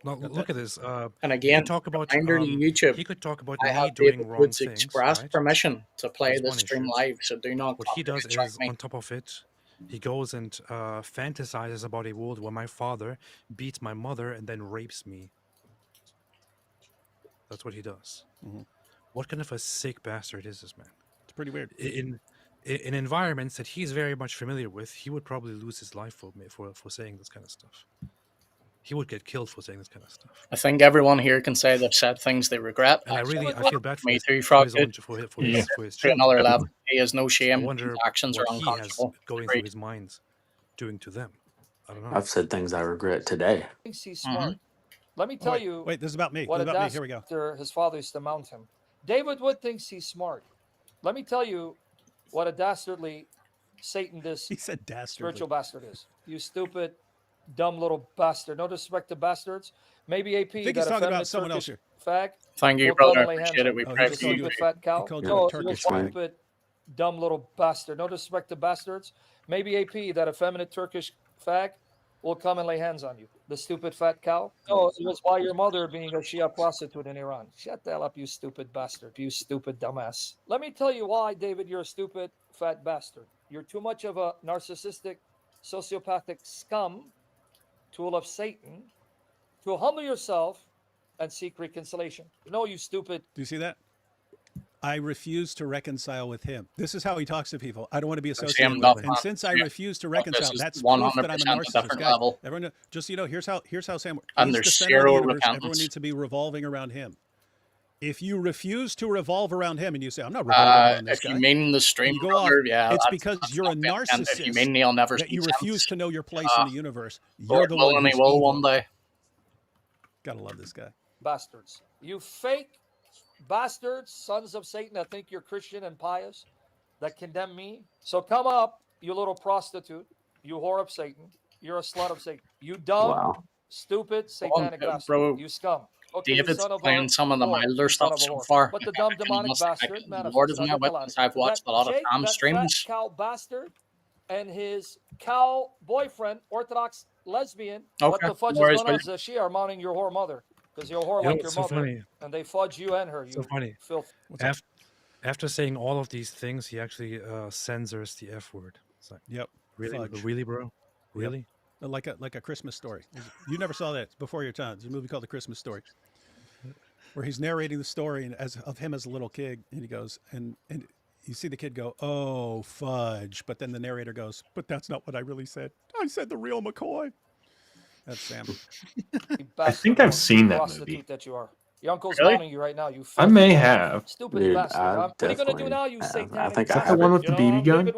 Speaker 4: Now, look at this.
Speaker 2: And again,
Speaker 4: talk about
Speaker 2: reminder to YouTube.
Speaker 4: he could talk about
Speaker 2: I
Speaker 4: me
Speaker 2: have
Speaker 4: doing
Speaker 2: David
Speaker 4: wrong
Speaker 2: Wood's
Speaker 4: things,
Speaker 2: express
Speaker 4: right?
Speaker 2: permission to play
Speaker 4: That's
Speaker 2: the
Speaker 4: one
Speaker 2: stream
Speaker 4: issue.
Speaker 2: live, so do not
Speaker 4: What he does
Speaker 2: copyright strike
Speaker 4: is,
Speaker 2: me.
Speaker 4: on top of it, he goes and fantasizes about a world where my father beats my mother and then rapes me. That's what he does.
Speaker 3: Mm-hmm.
Speaker 4: What kind of a sick bastard is this man?
Speaker 3: It's pretty weird.
Speaker 4: In environments that he's very much familiar with, he would probably lose his life for saying this kind of stuff. He would get killed for saying this kind of stuff.
Speaker 2: I think everyone here can say they've said things they regret.
Speaker 4: And I feel bad for
Speaker 2: me
Speaker 4: his,
Speaker 2: too,
Speaker 4: for his
Speaker 2: Frog.
Speaker 4: children.
Speaker 2: To another level. He has no shame.
Speaker 4: I wonder
Speaker 2: His actions
Speaker 4: what
Speaker 2: are
Speaker 4: he has
Speaker 2: unconscionable.
Speaker 4: going through his mind doing to them. I don't know.
Speaker 6: I've said things I regret today.
Speaker 7: Thinks he's smart. Let me tell you.
Speaker 3: Wait, this is about me.
Speaker 7: What
Speaker 3: this is about me. Here we go.
Speaker 7: After his father used to mount him. David Wood thinks he's smart. Let me tell you what a dastardly Satan this
Speaker 3: he said dastardly.
Speaker 7: Spiritual bastard is. You stupid, dumb little bastard. No disrespect to bastards. Maybe AP
Speaker 3: I think
Speaker 7: that
Speaker 3: he's talking about
Speaker 7: Turkish
Speaker 3: someone else here.
Speaker 7: Fag.
Speaker 2: Thank you, brother. I appreciate it. We pray for you.
Speaker 7: Stupid fat cow.
Speaker 3: No,
Speaker 7: stupid, dumb little bastard. No disrespect to bastards. Maybe AP, that effeminate Turkish fag, will come and lay hands on you. The stupid fat cow. No, it was by your mother being a Shia prostitute in Iran. Shut the hell up, you stupid bastard. You stupid dumbass. Let me tell you why, David, you're a stupid fat bastard. You're too much of a narcissistic, sociopathic scum, tool of Satan, to humble yourself and seek reconciliation. No, you stupid.
Speaker 3: Do you see that? I refuse to reconcile with him. This is how he talks to people. I don't want to be associated with him. And since I refuse to reconcile, that's proof that I'm a narcissist. Guys, everyone, just here's how Sam works.
Speaker 2: And there's zero repentance.
Speaker 3: Everyone needs to be revolving around him. If you refuse to revolve around him and you say, I'm not revolving around this guy.
Speaker 2: If you mean the stream,
Speaker 3: you go off, it's because you're a narcissist.
Speaker 2: If you mean Neil never
Speaker 3: that you refuse to know your place in the universe.
Speaker 2: You're the one who's evil. One day.
Speaker 3: Gotta love this guy.
Speaker 7: Bastards. You fake bastards, sons of Satan that think you're Christian and pious, that condemn me. So come up, you little prostitute, you whore of Satan. You're a slut of Satan. You dumb, stupid, satanic bastard.
Speaker 2: Bro.
Speaker 7: You scum. Okay,
Speaker 2: David's playing some of the milder stuff so far.
Speaker 7: But the dumb demonic bastard,
Speaker 2: I've watched a lot of Sam streams.
Speaker 7: That cow bastard and his cow boyfriend, Orthodox lesbian.
Speaker 2: Okay.
Speaker 7: What the fudge is going on is the Shia are mounting your whore mother. Because you're a whore like your mother.
Speaker 4: Funny.
Speaker 7: And they fudge you and her. You
Speaker 4: so funny.
Speaker 7: Filth.
Speaker 4: After saying all of these things, he actually censors the F word. It's like,
Speaker 3: yep.
Speaker 4: Really, bro? Really?
Speaker 3: Yep. Like a Christmas Story. You never saw that. It's before your time. There's a movie called The Christmas Story, where he's narrating the story of him as a little kid, and he goes, and you see the kid go, "Oh, fudge!" But then the narrator goes, "But that's not what I really said. I said the real McCoy." That's Sam.
Speaker 5: I think I've seen that movie.
Speaker 7: That you are. Your uncle's mounting you right now. You.
Speaker 5: I may have.
Speaker 7: Stupid bastard. What are you gonna do now? You satanic.
Speaker 6: I think
Speaker 5: is that the one with the BB gun?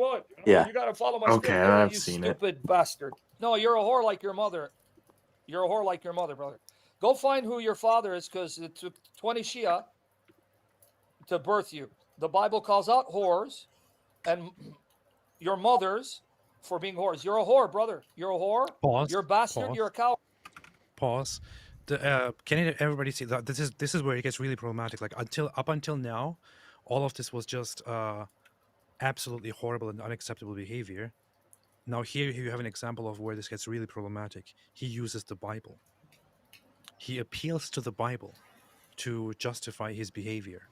Speaker 6: Yeah.
Speaker 7: You gotta follow my
Speaker 5: okay, I've seen it.
Speaker 7: Stupid bastard. No, you're a whore like your mother. You're a whore like your mother, brother. Go find who your father is, because it took 20 Shia to birth you. The Bible calls out whores and your mothers for being whores. You're a whore, brother. You're a whore.
Speaker 4: Pause.
Speaker 7: You're a bastard.
Speaker 4: Pause.
Speaker 7: You're a cow.
Speaker 4: pause. Can everybody see that this is where it gets really problematic? Like up until now, all of this was just absolutely horrible and unacceptable behavior. Now here you have an example of where this gets really problematic. He uses the Bible. He appeals to the Bible to justify his behavior,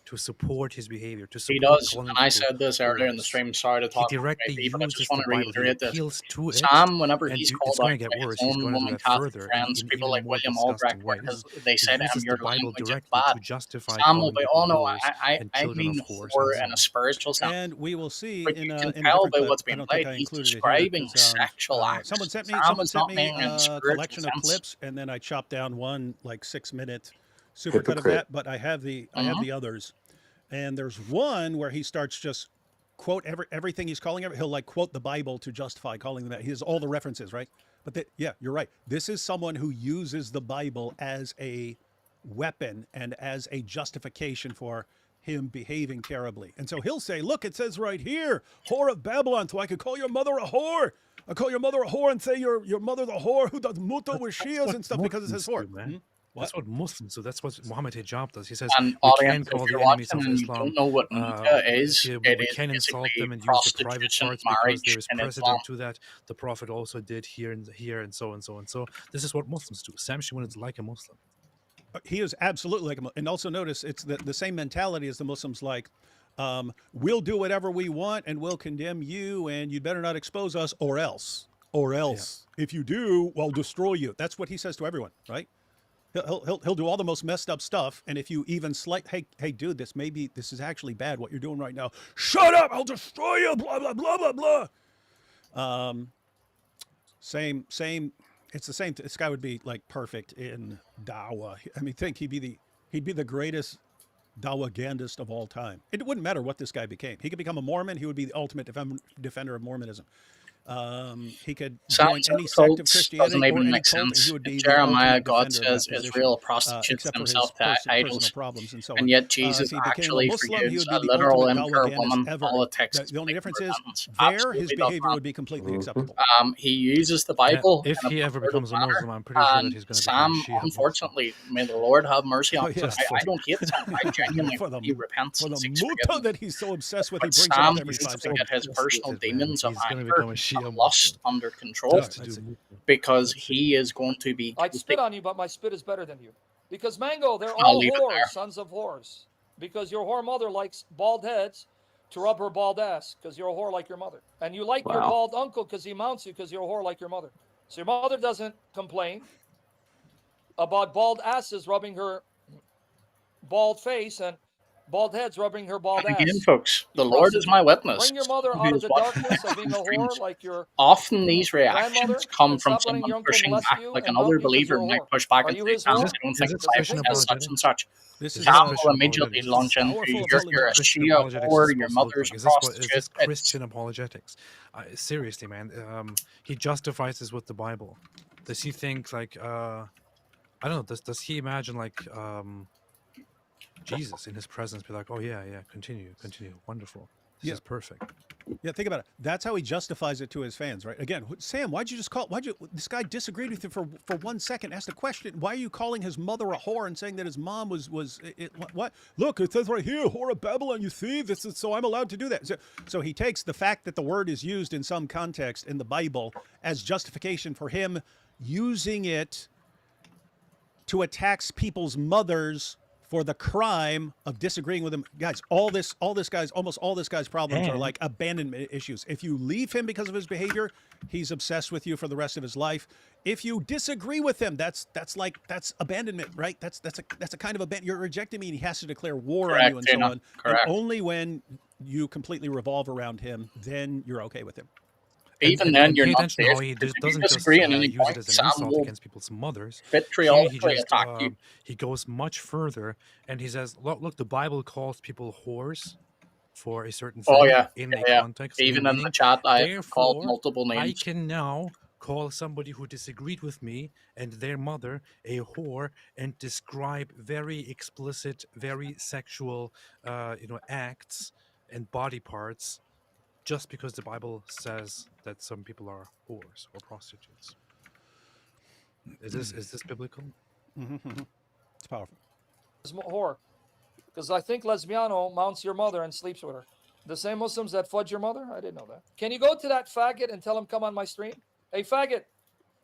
Speaker 4: to support his behavior, to support.
Speaker 2: He does, and I said this earlier in the stream. Sorry to talk.
Speaker 4: He directly
Speaker 2: but I just want to
Speaker 4: Bible.
Speaker 2: reiterate
Speaker 4: He appeals to it.
Speaker 2: Sam, whenever he's
Speaker 4: it's
Speaker 2: called
Speaker 4: going
Speaker 2: out
Speaker 4: to get
Speaker 2: by
Speaker 4: worse.
Speaker 2: his
Speaker 4: He's
Speaker 2: own
Speaker 4: going to do
Speaker 2: Roman
Speaker 4: that
Speaker 2: Catholic
Speaker 4: further.
Speaker 2: friends,
Speaker 4: In
Speaker 2: people
Speaker 4: even
Speaker 2: like
Speaker 4: more
Speaker 2: William
Speaker 4: disgusting
Speaker 2: Albrecht,
Speaker 4: ways.
Speaker 2: they say to him,
Speaker 4: uses
Speaker 2: "Your
Speaker 4: the Bible
Speaker 2: language is
Speaker 4: directly
Speaker 2: bad."
Speaker 4: to justify
Speaker 2: Sam,
Speaker 4: calling
Speaker 2: we
Speaker 4: people
Speaker 2: all know
Speaker 4: whores
Speaker 2: I
Speaker 4: and children
Speaker 2: mean
Speaker 4: of whores
Speaker 2: whore
Speaker 4: and so
Speaker 2: in a
Speaker 4: on.
Speaker 2: spiritual sense.
Speaker 3: And we will see
Speaker 2: But
Speaker 3: in
Speaker 2: you
Speaker 3: a
Speaker 2: can
Speaker 3: in a
Speaker 2: tell
Speaker 3: different
Speaker 2: by
Speaker 3: clip.
Speaker 2: what's
Speaker 3: I
Speaker 2: being
Speaker 3: don't think
Speaker 2: played.
Speaker 3: I
Speaker 2: He's
Speaker 3: included it here
Speaker 2: describing
Speaker 3: because
Speaker 2: sexual acts.
Speaker 3: someone sent
Speaker 2: Sam
Speaker 3: me
Speaker 2: is not making in a
Speaker 3: a
Speaker 2: spiritual
Speaker 3: collection of
Speaker 2: sense.
Speaker 3: clips, and then I chopped down one like 6-minute supercut of that. But I have the others, and there's one where he starts just quote everything he's calling it. He'll like quote the Bible to justify calling them that. He has all the references, right? But yeah, you're right. This is someone who uses the Bible as a weapon and as a justification for him behaving terribly. And so he'll say, look, it says right here, whore of Babylon, so I could call your mother a whore. I call your mother a whore and say your mother the whore who does muta with Shias and stuff because it says whore.
Speaker 4: That's what Muslims do. That's what Muhammad Hijab does. He says
Speaker 2: and
Speaker 4: we
Speaker 2: audience,
Speaker 4: can call
Speaker 2: if you're
Speaker 4: the enemies
Speaker 2: watching
Speaker 4: of
Speaker 2: and
Speaker 4: Islam.
Speaker 2: you don't know what muta is,
Speaker 4: We can insult them and use the private parts because there is precedent to that. The Prophet also did here and so and so and so. This is what Muslims do. Sam Shamoun is like a Muslim.
Speaker 3: He is absolutely like a Muslim. And also notice it's the same mentality as the Muslims, like, we'll do whatever we want and we'll condemn you and you'd better not expose us or else. If you do, we'll destroy you. That's what he says to everyone, right? He'll do all the most messed up stuff, and if you even hey dude, this is actually bad what you're doing right now. Shut up! I'll destroy you. Blah blah blah blah blah. Same. It's the same. This guy would be like perfect in Dawa. I mean, he'd be the greatest Dawah-gandist of all time. It wouldn't matter what this guy became. He could become a Mormon. He would be the ultimate defender of Mormonism. He could join any sect of Christianity or any cult, and he would be
Speaker 2: Jeremiah, God
Speaker 3: defender
Speaker 2: says Israel prostitutes themselves to idols,
Speaker 3: problems and so on.
Speaker 2: and yet Jesus actually forgives a literal impure woman. Politics.
Speaker 3: The only difference is there his behavior would be completely acceptable.
Speaker 2: He uses the Bible.
Speaker 4: If he ever becomes a Muslim, I'm pretty sure that he's going to become a Shia.
Speaker 2: Unfortunately, may the Lord have mercy on him. I don't hate Sam. I genuinely he repents
Speaker 3: for the
Speaker 2: muta
Speaker 3: that he's so obsessed with.
Speaker 2: But
Speaker 3: he brings
Speaker 2: Sam
Speaker 3: it up every 5
Speaker 2: needs to
Speaker 3: seconds.
Speaker 2: get his personal demons of anger
Speaker 4: Shia
Speaker 2: and lust under control, because he is going to be.
Speaker 7: I'd spit on you, but my spit is better than you. Because Mango, they're all whores, sons of whores. Because your whore mother likes bald heads to rub her bald ass, because you're a whore like your mother. And you like your bald uncle because he mounts you because you're a whore like your mother. So your mother doesn't complain about bald asses rubbing her bald face and bald heads rubbing her bald ass.
Speaker 2: Again, folks, the Lord is my witness.
Speaker 7: Bring your mother out of the darkness of being a whore like your
Speaker 2: often these reactions come from someone pushing back, like another believer might push back and say, Sam, I don't think the Bible says such and such. Sam will immediately launch into, you're a Shia or your mother's a prostitute.
Speaker 4: Is this Christian apologetics? Seriously, man. He justifies this with the Bible. Does he think like, I don't know, does he imagine like, Jesus in his presence be like, oh yeah, continue, wonderful, this is perfect.
Speaker 3: Yeah, think about it. That's how he justifies it to his fans, right? Again, Sam, this guy disagreed with you for 1 second, asked a question. Why are you calling his mother a whore and saying that his mom was what? Look, it says right here, whore of Babylon, you see, this is, so I'm allowed to do that. So he takes the fact that the word is used in some context in the Bible as justification for him using it to attack people's mothers for the crime of disagreeing with him. Guys, almost all this guy's problems are like abandonment issues. If you leave him because of his behavior, he's obsessed with you for the rest of his life. If you disagree with him, that's abandonment, right? That's a kind of abandonment. You're rejecting me, and he has to declare war on you and so on. And only when you completely revolve around him, then you're okay with him.
Speaker 2: Even then, you're not there.
Speaker 4: How he doesn't just use it as an insult against people's mothers. He goes much further, and he says, "Look, the Bible calls people whores for a certain thing in a context.
Speaker 2: Even in the chat, I called multiple names.
Speaker 4: I can now call somebody who disagreed with me and their mother a whore and describe very explicit, very sexual, acts and body parts." Just because the Bible says that some people are whores or prostitutes. Is this biblical?
Speaker 3: It's powerful.
Speaker 8: Whore, because I think lesbiano mounts your mother and sleeps with her. The same Muslims that fudge your mother? I didn't know that. Can you go to that faggot and tell him come on my stream? Hey, faggot,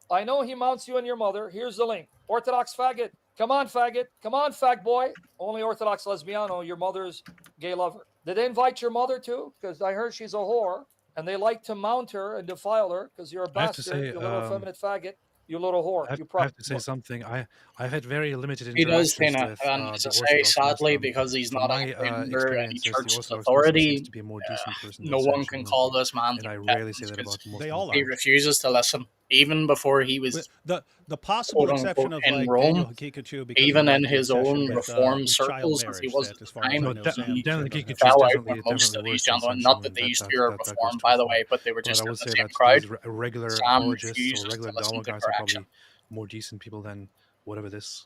Speaker 8: I know he mounts you and your mother. Here's the link. Orthodox faggot. Come on, faggot. Come on, fag boy. Only Orthodox lesbiano, your mother's gay lover. Did they invite your mother too? Because I heard she's a whore, and they like to mount her and defile her because you're a bastard, you little effeminate faggot. You little whore.
Speaker 4: I have to say something. I've had very limited
Speaker 2: He does
Speaker 4: interactions
Speaker 2: kind of,
Speaker 4: with
Speaker 2: and
Speaker 4: the
Speaker 2: to say,
Speaker 4: Orthodox
Speaker 2: sadly,
Speaker 4: Muslim.
Speaker 2: because he's
Speaker 4: From
Speaker 2: not
Speaker 4: my
Speaker 2: under any
Speaker 4: experiences, the
Speaker 2: church
Speaker 4: Orthodox Muslim
Speaker 2: authority,
Speaker 4: seems to be a more decent person
Speaker 2: no
Speaker 4: than
Speaker 2: one
Speaker 4: Sam
Speaker 2: can
Speaker 4: Shamoun,
Speaker 2: call this man.
Speaker 4: and I rarely say that about Muslims.
Speaker 3: They all
Speaker 2: He
Speaker 3: are.
Speaker 2: refuses to listen, even before he was
Speaker 3: The possible
Speaker 2: quote,
Speaker 3: exception
Speaker 2: unquote,
Speaker 3: of
Speaker 2: in
Speaker 3: like
Speaker 2: Rome,
Speaker 3: Daniel Hakikuchu, because
Speaker 2: even
Speaker 3: of, like,
Speaker 2: in
Speaker 3: the
Speaker 2: his
Speaker 3: obsession
Speaker 2: own
Speaker 3: with,
Speaker 2: reformed
Speaker 3: with child
Speaker 2: circles, as
Speaker 3: marriage,
Speaker 2: he was
Speaker 3: that
Speaker 2: at
Speaker 3: as
Speaker 2: the
Speaker 3: far as
Speaker 2: time,
Speaker 3: I know, Sam
Speaker 4: Daniel
Speaker 3: showed
Speaker 4: Hakikuchu
Speaker 3: up.
Speaker 2: fell
Speaker 4: is
Speaker 2: out
Speaker 4: definitely
Speaker 2: with most of
Speaker 4: worse
Speaker 2: these
Speaker 4: than
Speaker 2: gentlemen.
Speaker 4: Sam
Speaker 2: Not that
Speaker 4: Shamoun.
Speaker 2: they used to be a
Speaker 4: That goes
Speaker 2: reformed,
Speaker 4: too
Speaker 2: by the
Speaker 4: far.
Speaker 2: way, but they were
Speaker 4: But
Speaker 2: just
Speaker 4: I
Speaker 2: in
Speaker 4: would
Speaker 2: the
Speaker 4: say
Speaker 2: same
Speaker 4: that
Speaker 2: crowd.
Speaker 4: these regular
Speaker 2: Sam
Speaker 4: apologists or
Speaker 2: refuses
Speaker 4: regular
Speaker 2: to listen
Speaker 4: Dawa
Speaker 2: to
Speaker 4: guys are
Speaker 2: correction.
Speaker 4: probably more decent people than whatever this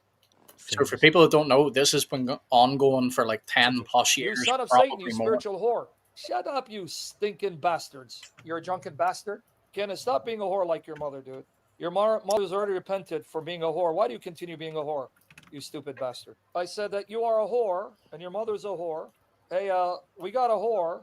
Speaker 4: thing
Speaker 2: So for
Speaker 4: is.
Speaker 2: people that don't know, this has been ongoing for like 10 plus
Speaker 8: You
Speaker 2: years,
Speaker 8: son of Satan,
Speaker 2: probably
Speaker 8: you
Speaker 2: more.
Speaker 8: spiritual whore. Shut up, you stinking bastards. You're a drunken bastard. Kenna, stop being a whore like your mother, dude. Your mother's already repented for being a whore. Why do you continue being a whore, you stupid bastard? I said that you are a whore and your mother's a whore. Hey, we got a whore,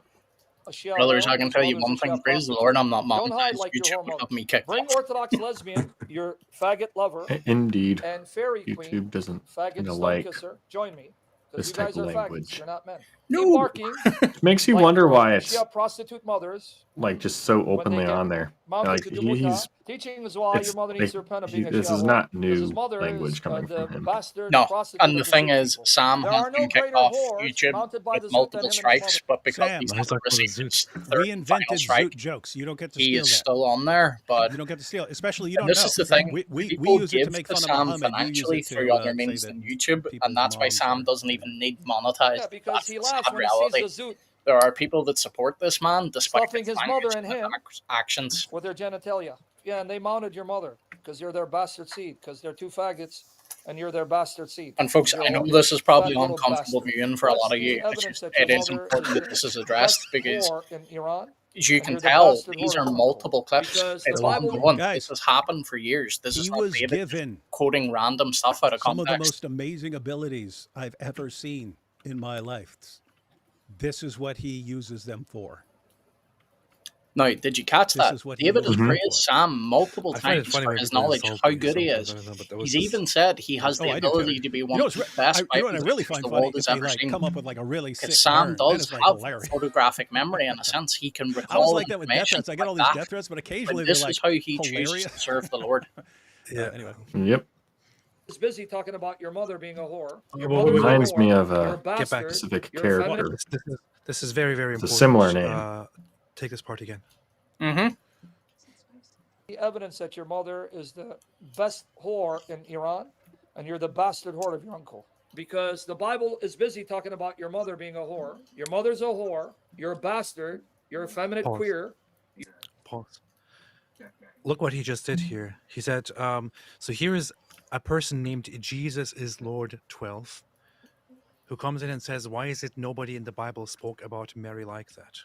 Speaker 8: a Shia
Speaker 2: Brothers,
Speaker 8: whore.
Speaker 2: I can
Speaker 8: His
Speaker 2: tell you
Speaker 8: mother's a
Speaker 2: one thing,
Speaker 8: Shia
Speaker 2: praise the
Speaker 8: prostitute.
Speaker 2: Lord, I'm not
Speaker 8: Don't hide
Speaker 2: monetized
Speaker 8: like your
Speaker 2: YouTube
Speaker 8: whore mother.
Speaker 2: without me kicked
Speaker 8: Bring
Speaker 2: off.
Speaker 8: Orthodox lesbian, your faggot lover,
Speaker 5: Indeed,
Speaker 8: and fairy
Speaker 5: YouTube
Speaker 8: queen,
Speaker 5: doesn't
Speaker 8: faggot
Speaker 5: kinda
Speaker 8: stone
Speaker 5: like
Speaker 8: kisser. Join me, because
Speaker 5: this
Speaker 8: you
Speaker 5: type
Speaker 8: guys
Speaker 5: of
Speaker 8: are faggots.
Speaker 5: language.
Speaker 8: You're not men.
Speaker 2: No.
Speaker 8: Keep barking
Speaker 5: It makes you
Speaker 8: like
Speaker 5: wonder
Speaker 8: your
Speaker 5: why it's
Speaker 8: Shia prostitute mothers
Speaker 5: like just so
Speaker 8: when they
Speaker 5: openly
Speaker 8: get
Speaker 5: on there.
Speaker 8: mounted
Speaker 5: Like
Speaker 8: to the muta.
Speaker 5: he's
Speaker 8: Teaching is why your
Speaker 5: it's
Speaker 8: mother needs to
Speaker 5: like
Speaker 8: repent of being a
Speaker 5: this
Speaker 8: Shia
Speaker 5: is
Speaker 8: whore,
Speaker 5: not
Speaker 8: because his
Speaker 5: new
Speaker 8: mother
Speaker 5: language
Speaker 8: is
Speaker 5: coming
Speaker 8: the
Speaker 5: from him.
Speaker 8: bastard
Speaker 2: No,
Speaker 8: prostitute
Speaker 2: and the
Speaker 8: of the
Speaker 2: thing
Speaker 8: Zut
Speaker 2: is,
Speaker 8: people.
Speaker 2: Sam
Speaker 8: There
Speaker 2: has
Speaker 8: are no
Speaker 2: been kicked
Speaker 8: greater
Speaker 2: off
Speaker 8: whores
Speaker 2: YouTube
Speaker 8: mounted by
Speaker 2: with
Speaker 8: the Zut
Speaker 2: multiple
Speaker 8: than him and his mother.
Speaker 2: strikes, but because
Speaker 3: Sam,
Speaker 2: he's
Speaker 4: Nice
Speaker 2: never
Speaker 4: like for the
Speaker 2: received
Speaker 4: Zoot.
Speaker 2: his third and final
Speaker 3: Reinvented
Speaker 2: strike,
Speaker 3: Zoot jokes. You don't get to
Speaker 2: he
Speaker 3: steal
Speaker 2: is
Speaker 3: that.
Speaker 2: still on there. But
Speaker 3: You don't get to steal it. Especially you
Speaker 2: and
Speaker 3: don't
Speaker 2: this
Speaker 3: know.
Speaker 2: is the thing:
Speaker 3: We
Speaker 2: people
Speaker 3: use it to
Speaker 2: give
Speaker 3: make
Speaker 2: to
Speaker 3: fun of
Speaker 2: Sam
Speaker 3: Muhammad. You use
Speaker 2: financially
Speaker 3: it
Speaker 2: through
Speaker 3: to
Speaker 2: other
Speaker 3: say
Speaker 2: means
Speaker 3: that
Speaker 2: than YouTube,
Speaker 3: people's
Speaker 2: and that's why
Speaker 3: moms
Speaker 2: Sam
Speaker 3: are,
Speaker 2: doesn't
Speaker 3: you know.
Speaker 2: even need monetized.
Speaker 8: Yeah, because
Speaker 2: That's
Speaker 8: he
Speaker 2: the
Speaker 8: laughs
Speaker 2: sad
Speaker 8: when he sees
Speaker 2: reality.
Speaker 8: the Zut
Speaker 2: There are people that support this man despite
Speaker 8: stuffing
Speaker 2: his
Speaker 8: his mother
Speaker 2: language
Speaker 8: and
Speaker 2: and
Speaker 8: him
Speaker 2: actions.
Speaker 8: with their genitalia. Yeah, and they mounted your mother because you're their bastard seed, because they're two faggots and you're their bastard seed.
Speaker 2: And folks,
Speaker 8: You're
Speaker 2: I know
Speaker 8: a
Speaker 2: this is probably
Speaker 8: fat little
Speaker 2: uncomfortable
Speaker 8: bastard.
Speaker 2: viewing for a
Speaker 8: What's
Speaker 2: lot of
Speaker 8: the
Speaker 2: you. It's
Speaker 8: evidence
Speaker 2: just,
Speaker 8: that your
Speaker 2: it is
Speaker 8: mother
Speaker 2: important
Speaker 8: is
Speaker 2: that
Speaker 8: the
Speaker 2: this is addressed
Speaker 8: best
Speaker 2: because,
Speaker 8: whore in Iran?
Speaker 2: as you
Speaker 8: And
Speaker 2: can
Speaker 8: you're the
Speaker 2: tell,
Speaker 8: bastard
Speaker 2: these
Speaker 8: whore
Speaker 2: are
Speaker 8: of your uncle.
Speaker 2: multiple clips.
Speaker 8: Because the
Speaker 2: It's
Speaker 8: Bible,
Speaker 2: ongoing.
Speaker 3: Guys,
Speaker 2: This has happened for years. This
Speaker 3: he
Speaker 2: is not
Speaker 3: was
Speaker 2: David just
Speaker 3: given
Speaker 2: quoting random stuff out of
Speaker 3: some of the
Speaker 2: context.
Speaker 3: most amazing abilities I've ever seen in my life. This is what he uses them for.
Speaker 2: Now, did you catch
Speaker 3: This
Speaker 2: that?
Speaker 3: is what he
Speaker 2: David has
Speaker 3: uses them
Speaker 2: praised
Speaker 3: for.
Speaker 2: Sam multiple
Speaker 4: I find it
Speaker 2: times
Speaker 4: funny
Speaker 2: for
Speaker 4: when
Speaker 2: his
Speaker 4: people
Speaker 2: knowledge,
Speaker 4: insult
Speaker 2: how
Speaker 4: me
Speaker 2: good he
Speaker 4: sometimes.
Speaker 2: is.
Speaker 4: I don't know, but that was
Speaker 2: He's
Speaker 4: just
Speaker 2: even said he has
Speaker 3: Oh,
Speaker 2: the
Speaker 3: I do too.
Speaker 2: ability to be
Speaker 3: You
Speaker 2: one
Speaker 3: know,
Speaker 2: of the best
Speaker 3: you know what I
Speaker 2: Bible
Speaker 3: really
Speaker 2: teachers
Speaker 3: find
Speaker 2: the
Speaker 3: funny
Speaker 2: world
Speaker 3: if
Speaker 2: has
Speaker 3: he
Speaker 2: ever
Speaker 3: like
Speaker 2: seen.
Speaker 3: come up with like a really sick
Speaker 2: Because Sam
Speaker 3: burn. That
Speaker 2: does
Speaker 3: is like
Speaker 2: have
Speaker 3: hilarious.
Speaker 2: photographic memory in a sense. He can
Speaker 3: I was
Speaker 2: recall
Speaker 3: like that with death
Speaker 2: information
Speaker 3: threats. I get all
Speaker 2: like
Speaker 3: these
Speaker 2: that.
Speaker 3: death threats, but
Speaker 2: But
Speaker 3: occasionally they're
Speaker 2: this
Speaker 3: like
Speaker 2: is how he chooses
Speaker 3: hilarious.
Speaker 2: to serve the Lord.
Speaker 4: yeah.
Speaker 3: Anyway,
Speaker 5: Yep.
Speaker 8: is busy talking about your mother being a whore. Your
Speaker 4: Wait,
Speaker 8: mother's a
Speaker 5: Reminds me
Speaker 8: whore.
Speaker 5: of
Speaker 8: You're a
Speaker 5: a
Speaker 4: Get back.
Speaker 8: bastard.
Speaker 5: specific
Speaker 8: You're effeminate.
Speaker 5: character.
Speaker 4: This is very, very
Speaker 5: It's a
Speaker 4: important.
Speaker 5: similar name.
Speaker 4: Take this part again.
Speaker 2: Mm-hmm.
Speaker 8: The evidence that your mother is the best whore in Iran and you're the bastard whore of your uncle. Because the Bible is busy talking about your mother being a whore. Your mother's a whore. You're a bastard. You're a feminine
Speaker 4: Pause.
Speaker 8: queer.
Speaker 4: Pause. Look what he just did here. He said, so here is a person named Jesus is Lord 12 who comes in and says, why is it nobody in the Bible spoke about Mary like that?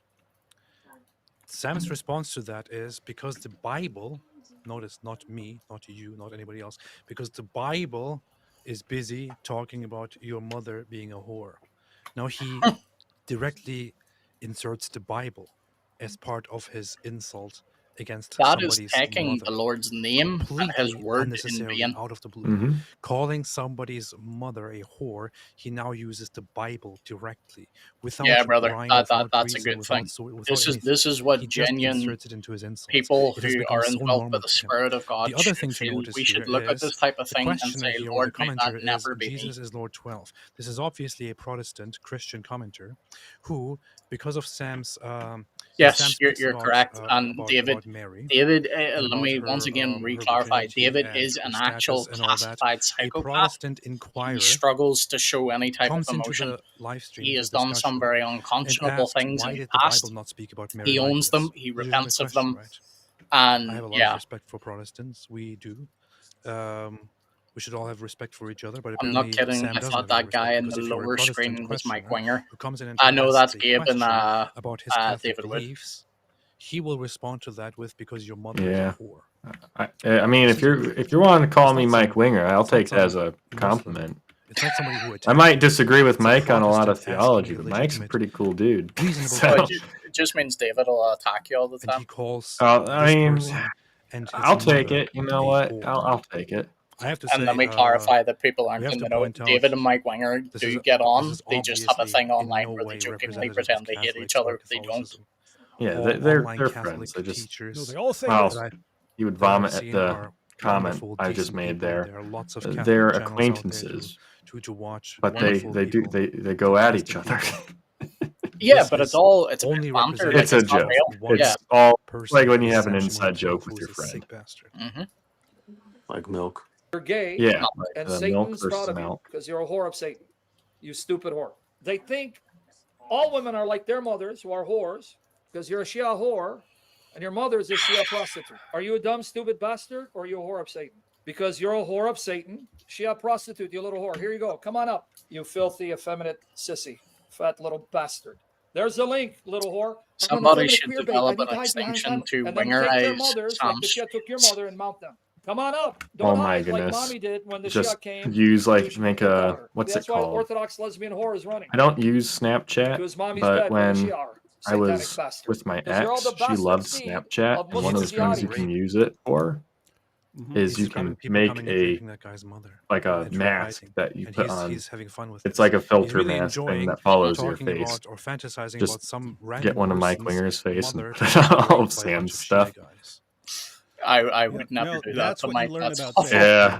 Speaker 4: Sam's response to that is because the Bible, notice not me, not you, not anybody else, because the Bible is busy talking about your mother being a whore. Now he directly inserts the Bible as part of his insult against
Speaker 2: That is
Speaker 4: somebody's
Speaker 2: taking
Speaker 4: mother.
Speaker 2: the Lord's name and his
Speaker 4: Completely
Speaker 2: word in
Speaker 4: unnecessarily
Speaker 2: vain.
Speaker 4: out of the blue.
Speaker 5: Mm-hmm.
Speaker 4: Calling somebody's mother a whore, he now uses the Bible directly without
Speaker 2: Yeah, brother,
Speaker 4: rhyme,
Speaker 2: that's
Speaker 4: without
Speaker 2: a
Speaker 4: reason,
Speaker 2: good thing.
Speaker 4: without
Speaker 2: This
Speaker 4: anything.
Speaker 2: is what
Speaker 4: He just
Speaker 2: genuine
Speaker 4: inserts it into his insults.
Speaker 2: people
Speaker 4: It has
Speaker 2: who
Speaker 4: become
Speaker 2: are
Speaker 4: so
Speaker 2: indwelt
Speaker 4: normal
Speaker 2: by the
Speaker 4: to him.
Speaker 2: Spirit of God
Speaker 4: The other
Speaker 2: should
Speaker 4: thing to
Speaker 2: feel.
Speaker 4: notice
Speaker 2: We should
Speaker 4: here
Speaker 2: look at
Speaker 4: is
Speaker 2: this type of
Speaker 4: the
Speaker 2: thing and
Speaker 4: questioner
Speaker 2: say,
Speaker 4: here, or
Speaker 2: Lord,
Speaker 4: the
Speaker 2: may
Speaker 4: commenter,
Speaker 2: that
Speaker 4: is
Speaker 2: never be me.
Speaker 4: Jesus is Lord 12. This is obviously a Protestant Christian commenter who, because of Sam's
Speaker 2: Yes, you're correct. And David,
Speaker 4: about Mary,
Speaker 2: let
Speaker 4: about
Speaker 2: me
Speaker 4: her,
Speaker 2: once again
Speaker 4: her
Speaker 2: re-clarify.
Speaker 4: virginity
Speaker 2: David
Speaker 4: and
Speaker 2: is
Speaker 4: her
Speaker 2: an
Speaker 4: status
Speaker 2: actual
Speaker 4: and all that,
Speaker 2: classified
Speaker 4: a
Speaker 2: psychopath.
Speaker 4: Protestant
Speaker 2: He
Speaker 4: inquirer
Speaker 2: struggles to show any type of
Speaker 4: comes into
Speaker 2: emotion.
Speaker 4: the live stream,
Speaker 2: He
Speaker 4: into
Speaker 2: has
Speaker 4: the
Speaker 2: done some
Speaker 4: discussion,
Speaker 2: very
Speaker 4: and
Speaker 2: unconscionable
Speaker 4: asks,
Speaker 2: things
Speaker 4: why
Speaker 2: in the
Speaker 4: did the Bible
Speaker 2: past.
Speaker 4: not speak about Mary
Speaker 2: He
Speaker 4: like
Speaker 2: owns
Speaker 4: this?
Speaker 2: them. He
Speaker 4: Legitimate
Speaker 2: repents of
Speaker 4: question,
Speaker 2: them.
Speaker 4: right? I
Speaker 2: And
Speaker 4: have a lot of respect for Protestants. We do. We should all have respect for each other, but
Speaker 2: I'm not
Speaker 4: apparently
Speaker 2: kidding.
Speaker 4: Sam
Speaker 2: I
Speaker 4: doesn't
Speaker 2: thought
Speaker 4: have any
Speaker 2: that guy
Speaker 4: respect,
Speaker 2: in
Speaker 4: because
Speaker 2: the
Speaker 4: if you're a
Speaker 2: lower
Speaker 4: Protestant
Speaker 2: screen was Mike
Speaker 4: questioner
Speaker 2: Winger.
Speaker 4: who comes in and
Speaker 2: I know
Speaker 4: asks
Speaker 2: that's
Speaker 4: a
Speaker 2: Gabe and
Speaker 4: question about his Catholic
Speaker 2: David Wood.
Speaker 4: beliefs, he will respond to that with, because your mother is
Speaker 5: Yeah.
Speaker 4: a whore.
Speaker 5: I mean, if you're wanting to call me Mike Winger, I'll take that as a compliment.
Speaker 4: It's not somebody who
Speaker 5: I might disagree with Mike on a lot of theology, but Mike's a pretty cool dude.
Speaker 2: So it just means David will attack you all the time.
Speaker 4: And he calls
Speaker 5: I mean, I'll take it. You know what? I'll take it.
Speaker 4: I have to say,
Speaker 2: and let me clarify that people aren't in the know. David and Mike Winger do get on. They just have a thing online where they jokingly pretend they hate each other. They don't.
Speaker 5: Yeah, they're friends. They just
Speaker 3: they all say
Speaker 5: you would vomit at the comment I just made there. They're acquaintances, but they go at each other.
Speaker 2: Yeah, but it's
Speaker 4: only
Speaker 2: banter.
Speaker 5: It's a joke. It's all like when you have an inside joke with your friend.
Speaker 6: Like milk.
Speaker 8: You're gay,
Speaker 5: yeah,
Speaker 8: and Satan's proud of you because you're a whore of Satan. You stupid whore. They think all women are like their mothers who are whores because you're a Shia whore and your mother is a Shia prostitute. Are you a dumb, stupid bastard or are you a whore of Satan? Because you're a whore of Satan, Shia prostitute, you little whore. Here you go. Come on up, you filthy, effeminate sissy, fat little bastard. There's the link, little whore.
Speaker 2: Somebody should develop an extension to wingerize
Speaker 8: Sam Shamoun. Took your mother and mount them. Come on up.
Speaker 5: Don't my goodness.
Speaker 8: Like Mommy did when the
Speaker 5: just
Speaker 8: came.
Speaker 5: Use make a what's
Speaker 8: That's
Speaker 5: it called?
Speaker 8: Why Orthodox lesbian whore is running.
Speaker 5: I don't use Snapchat, but when I was with my ex, she loved Snapchat, and one of the things you can use it for is you can make a mask that you put on. It's like a filter mask thing that follows your face. Just get one of Mike Winger's face and put it on all of Sam's stuff.
Speaker 2: I would never do that to Mike.
Speaker 5: Yeah.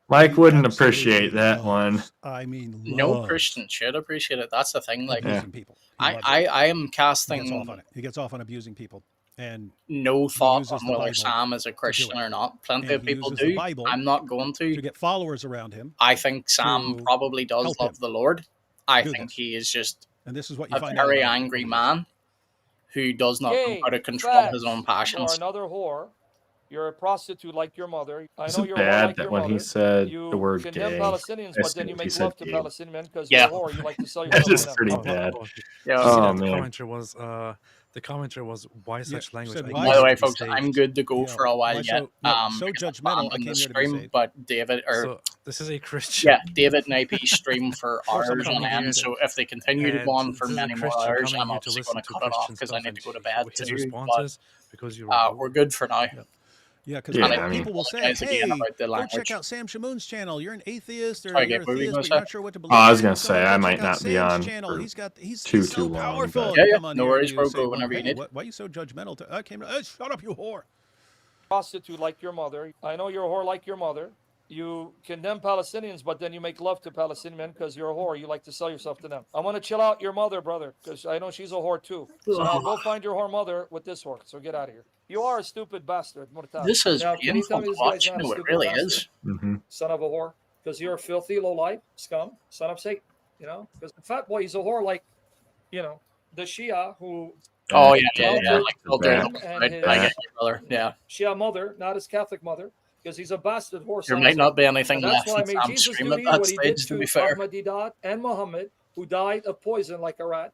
Speaker 5: Mike wouldn't appreciate that one.
Speaker 3: I mean,
Speaker 2: no Christian should appreciate it. That's the thing. Like,
Speaker 3: people.
Speaker 2: I am casting.
Speaker 3: He gets off on abusing people, and
Speaker 2: no thought on whether Sam is a Christian or not. Plenty of people do. I'm not going to
Speaker 3: get followers around him.
Speaker 2: I think Sam probably does love the Lord. I think he is just a very angry man who does not know how to control his own passions.
Speaker 8: You're another whore. You're a prostitute like your mother. I know you're
Speaker 5: bad
Speaker 8: like
Speaker 5: that
Speaker 8: your
Speaker 5: when
Speaker 8: mother.
Speaker 5: he said the word
Speaker 8: condemn
Speaker 5: gay,
Speaker 8: Palestinians, but then you make love to Palestinian men because
Speaker 2: you're
Speaker 8: a whore. You like to sell yourself.
Speaker 5: That's just pretty bad.
Speaker 4: Oh man. The commenter was why such language?
Speaker 2: By the way, folks, I'm good to go for a while yet.
Speaker 3: So judgmental
Speaker 2: on the stream, but David
Speaker 4: this is a Christian.
Speaker 2: Yeah, David and IP stream for hours on end. So if they continue to go on for many more hours, I'm obviously going to cut it off because I need to go to bed too. But we're good for now.
Speaker 3: Yeah, because people will say, "Hey, go check out Sam Shamoun's channel. You're an atheist, or you're a theist, but you're not sure what to believe."
Speaker 5: I was going to say I might not be on for
Speaker 3: he's
Speaker 5: too
Speaker 3: so
Speaker 5: long.
Speaker 3: Powerful.
Speaker 2: Yeah. No worries, bro. Go whenever you need.
Speaker 3: Why are you so judgmental? Shut up, you whore.
Speaker 8: Prostitute like your mother. I know you're a whore like your mother. You condemn Palestinians, but then you make love to Palestinian men because you're a whore. You like to sell yourself to them. I want to chill out your mother, brother, because I know she's a whore too. So now go find your whore mother with this whore. So get out of here. You are a stupid bastard.
Speaker 2: This is painful to watch. No, it really is.
Speaker 8: Son of a whore. Because you're a filthy lowlife, scum, son of Satan. You know? Because the fat boy, he's a whore like, the Shia who...
Speaker 2: Oh, yeah. Like brother. Yeah.
Speaker 8: Shia mother, not his Catholic mother. Because he's a bastard horse.
Speaker 2: There might not be anything left in Sam's stream at that stage, to be fair.
Speaker 8: Ahmadinejad and Muhammad, who died of poison like a rat.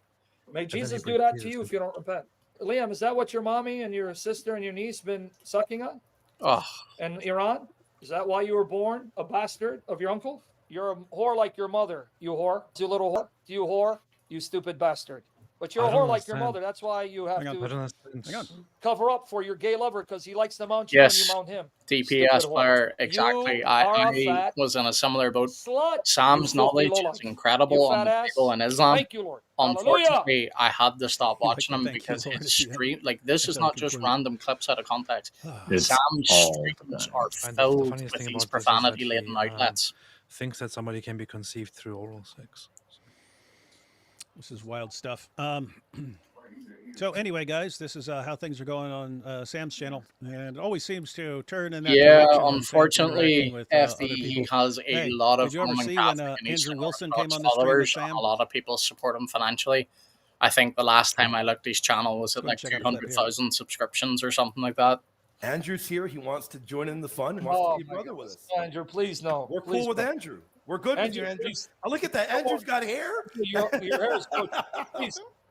Speaker 8: May Jesus do that to you if you don't repent. Liam, is that what your mommy and your sister and your niece been sucking on?
Speaker 2: Oh.
Speaker 8: And Iran? Is that why you were born a bastard of your uncle? You're a whore like your mother, you whore. You little whore. You whore. You stupid bastard. But you're a whore like your mother. That's why you have to cover up for your gay lover because he likes to mount you when you mount him.
Speaker 2: DPS player, exactly. I was in a similar boat. Sam's knowledge is incredible on the people in Islam.
Speaker 8: Thank you, Lord.
Speaker 2: Unfortunately, I had to stop watching him because his stream, this is not just random clips out of context. Sam's streams are filled with these profanity-laden outlets.
Speaker 4: Thinks that somebody can be conceived through oral sex.
Speaker 3: This is wild stuff. So anyway, guys, this is how things are going on Sam's channel, and it always seems to turn in that direction.
Speaker 2: Yeah, unfortunately, FDE has a lot of
Speaker 3: Roman Catholic and Eastern Orthodox followers.
Speaker 2: A lot of people support him financially. I think the last time I looked, his channel was at like 200,000 subscriptions or something like that.
Speaker 9: Andrew's here. He wants to join in the fun. He wants to be a brother with us.
Speaker 8: Andrew, please, no.
Speaker 9: We're cool with Andrew. We're good with you, Andrew. Oh, look at that. Andrew's got hair.
Speaker 8: Your hair is good. Please.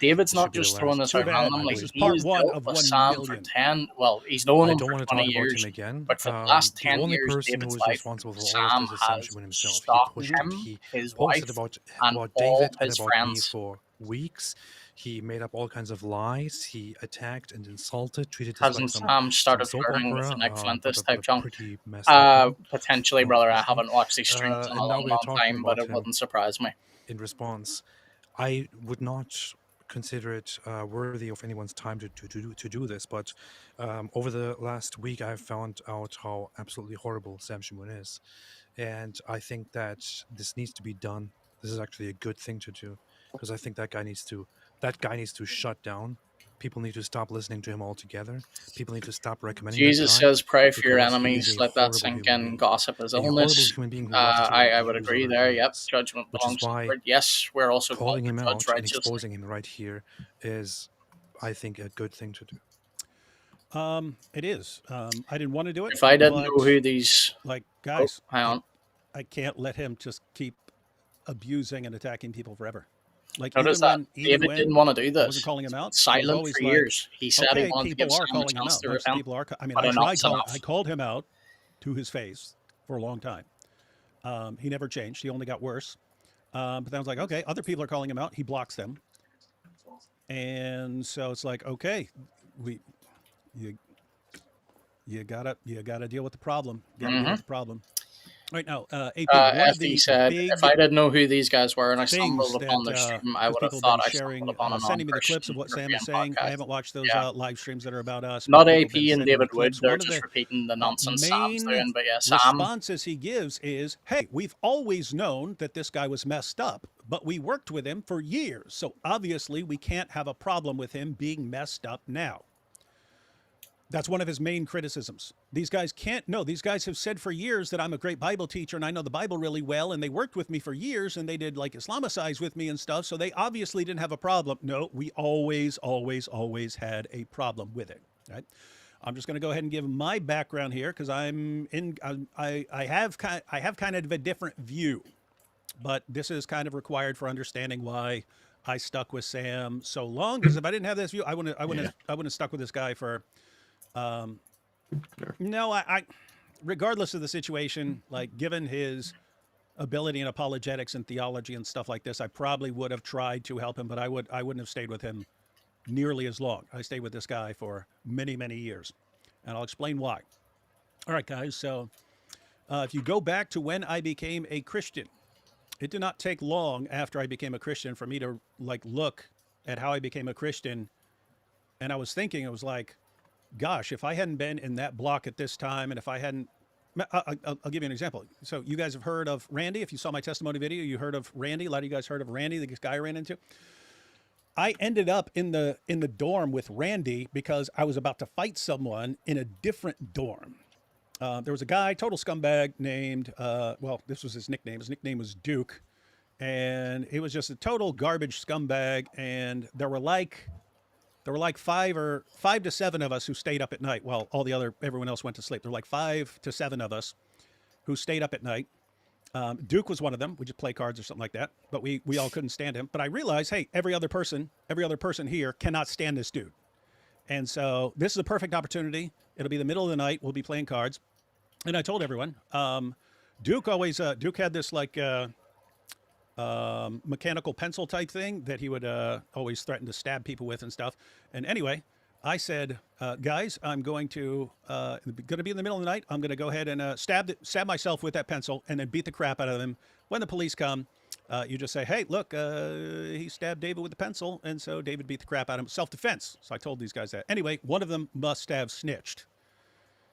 Speaker 2: David's
Speaker 4: This
Speaker 2: not
Speaker 4: should be the
Speaker 2: just throwing
Speaker 4: last.
Speaker 2: this
Speaker 3: Too
Speaker 2: out
Speaker 3: bad.
Speaker 2: randomly.
Speaker 3: This is
Speaker 2: He
Speaker 3: part
Speaker 2: has
Speaker 3: one
Speaker 2: dealt
Speaker 3: of
Speaker 2: with
Speaker 3: 1
Speaker 2: Sam for
Speaker 3: million.
Speaker 2: 10. Well, he's known
Speaker 4: I
Speaker 2: him
Speaker 4: don't
Speaker 2: for
Speaker 4: want to
Speaker 2: 20
Speaker 4: talk about
Speaker 2: years,
Speaker 4: him again.
Speaker 2: but for the last
Speaker 4: The
Speaker 2: 10
Speaker 4: only
Speaker 2: years of
Speaker 4: person who
Speaker 2: David's
Speaker 4: is
Speaker 2: life,
Speaker 4: responsible for all of
Speaker 2: Sam
Speaker 4: this is Sam
Speaker 2: has
Speaker 4: Shamoun himself. He
Speaker 2: stalked
Speaker 4: pushed
Speaker 2: him,
Speaker 4: it. He
Speaker 2: his
Speaker 4: posted
Speaker 2: wife,
Speaker 4: about
Speaker 2: and all
Speaker 4: David and
Speaker 2: his
Speaker 4: about me
Speaker 2: friends.
Speaker 4: for weeks. He made up all kinds of lies. He attacked and insulted, treated us
Speaker 2: Hasn't
Speaker 4: like
Speaker 2: Sam started
Speaker 4: soap
Speaker 2: flirting with
Speaker 4: opera.
Speaker 2: the Nick Flintis
Speaker 4: But
Speaker 2: type junk?
Speaker 4: pretty messed up now,
Speaker 2: Potentially, brother. I
Speaker 4: obviously.
Speaker 2: haven't watched these streams in a
Speaker 4: And now
Speaker 2: long,
Speaker 4: we're
Speaker 2: long
Speaker 4: talking
Speaker 2: time, but
Speaker 4: about
Speaker 2: it
Speaker 4: him
Speaker 2: wouldn't surprise me.
Speaker 4: in response. I would not consider it worthy of anyone's time to do this, but over the last week, I've found out how absolutely horrible Sam Shamoun is, and I think that this needs to be done. This is actually a good thing to do, because I think that guy needs to shut down. People need to stop listening to him altogether. People need to stop recommending
Speaker 2: Jesus
Speaker 4: that guy,
Speaker 2: says, "Pray for your
Speaker 4: because he
Speaker 2: enemies.
Speaker 4: is a
Speaker 2: Let that
Speaker 4: horrible
Speaker 2: sink
Speaker 4: human
Speaker 2: in.
Speaker 4: being.
Speaker 2: Gossip is
Speaker 4: A horrible
Speaker 2: illness."
Speaker 4: human being who loves to
Speaker 2: I would
Speaker 4: abuse
Speaker 2: agree
Speaker 4: other
Speaker 2: there.
Speaker 4: human
Speaker 2: Yep.
Speaker 4: beings.
Speaker 2: Judgment
Speaker 4: Which is
Speaker 2: belongs to the
Speaker 4: why
Speaker 2: Lord. Yes, we're also called
Speaker 4: calling
Speaker 2: to
Speaker 4: him
Speaker 2: judge
Speaker 4: out and
Speaker 2: righteously.
Speaker 4: exposing him right here is, I think, a good thing to do.
Speaker 3: It is. I didn't want to do it.
Speaker 2: If I didn't
Speaker 3: but,
Speaker 2: know who these,
Speaker 3: guys,
Speaker 2: hang on.
Speaker 3: I can't let him just keep abusing and attacking people forever. Like
Speaker 2: Notice that David didn't want to do this.
Speaker 3: I wasn't calling him out.
Speaker 2: Silent for years. He said he wanted to give Sam a chance to repent.
Speaker 3: People are. I mean,
Speaker 2: but
Speaker 3: I called him out to his face for a long time. He never changed. He only got worse. But then I was like, okay, other people are calling him out. He blocks them. And so it's like, okay, you gotta deal with the problem. Deal with the problem. Right now, AP.
Speaker 2: FD said, if I didn't know who these guys were and I stumbled upon their stream, I would have thought I stumbled upon a
Speaker 3: sending me the clips
Speaker 2: non-Christian
Speaker 3: of what Sam
Speaker 2: European
Speaker 3: is saying.
Speaker 2: podcast.
Speaker 3: I haven't watched those live streams that are about us.
Speaker 2: Not AP and David Wood. They're just repeating the nonsense Sam's doing. But yeah, Sam.
Speaker 3: Responses he gives is, hey, we've always known that this guy was messed up, but we worked with him for years. So obviously we can't have a problem with him being messed up now. That's one of his main criticisms. These guys these guys have said for years that I'm a great Bible teacher and I know the Bible really well, and they worked with me for years and they did like Islamicize with me and stuff, so they obviously didn't have a problem. No, we always had a problem with it, right? I'm just going to go ahead and give my background here because I have kind of a different view, but this is kind of required for understanding why I stuck with Sam so long, because if I didn't have this view, I wouldn't have stuck with this guy for no, I regardless of the situation, like given his ability in apologetics and theology and stuff like this, I probably would have tried to help him, but I wouldn't have stayed with him nearly as long. I stayed with this guy for many, many years, and I'll explain why. All right, guys. So if you go back to when I became a Christian, it did not take long after I became a Christian for me to like look at how I became a Christian, and I was thinking, it was like, gosh, if I hadn't been in that block at this time, and if I hadn't, I'll give you an example. So you guys have heard of Randy. If you saw my testimony video, you heard of Randy. A lot of you guys heard of Randy, the guy I ran into. I ended up in the dorm with Randy because I was about to fight someone in a different dorm. There was a guy, total scumbag, named, this was his nickname. His nickname was Duke. And he was just a total garbage scumbag. And there were like 5 to 7 of us who stayed up at night while everyone else went to sleep. There were like 5 to 7 of us who stayed up at night. Duke was one of them. We just play cards or something like that, but we all couldn't stand him. But I realized, hey, every other person here cannot stand this dude. And so this is a perfect opportunity. It'll be the middle of the night. We'll be playing cards. And I told everyone, Duke had this like, mechanical pencil type thing that he would always threaten to stab people with and stuff. And anyway, I said, guys, I'm going to be in the middle of the night. I'm going to go ahead and stab myself with that pencil and then beat the crap out of them. When the police come, you just say, hey, look, he stabbed David with the pencil. And so David beat the crap out of him. Self-defense. So I told these guys that. Anyway, one of them must have snitched,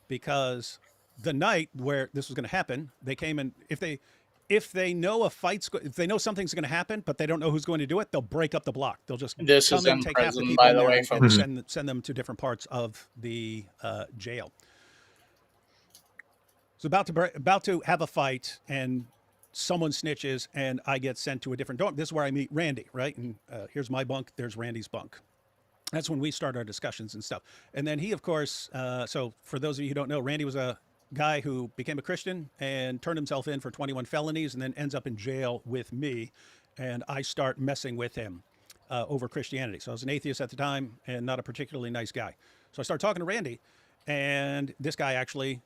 Speaker 3: because the night where this was going to happen, they came and if they know if they know something's going to happen, but they don't know who's going to do it, they'll break up the block. They'll just come and take half the people in there and send them to different parts of the jail. So about to have a fight, and someone snitches, and I get sent to a different dorm. This is where I meet Randy, right? And here's my bunk. There's Randy's bunk. That's when we start our discussions and stuff. And then he, of course, so for those of you who don't know, Randy was a guy who became a Christian and turned himself in for 21 felonies and then ends up in jail with me. And I start messing with him over Christianity. So I was an atheist at the time and not a particularly nice guy. So I start talking to Randy, and this guy actually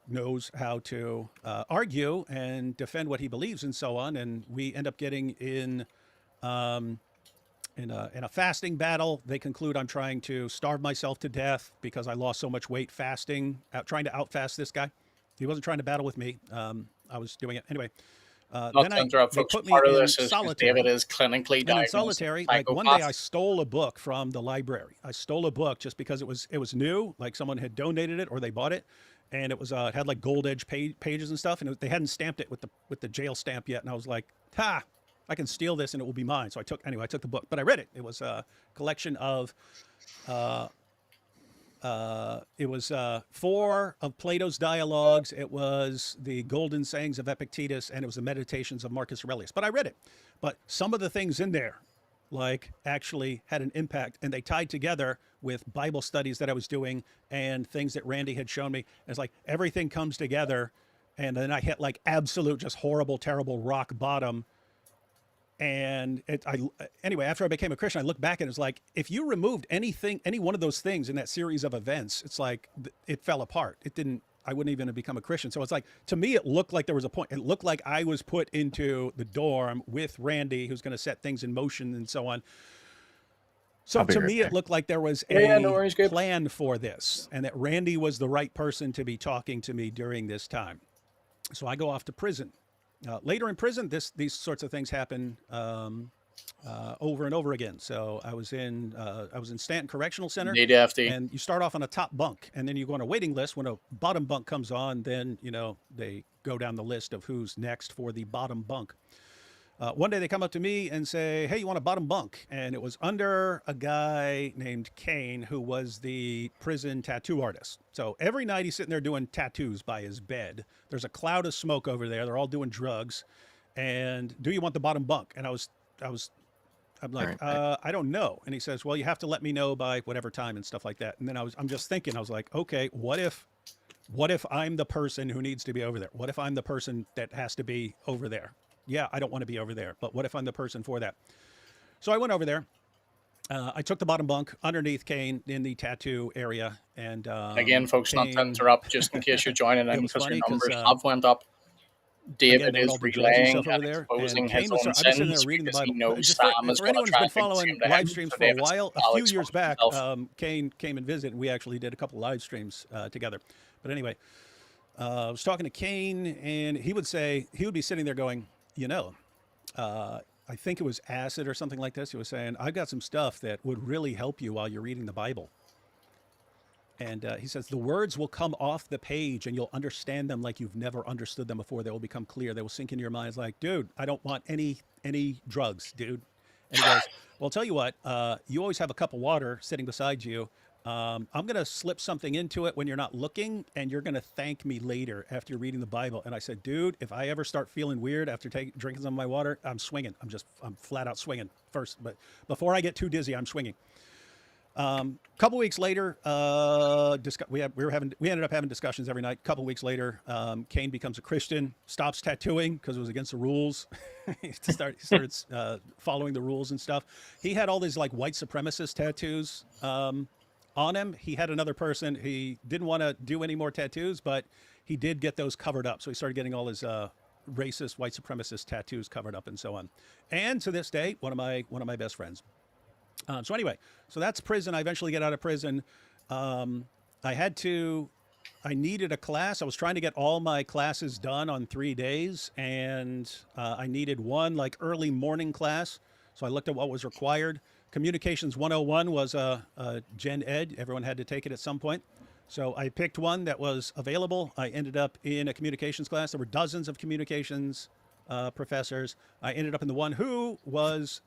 Speaker 3: knows how to argue and defend what he believes and so on. And we end up getting in in a fasting battle. They conclude I'm trying to starve myself to death because I lost so much weight fasting, trying to outfast this guy. He wasn't trying to battle with me. I was doing it anyway.
Speaker 2: Not
Speaker 3: Then
Speaker 2: to interrupt,
Speaker 3: they
Speaker 2: folks.
Speaker 3: put me
Speaker 2: Part of
Speaker 3: in
Speaker 2: this is because
Speaker 3: solitary.
Speaker 2: David is clinically
Speaker 3: And in
Speaker 2: diagnosed
Speaker 3: solitary,
Speaker 2: as
Speaker 3: like one day I
Speaker 2: psychopath.
Speaker 3: stole a book from the library. I stole a book just because it was new, like someone had donated it or they bought it, and it was it had like gold edge pages and stuff, and they hadn't stamped it with the jail stamp yet. And I was like, ha, I can steal this and it will be mine. So I took the book, but I read it. It was a collection of. It was 4 of Plato's dialogues. It was the Golden Sayings of Epictetus, and it was the Meditations of Marcus Aurelius. But I read it. But some of the things in there, like, actually had an impact, and they tied together with Bible studies that I was doing and things that Randy had shown me. It's like everything comes together, and then I hit like absolute, just horrible, terrible rock bottom. And anyway, after I became a Christian, I looked back and it was like, if you removed any one of those things in that series of events, it's like it fell apart. I wouldn't even have become a Christian. So it's like, to me, it looked like there was a point. It looked like I was put into the dorm with Randy, who's going to set things in motion and so on. So to me, it looked like there was a plan for this, and that Randy was the right person to be talking to me during this time. So I go off to prison. Later in prison, these sorts of things happen over and over again. So I was in Stanton Correctional Center, and you start off on a top bunk, and then you go on a waiting list. When a bottom bunk comes on, then they go down the list of who's next for the bottom bunk. One day they come up to me and say, "Hey, you want a bottom bunk?" And it was under a guy named Kane, who was the prison tattoo artist. So every night he's sitting there doing tattoos by his bed. There's a cloud of smoke over there. They're all doing drugs. And do you want the bottom bunk? And I'm like, I don't know. And he says, well, you have to let me know by whatever time and stuff like that. And then I'm just thinking, I was like, okay, what if I'm the person who needs to be over there? What if I'm the person that has to be over there? Yeah, I don't want to be over there, but what if I'm the person for that? So I went over there. I took the bottom bunk underneath Kane in the tattoo area. And
Speaker 2: again, folks,
Speaker 3: Kane,
Speaker 2: not to interrupt, just in case you're joining in, because your numbers have went up. David is relaying and exposing his own sins because he knows Sam is going to try and
Speaker 3: following
Speaker 2: consume
Speaker 3: live
Speaker 2: him.
Speaker 3: streams
Speaker 2: So
Speaker 3: for a
Speaker 2: David's
Speaker 3: while. A few years back, Kane came and visited, and we actually did a couple live streams together. But anyway, I was talking to Kane, and he would be sitting there going, I think it was acid or something like this. He was saying, I've got some stuff that would really help you while you're reading the Bible. And he says, the words will come off the page and you'll understand them like you've never understood them before. They will become clear. They will sink into your mind. It's like, dude, I don't want any drugs, dude. And he goes, well, I'll tell you what, you always have a cup of water sitting beside you. I'm going to slip something into it when you're not looking, and you're going to thank me later after you're reading the Bible. And I said, dude, if I ever start feeling weird after drinking some of my water, I'm swinging. I'm flat out swinging first. But before I get too dizzy, I'm swinging. Couple weeks later, we ended up having discussions every night. Couple weeks later, Kane becomes a Christian, stops tattooing because it was against the rules. he started following the rules and stuff. He had all these like white supremacist tattoos on him. He had another person. He didn't want to do any more tattoos, but he did get those covered up. So he started getting all his racist, white supremacist tattoos covered up and so on. And to this day, one of my best friends. So anyway, so that's prison. I eventually get out of prison. I needed a class. I was trying to get all my classes done on 3 days, and I needed one like early morning class. So I looked at what was required. Communications 101 was a gen ed. Everyone had to take it at some point. So I picked one that was available. I ended up in a communications class. There were dozens of communications professors. I ended up in the one who was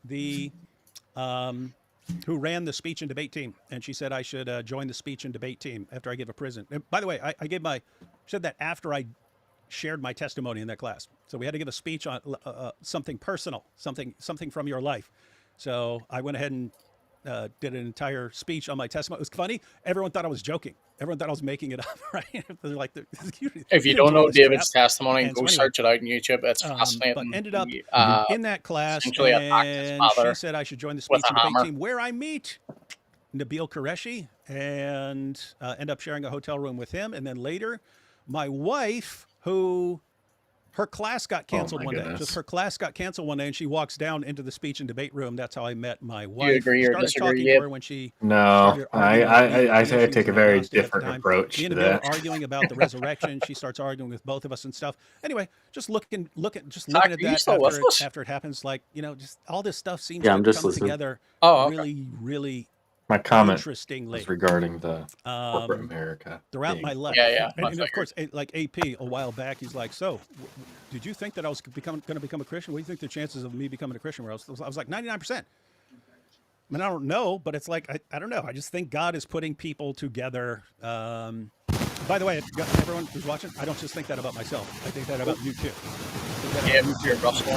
Speaker 3: who ran the speech and debate team. And she said I should join the speech and debate team after I gave a prison. And by the way, I said that after I shared my testimony in that class. So we had to give a speech on something personal, something from your life. So I went ahead and did an entire speech on my testimony. It was funny. Everyone thought I was joking. Everyone thought I was making it up, right? They're like,
Speaker 2: if you don't know David's testimony, go search it out on YouTube. It's fascinating.
Speaker 3: But ended up in that class, and she said I should join the speech and debate team, where I meet Nabil Qureshi and end up sharing a hotel room with him. And then later, my wife, who Her class got canceled one day. Just her class got canceled one day, and she walks down into the speech and debate room. That's how I met my wife.
Speaker 2: Do you agree or
Speaker 3: started
Speaker 2: disagree?
Speaker 3: talking to her when she
Speaker 5: No, I take a very different approach to that.
Speaker 3: Arguing about the resurrection, she starts arguing with both of us and stuff. Anyway, just looking at that after it happens, like, you know, just all this stuff seems to come together really.
Speaker 5: My comment was regarding the corporate America
Speaker 3: throughout my life.
Speaker 2: Yeah.
Speaker 3: And of course, like AP a while back, he's like, so did you think that I was going to become a Christian? What do you think the chances of me becoming a Christian were? I was like 99%. I mean, I don't know, but it's like, I don't know. I just think God is putting people together. By the way, everyone who's watching, I don't just think that about myself. I think that about you too.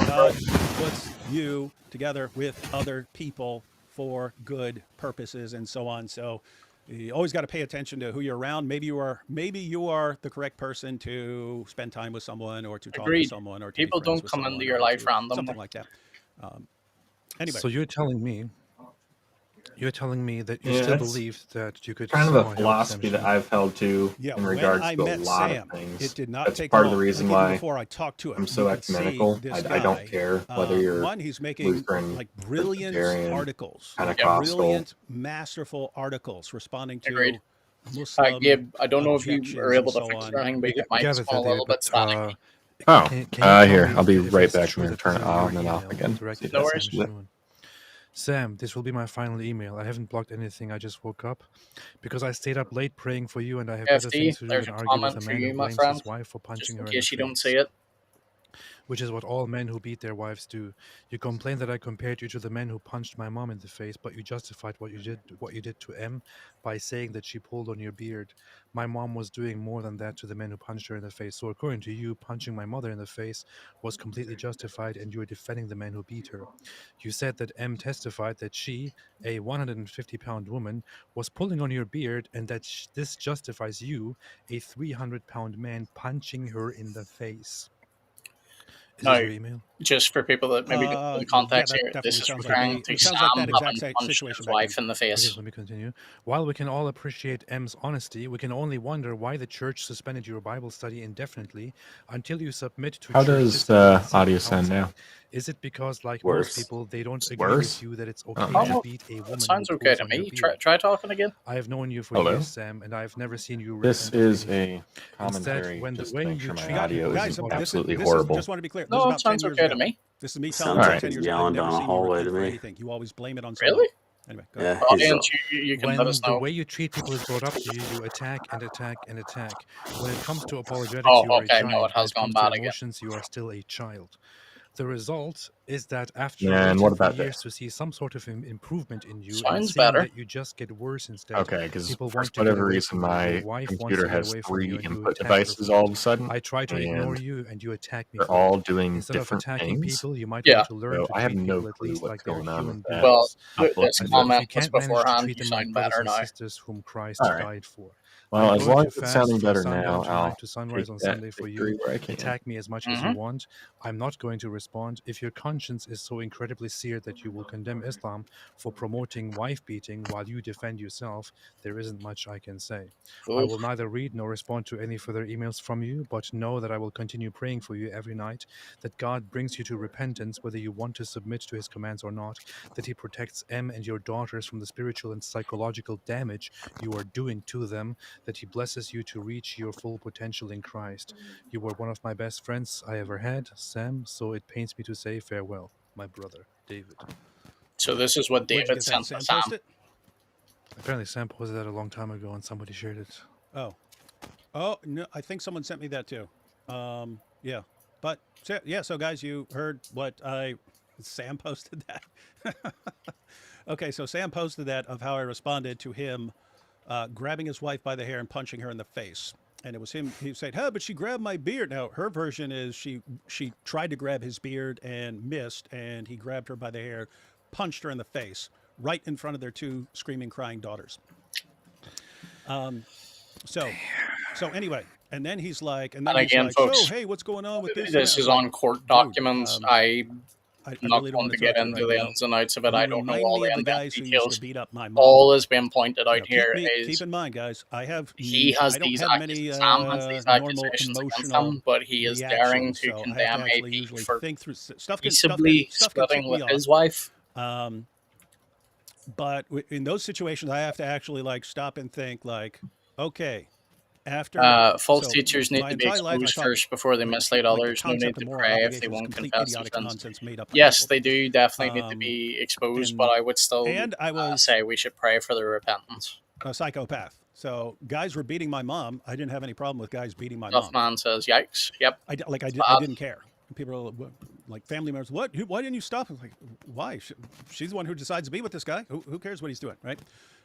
Speaker 3: God puts you together with other people for good purposes and so on. So you always got to pay attention to who you're around. Maybe you are the correct person to spend time with someone or to talk to someone or to
Speaker 2: people don't come into your life randomly.
Speaker 3: Something like that. Anyway.
Speaker 4: So you're telling me that you still believe that you could
Speaker 5: kind of a philosophy that I've held to in regards to a lot of things.
Speaker 3: It did not
Speaker 5: That's
Speaker 3: take
Speaker 5: part
Speaker 3: long.
Speaker 5: of the reason why
Speaker 3: I talked to him,
Speaker 5: I'm so ecumenical. I don't care whether you're
Speaker 3: he's making
Speaker 5: Lutheran,
Speaker 3: like brilliant articles,
Speaker 5: Pentecostal,
Speaker 3: brilliant, masterful articles responding to
Speaker 2: Agreed.
Speaker 3: Muslim
Speaker 2: Gabe, I don't know if you are able to fix anything, but your mic's a little bit static.
Speaker 5: Here, I'll be right back. I'm going to turn it on and off again.
Speaker 2: No worries.
Speaker 4: Sam, this will be my final email. I haven't blocked anything. I just woke up because I stayed up late praying for you, and I have better things to do than argue with a man who blames his wife for punching her in the face.
Speaker 2: In case you don't see it.
Speaker 4: Which is what all men who beat their wives do. You complain that I compared you to the men who punched my mom in the face, but you justified what you did to M by saying that she pulled on your beard. My mom was doing more than that to the men who punched her in the face. So according to you, punching my mother in the face was completely justified, and you were defending the men who beat her. You said that M testified that she, a 150-pound woman, was pulling on your beard, and that this justifies you, a 300-pound man, punching her in the face. Is this your email?
Speaker 2: Just for people that maybe don't know the context here, this is referring to Sam having punched his wife in the face.
Speaker 4: Okay, let me continue. While we can all appreciate M's honesty, we can only wonder why the church suspended your Bible study indefinitely until you submit to
Speaker 5: How does the audio sound now?
Speaker 4: Is it because, like most people, they don't agree with you that it's okay to beat a woman?
Speaker 2: It sounds okay to me. Try talking again.
Speaker 4: I have known you for years, Sam, and I have never seen you.
Speaker 5: This is a commentary. Just to make sure my audio isn't absolutely horrible.
Speaker 3: Just want to be clear.
Speaker 2: No, it sounds okay to me.
Speaker 3: This is me telling you 10 years ago. I've never seen you for anything. You always blame it on someone.
Speaker 2: Really?
Speaker 3: Anyway, go ahead.
Speaker 2: Audience, you can let us know.
Speaker 4: The way you treat people is brought up to you, you attack and attack and attack. When it comes to apologetics, you are a giant.
Speaker 2: No, it has gone bad again.
Speaker 4: Emotions, you are still a child. The result is that after years to see some sort of improvement in you,
Speaker 2: sounds better.
Speaker 4: That you just get worse instead.
Speaker 5: Okay, because for whatever reason, my computer has 3 input devices all of a sudden.
Speaker 4: I try to ignore you, and you attack me.
Speaker 5: They're all doing
Speaker 4: Instead
Speaker 5: different
Speaker 4: of attacking
Speaker 5: things.
Speaker 4: people, you might want to learn to
Speaker 5: I have
Speaker 4: treat
Speaker 5: no
Speaker 4: people
Speaker 5: clue
Speaker 4: at least
Speaker 5: what's
Speaker 4: like they're
Speaker 5: going on
Speaker 4: human
Speaker 5: with that.
Speaker 2: Well,
Speaker 4: beings.
Speaker 2: this comment
Speaker 4: You
Speaker 2: was
Speaker 4: can't manage to
Speaker 2: beforehand.
Speaker 4: treat
Speaker 2: You
Speaker 4: them like
Speaker 2: sound better
Speaker 4: brothers and
Speaker 2: now.
Speaker 4: sisters whom Christ died for.
Speaker 5: Well,
Speaker 4: I'm
Speaker 5: as
Speaker 4: going
Speaker 5: long
Speaker 4: to
Speaker 5: as it's
Speaker 4: fast
Speaker 5: sounding
Speaker 4: from
Speaker 5: better
Speaker 4: sundown
Speaker 5: now,
Speaker 4: tonight
Speaker 5: I'll
Speaker 4: to sunrise on
Speaker 5: take that
Speaker 4: Sunday for
Speaker 5: victory
Speaker 4: you.
Speaker 5: where I can.
Speaker 4: Attack me as much as you want. I'm not going to respond. If your conscience is so incredibly seared that you will condemn Islam for promoting wife beating while you defend yourself, there isn't much I can say. I will neither read nor respond to any further emails from you, but know that I will continue praying for you every night, that God brings you to repentance whether you want to submit to his commands or not, that he protects M and your daughters from the spiritual and psychological damage you are doing to them, that he blesses you to reach your full potential in Christ. You were one of my best friends I ever had, Sam, so it pains me to say farewell, my brother, David.
Speaker 2: So this is what David sent to Sam.
Speaker 4: Apparently Sam posted that a long time ago and somebody shared it.
Speaker 3: Oh, no, I think someone sent me that too. Yeah. But, so guys, you heard what Sam posted that. Okay, so Sam posted that of how I responded to him grabbing his wife by the hair and punching her in the face. And it was him. He said, but she grabbed my beard. Now, her version is she tried to grab his beard and missed, and he grabbed her by the hair, punched her in the face, right in front of their 2 screaming, crying daughters. So anyway, and then he's like,
Speaker 2: and again, folks,
Speaker 3: hey, what's going on with this?
Speaker 2: This is on court documents. I'm not
Speaker 3: really
Speaker 2: going to get into the ins and outs of it. I don't know all the in-depth
Speaker 3: who used
Speaker 2: details.
Speaker 3: to beat up my mom.
Speaker 2: All has been pointed out here is
Speaker 3: keep in mind, guys.
Speaker 2: he has
Speaker 3: I don't
Speaker 2: these
Speaker 3: have many
Speaker 2: Sam has these
Speaker 3: normal
Speaker 2: accusations against
Speaker 3: emotional
Speaker 2: him, but he is daring to
Speaker 3: so
Speaker 2: condemn
Speaker 3: I have to
Speaker 2: AP
Speaker 3: usually
Speaker 2: for
Speaker 3: think through stuff.
Speaker 2: peaceably splitting with his wife.
Speaker 3: But in those situations, I have to actually like stop and think like, okay. After
Speaker 2: false teachers need to be exposed first before they mislead others. No need to pray if they won't confess their sins. Yes, they do definitely need to be exposed, but I would still say we should pray for their repentance.
Speaker 3: A psychopath. So guys were beating my mom. I didn't have any problem with guys beating my
Speaker 2: Tough
Speaker 3: mom.
Speaker 2: man says, "Yikes!" Yep.
Speaker 3: I didn't care. People are like family members. What? Why didn't you stop? I'm like, why? She's the one who decides to be with this guy. Who cares what he's doing, right?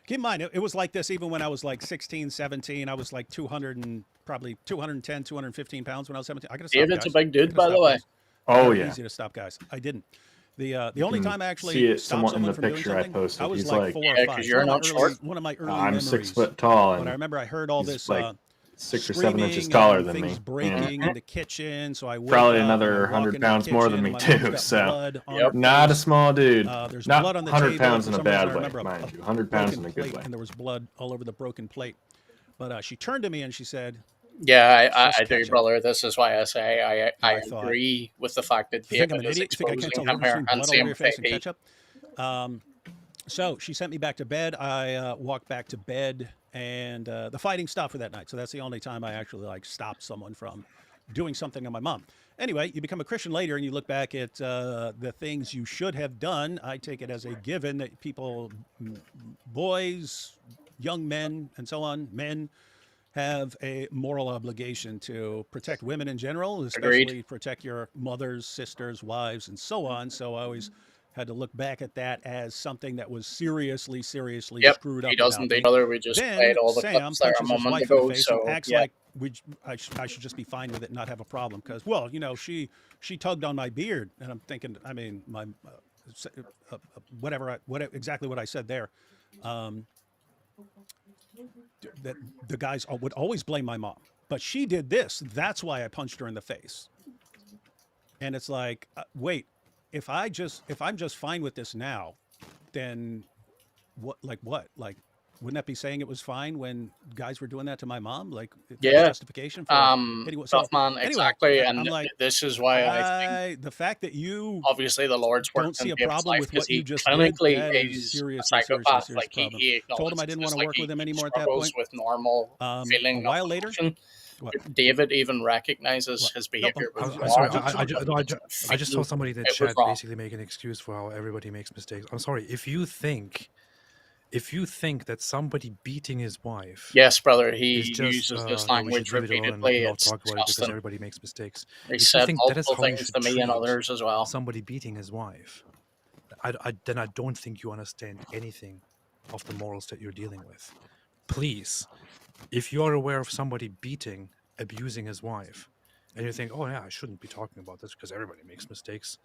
Speaker 3: Keep in mind, it was like this even when I was like 16, 17. I was like 210, 215 pounds when I was 17. I got to stop,
Speaker 2: David's a big dude, by the way.
Speaker 5: Oh, yeah.
Speaker 3: Easy to stop, guys. I didn't. The only time I actually
Speaker 5: see it
Speaker 3: stopped
Speaker 5: somewhat in
Speaker 3: someone
Speaker 5: the
Speaker 3: from doing
Speaker 5: picture I
Speaker 3: something,
Speaker 5: posted.
Speaker 3: I was
Speaker 5: He's
Speaker 3: like 4 or 5.
Speaker 2: because you're not short.
Speaker 3: One of my early
Speaker 5: I'm
Speaker 3: memories.
Speaker 5: 6 foot tall,
Speaker 3: But I remember I heard all this
Speaker 5: like 6 or 7 inches taller than me.
Speaker 3: Breaking in the kitchen, so I
Speaker 5: probably another 100 pounds more than me too. So not a small dude.
Speaker 3: There's
Speaker 5: not
Speaker 3: blood on the
Speaker 5: 100
Speaker 3: table.
Speaker 5: pounds in a bad way,
Speaker 3: mind
Speaker 5: mind you. 100 pounds in a good way.
Speaker 3: And there was blood all over the broken plate. But she turned to me and she said,
Speaker 2: "Yeah, I do, brother. This is why I say I agree with the fact that David is exposing him here and same
Speaker 3: ketchup." So she sent me back to bed. I walked back to bed, and the fighting stopped for that night. So that's the only time I actually like stopped someone from doing something to my mom. Anyway, you become a Christian later, and you look back at the things you should have done. I take it as a given that people, boys, young men, and so on, men, have a moral obligation to protect women in general, especially protect your mothers, sisters, wives, and so on. So I always had to look back at that as something that was seriously screwed up.
Speaker 2: He doesn't think, brother. We just played all the clips there a moment ago, so
Speaker 3: acts like I should just be fine with it and not have a problem because, well, you know, she tugged on my beard, and I'm thinking, I mean, my whatever exactly what I said there. That the guys would always blame my mom, but she did this. That's why I punched her in the face. And it's like, wait, if I'm just fine with this now, then what? Wouldn't that be saying it was fine when guys were doing that to my mom? Like, justification for
Speaker 2: tough man, exactly. And like, this is why I think
Speaker 3: the fact that you
Speaker 2: obviously the Lord's work
Speaker 3: don't see
Speaker 2: in
Speaker 3: a
Speaker 2: David's
Speaker 3: problem
Speaker 2: life
Speaker 3: with what you just
Speaker 2: clinically
Speaker 3: did,
Speaker 2: he's a psychopath. Like he
Speaker 3: told him I didn't want to work with him anymore at that point.
Speaker 2: With normal feeling.
Speaker 3: A while later,
Speaker 2: David even recognizes his behavior.
Speaker 4: I just saw somebody in the chat basically make an excuse for how everybody makes mistakes. I'm sorry, if you think that somebody beating his wife,
Speaker 2: yes, brother, he uses this language repeatedly.
Speaker 4: It's talk about it because everybody makes mistakes.
Speaker 2: He said multiple things to me and others as well.
Speaker 4: Somebody beating his wife, then I don't think you understand anything of the morals that you're dealing with. Please, if you are aware of somebody beating, abusing his wife, and you think, oh yeah, I shouldn't be talking about this because everybody makes mistakes,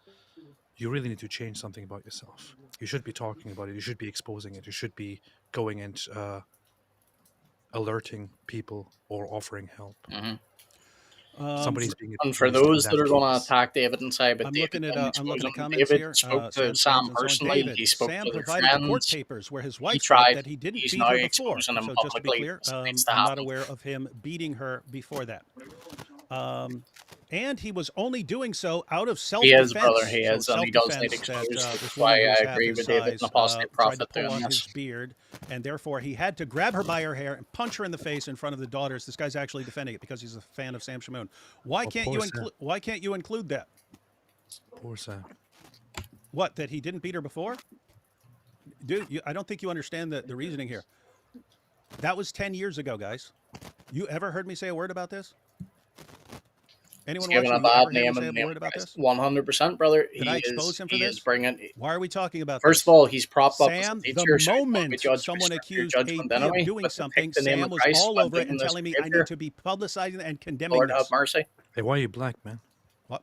Speaker 4: you really need to change something about yourself. You should be talking about it. You should be exposing it. You should be going and alerting people or offering help.
Speaker 2: Mm-hmm.
Speaker 4: Somebody's being
Speaker 2: and for those that are going to attack David and say, but
Speaker 3: I'm
Speaker 2: David,
Speaker 3: looking at comments
Speaker 2: David
Speaker 3: here.
Speaker 2: spoke to Sam personally.
Speaker 3: David,
Speaker 2: he spoke
Speaker 3: Sam
Speaker 2: to their
Speaker 3: provided the court
Speaker 2: friends.
Speaker 3: papers where his wife
Speaker 2: tried.
Speaker 3: said that he didn't
Speaker 2: He's
Speaker 3: beat
Speaker 2: now
Speaker 3: her before.
Speaker 2: exposing him
Speaker 3: So just to be
Speaker 2: publicly.
Speaker 3: clear, I'm
Speaker 2: Needs to
Speaker 3: not
Speaker 2: happen.
Speaker 3: aware of him beating her before that. And he was only doing so out of self-defense.
Speaker 2: He is, brother. He is, and he does need exposure. That's why I agree with David, an apostate prophet,
Speaker 3: tried to pull on
Speaker 2: this.
Speaker 3: his beard, and therefore he had to grab her by her hair and punch her in the face in front of the daughters. This guy's actually defending it because he's a fan of Sam Shamoun. Why can't you include that?
Speaker 4: Poor Sam.
Speaker 3: What? That he didn't beat her before? Dude, I don't think you understand the reasoning here. That was 10 years ago, guys. You ever heard me say a word about this? Anyone
Speaker 2: given a bad name and name
Speaker 3: about this?
Speaker 2: 100%, brother.
Speaker 3: Did I expose him for this? Why are we talking about
Speaker 2: First
Speaker 3: this?
Speaker 2: of all, he's propped up
Speaker 3: Sam,
Speaker 2: as a teacher,
Speaker 3: the moment someone accused AP of doing something, Sam was all over it and telling me I need to be publicizing and condemning
Speaker 2: Lord
Speaker 3: this.
Speaker 2: have mercy.
Speaker 4: Hey, why are you black, man?
Speaker 3: What?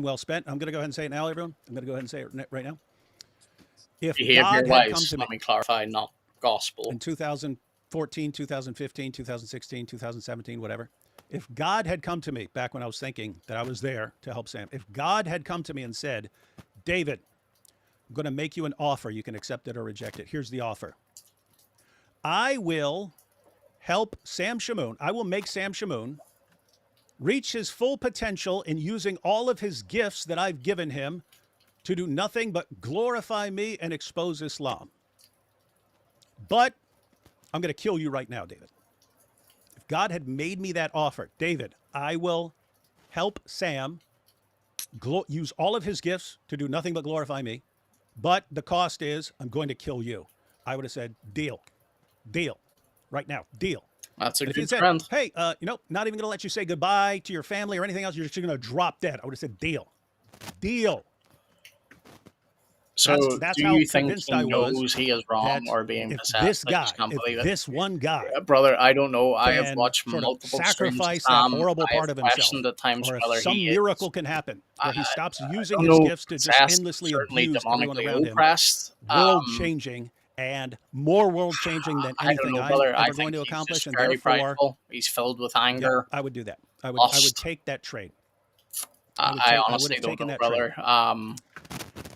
Speaker 3: time well spent. I'm going to go ahead and say it now, everyone. I'm going to go ahead and say it right now. If
Speaker 2: Behavior
Speaker 3: God had come
Speaker 2: wise,
Speaker 3: to
Speaker 2: let me clarify, not gospel.
Speaker 3: in 2000, 2014, 2015, 2016, 2017, whatever. If God had come to me back when I was thinking that I was there to help Sam, if God had come to me and said, David, I'm going to make you an offer. You can accept it or reject it. Here's the offer. I will help Sam Shamoun. I will make Sam Shamoun reach his full potential in using all of his gifts that I've given him to do nothing but glorify me and expose Islam. But I'm going to kill you right now, David. If God had made me that offer, David, I will help Sam use all of his gifts to do nothing but glorify me, but the cost is I'm going to kill you. I would have said, deal, right now, deal.
Speaker 2: That's a good
Speaker 3: friend. Hey, not even going to let you say goodbye to your family or anything else. You're just going to drop dead. I would have said, deal.
Speaker 2: So that's do you think he knows he is wrong or being possessed?
Speaker 3: This guy, this one guy,
Speaker 2: brother, I don't know. I have watched multiple
Speaker 3: sacrifice that horrible part of himself.
Speaker 2: At times
Speaker 3: or
Speaker 2: whether
Speaker 3: some miracle can happen where he stops using his gifts to just endlessly abuse everyone around him. World-changing and more world-changing than anything I'm ever going to accomplish, and therefore
Speaker 2: he's filled with anger.
Speaker 3: Yeah, I would do that. I would take that trade.
Speaker 2: I honestly don't know, brother.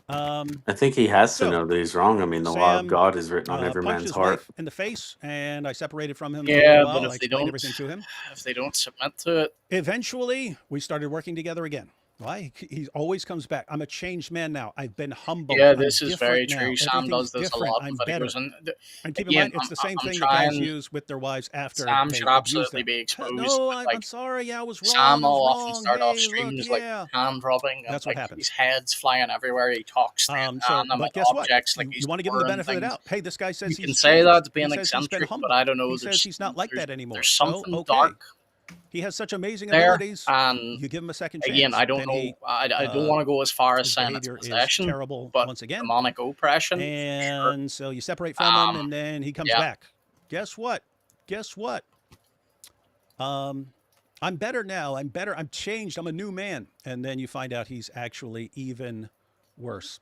Speaker 6: I think he has to know that he's wrong. I mean, the law of God is written on every man's heart.
Speaker 3: In the face, and I separated from him.
Speaker 2: Yeah,
Speaker 3: for a while.
Speaker 2: but if they don't, everything to him. If they don't submit to it,
Speaker 3: eventually we started working together again. Why? He always comes back. I'm a changed man now. I've been humbled.
Speaker 2: Yeah, this is very true. Sam does this a lot.
Speaker 3: I'm better. And keep in mind, it's the same thing that guys use with their wives after.
Speaker 2: Sam should absolutely be exposed.
Speaker 3: No, I'm sorry. I was wrong.
Speaker 2: Sam will often start off streams like hand rubbing.
Speaker 3: That's what happens.
Speaker 2: His head's flying everywhere. He talks.
Speaker 3: But guess what? You want to give him the benefit of the doubt. Hey, this guy says
Speaker 2: you can say that being eccentric, but I don't know.
Speaker 3: He says he's not like that anymore.
Speaker 2: There's something dark.
Speaker 3: He has such amazing abilities.
Speaker 2: And
Speaker 3: you give him a second chance.
Speaker 2: Again, I don't know. I don't want to go as far as saying it's possession,
Speaker 3: terrible,
Speaker 2: but
Speaker 3: once again,
Speaker 2: demonic oppression.
Speaker 3: And so you separate from him, and then he comes back. Guess what? I'm better now. I'm better. I'm changed. I'm a new man. And then you find out he's actually even worse.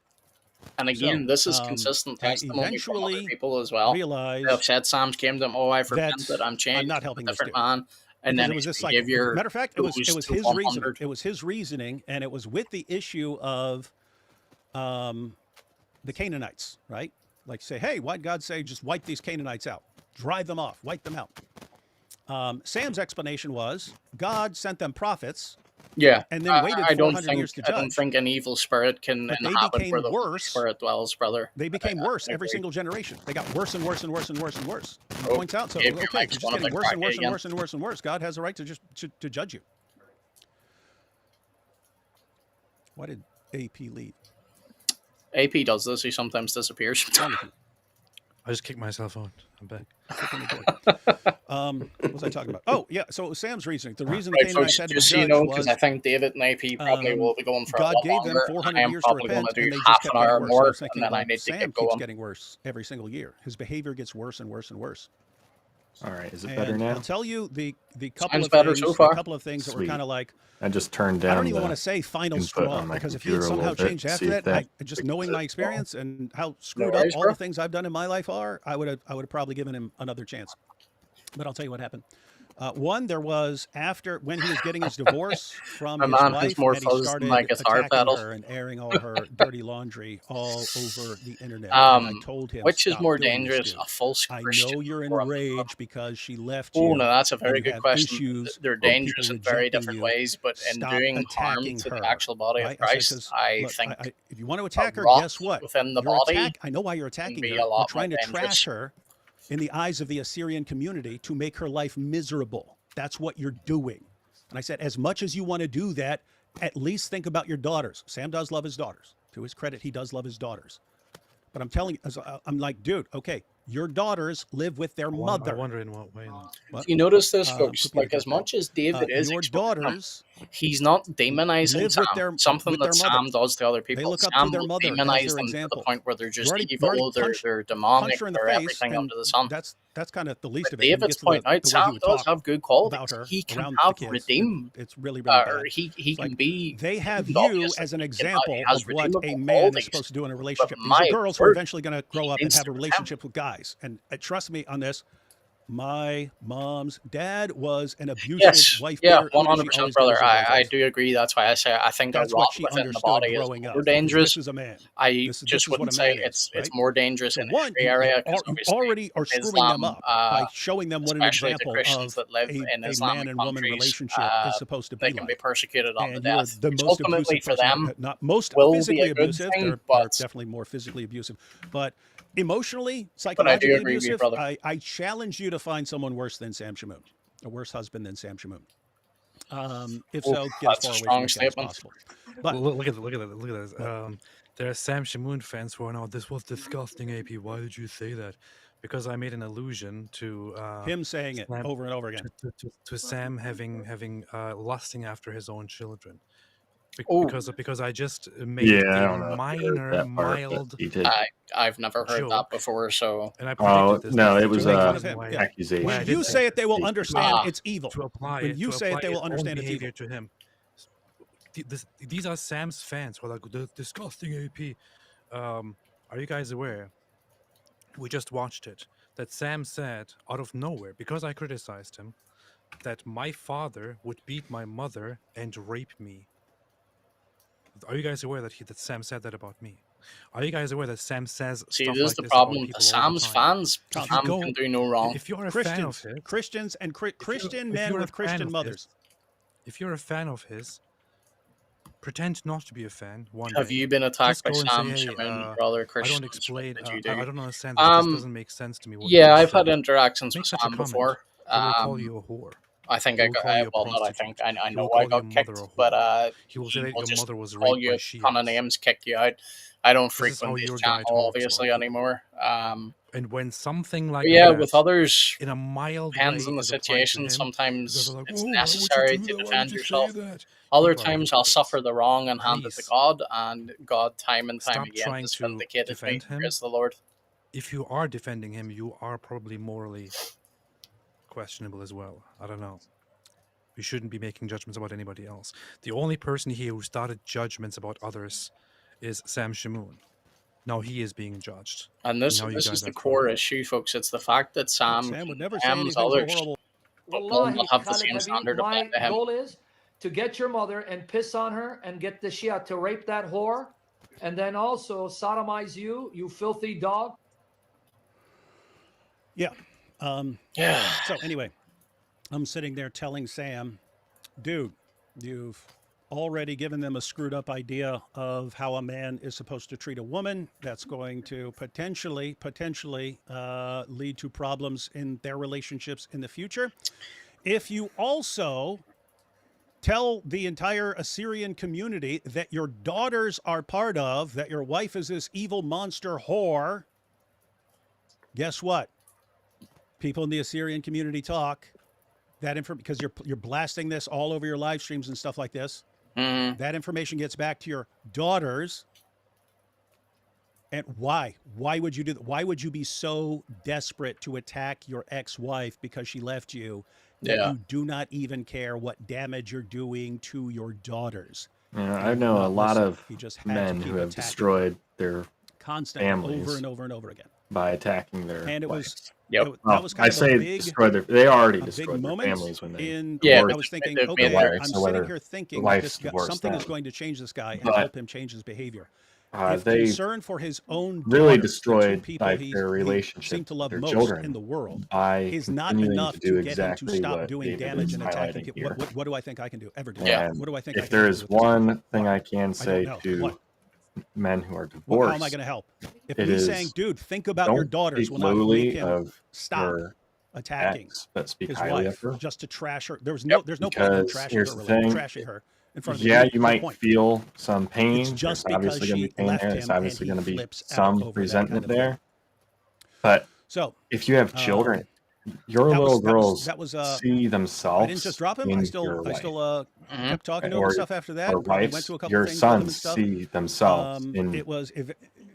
Speaker 2: And again, this is consistent testimony from other people as well. They've said Sam's came to him, I've repented, I'm changed.
Speaker 3: I'm not helping this dude.
Speaker 2: Man. And then
Speaker 3: it was this behavior. Matter of fact, it was his reasoning. It was his reasoning, and it was with the issue of the Canaanites, right? Like say, hey, why'd God say just wipe these Canaanites out, drive them off, wipe them out? Sam's explanation was God sent them prophets.
Speaker 2: Yeah,
Speaker 3: and then waited 400 years to judge.
Speaker 2: I don't think an evil spirit can inhabit where the spirit dwells, brother.
Speaker 3: They became worse every single generation. They got worse and worse and worse and worse and worse. He points out, so okay, you're just getting worse and worse and worse and worse and worse. God has a right to just to judge you. Why did AP leave?
Speaker 2: AP does this. He sometimes disappears.
Speaker 4: I just kicked myself out. I'm back.
Speaker 3: What was I talking about? Oh, yeah. So it was Sam's reasoning. The reason the Canaanites had to be judged
Speaker 2: because I think David and AP probably will be going for
Speaker 3: God
Speaker 2: a lot
Speaker 3: gave them 400 years to repent, and they just kept getting worse. And then I need to get going. Keeps getting worse every single year. His behavior gets worse and worse and worse.
Speaker 5: All right, is it better now?
Speaker 3: I'll tell you the couple of things. So far. A couple of things that were kind of like.
Speaker 5: I just turned down.
Speaker 3: I don't even want to say final straw because if he had somehow changed after that, just knowing my experience and how screwed up all the things I've done in my life are, I would have probably given him another chance. But I'll tell you what happened. One, there was after when he was getting his divorce from his wife, and he started attacking her and airing all her dirty laundry all over the internet. And I told him,
Speaker 2: which is more dangerous, a false Christian?
Speaker 3: I know you're enraged because she left you.
Speaker 2: Oh no, that's a very good question. They're dangerous in very different ways, but in doing harm to the actual body of Christ, I think
Speaker 3: if you want to attack her, guess what?
Speaker 2: Within the body,
Speaker 3: I know why you're attacking her. You're trying to trash her in the eyes of the Assyrian community to make her life miserable. That's what you're doing. And I said, as much as you want to do that, at least think about your daughters. Sam does love his daughters. To his credit, he does love his daughters. But I'm telling you, I'm like, dude, okay, your daughters live with their mother.
Speaker 4: I wonder in what way.
Speaker 2: You notice this, folks? Like, as much as David is
Speaker 3: your daughters,
Speaker 2: he's not demonizing Sam. Something that Sam does to other people.
Speaker 3: They look up
Speaker 2: Sam
Speaker 3: to their mother
Speaker 2: demonize them to the point where they're just evil, they're demonic, they're everything under the sun.
Speaker 3: That's kind of the least of it.
Speaker 2: David's point out, Sam does have good qualities. He can have redeem.
Speaker 3: It's really bad.
Speaker 2: He can be.
Speaker 3: They have you as an example of what a man is supposed to do in a relationship. These are girls who are eventually going to grow up and have a relationship with guys. And trust me on this, my mom's dad was an abusive wife
Speaker 2: yeah,
Speaker 3: beater.
Speaker 2: 100%, brother. I do agree. That's why I say I think
Speaker 3: that's
Speaker 2: a
Speaker 3: what
Speaker 2: rot
Speaker 3: she
Speaker 2: within the
Speaker 3: understood
Speaker 2: body is
Speaker 3: growing
Speaker 2: more
Speaker 3: up.
Speaker 2: dangerous.
Speaker 3: This is a man.
Speaker 2: I
Speaker 3: This
Speaker 2: just
Speaker 3: is what
Speaker 2: wouldn't
Speaker 3: a
Speaker 2: say
Speaker 3: man is,
Speaker 2: it's more dangerous in
Speaker 3: one,
Speaker 2: every area, because
Speaker 3: you
Speaker 2: obviously
Speaker 3: already are screwing them up by showing them what an
Speaker 2: especially the
Speaker 3: example
Speaker 2: Christians
Speaker 3: of
Speaker 2: that live
Speaker 3: a
Speaker 2: in
Speaker 3: man
Speaker 2: Islamic
Speaker 3: and woman
Speaker 2: countries,
Speaker 3: relationship is supposed to
Speaker 2: they
Speaker 3: be
Speaker 2: can
Speaker 3: like.
Speaker 2: be persecuted unto
Speaker 3: And you are
Speaker 2: death,
Speaker 3: the
Speaker 2: which
Speaker 3: most
Speaker 2: ultimately
Speaker 3: abusive
Speaker 2: for
Speaker 3: person,
Speaker 2: them
Speaker 3: not most
Speaker 2: will be
Speaker 3: physically
Speaker 2: a good
Speaker 3: abusive.
Speaker 2: thing,
Speaker 3: They're
Speaker 2: but
Speaker 3: definitely more physically abusive, but emotionally,
Speaker 2: but I do
Speaker 3: psychologically
Speaker 2: agree with you,
Speaker 3: abusive.
Speaker 2: brother.
Speaker 3: I challenge you to find someone worse than Sam Shamoun, a worse husband than Sam Shamoun. If so, get as
Speaker 2: That's a
Speaker 3: far away from
Speaker 2: strong
Speaker 3: this guy as
Speaker 2: statement.
Speaker 3: possible. But
Speaker 4: look at this. There are Sam Shamoun fans who are now, this was disgusting, AP. Why did you say that? Because I made an allusion to
Speaker 3: him saying it
Speaker 4: Sam,
Speaker 3: over and over again.
Speaker 4: to Sam having lusting after his own children.
Speaker 2: Oh,
Speaker 4: Because I just made
Speaker 5: I
Speaker 4: a
Speaker 5: don't know if you heard
Speaker 4: minor,
Speaker 5: that part, but
Speaker 4: mild
Speaker 5: he did.
Speaker 2: I've never heard that
Speaker 4: joke.
Speaker 2: before, so
Speaker 4: And I predicted this.
Speaker 5: No,
Speaker 4: That's
Speaker 5: it
Speaker 4: the
Speaker 5: was
Speaker 3: Make fun
Speaker 4: reason
Speaker 3: of him.
Speaker 4: why-
Speaker 3: Yeah.
Speaker 5: accusation.
Speaker 4: why I
Speaker 3: When
Speaker 4: did
Speaker 3: you
Speaker 4: that.
Speaker 3: say it, they will understand
Speaker 2: Ah.
Speaker 3: it's evil.
Speaker 4: To apply
Speaker 3: When you say it, they will
Speaker 4: his own
Speaker 3: understand it's
Speaker 4: behavior
Speaker 3: evil.
Speaker 4: to him. These are Sam's fans who are like, the disgusting AP. Are you guys aware? We just watched it. That Sam said out of nowhere, because I criticized him, that my father would beat my mother and rape me. Are you guys aware that Sam said that about me? Are you guys aware that Sam says
Speaker 2: see,
Speaker 4: stuff
Speaker 2: this is
Speaker 4: like
Speaker 2: the
Speaker 4: this about
Speaker 2: problem. The
Speaker 4: people all the
Speaker 2: Sam's
Speaker 4: time?
Speaker 2: fans,
Speaker 4: If
Speaker 2: Sam
Speaker 4: you go,
Speaker 2: can do no wrong.
Speaker 4: if you're a fan of his,
Speaker 3: Christians and Christian
Speaker 4: if
Speaker 3: men
Speaker 4: you're a
Speaker 3: with
Speaker 4: fan
Speaker 3: Christian
Speaker 4: of
Speaker 3: mothers.
Speaker 4: if you're a fan of his, pretend not to be a fan one
Speaker 2: Have
Speaker 4: day.
Speaker 2: you been attacked
Speaker 4: Just
Speaker 2: by
Speaker 4: go and say,
Speaker 2: Sam
Speaker 4: hey,
Speaker 2: Shamoun or other
Speaker 4: I
Speaker 2: Christians?
Speaker 4: don't explain.
Speaker 2: What did you
Speaker 4: I
Speaker 2: do?
Speaker 4: don't understand this. This doesn't make sense to me. What
Speaker 2: Yeah,
Speaker 4: you
Speaker 2: I've had
Speaker 4: said.
Speaker 2: interactions
Speaker 4: Make
Speaker 2: with
Speaker 4: such a
Speaker 2: Sam
Speaker 4: comment.
Speaker 2: before.
Speaker 4: He will call you a whore.
Speaker 2: I think
Speaker 4: He
Speaker 2: I
Speaker 4: will
Speaker 2: got,
Speaker 4: call you a
Speaker 2: well, not I
Speaker 4: prostitute.
Speaker 2: think, I
Speaker 4: He
Speaker 2: know
Speaker 4: will
Speaker 2: I
Speaker 4: call your
Speaker 2: got
Speaker 4: mother
Speaker 2: kicked,
Speaker 4: a
Speaker 2: but
Speaker 4: whore. He will say that your
Speaker 2: just
Speaker 4: mother was
Speaker 2: call
Speaker 4: raped
Speaker 2: you
Speaker 4: by
Speaker 2: a ton of
Speaker 4: she-hulks.
Speaker 2: names, kick you out. I don't
Speaker 4: This is
Speaker 2: frequent
Speaker 4: how
Speaker 2: this
Speaker 4: your guy
Speaker 2: channel,
Speaker 4: talks
Speaker 2: obviously,
Speaker 4: about people.
Speaker 2: anymore.
Speaker 4: And when something like
Speaker 2: But yeah,
Speaker 4: that,
Speaker 2: with others,
Speaker 4: in a mild
Speaker 2: depends
Speaker 4: way,
Speaker 2: on the
Speaker 4: is applied to
Speaker 2: situation.
Speaker 4: him, you guys
Speaker 2: Sometimes
Speaker 4: are like,
Speaker 2: it's
Speaker 4: "Oh, why would you
Speaker 2: necessary
Speaker 4: do
Speaker 2: to
Speaker 4: that? Why
Speaker 2: defend
Speaker 4: would you say
Speaker 2: yourself.
Speaker 4: that?"
Speaker 2: Other
Speaker 4: People are
Speaker 2: times I'll
Speaker 4: hypocrites.
Speaker 2: suffer the wrong and hand it to
Speaker 4: Please
Speaker 2: God, and God time and time
Speaker 4: stop
Speaker 2: again
Speaker 4: trying
Speaker 2: has
Speaker 4: to
Speaker 2: vindicated me.
Speaker 4: defend him.
Speaker 2: Praise the Lord.
Speaker 4: If you are defending him, you are probably morally questionable as well. I don't know. You shouldn't be making judgments about anybody else. The only person here who started judgments about others is Sam Shamoun. Now he is being judged.
Speaker 2: And this
Speaker 4: now you
Speaker 2: is
Speaker 4: guys
Speaker 2: the
Speaker 4: are
Speaker 2: core
Speaker 4: crying.
Speaker 2: issue, folks. It's the fact that Sam
Speaker 3: Sam would never say
Speaker 2: condemns
Speaker 3: anything so
Speaker 2: others,
Speaker 3: horrible.
Speaker 2: but will
Speaker 7: Wallahi,
Speaker 2: not have the
Speaker 7: Khalid
Speaker 2: same
Speaker 7: Habib,
Speaker 2: standard
Speaker 7: my
Speaker 2: applied to him.
Speaker 7: goal is to get your mother and piss on her and get the Shia to rape that whore and then also sodomize you, you filthy dog.
Speaker 3: Yeah.
Speaker 2: Yeah.
Speaker 3: So anyway, I'm sitting there telling Sam, dude, you've already given them a screwed up idea of how a man is supposed to treat a woman. That's going to potentially lead to problems in their relationships in the future. If you also tell the entire Assyrian community that your daughters are part of, that your wife is this evil monster whore, guess what? People in the Assyrian community talk that because you're blasting this all over your live streams and stuff like this.
Speaker 2: Mm-hmm.
Speaker 3: That information gets back to your daughters. And why? Why would you do that? Why would you be so desperate to attack your ex-wife because she left you that you do not even care what damage you're doing to your daughters?
Speaker 5: I know a lot of men who have destroyed their
Speaker 3: constantly
Speaker 5: families
Speaker 3: over and over and over again
Speaker 5: by attacking their
Speaker 3: and it
Speaker 5: wives.
Speaker 3: was that was kind
Speaker 5: I
Speaker 3: of
Speaker 5: say
Speaker 3: a big,
Speaker 5: destroyed their. They already
Speaker 3: a
Speaker 5: destroyed
Speaker 3: big
Speaker 5: their
Speaker 3: moment
Speaker 5: families when they.
Speaker 3: I was thinking, okay, I'm
Speaker 5: so
Speaker 3: sitting here thinking that this guy, something is going to change this guy and help him change his behavior. If
Speaker 5: they
Speaker 3: concern for his own
Speaker 5: really
Speaker 3: daughters,
Speaker 5: destroyed
Speaker 3: the two people
Speaker 5: their relationship,
Speaker 3: seemed to love
Speaker 5: their
Speaker 3: most
Speaker 5: children,
Speaker 3: in the world,
Speaker 5: by
Speaker 3: is not
Speaker 5: continuing
Speaker 3: enough
Speaker 5: to do
Speaker 3: to get him to
Speaker 5: exactly
Speaker 3: stop
Speaker 5: what
Speaker 3: doing
Speaker 5: David
Speaker 3: damage
Speaker 5: is
Speaker 3: and attacking
Speaker 5: highlighting
Speaker 3: people.
Speaker 5: here.
Speaker 3: What do I think I can do? Ever do?
Speaker 5: And
Speaker 3: What do I think?
Speaker 5: if there is one thing I can say
Speaker 3: know.
Speaker 5: to
Speaker 3: What?
Speaker 5: men who are divorced,
Speaker 3: Well, how am I going to help? If me saying, dude, think about your daughters will not make him stop attacking
Speaker 5: but speak
Speaker 3: his
Speaker 5: highly
Speaker 3: wife
Speaker 5: of her.
Speaker 3: just to trash her. There's no point in trashing her in front of
Speaker 5: yeah,
Speaker 3: me.
Speaker 5: you might feel some pain.
Speaker 3: It's just
Speaker 5: There's obviously going to be pain there. There's obviously going to be some resentment there. But
Speaker 3: so
Speaker 5: if you have children, your little girls see themselves.
Speaker 3: I didn't just drop him. I still kept talking to him and stuff after that.
Speaker 5: Or wives,
Speaker 3: went to a couple
Speaker 5: your
Speaker 3: things,
Speaker 5: sons see themselves in
Speaker 3: it was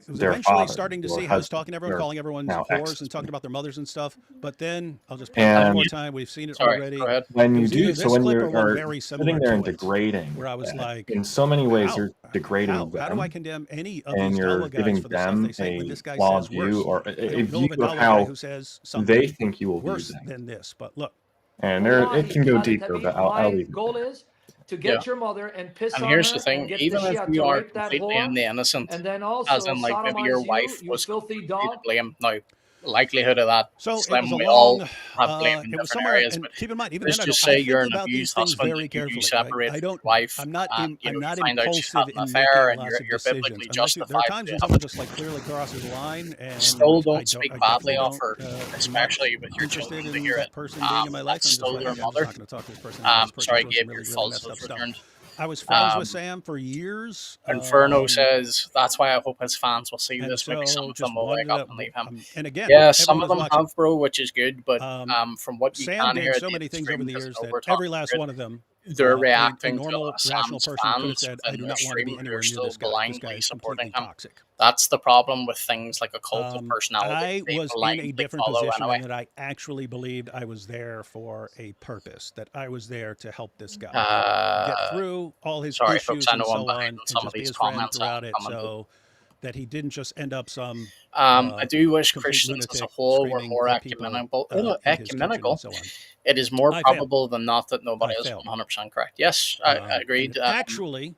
Speaker 3: was eventually starting to see how he's talking to everyone, calling everyone whores and talking about their mothers and stuff. But then I'll just play it one more time. We've seen it already.
Speaker 5: When you do, so when you are sitting there and degrading,
Speaker 3: where I was like,
Speaker 5: in so many ways you're degrading them.
Speaker 3: How do I condemn any of
Speaker 5: and
Speaker 3: these
Speaker 5: you're
Speaker 3: guys
Speaker 5: giving
Speaker 3: for the stuff
Speaker 5: them
Speaker 3: they say when this guy
Speaker 5: flawed
Speaker 3: says
Speaker 5: view
Speaker 3: worse?
Speaker 5: or a
Speaker 3: view
Speaker 5: view of how they think you will be
Speaker 3: worse than this. But look,
Speaker 5: and there it can go deeper, but I'll leave it.
Speaker 7: Goal is to get your mother and piss
Speaker 2: And
Speaker 7: on
Speaker 2: here's
Speaker 7: her
Speaker 2: the thing,
Speaker 7: and get
Speaker 2: even
Speaker 7: the
Speaker 2: if
Speaker 7: shit
Speaker 2: you
Speaker 7: to
Speaker 2: are
Speaker 7: rape that
Speaker 2: completely
Speaker 7: whore,
Speaker 2: in the innocent,
Speaker 7: and then also
Speaker 2: as in like maybe your wife
Speaker 7: you
Speaker 2: was
Speaker 7: filthy
Speaker 2: completely to
Speaker 7: dog.
Speaker 2: blame. Now, likelihood of that
Speaker 3: so
Speaker 2: slim,
Speaker 3: it was
Speaker 2: we all
Speaker 3: along,
Speaker 2: have blame in
Speaker 3: it was
Speaker 2: different
Speaker 3: somewhere,
Speaker 2: areas,
Speaker 3: and
Speaker 2: but
Speaker 3: keep in mind, even
Speaker 2: let's
Speaker 3: then,
Speaker 2: just
Speaker 3: I
Speaker 2: say
Speaker 3: think
Speaker 2: you're an
Speaker 3: about these
Speaker 2: abused
Speaker 3: things
Speaker 2: husband,
Speaker 3: very
Speaker 2: you
Speaker 3: carefully.
Speaker 2: separate
Speaker 3: I
Speaker 2: from your
Speaker 3: don't,
Speaker 2: wife,
Speaker 3: I'm not,
Speaker 2: and
Speaker 3: I'm not
Speaker 2: you find out she's had
Speaker 3: impulsive
Speaker 2: an
Speaker 3: in
Speaker 2: affair,
Speaker 3: making
Speaker 2: and
Speaker 3: lots of
Speaker 2: you're
Speaker 3: decisions.
Speaker 2: biblically
Speaker 3: Unless there are
Speaker 2: justified
Speaker 3: times
Speaker 2: to
Speaker 3: when someone just like clearly crosses the line, and
Speaker 2: still don't
Speaker 3: I
Speaker 2: speak
Speaker 3: definitely
Speaker 2: badly of
Speaker 3: don't,
Speaker 2: her,
Speaker 3: I'm not
Speaker 2: especially with your
Speaker 3: interested
Speaker 2: children to
Speaker 3: in
Speaker 2: hear
Speaker 3: that
Speaker 2: it.
Speaker 3: person being in my life.
Speaker 2: That's
Speaker 3: I'm just
Speaker 2: still
Speaker 3: like,
Speaker 2: their
Speaker 3: okay, I'm just
Speaker 2: mother.
Speaker 3: not going to talk to this person anymore. This person's
Speaker 2: Sorry,
Speaker 3: doing
Speaker 2: Gabe,
Speaker 3: some
Speaker 2: your
Speaker 3: really
Speaker 2: false
Speaker 3: messed up
Speaker 2: was
Speaker 3: stuff.
Speaker 2: returned.
Speaker 3: I was friends with Sam for years.
Speaker 2: Inferno says that's why I hope his fans will see this. Maybe some of them will wake up and leave him.
Speaker 3: And again,
Speaker 2: yeah, some of them
Speaker 3: watching.
Speaker 2: have, bro, which is good. But from what you
Speaker 3: Sam
Speaker 2: can
Speaker 3: did
Speaker 2: hear,
Speaker 3: so many things over the years that every last one of them,
Speaker 2: they're reacting
Speaker 3: a normal,
Speaker 2: to
Speaker 3: rational
Speaker 2: Sam's
Speaker 3: person could have
Speaker 2: fans
Speaker 3: said, "I do not want to be anywhere near this guy. This guy is completely toxic."
Speaker 2: That's the problem with things like a cult of personality.
Speaker 3: I was in a different position in that I actually believed I was there for a purpose, that I was there to help this guy get through all his issues
Speaker 2: folks, I know
Speaker 3: and
Speaker 2: I'm
Speaker 3: so on,
Speaker 2: behind
Speaker 3: and
Speaker 2: some
Speaker 3: just
Speaker 2: of
Speaker 3: be
Speaker 2: these
Speaker 3: his friend
Speaker 2: comments
Speaker 3: throughout it, so that he didn't just end up some
Speaker 2: I do wish
Speaker 3: complete
Speaker 2: Christians as a
Speaker 3: lunatic
Speaker 2: whole were
Speaker 3: screaming
Speaker 2: more
Speaker 3: at people,
Speaker 2: ecumenical.
Speaker 3: in his kitchen and
Speaker 2: Ecumenical.
Speaker 3: so on.
Speaker 2: It is more
Speaker 3: I failed.
Speaker 2: probable than not that nobody
Speaker 3: I
Speaker 2: is
Speaker 3: failed.
Speaker 2: 100% correct. Yes, I agreed.
Speaker 3: Actually,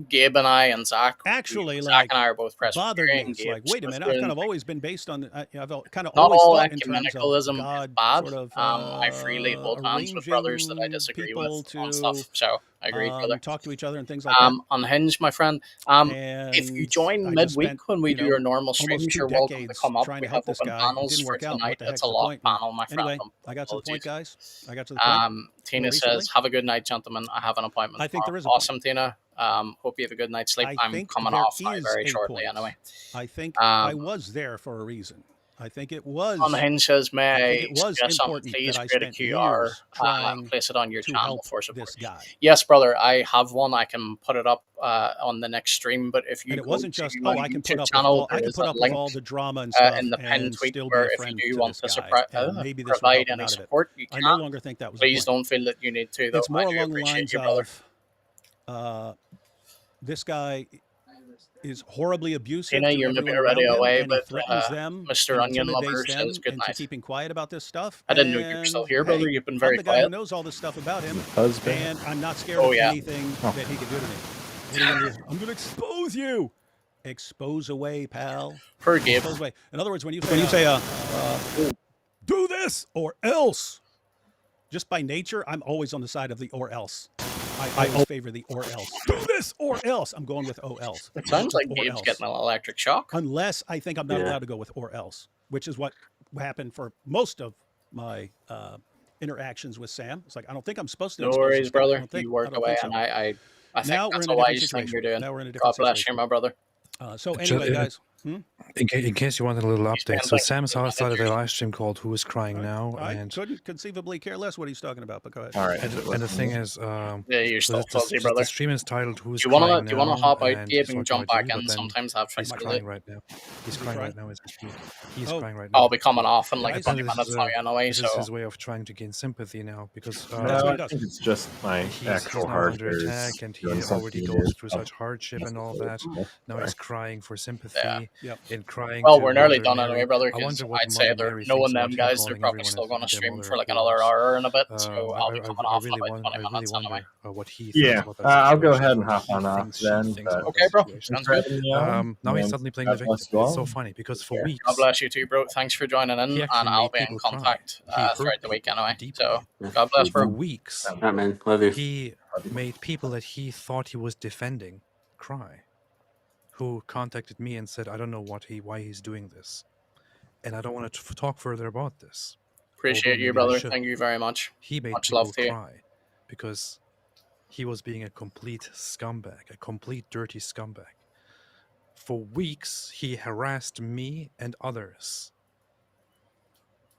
Speaker 2: Gabe and I and Zach,
Speaker 3: Zach
Speaker 2: and I are both
Speaker 3: bothered me.
Speaker 2: Presbyterian.
Speaker 3: It's like, wait a minute, I've kind of always been based on, I've kind of
Speaker 2: not
Speaker 3: always
Speaker 2: all
Speaker 3: thought in terms of
Speaker 2: ecumenicalism
Speaker 3: God
Speaker 2: is bad.
Speaker 3: sort of
Speaker 2: I freely hold hands with brothers that I disagree with on stuff. So I agree, brother.
Speaker 3: talk to each other and things like that.
Speaker 2: Unhinged, my friend. If you join midweek when we do our normal streams, you're welcome to come up. We have open panels for tonight. It's a locked panel, my friend.
Speaker 3: Anyway, I got to the point, guys. I got to the point.
Speaker 2: Tina says, "Have a good night, gentlemen. I have an appointment."
Speaker 3: I think there is
Speaker 2: awesome, Tina. Hope you have a good night's sleep. I'm coming off very shortly anyway.
Speaker 3: I think I was there for a reason. I think it was.
Speaker 2: Unhinged says, "May
Speaker 3: it was important
Speaker 2: please
Speaker 3: that I
Speaker 2: create a
Speaker 3: spent
Speaker 2: QR,
Speaker 3: years trying
Speaker 2: place it on your
Speaker 3: to
Speaker 2: channel
Speaker 3: help
Speaker 2: for support."
Speaker 3: this guy.
Speaker 2: Yes, brother, I have one. I can put it up on the next stream. But if you
Speaker 3: and it wasn't just I can put up
Speaker 2: channel,
Speaker 3: with all the drama and stuff
Speaker 2: in the pinned tweet
Speaker 3: still
Speaker 2: where
Speaker 3: be a
Speaker 2: if
Speaker 3: friend
Speaker 2: you
Speaker 3: to
Speaker 2: want
Speaker 3: this
Speaker 2: to
Speaker 3: guy, maybe this will
Speaker 2: provide
Speaker 3: help him
Speaker 2: any
Speaker 3: out
Speaker 2: support,
Speaker 3: of it.
Speaker 2: you
Speaker 3: I
Speaker 2: can.
Speaker 3: no longer think that was.
Speaker 2: Please don't feel that you need to. Though.
Speaker 3: It's more
Speaker 2: I
Speaker 3: along the lines of this guy is horribly abusive to everyone around him, and he threatens them,
Speaker 2: Mr. Onion Lover
Speaker 3: them
Speaker 2: says good
Speaker 3: into
Speaker 2: night.
Speaker 3: keeping quiet about this stuff.
Speaker 2: I didn't know you were still here, brother. You've been very
Speaker 3: I'm the guy
Speaker 2: quiet.
Speaker 3: who knows all this stuff about him, and I'm not scared of anything that he could do to me. What are you gonna do? I'm gonna expose you. Expose away, pal.
Speaker 2: Forgive.
Speaker 3: Expose away. In other words, when you say do this or else, just by nature, I'm always on the side of the or else. I always favor the or else. Do this or else. I'm going with or else.
Speaker 2: It sounds like Gabe's getting an electric shock.
Speaker 3: Unless I think I'm not allowed to go with or else, which is what happened for most of my interactions with Sam. It's like, I don't think I'm supposed to.
Speaker 2: No worries, brother. You work away, and I think that's a wise thing you're doing.
Speaker 3: Now we're in a different
Speaker 2: God bless you, my brother.
Speaker 3: So anyway, guys.
Speaker 4: In case you want a little update, so Sam started a live stream called "Who Is Crying Now," and
Speaker 3: I couldn't conceivably care less what he's talking about. But go ahead.
Speaker 5: All right.
Speaker 4: And the thing is,
Speaker 2: you're still fuzzy, brother.
Speaker 4: The stream is titled "Who's
Speaker 2: Do
Speaker 4: Crying Now."
Speaker 2: you want to hop out, Gabe, and jump back in? Sometimes have
Speaker 4: he's crying right now. He's crying right now. He's crying right now.
Speaker 2: I'll be coming off in like 20 minutes now anyway.
Speaker 4: This is his way of trying to gain sympathy now because
Speaker 5: I think it's just my actual heart
Speaker 4: under attack, and he already goes through such hardship and all that. Now he's crying for sympathy and crying.
Speaker 2: Well, we're nearly done anyway, brother. Because I'd say they're knowing them guys. They're probably still going to stream for like another hour and a bit. So I'll be coming off in about 20 minutes anyway.
Speaker 4: What he
Speaker 5: I'll go ahead and hop on off then.
Speaker 2: Okay, bro. Sounds good.
Speaker 4: Now he's suddenly playing the victim. It's so funny because for weeks.
Speaker 2: God bless you too, bro. Thanks for joining in, and I'll be in contact throughout the week anyway. So God bless, bro.
Speaker 4: For weeks,
Speaker 6: man, love you.
Speaker 4: He made people that he thought he was defending cry. Who contacted me and said, "I don't know why he's doing this, and I don't want to talk further about this."
Speaker 2: Appreciate you, brother. Thank you very much.
Speaker 4: He made
Speaker 2: much
Speaker 4: people
Speaker 2: love to you.
Speaker 4: cry because he was being a complete scumbag, a complete dirty scumbag. For weeks, he harassed me and others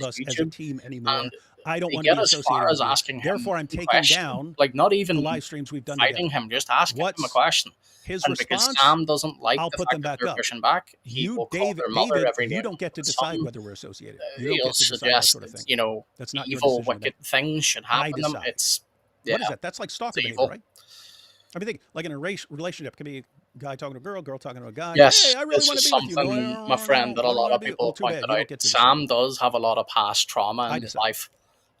Speaker 3: of us as a
Speaker 2: YouTube,
Speaker 3: team anymore.
Speaker 2: and
Speaker 3: I don't
Speaker 2: they
Speaker 3: want to
Speaker 2: get
Speaker 3: be
Speaker 2: as far
Speaker 3: associated
Speaker 2: as
Speaker 3: with you.
Speaker 2: asking him
Speaker 3: Therefore, I'm
Speaker 2: a
Speaker 3: taking
Speaker 2: question,
Speaker 3: down
Speaker 2: like not
Speaker 3: the
Speaker 2: even
Speaker 3: live streams we've done
Speaker 2: fighting
Speaker 3: together.
Speaker 2: him, just asking him a
Speaker 3: What's
Speaker 2: question.
Speaker 3: his
Speaker 2: And because
Speaker 3: response?
Speaker 2: Sam doesn't like
Speaker 3: I'll
Speaker 2: the
Speaker 3: put
Speaker 2: fact
Speaker 3: them
Speaker 2: that
Speaker 3: back
Speaker 2: they're
Speaker 3: up.
Speaker 2: pushing back, he
Speaker 3: You,
Speaker 2: will call their mother
Speaker 3: David,
Speaker 2: every day.
Speaker 3: you don't get to decide whether we're associated. You don't
Speaker 2: He'll
Speaker 3: get to decide that
Speaker 2: suggest
Speaker 3: sort of thing.
Speaker 2: that, you know,
Speaker 3: That's not your
Speaker 2: evil,
Speaker 3: decision.
Speaker 2: wicked things should happen to them.
Speaker 3: decide.
Speaker 2: It's
Speaker 3: What is that? That's like stalker behavior,
Speaker 2: evil.
Speaker 3: right? I mean, think like in a relationship, can be a guy talking to a girl talking to a guy.
Speaker 2: Yes,
Speaker 3: Hey, I really
Speaker 2: this
Speaker 3: want to
Speaker 2: is
Speaker 3: be with you. No,
Speaker 2: something, my friend, that a
Speaker 3: I don't
Speaker 2: lot
Speaker 3: want to
Speaker 2: of
Speaker 3: be.
Speaker 2: people
Speaker 3: Oh,
Speaker 2: have
Speaker 3: too
Speaker 2: pointed
Speaker 3: bad. You don't
Speaker 2: out.
Speaker 3: get to decide.
Speaker 2: Sam does have a lot of past trauma in his life.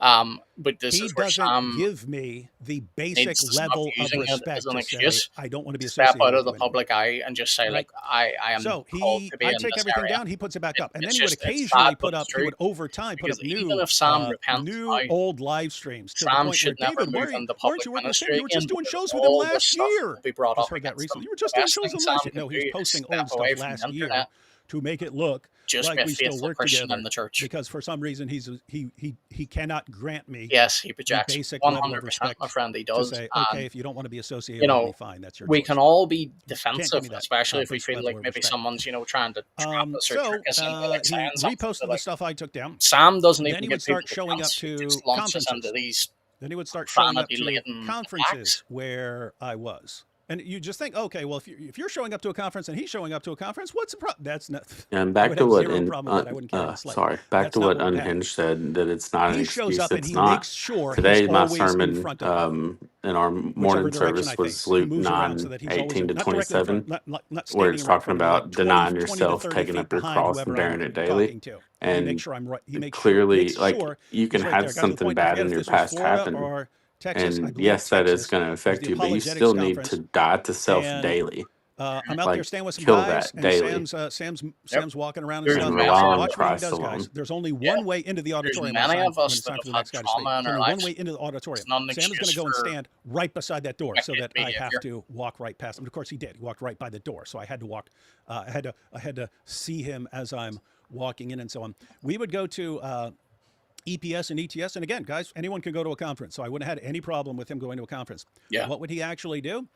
Speaker 2: But this
Speaker 3: He
Speaker 2: is where
Speaker 3: doesn't
Speaker 2: Sam
Speaker 3: give me the basic
Speaker 2: needs to stop
Speaker 3: level of
Speaker 2: using it
Speaker 3: respect
Speaker 2: as an
Speaker 3: to
Speaker 2: excuse.
Speaker 3: say, I don't want to be
Speaker 2: Step
Speaker 3: associated
Speaker 2: out
Speaker 3: with
Speaker 2: of the
Speaker 3: you anymore.
Speaker 2: public eye and just say,
Speaker 3: Right.
Speaker 2: look, I am
Speaker 3: So
Speaker 2: called to be
Speaker 3: I
Speaker 2: in
Speaker 3: take
Speaker 2: this
Speaker 3: everything
Speaker 2: area.
Speaker 3: down. He puts it back up, and then
Speaker 2: It's
Speaker 3: he would
Speaker 2: just, it's
Speaker 3: occasionally
Speaker 2: sad, but
Speaker 3: put
Speaker 2: it's
Speaker 3: up. He
Speaker 2: true.
Speaker 3: would over time put
Speaker 2: Because
Speaker 3: up
Speaker 2: even
Speaker 3: new,
Speaker 2: if Sam repents now,
Speaker 3: old live streams to the
Speaker 2: Sam
Speaker 3: point
Speaker 2: should
Speaker 3: where
Speaker 2: never
Speaker 3: David,
Speaker 2: move
Speaker 3: why
Speaker 2: into
Speaker 3: aren't
Speaker 2: public
Speaker 3: you working with Sam?
Speaker 2: ministry
Speaker 3: You were just
Speaker 2: again,
Speaker 3: doing
Speaker 2: because
Speaker 3: shows with him
Speaker 2: all this
Speaker 3: last
Speaker 2: stuff
Speaker 3: year.
Speaker 2: will be brought
Speaker 3: Just
Speaker 2: up
Speaker 3: heard that
Speaker 2: against
Speaker 3: recently.
Speaker 2: him.
Speaker 3: You were just
Speaker 2: The
Speaker 3: doing
Speaker 2: best
Speaker 3: shows
Speaker 2: thing
Speaker 3: with him
Speaker 2: Sam
Speaker 3: last year.
Speaker 2: can
Speaker 3: No, he
Speaker 2: do
Speaker 3: was
Speaker 2: is
Speaker 3: posting
Speaker 2: step
Speaker 3: old stuff
Speaker 2: away from the
Speaker 3: last year
Speaker 2: internet.
Speaker 3: to make it look
Speaker 2: Just
Speaker 3: like
Speaker 2: be a
Speaker 3: we still
Speaker 2: faithful
Speaker 3: work
Speaker 2: Christian
Speaker 3: together.
Speaker 2: in the church.
Speaker 3: Because for some reason he cannot grant me.
Speaker 2: Yes, he
Speaker 3: the
Speaker 2: projects
Speaker 3: basic level of
Speaker 2: 100%,
Speaker 3: respect
Speaker 2: my friend. He
Speaker 3: to
Speaker 2: does.
Speaker 3: say,
Speaker 2: And
Speaker 3: okay, if you don't want to be associated
Speaker 2: you
Speaker 3: with
Speaker 2: know,
Speaker 3: me, fine, that's your
Speaker 2: we
Speaker 3: choice.
Speaker 2: can all be
Speaker 3: Can't give
Speaker 2: defensive,
Speaker 3: me that
Speaker 2: especially if we
Speaker 3: basic
Speaker 2: feel
Speaker 3: level
Speaker 2: like
Speaker 3: of
Speaker 2: maybe
Speaker 3: respect.
Speaker 2: someone's, trying to trap us or trick us into like
Speaker 3: He
Speaker 2: saying something.
Speaker 3: reposted
Speaker 2: Like,
Speaker 3: the stuff I took down.
Speaker 2: Sam doesn't
Speaker 3: Then
Speaker 2: even
Speaker 3: he
Speaker 2: give
Speaker 3: would start
Speaker 2: people a
Speaker 3: showing up
Speaker 2: chance. He
Speaker 3: to
Speaker 2: just launches into
Speaker 3: conferences.
Speaker 2: these
Speaker 3: Then he would start showing up to
Speaker 2: profanity-laden
Speaker 3: conferences
Speaker 2: attacks.
Speaker 3: where I was. And you just think, okay, well, if you're showing up to a conference and he's showing up to a conference, what's the problem? That's not.
Speaker 6: And
Speaker 3: I
Speaker 6: back
Speaker 3: would
Speaker 6: to
Speaker 3: have
Speaker 6: what
Speaker 3: zero problem with that. I wouldn't care in the slightest.
Speaker 6: sorry, back
Speaker 3: That's
Speaker 6: to
Speaker 3: not
Speaker 6: what
Speaker 3: what would happen.
Speaker 6: Unhinged said, that it's not an
Speaker 3: He shows
Speaker 6: excuse.
Speaker 3: up and
Speaker 6: It's
Speaker 3: he
Speaker 6: not.
Speaker 3: makes sure
Speaker 6: Today,
Speaker 3: he's
Speaker 6: my
Speaker 3: always in
Speaker 6: sermon
Speaker 3: front of me.
Speaker 6: in our
Speaker 3: Whichever
Speaker 6: morning
Speaker 3: direction I
Speaker 6: service was
Speaker 3: face, he
Speaker 6: Luke
Speaker 3: moves around so
Speaker 6: 9,
Speaker 3: that he's always
Speaker 6: 18 to
Speaker 3: not directly in front,
Speaker 6: 27,
Speaker 3: not
Speaker 6: where
Speaker 3: standing
Speaker 6: it's
Speaker 3: right in
Speaker 6: talking
Speaker 3: front of me, like
Speaker 6: about denying
Speaker 3: 20 to
Speaker 6: yourself,
Speaker 3: 30
Speaker 6: taking
Speaker 3: feet
Speaker 6: up your
Speaker 3: behind
Speaker 6: cross, and
Speaker 3: whoever
Speaker 6: bearing
Speaker 3: I'm
Speaker 6: it daily.
Speaker 3: talking to. He
Speaker 6: And
Speaker 3: makes sure he makes
Speaker 6: clearly,
Speaker 3: sure
Speaker 6: you can
Speaker 3: he's right
Speaker 6: have
Speaker 3: there. Got to the
Speaker 6: something
Speaker 3: point. I
Speaker 6: bad
Speaker 3: forget
Speaker 6: in
Speaker 3: if
Speaker 6: your
Speaker 3: this was
Speaker 6: past
Speaker 3: Florida
Speaker 6: happen.
Speaker 3: or Texas. I
Speaker 6: And
Speaker 3: believe
Speaker 6: yes, that is
Speaker 3: Texas.
Speaker 6: going to
Speaker 3: It was
Speaker 6: affect
Speaker 3: the
Speaker 6: you, but you
Speaker 3: Apologetics
Speaker 6: still need
Speaker 3: conference.
Speaker 6: to die to self
Speaker 3: And
Speaker 6: daily.
Speaker 3: I'm out
Speaker 6: Like,
Speaker 3: there staying with some
Speaker 6: kill
Speaker 3: guys,
Speaker 6: that
Speaker 3: and
Speaker 6: daily.
Speaker 3: Sam's walking around and
Speaker 2: There's
Speaker 3: stuff.
Speaker 6: And
Speaker 2: many,
Speaker 6: rely on
Speaker 3: Watch what he
Speaker 6: Christ
Speaker 3: does, guys.
Speaker 6: alone.
Speaker 3: There's only
Speaker 2: yeah,
Speaker 3: one way into the
Speaker 2: there's
Speaker 3: auditorium
Speaker 2: many
Speaker 3: when
Speaker 2: of us
Speaker 3: it's
Speaker 2: that
Speaker 3: time
Speaker 2: have
Speaker 3: for the
Speaker 2: had
Speaker 3: next guy to speak.
Speaker 2: trauma in
Speaker 3: There's
Speaker 2: our
Speaker 3: only one
Speaker 2: lives.
Speaker 3: way into the auditorium.
Speaker 2: It's not an
Speaker 3: Sam is going to
Speaker 2: excuse
Speaker 3: go and
Speaker 2: for
Speaker 3: stand right beside that door so
Speaker 2: wicked
Speaker 3: that I have
Speaker 2: behavior.
Speaker 3: to walk right past him. Of course, he did. He walked right by the door, so I had to walk. I had to see him as I'm walking in and so on. We would go to EPS and ETS, and again, guys, anyone can go to a conference, so I wouldn't have had any problem with him going to a conference.
Speaker 2: Yeah.
Speaker 3: What would he actually do?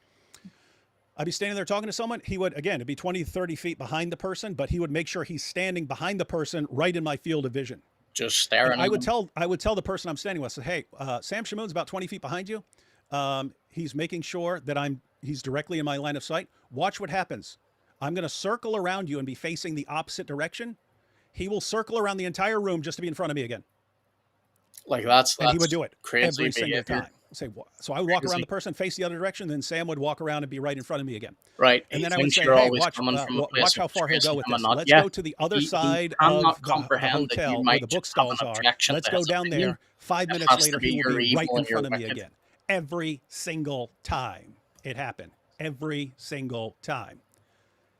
Speaker 3: I'd be standing there talking to someone. He would, again, it'd be 20, 30 feet behind the person, but he would make sure he's standing behind the person right in my field of vision.
Speaker 2: Just staring.
Speaker 3: And I would tell the person I'm standing with, say, hey, Sam Shamoun's about 20 feet behind you. He's making sure that he's directly in my line of sight. Watch what happens. I'm going to circle around you and be facing the opposite direction. He will circle around the entire room just to be in front of me again.
Speaker 2: Like that's
Speaker 3: And he would do it
Speaker 2: crazy
Speaker 3: every single
Speaker 2: behavior.
Speaker 3: time. So I would walk around the person, face the other direction, then Sam would walk around and be right in front of me again.
Speaker 2: Right.
Speaker 3: And
Speaker 2: He
Speaker 3: then I would
Speaker 2: thinks
Speaker 3: say,
Speaker 2: you're
Speaker 3: hey,
Speaker 2: always
Speaker 3: watch
Speaker 2: coming from a place
Speaker 3: how
Speaker 2: of
Speaker 3: far he'll go
Speaker 2: disgrace
Speaker 3: with
Speaker 2: and
Speaker 3: this.
Speaker 2: not.
Speaker 3: Let's
Speaker 2: Yeah.
Speaker 3: go to the other
Speaker 2: He
Speaker 3: side
Speaker 2: cannot
Speaker 3: of the
Speaker 2: comprehend that you
Speaker 3: hotel where
Speaker 2: might
Speaker 3: the
Speaker 2: just have an
Speaker 3: bookstalls are.
Speaker 2: objection
Speaker 3: Let's
Speaker 2: to
Speaker 3: go
Speaker 2: his
Speaker 3: down
Speaker 2: opinion.
Speaker 3: there. 5
Speaker 2: It
Speaker 3: minutes
Speaker 2: has to
Speaker 3: later,
Speaker 2: be
Speaker 3: he will
Speaker 2: your
Speaker 3: be
Speaker 2: evil
Speaker 3: right in
Speaker 2: and your
Speaker 3: front of me
Speaker 2: wicked.
Speaker 3: again. Every single time it happened. Every single time.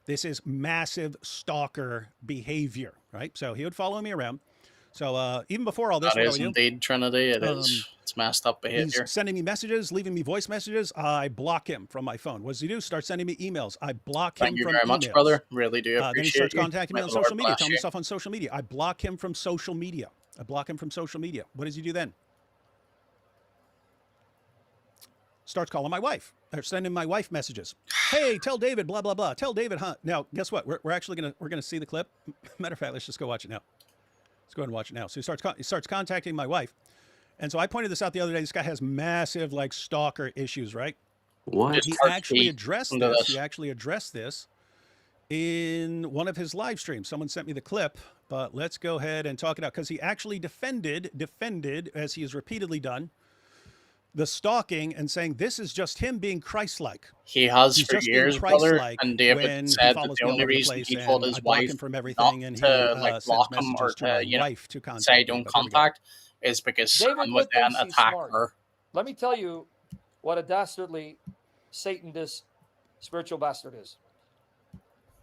Speaker 3: This is massive stalker behavior, right? So he would follow me around. So even before all this,
Speaker 2: That is indeed Trinity. It is. It's messed up behavior.
Speaker 3: He's sending me messages, leaving me voice messages. I block him from my phone. What does he do? Start sending me emails. I block him
Speaker 2: Thank you
Speaker 3: from
Speaker 2: very
Speaker 3: emails.
Speaker 2: much, brother. Really do appreciate
Speaker 3: Then he starts
Speaker 2: you.
Speaker 3: contacting me
Speaker 2: May
Speaker 3: on
Speaker 2: the
Speaker 3: social
Speaker 2: Lord
Speaker 3: media,
Speaker 2: bless
Speaker 3: telling me
Speaker 2: you.
Speaker 3: stuff on social media. I block him from social media. What does he do then? Starts calling my wife. Or sending my wife messages. Hey, tell David, blah, blah, blah. Tell David, huh? Now, guess what? We're actually gonna see the clip. Matter of fact, let's just go watch it now. Let's go ahead and watch it now. So he starts contacting my wife. And so I pointed this out the other day. This guy has massive like stalker issues, right?
Speaker 6: What?
Speaker 3: He actually addressed this. He actually addressed this in one of his live streams. Someone sent me the clip, but let's go ahead and talk it out because he actually defended, as he has repeatedly done, the stalking and saying this is just him being Christ-like.
Speaker 2: He has
Speaker 3: He's
Speaker 2: for
Speaker 3: just
Speaker 2: years,
Speaker 3: being
Speaker 2: brother.
Speaker 3: Christ-like
Speaker 2: And David
Speaker 3: when
Speaker 2: said
Speaker 3: he
Speaker 2: that
Speaker 3: follows
Speaker 2: the
Speaker 3: me all
Speaker 2: only
Speaker 3: over the
Speaker 2: reason
Speaker 3: place
Speaker 2: he
Speaker 3: and
Speaker 2: told
Speaker 3: I
Speaker 2: his
Speaker 3: block
Speaker 2: wife
Speaker 3: him from
Speaker 2: not
Speaker 3: everything and he
Speaker 2: to like
Speaker 3: sends
Speaker 2: block him or
Speaker 3: messages to my
Speaker 2: to
Speaker 3: wife to contact
Speaker 2: say
Speaker 3: me.
Speaker 2: don't
Speaker 3: But here we go.
Speaker 2: contact is because
Speaker 8: David
Speaker 2: Sam would
Speaker 8: would
Speaker 2: then
Speaker 8: think he's
Speaker 2: attack
Speaker 8: smart.
Speaker 2: her.
Speaker 8: Let me tell you what a dastardly Satan this spiritual bastard is.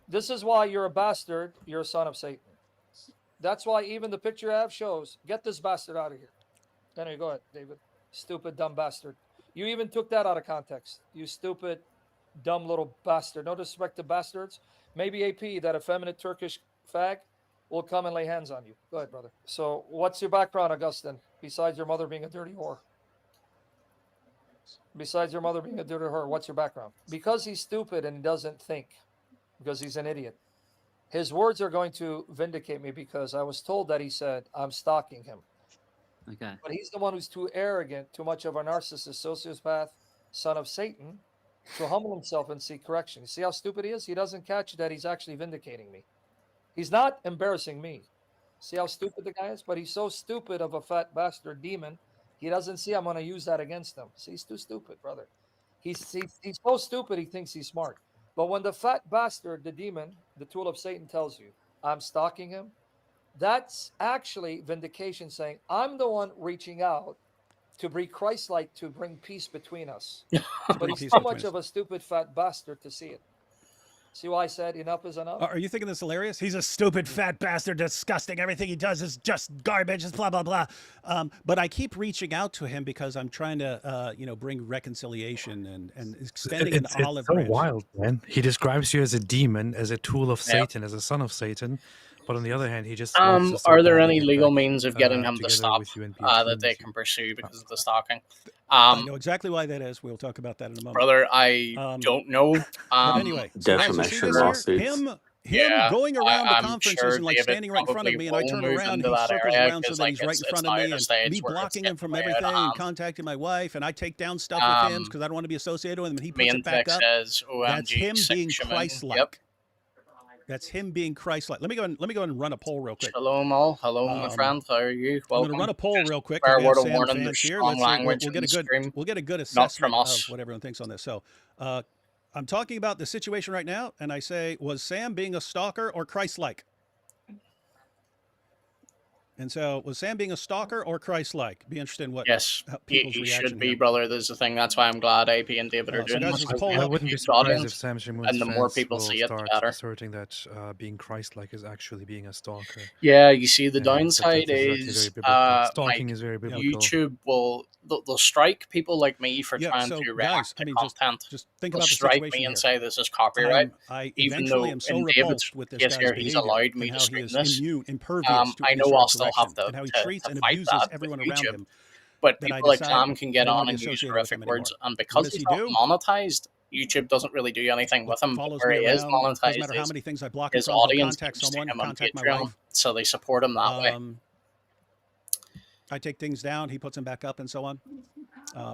Speaker 8: This is why you're a bastard. You're a son of Satan. That's why even the picture I have shows, get this bastard out of here. Anyway, go ahead, David. Stupid, dumb bastard. You even took that out of context. You stupid, dumb little bastard. No disrespect to bastards. Maybe AP, that effeminate Turkish fag, will come and lay hands on you. Go ahead, brother. So what's your background, Augustine, besides your mother being a dirty whore? Besides your mother being a dirty whore, what's your background? Because he's stupid and he doesn't think, because he's an idiot. His words are going to vindicate me because I was told that he said, I'm stalking him.
Speaker 10: Okay.
Speaker 8: But he's the one who's too arrogant, too much of a narcissist, sociopath, son of Satan, to humble himself and seek correction. You see how stupid he is? He doesn't catch that he's actually vindicating me. He's not embarrassing me. See how stupid the guy is? But he's so stupid of a fat bastard demon, he doesn't see I'm going to use that against him. See, he's too stupid, brother. He's so stupid he thinks he's smart. But when the fat bastard, the demon, the tool of Satan, tells you, I'm stalking him, that's actually vindication, saying, I'm the one reaching out to be Christ-like, to bring peace between us. But he's too much of a stupid fat bastard to see it. See why I said enough is enough?
Speaker 3: Are you thinking this hilarious? He's a stupid fat bastard, disgusting. Everything he does is just garbage, it's blah, blah, blah. But I keep reaching out to him because I'm trying to, bring reconciliation and extending an olive branch.
Speaker 4: It's so wild, man. He describes you as a demon, as a tool of Satan, as a son of Satan. But on the other hand, he just
Speaker 2: are there any legal means of getting him to stop that they can pursue because of the stalking?
Speaker 3: I know exactly why that is. We'll talk about that in a moment.
Speaker 2: Brother, I don't know.
Speaker 3: But anyway,
Speaker 6: defamation lawsuits.
Speaker 3: Him going around the conferences and like standing right in front of me, and I turn around and he circles around so that he's right in front of me, and me blocking him from everything and contacting my wife, and I take down stuff with him because I don't want to be associated with him, and he puts it back up. That's him being Christ-like. Yep. That's him being Christ-like. Let me go and run a poll real quick.
Speaker 2: Shalom all. Hello, my friend. How are you? Welcome.
Speaker 3: I'm going to run a poll real quick.
Speaker 2: Fair word of
Speaker 3: Sam
Speaker 2: warning,
Speaker 3: fans
Speaker 2: there's
Speaker 3: here.
Speaker 2: strong language
Speaker 3: We'll get a good assessment of what everyone thinks on this. So I'm talking about the situation right now, and I say, was Sam being a stalker or Christ-like? And so, was Sam being a stalker or Christ-like? Be interested in what people's
Speaker 2: he
Speaker 3: reaction
Speaker 2: should be,
Speaker 3: here.
Speaker 2: brother. There's the thing. That's why I'm glad AP and David are doing this.
Speaker 4: I wouldn't be surprised if Sam Shamoun's
Speaker 2: and the more people see it, the better.
Speaker 4: Asserting that being Christ-like is actually being a stalker.
Speaker 2: Yeah, you see, the downside is
Speaker 4: stalking is very biblical.
Speaker 2: YouTube will they'll strike people like me for trying to react to content.
Speaker 3: Just think
Speaker 2: they'll
Speaker 3: about the
Speaker 2: strike
Speaker 3: situation
Speaker 2: me and
Speaker 3: here.
Speaker 2: say this is copyright.
Speaker 3: I
Speaker 2: even though
Speaker 3: am so
Speaker 2: in David's
Speaker 3: repulsed with this
Speaker 2: case
Speaker 3: guy's
Speaker 2: here, he's
Speaker 3: behavior
Speaker 2: allowed me
Speaker 3: and
Speaker 2: to
Speaker 3: how
Speaker 2: stream
Speaker 3: he is
Speaker 2: this.
Speaker 3: impervious to
Speaker 2: I know I'll still have to
Speaker 3: and how he
Speaker 2: to
Speaker 3: treats and
Speaker 2: fight
Speaker 3: abuses
Speaker 2: that
Speaker 3: everyone
Speaker 2: with
Speaker 3: around
Speaker 2: YouTube.
Speaker 3: him.
Speaker 2: But
Speaker 3: that I
Speaker 2: people like
Speaker 3: decide
Speaker 2: Sam can get
Speaker 3: I don't
Speaker 2: on
Speaker 3: wanna
Speaker 2: and
Speaker 3: be
Speaker 2: use
Speaker 3: associated with
Speaker 2: horrific
Speaker 3: him anymore.
Speaker 2: words, and
Speaker 3: What
Speaker 2: because
Speaker 3: does
Speaker 2: he's
Speaker 3: he
Speaker 2: not
Speaker 3: do?
Speaker 2: monetized, YouTube doesn't really do anything with him. But
Speaker 3: Follows
Speaker 2: where
Speaker 3: me
Speaker 2: he is
Speaker 3: around.
Speaker 2: monetized,
Speaker 3: Doesn't matter how many things I block him
Speaker 2: his
Speaker 3: from. He'll
Speaker 2: audience
Speaker 3: contact
Speaker 2: gives to
Speaker 3: someone,
Speaker 2: him on
Speaker 3: contact my
Speaker 2: Patreon,
Speaker 3: wife.
Speaker 2: so they support him that way.
Speaker 3: I take things down, he puts them back up, and so on.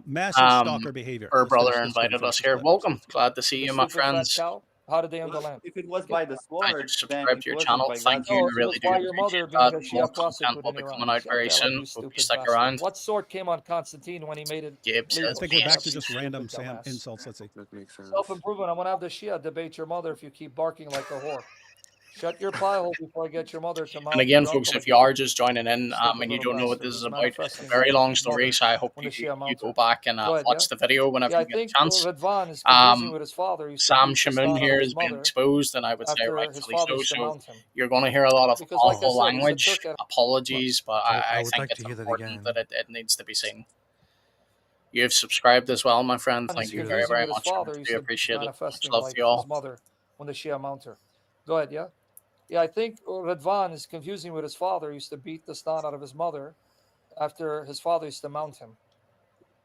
Speaker 3: Massive stalker behavior.
Speaker 2: Our
Speaker 3: Let's
Speaker 2: brother
Speaker 3: finish this story
Speaker 2: invited
Speaker 3: first.
Speaker 2: us here.
Speaker 3: Let's
Speaker 2: Welcome. Glad to see you, my
Speaker 8: Stupid fat
Speaker 2: friends.
Speaker 8: cow. How did they end the land?
Speaker 10: If it was by the
Speaker 2: I
Speaker 10: sword,
Speaker 2: just
Speaker 10: then
Speaker 2: subscribed
Speaker 10: it
Speaker 2: to your
Speaker 10: wasn't
Speaker 2: channel.
Speaker 10: by
Speaker 2: Thank
Speaker 10: God's
Speaker 2: you.
Speaker 8: No, it
Speaker 2: Really
Speaker 8: was
Speaker 2: do
Speaker 8: by your mother
Speaker 2: appreciate
Speaker 8: being
Speaker 2: that.
Speaker 8: a Shia
Speaker 2: More
Speaker 8: prostitute
Speaker 2: content will be
Speaker 8: in
Speaker 2: coming
Speaker 8: Iran.
Speaker 2: out very
Speaker 8: Shut the hell up,
Speaker 2: soon.
Speaker 8: you
Speaker 2: Hope you
Speaker 8: stupid
Speaker 2: stick
Speaker 8: bastard.
Speaker 2: around.
Speaker 8: What sword came on Constantine when he made it
Speaker 2: Gibbs
Speaker 8: legal?
Speaker 2: says
Speaker 3: I think we're back to
Speaker 8: You
Speaker 3: just random
Speaker 8: stupid
Speaker 3: Sam
Speaker 8: dumbass.
Speaker 3: insults. Let's see.
Speaker 6: That makes sense.
Speaker 8: Self-improvement. I'm gonna have the Shia debate your mother if you keep barking like a whore. Shut your pie hole before I get your mother to mount
Speaker 2: And again,
Speaker 8: your
Speaker 2: folks,
Speaker 8: uncle
Speaker 2: if you
Speaker 8: again.
Speaker 2: are just joining in
Speaker 8: Stupid
Speaker 2: and you
Speaker 8: little
Speaker 2: don't know what
Speaker 8: bastard.
Speaker 2: this is
Speaker 8: He's
Speaker 2: about, it's a
Speaker 8: manifesting
Speaker 2: very
Speaker 8: like
Speaker 2: long
Speaker 8: his
Speaker 2: story,
Speaker 8: mother
Speaker 2: so I hope
Speaker 8: when
Speaker 2: you,
Speaker 8: the Shia
Speaker 2: you
Speaker 8: mounts
Speaker 2: go
Speaker 8: her.
Speaker 2: back and
Speaker 8: Go ahead,
Speaker 2: watch
Speaker 8: yeah?
Speaker 2: the video whenever
Speaker 8: Yeah, I
Speaker 2: you get a
Speaker 8: think
Speaker 2: chance.
Speaker 8: Redvan is confusing with his father. He used to
Speaker 2: Sam
Speaker 8: beat the
Speaker 2: Shamoun
Speaker 8: snot out
Speaker 2: here
Speaker 8: of
Speaker 2: is
Speaker 8: his
Speaker 2: being
Speaker 8: mother
Speaker 2: exposed, and I would say
Speaker 8: after his
Speaker 2: rightfully
Speaker 8: father
Speaker 2: so.
Speaker 8: used to
Speaker 2: So
Speaker 8: mount him.
Speaker 2: you're going to hear a lot of
Speaker 8: Because, like I
Speaker 2: awful
Speaker 8: said, he's a
Speaker 2: language.
Speaker 8: Turk at
Speaker 2: Apologies, but I
Speaker 4: would
Speaker 2: think
Speaker 4: like
Speaker 2: it's
Speaker 4: to hear that
Speaker 2: important
Speaker 4: again.
Speaker 2: that it needs to be seen. You've subscribed as well, my friend. Thank you very, very
Speaker 8: with his
Speaker 2: much.
Speaker 8: father.
Speaker 2: I
Speaker 8: He
Speaker 2: do
Speaker 8: used to
Speaker 2: appreciate it. Much
Speaker 8: manifesting
Speaker 2: love
Speaker 8: like
Speaker 2: to you all.
Speaker 8: his mother when the Shia mount her. Go ahead, yeah? Yeah, I think Redvan is confusing with his father. He used to beat the snot out of his mother after his father used to mount him.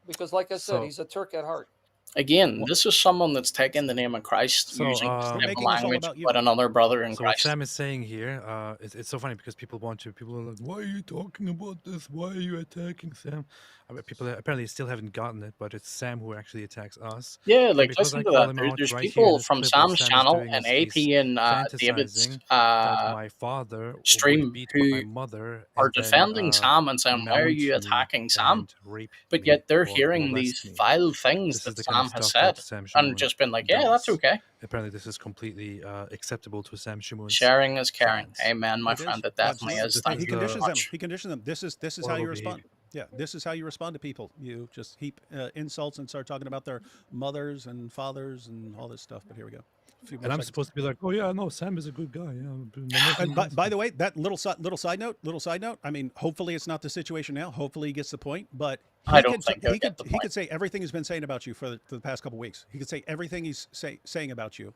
Speaker 8: Because, like I said, he's a Turk at heart.
Speaker 2: Again, this is someone that's taken the name of Christ using this type of
Speaker 3: making this all
Speaker 2: language
Speaker 3: about you.
Speaker 2: with another brother in
Speaker 4: So what
Speaker 2: Christ.
Speaker 4: Sam is saying here, it's so funny because people are like, why are you talking about this? Why are you attacking Sam? I mean, people apparently still haven't gotten it, but it's Sam who actually attacks us.
Speaker 2: Yeah,
Speaker 4: And
Speaker 2: like
Speaker 4: because I
Speaker 2: listen to
Speaker 4: call
Speaker 2: that.
Speaker 4: him
Speaker 2: There's,
Speaker 4: out
Speaker 2: there's
Speaker 4: right here in
Speaker 2: people
Speaker 4: this
Speaker 2: from
Speaker 4: clip, what
Speaker 2: Sam's
Speaker 4: Sam is
Speaker 2: channel
Speaker 4: doing
Speaker 2: and
Speaker 4: is
Speaker 2: AP
Speaker 4: he's
Speaker 2: and David's
Speaker 4: fantasizing that my father would
Speaker 2: stream
Speaker 4: beat
Speaker 2: who
Speaker 4: my mother
Speaker 2: are
Speaker 4: and then,
Speaker 2: defending Sam and saying, why are
Speaker 4: mount
Speaker 2: you
Speaker 4: me
Speaker 2: attacking Sam?
Speaker 4: and rape
Speaker 2: But
Speaker 4: me
Speaker 2: yet they're
Speaker 4: or
Speaker 2: hearing
Speaker 4: molest
Speaker 2: these
Speaker 4: me.
Speaker 2: vile things
Speaker 4: This is
Speaker 2: that
Speaker 4: the kind of
Speaker 2: Sam has
Speaker 4: stuff that
Speaker 2: said
Speaker 4: Sam
Speaker 2: and
Speaker 4: Shamoun
Speaker 2: just been like, yeah, that's
Speaker 4: does.
Speaker 2: okay.
Speaker 4: Apparently, this is completely acceptable to Sam Shamoun's
Speaker 2: Sharing is caring.
Speaker 4: fans.
Speaker 2: Amen, my
Speaker 3: It is.
Speaker 2: friend. It definitely
Speaker 3: Absolutely.
Speaker 2: is.
Speaker 4: This
Speaker 2: Thank
Speaker 3: He
Speaker 2: you very
Speaker 3: conditions them.
Speaker 2: much.
Speaker 3: He conditions them. This is how
Speaker 4: Horrible
Speaker 3: you respond.
Speaker 4: behavior.
Speaker 3: Yeah, this is how you respond to people. You just heap insults and start talking about their mothers and fathers and all this stuff. But here we go. A few more
Speaker 4: And I'm
Speaker 3: seconds.
Speaker 4: supposed to be like, oh yeah, no, Sam is a good guy. Yeah.
Speaker 3: And by the way, that little side note. I mean, hopefully it's not the situation now. Hopefully he gets the point. But
Speaker 2: I don't think he'll get the
Speaker 3: he
Speaker 2: point.
Speaker 3: could say everything he's been saying about you for the past couple weeks. He could say everything he's saying about you,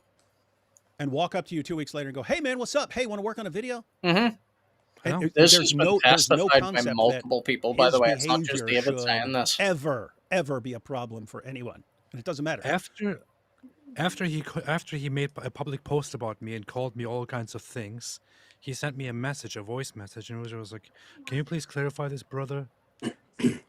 Speaker 3: and walk up to you 2 weeks later and go, "Hey man, what's up? Hey, want to work on a video?"
Speaker 2: Mm-hmm.
Speaker 3: And
Speaker 2: This
Speaker 3: there's
Speaker 2: has been
Speaker 3: no
Speaker 2: testified by
Speaker 3: concept
Speaker 2: multiple people, by
Speaker 3: his
Speaker 2: the way. It's not just
Speaker 3: behavior
Speaker 2: David saying this.
Speaker 3: ever be a problem for anyone, and it doesn't matter.
Speaker 4: After he made a public post about me and called me all kinds of things, he sent me a voice message, and it was like, "Can you please clarify this, brother?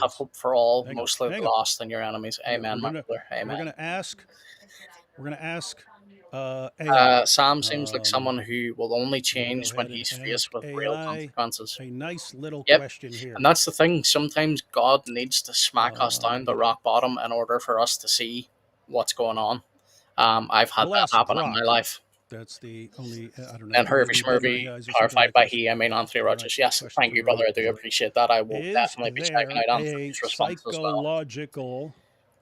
Speaker 2: have hope for all,
Speaker 3: Hang on,
Speaker 2: mostly
Speaker 3: hang
Speaker 2: the
Speaker 3: on.
Speaker 2: lost and your enemies. Amen, my brother.
Speaker 3: We're
Speaker 2: Amen.
Speaker 3: gonna ask AI.
Speaker 2: Sam seems like someone who will only change when he's
Speaker 3: and
Speaker 2: faced
Speaker 3: ask
Speaker 2: with real
Speaker 3: AI
Speaker 2: consequences.
Speaker 3: a nice little
Speaker 2: Yep.
Speaker 3: question here.
Speaker 2: And that's the thing. Sometimes God needs to smack us down to rock bottom in order for us to see what's going on. I've had
Speaker 3: We'll
Speaker 2: that
Speaker 3: ask
Speaker 2: happen in
Speaker 3: Grok.
Speaker 2: my life.
Speaker 3: That's the only, I don't know.
Speaker 2: And Hervey
Speaker 3: maybe Bedouin
Speaker 2: Schmervey,
Speaker 3: guys or something
Speaker 2: clarified
Speaker 3: like
Speaker 2: by
Speaker 3: this.
Speaker 2: he, I mean Anthony
Speaker 3: All right,
Speaker 2: Rogers. Yes,
Speaker 3: questions
Speaker 2: thank you,
Speaker 3: are
Speaker 2: brother. I
Speaker 3: ready.
Speaker 2: do appreciate that. I will
Speaker 3: Is
Speaker 2: definitely be checking
Speaker 3: there
Speaker 2: out
Speaker 3: a
Speaker 2: Anthony's responses as well.
Speaker 3: psychological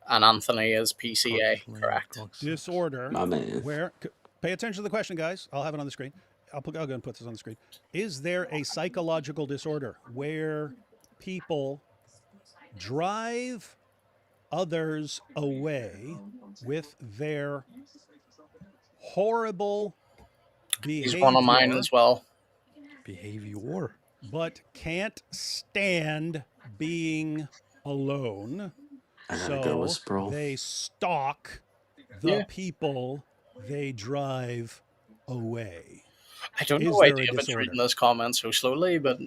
Speaker 2: And Anthony is PCA, correct.
Speaker 3: Disorder.
Speaker 6: My man.
Speaker 3: Where, pay attention to the question, guys. I'll have it on the screen. I'll go and put this on the screen. Is there a psychological disorder where people drive others away with their horrible behavior?
Speaker 2: He's one of mine as well.
Speaker 4: Behavior.
Speaker 3: But can't stand being alone. So they stalk the people they drive away.
Speaker 2: I don't know why David's reading those comments so slowly, but...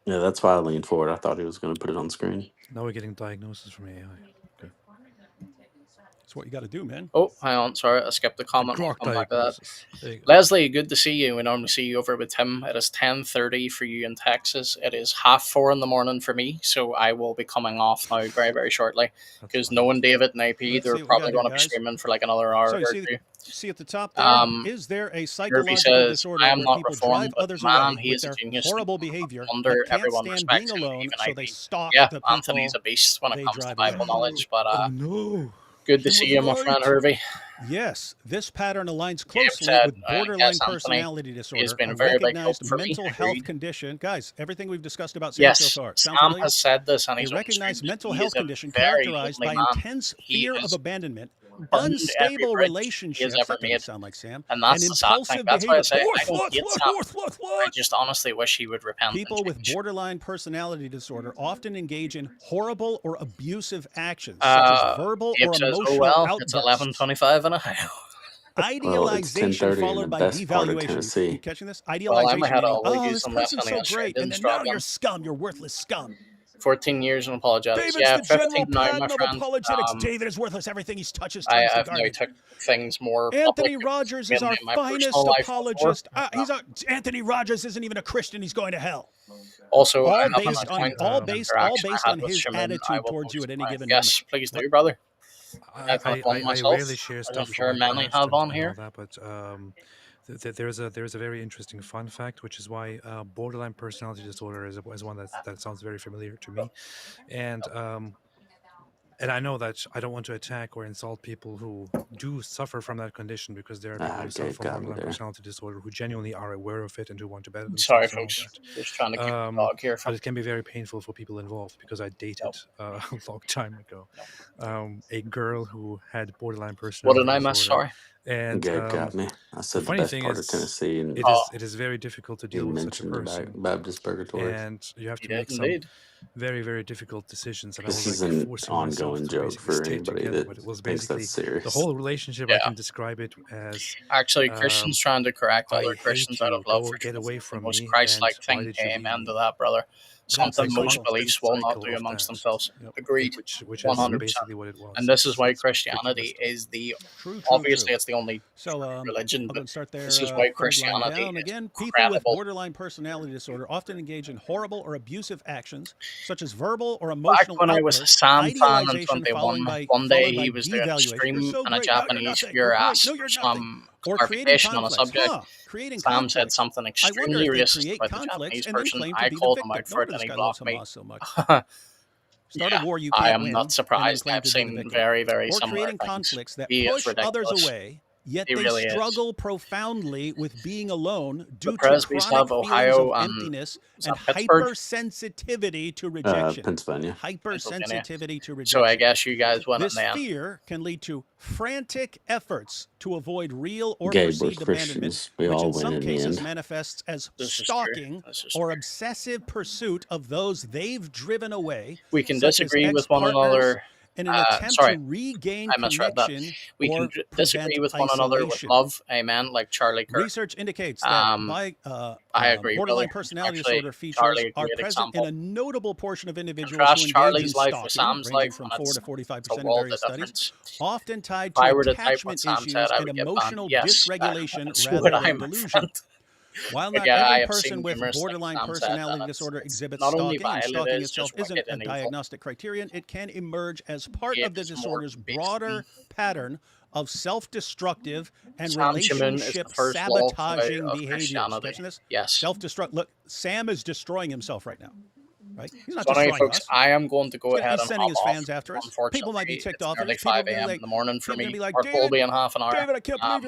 Speaker 6: Yeah, that's why I leaned forward. I thought he was going to put it on screen.
Speaker 4: Now we're getting diagnosis from AI. Okay.
Speaker 3: That's what you got to do, man.
Speaker 2: Oh, hang on. Sorry, I skipped the comment. I'll come back to that. Leslie, good to see you. We normally see you over with Tim. It is 10:30 for you in Texas. It is 4:30 in the morning for me, so I will be coming off now very, very shortly. Because knowing David and AP, they're probably going to be streaming for like another hour or two.
Speaker 3: See at the top there, is there a psychological disorder
Speaker 2: I am
Speaker 3: where
Speaker 2: not
Speaker 3: people
Speaker 2: reformed,
Speaker 3: drive others
Speaker 2: man,
Speaker 3: away
Speaker 2: he
Speaker 3: with
Speaker 2: is a
Speaker 3: their
Speaker 2: genius.
Speaker 3: horrible behavior,
Speaker 2: Under
Speaker 3: but can't
Speaker 2: everyone
Speaker 3: stand
Speaker 2: respects
Speaker 3: being
Speaker 2: him,
Speaker 3: alone,
Speaker 2: even
Speaker 3: so
Speaker 2: IP.
Speaker 3: they stalk
Speaker 2: Yeah,
Speaker 3: the people
Speaker 2: Anthony's a beast when it comes to Bible knowledge, but
Speaker 4: no.
Speaker 2: Good to see you, my friend Hervey.
Speaker 3: Yes, this pattern aligns closely with borderline personality disorder,
Speaker 2: has been
Speaker 3: a
Speaker 2: a very big help
Speaker 3: recognized
Speaker 2: for me.
Speaker 3: mental health condition. Guys, everything we've discussed about Sam
Speaker 2: Yes,
Speaker 3: so far.
Speaker 2: Sam
Speaker 3: familiar?
Speaker 2: has said this, and he's
Speaker 3: a recognized mental
Speaker 2: he
Speaker 3: health
Speaker 2: is a
Speaker 3: condition
Speaker 2: very
Speaker 3: characterized by
Speaker 2: lonely man.
Speaker 3: intense
Speaker 2: He
Speaker 3: fear
Speaker 2: has
Speaker 3: of abandonment,
Speaker 2: burned every
Speaker 3: unstable
Speaker 2: bridge he
Speaker 3: relationships.
Speaker 2: has ever
Speaker 3: That doesn't
Speaker 2: made.
Speaker 3: sound like Sam.
Speaker 2: And that's
Speaker 3: and
Speaker 2: the sad thing.
Speaker 3: impulsive
Speaker 2: That's why I say
Speaker 3: behavior.
Speaker 2: I don't hate Sam. I just honestly wish he would repent.
Speaker 3: People with borderline personality disorder often engage in horrible or abusive actions, such as verbal or emotional outbursts.
Speaker 2: It's 11:25 in Ohio.
Speaker 3: Idealization followed by devaluation. You catching this? Idealization. Meaning, this person's so great, and then now you're scum. You're worthless scum.
Speaker 2: 14 years in apologetics.
Speaker 3: David's
Speaker 2: Yeah,
Speaker 3: the
Speaker 2: 15
Speaker 3: general
Speaker 2: now, my
Speaker 3: pattern
Speaker 2: friend.
Speaker 3: of apologetics. David is worthless. Everything he touches turns to
Speaker 2: I've now
Speaker 3: garbage.
Speaker 2: took things more
Speaker 3: Anthony
Speaker 2: public,
Speaker 3: Rogers is our
Speaker 2: my
Speaker 3: finest
Speaker 2: personal life
Speaker 3: apologist. Anthony Rogers isn't even a Christian. He's going to hell.
Speaker 2: Also,
Speaker 3: all based on his attitude towards you at any given moment.
Speaker 2: Yes, please do, brother.
Speaker 4: I rarely share stuff.
Speaker 2: I'm sure many have on here.
Speaker 4: That, but there's a very interesting fun fact, which is why borderline personality disorder is one that sounds very familiar to me, and I know that I don't want to attack or insult people who do suffer from that condition, because there are people who suffer from borderline personality disorder who genuinely are aware of it and who want to better themselves.
Speaker 2: Sorry, folks. Just trying to keep the dog here.
Speaker 4: But it can be very painful for people involved, because I dated a long time ago a girl who had borderline personality disorder.
Speaker 2: What did I miss? Sorry.
Speaker 6: And got me. I said the best part of Tennessee, and
Speaker 4: it is very difficult to deal with such a person.
Speaker 6: Baptist Purgatory,
Speaker 4: and you have to make some very, very difficult decisions. And
Speaker 6: this is an ongoing joke for anybody that thinks that's serious.
Speaker 4: The whole relationship, I can describe it as
Speaker 2: actually Christians trying to correct other Christians out of love for
Speaker 4: get away from
Speaker 2: the most
Speaker 4: me.
Speaker 2: Christ-like thing. Amen to that, brother. Something most beliefs will not do amongst themselves. Agreed.
Speaker 4: Which
Speaker 2: 100%.
Speaker 4: Basically what it was.
Speaker 2: And this is why Christianity is the obviously it's the only religion. But this is why Christianity is
Speaker 3: again. People
Speaker 2: incredible.
Speaker 3: with borderline personality disorder often engage in horrible or abusive actions, such as verbal or emotional.
Speaker 2: Back when I was a Sam fan in 21, one day he was doing a stream and a Japanese viewer asked for some clarification on a subject. Sam said something extremely racist about the Japanese person. I called him out for it and he blocked me.
Speaker 3: Start a war you
Speaker 2: I
Speaker 3: can't
Speaker 2: am
Speaker 3: win,
Speaker 2: not surprised. I've seen very, very similar
Speaker 3: creating
Speaker 2: things.
Speaker 3: conflicts that
Speaker 2: He is
Speaker 3: push others
Speaker 2: ridiculous.
Speaker 3: away, yet
Speaker 2: He
Speaker 3: they
Speaker 2: really
Speaker 3: struggle profoundly with being alone due to
Speaker 2: Presbys
Speaker 3: chronic
Speaker 2: have Ohio
Speaker 3: feelings of
Speaker 2: and
Speaker 3: emptiness
Speaker 2: is
Speaker 3: and
Speaker 2: that Pittsburgh?
Speaker 3: hypersensitivity to rejection.
Speaker 6: Pennsylvania.
Speaker 3: Hypersensitivity to rejection.
Speaker 2: So I guess you guys went
Speaker 3: This
Speaker 2: in there.
Speaker 3: fear can lead to frantic efforts to avoid real or
Speaker 6: Gabe, we're
Speaker 3: perceived abandonment,
Speaker 6: Christians. We
Speaker 3: which
Speaker 6: all
Speaker 3: in
Speaker 6: win
Speaker 3: some
Speaker 6: in the
Speaker 3: cases
Speaker 6: end.
Speaker 3: manifests as
Speaker 2: This is true.
Speaker 3: stalking
Speaker 2: This is
Speaker 3: or
Speaker 2: true.
Speaker 3: obsessive pursuit of those they've driven away.
Speaker 2: We can
Speaker 3: such as
Speaker 2: disagree with one
Speaker 3: ex-partners,
Speaker 2: another.
Speaker 3: in an attempt
Speaker 2: sorry,
Speaker 3: to regain
Speaker 2: I misread that.
Speaker 3: connection
Speaker 2: We
Speaker 3: or
Speaker 2: can disagree
Speaker 3: prevent
Speaker 2: with one another with
Speaker 3: isolation.
Speaker 2: love. Amen. Like Charlie Kirk.
Speaker 3: Research indicates that
Speaker 2: I agree,
Speaker 3: borderline
Speaker 2: brother.
Speaker 3: personality
Speaker 2: Actually,
Speaker 3: disorder features
Speaker 2: Charlie,
Speaker 3: are
Speaker 2: great
Speaker 3: present
Speaker 2: example.
Speaker 3: in a notable portion of individuals
Speaker 2: Contrast
Speaker 3: who engage
Speaker 2: Charlie's
Speaker 3: in
Speaker 2: life
Speaker 3: stalking,
Speaker 2: with Sam's
Speaker 3: ranging
Speaker 2: life,
Speaker 3: from
Speaker 2: and
Speaker 3: 4 to
Speaker 2: it's
Speaker 3: 45%
Speaker 2: a
Speaker 3: in
Speaker 2: world
Speaker 3: various
Speaker 2: of
Speaker 3: studies,
Speaker 2: difference.
Speaker 3: often tied
Speaker 2: If I
Speaker 3: to
Speaker 2: were to type what
Speaker 3: attachment
Speaker 2: Sam
Speaker 3: issues
Speaker 2: said, I
Speaker 3: and
Speaker 2: would get
Speaker 3: emotional
Speaker 2: banned. Yes,
Speaker 3: dysregulation
Speaker 2: that's
Speaker 3: rather
Speaker 2: what I
Speaker 3: than
Speaker 2: meant.
Speaker 3: delusion. While not
Speaker 2: Yeah, I
Speaker 3: every
Speaker 2: have
Speaker 3: person
Speaker 2: seen
Speaker 3: with
Speaker 2: numerous things
Speaker 3: borderline
Speaker 2: Sam said,
Speaker 3: personality
Speaker 2: and
Speaker 3: disorder
Speaker 2: it's
Speaker 3: exhibits
Speaker 2: not only
Speaker 3: stalking, and
Speaker 2: violent,
Speaker 3: stalking
Speaker 2: it's
Speaker 3: itself
Speaker 2: just
Speaker 3: isn't
Speaker 2: wicked
Speaker 3: a
Speaker 2: and evil.
Speaker 3: diagnostic criterion, it can emerge as part of the
Speaker 2: It's more
Speaker 3: disorder's
Speaker 2: based
Speaker 3: broader pattern of self-destructive and
Speaker 2: Sam Shamoun is the
Speaker 3: relationship
Speaker 2: first law
Speaker 3: sabotaging
Speaker 2: of
Speaker 3: behaviors.
Speaker 2: Christianity.
Speaker 3: Catching this?
Speaker 2: Yes.
Speaker 3: Self-destruct. Look, Sam is destroying himself right now. right? He's not
Speaker 2: Sorry,
Speaker 3: destroying
Speaker 2: folks,
Speaker 3: us.
Speaker 2: I am going to go ahead
Speaker 3: He's
Speaker 2: and
Speaker 3: sending
Speaker 2: hop
Speaker 3: his
Speaker 2: off.
Speaker 3: fans after us.
Speaker 2: Unfortunately,
Speaker 3: People might be ticked off at
Speaker 2: nearly
Speaker 3: us. People
Speaker 2: 5
Speaker 3: are gonna be
Speaker 2: a.m.
Speaker 3: like,
Speaker 2: in the morning for
Speaker 3: people are gonna
Speaker 2: me.
Speaker 3: be like,
Speaker 2: Our poll will be in half an hour.
Speaker 3: David, I can't believe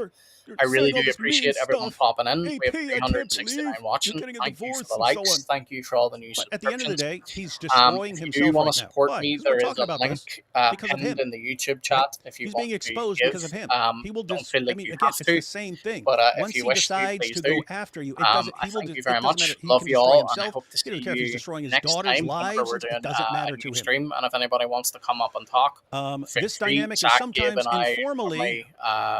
Speaker 3: you're
Speaker 2: I really
Speaker 3: saying all
Speaker 2: do
Speaker 3: this mean
Speaker 2: appreciate everyone
Speaker 3: stuff.
Speaker 2: popping in. We have
Speaker 3: AP, I can't
Speaker 2: 369
Speaker 3: believe
Speaker 2: watching.
Speaker 3: you're getting a
Speaker 2: Thank you for
Speaker 3: divorce
Speaker 2: the
Speaker 3: and so
Speaker 2: likes.
Speaker 3: on.
Speaker 2: Thank you for all the new
Speaker 3: But at the end of the
Speaker 2: subscriptions.
Speaker 3: day, he's destroying
Speaker 2: If you
Speaker 3: himself
Speaker 2: do want
Speaker 3: right
Speaker 2: to
Speaker 3: now.
Speaker 2: support
Speaker 3: Why?
Speaker 2: me,
Speaker 3: Because we're
Speaker 2: there is
Speaker 3: talking
Speaker 2: a
Speaker 3: about
Speaker 2: link
Speaker 3: this because of
Speaker 2: pinned
Speaker 3: him.
Speaker 2: in the YouTube chat. If you
Speaker 3: He's
Speaker 2: want
Speaker 3: being
Speaker 2: to
Speaker 3: exposed
Speaker 2: give,
Speaker 3: because of him. He will
Speaker 2: don't
Speaker 3: just,
Speaker 2: feel like
Speaker 3: I mean,
Speaker 2: you
Speaker 3: again,
Speaker 2: have
Speaker 3: it's
Speaker 2: to.
Speaker 3: the same thing.
Speaker 2: But if
Speaker 3: Once
Speaker 2: you
Speaker 3: he
Speaker 2: wish to,
Speaker 3: decides
Speaker 2: please
Speaker 3: to
Speaker 2: do.
Speaker 3: go after you, it doesn't,
Speaker 2: I
Speaker 3: he will
Speaker 2: thank
Speaker 3: just,
Speaker 2: you very
Speaker 3: it doesn't matter.
Speaker 2: much.
Speaker 3: He
Speaker 2: Love
Speaker 3: can
Speaker 2: you
Speaker 3: destroy
Speaker 2: all, and I
Speaker 3: himself.
Speaker 2: hope to
Speaker 3: He
Speaker 2: see
Speaker 3: doesn't care if he's
Speaker 2: you
Speaker 3: destroying his
Speaker 2: next
Speaker 3: daughter's
Speaker 2: time whenever
Speaker 3: lives.
Speaker 2: we're doing
Speaker 3: It doesn't
Speaker 2: a
Speaker 3: matter to
Speaker 2: new
Speaker 3: him.
Speaker 2: stream. And if anybody wants to come up and talk,
Speaker 3: This
Speaker 2: free.
Speaker 3: dynamic is
Speaker 2: Zach, Gabe,
Speaker 3: sometimes
Speaker 2: and I
Speaker 3: informally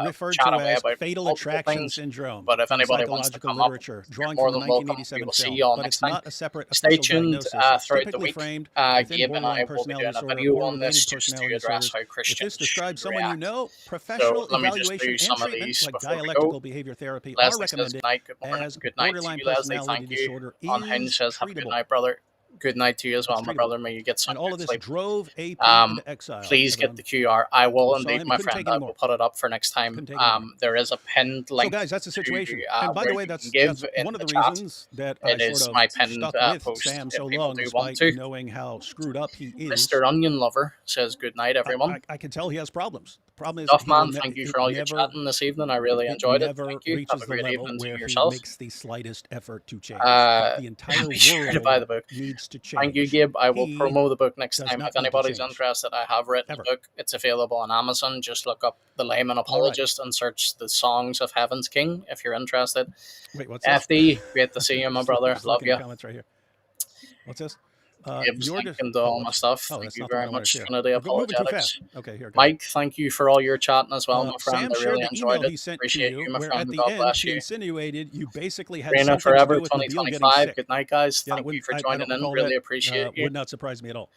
Speaker 3: referred
Speaker 2: chat
Speaker 3: to
Speaker 2: away
Speaker 3: as
Speaker 2: about
Speaker 3: fatal
Speaker 2: multiple
Speaker 3: attraction
Speaker 2: things.
Speaker 3: syndrome
Speaker 2: But if
Speaker 3: in
Speaker 2: anybody wants to
Speaker 3: psychological
Speaker 2: come up,
Speaker 3: literature,
Speaker 2: you're
Speaker 3: drawing
Speaker 2: more
Speaker 3: from the
Speaker 2: than welcome. We
Speaker 3: 1987
Speaker 2: will see
Speaker 3: film.
Speaker 2: you all
Speaker 3: But
Speaker 2: next
Speaker 3: it's
Speaker 2: time.
Speaker 3: not a separate
Speaker 2: Stay
Speaker 3: official
Speaker 2: tuned
Speaker 3: diagnosis. It's
Speaker 2: throughout the
Speaker 3: typically
Speaker 2: week.
Speaker 3: framed within
Speaker 2: Gabe and I
Speaker 3: borderline
Speaker 2: will be doing
Speaker 3: personality
Speaker 2: a
Speaker 3: disorder
Speaker 2: video
Speaker 3: or
Speaker 2: on this
Speaker 3: related
Speaker 2: just to
Speaker 3: personality
Speaker 2: address
Speaker 3: disorders.
Speaker 2: how
Speaker 3: If
Speaker 2: Christians
Speaker 3: this describes
Speaker 2: should
Speaker 3: someone you
Speaker 2: react.
Speaker 3: know,
Speaker 2: So
Speaker 3: professional
Speaker 2: let me just
Speaker 3: evaluation
Speaker 2: do
Speaker 3: and
Speaker 2: some of
Speaker 3: treatment,
Speaker 2: these
Speaker 3: like
Speaker 2: before we
Speaker 3: dialectical
Speaker 2: go.
Speaker 3: behavior therapy, are
Speaker 2: Leslie says
Speaker 3: recommended
Speaker 2: good night, good morning,
Speaker 3: as
Speaker 2: good night to
Speaker 3: borderline
Speaker 2: you, Leslie.
Speaker 3: personality
Speaker 2: Thank you.
Speaker 3: disorder
Speaker 2: Unhinged
Speaker 3: is
Speaker 2: says have a good
Speaker 3: treatable.
Speaker 2: night, brother. Good night to you as well,
Speaker 3: It's
Speaker 2: my
Speaker 3: treatable.
Speaker 2: brother. May you get some
Speaker 3: And all
Speaker 2: good
Speaker 3: of this
Speaker 2: sleep.
Speaker 3: drove AP into exile.
Speaker 2: Please get the QR. I will
Speaker 3: We saw
Speaker 2: indeed,
Speaker 3: him,
Speaker 2: my
Speaker 3: couldn't
Speaker 2: friend.
Speaker 3: take
Speaker 2: I
Speaker 3: anymore.
Speaker 2: will put it up for next time.
Speaker 3: Couldn't take anymore.
Speaker 2: There is a pinned link.
Speaker 3: So, guys, that's the situation.
Speaker 2: To,
Speaker 3: and by the way,
Speaker 2: you
Speaker 3: that's
Speaker 2: can give in
Speaker 3: one of the
Speaker 2: chat.
Speaker 3: reasons that
Speaker 2: It
Speaker 3: I
Speaker 2: is
Speaker 3: sort
Speaker 2: my
Speaker 3: of
Speaker 2: pinned
Speaker 3: stuck with
Speaker 2: post.
Speaker 3: Sam
Speaker 2: If
Speaker 3: so
Speaker 2: people
Speaker 3: long,
Speaker 2: do want
Speaker 3: despite
Speaker 2: to.
Speaker 3: knowing how screwed up he is.
Speaker 2: Mr. Onion Lover says good night, everyone.
Speaker 3: I can tell he has problems. The problem is
Speaker 2: Duffman, thank you for all your chatting this evening. I really enjoyed it.
Speaker 3: Never
Speaker 2: Thank you.
Speaker 3: reaches
Speaker 2: Have a
Speaker 3: the
Speaker 2: great
Speaker 3: level
Speaker 2: evening
Speaker 3: where
Speaker 2: to
Speaker 3: he
Speaker 2: yourself.
Speaker 3: makes the slightest effort to change. The entire
Speaker 2: be sure to buy the book.
Speaker 3: needs to change.
Speaker 2: Thank you, Gabe. I will
Speaker 3: He
Speaker 2: promo the book next
Speaker 3: does
Speaker 2: time.
Speaker 3: not
Speaker 2: If
Speaker 3: need to
Speaker 2: anybody's
Speaker 3: change.
Speaker 2: interested, I have written a book. It's available on Amazon. Just look up The Layman Apologist and search the Songs of Heaven's King if you're interested.
Speaker 3: Wait, what's this?
Speaker 2: FD, great to see you, my brother. Love you.
Speaker 3: Comments right here. What's this?
Speaker 2: Gabe's linking to all my stuff. Thank you very much, Trinity Apologetics.
Speaker 3: Okay, here.
Speaker 2: Mike, thank you for all your chatting as well, my friend.
Speaker 3: Sam
Speaker 2: I really
Speaker 3: shared the
Speaker 2: enjoyed
Speaker 3: email
Speaker 2: it.
Speaker 3: he sent
Speaker 2: Appreciate
Speaker 3: to
Speaker 2: you, my
Speaker 3: where
Speaker 2: friend.
Speaker 3: at the
Speaker 2: God
Speaker 3: end
Speaker 2: bless
Speaker 3: he
Speaker 2: you.
Speaker 3: insinuated you basically had
Speaker 2: Reina
Speaker 3: something
Speaker 2: Forever
Speaker 3: to do with Nabil getting
Speaker 2: 2025.
Speaker 3: sick.
Speaker 2: Good night, guys.
Speaker 3: Yeah,
Speaker 2: Thank you for
Speaker 3: I
Speaker 2: joining
Speaker 3: don't
Speaker 2: in.
Speaker 3: recall
Speaker 2: Really
Speaker 3: that.
Speaker 2: appreciate you.
Speaker 3: Would not surprise me at all.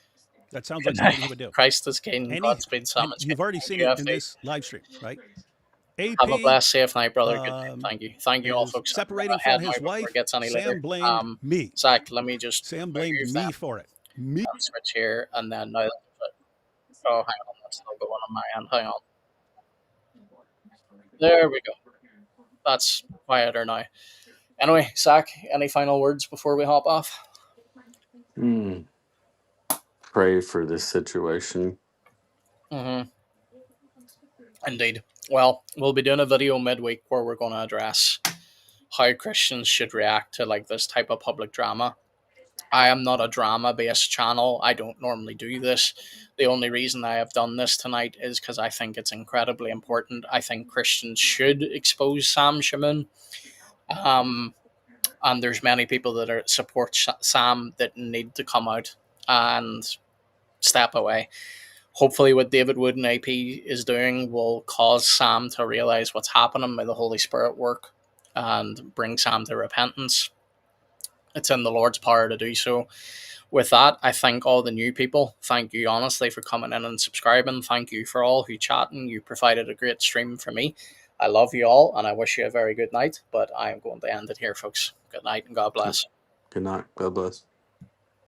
Speaker 3: That sounds like something he would do.
Speaker 2: Christ is King. Godspeed, Sam.
Speaker 3: You've already seen it in this live stream, right? AP,
Speaker 2: have a blessed, safe night, brother. Good night. Thank you. Thank you all, folks.
Speaker 3: Separating from his wife, Sam blamed me.
Speaker 2: Zach, let me just
Speaker 3: Sam blamed me for it. Me.
Speaker 2: I'll switch here, and then now. Oh, hang on. That's still going on my end. Hang on. There we go. That's quieter now. Anyway, Zach, any final words before we hop off?
Speaker 6: Pray for this situation.
Speaker 2: Indeed. Well, we'll be doing a video midweek where we're going to address how Christians should react to like this type of public drama. I am not a drama-based channel. I don't normally do this. The only reason I have done this tonight is because I think it's incredibly important. I think Christians should expose Sam Shamoun. And there's many people that support Sam that need to come out and step away. Hopefully what David Wood and AP is doing will cause Sam to realize what's happening. May the Holy Spirit work and bring Sam to repentance. It's in the Lord's power to do so. With that, I thank all the new people. Thank you honestly for coming in and subscribing. Thank you for all who chatting. You provided a great stream for me. I love you all and I wish you a very good night. But I am going to end it here, folks. Good night and God bless.
Speaker 6: Good night. God bless.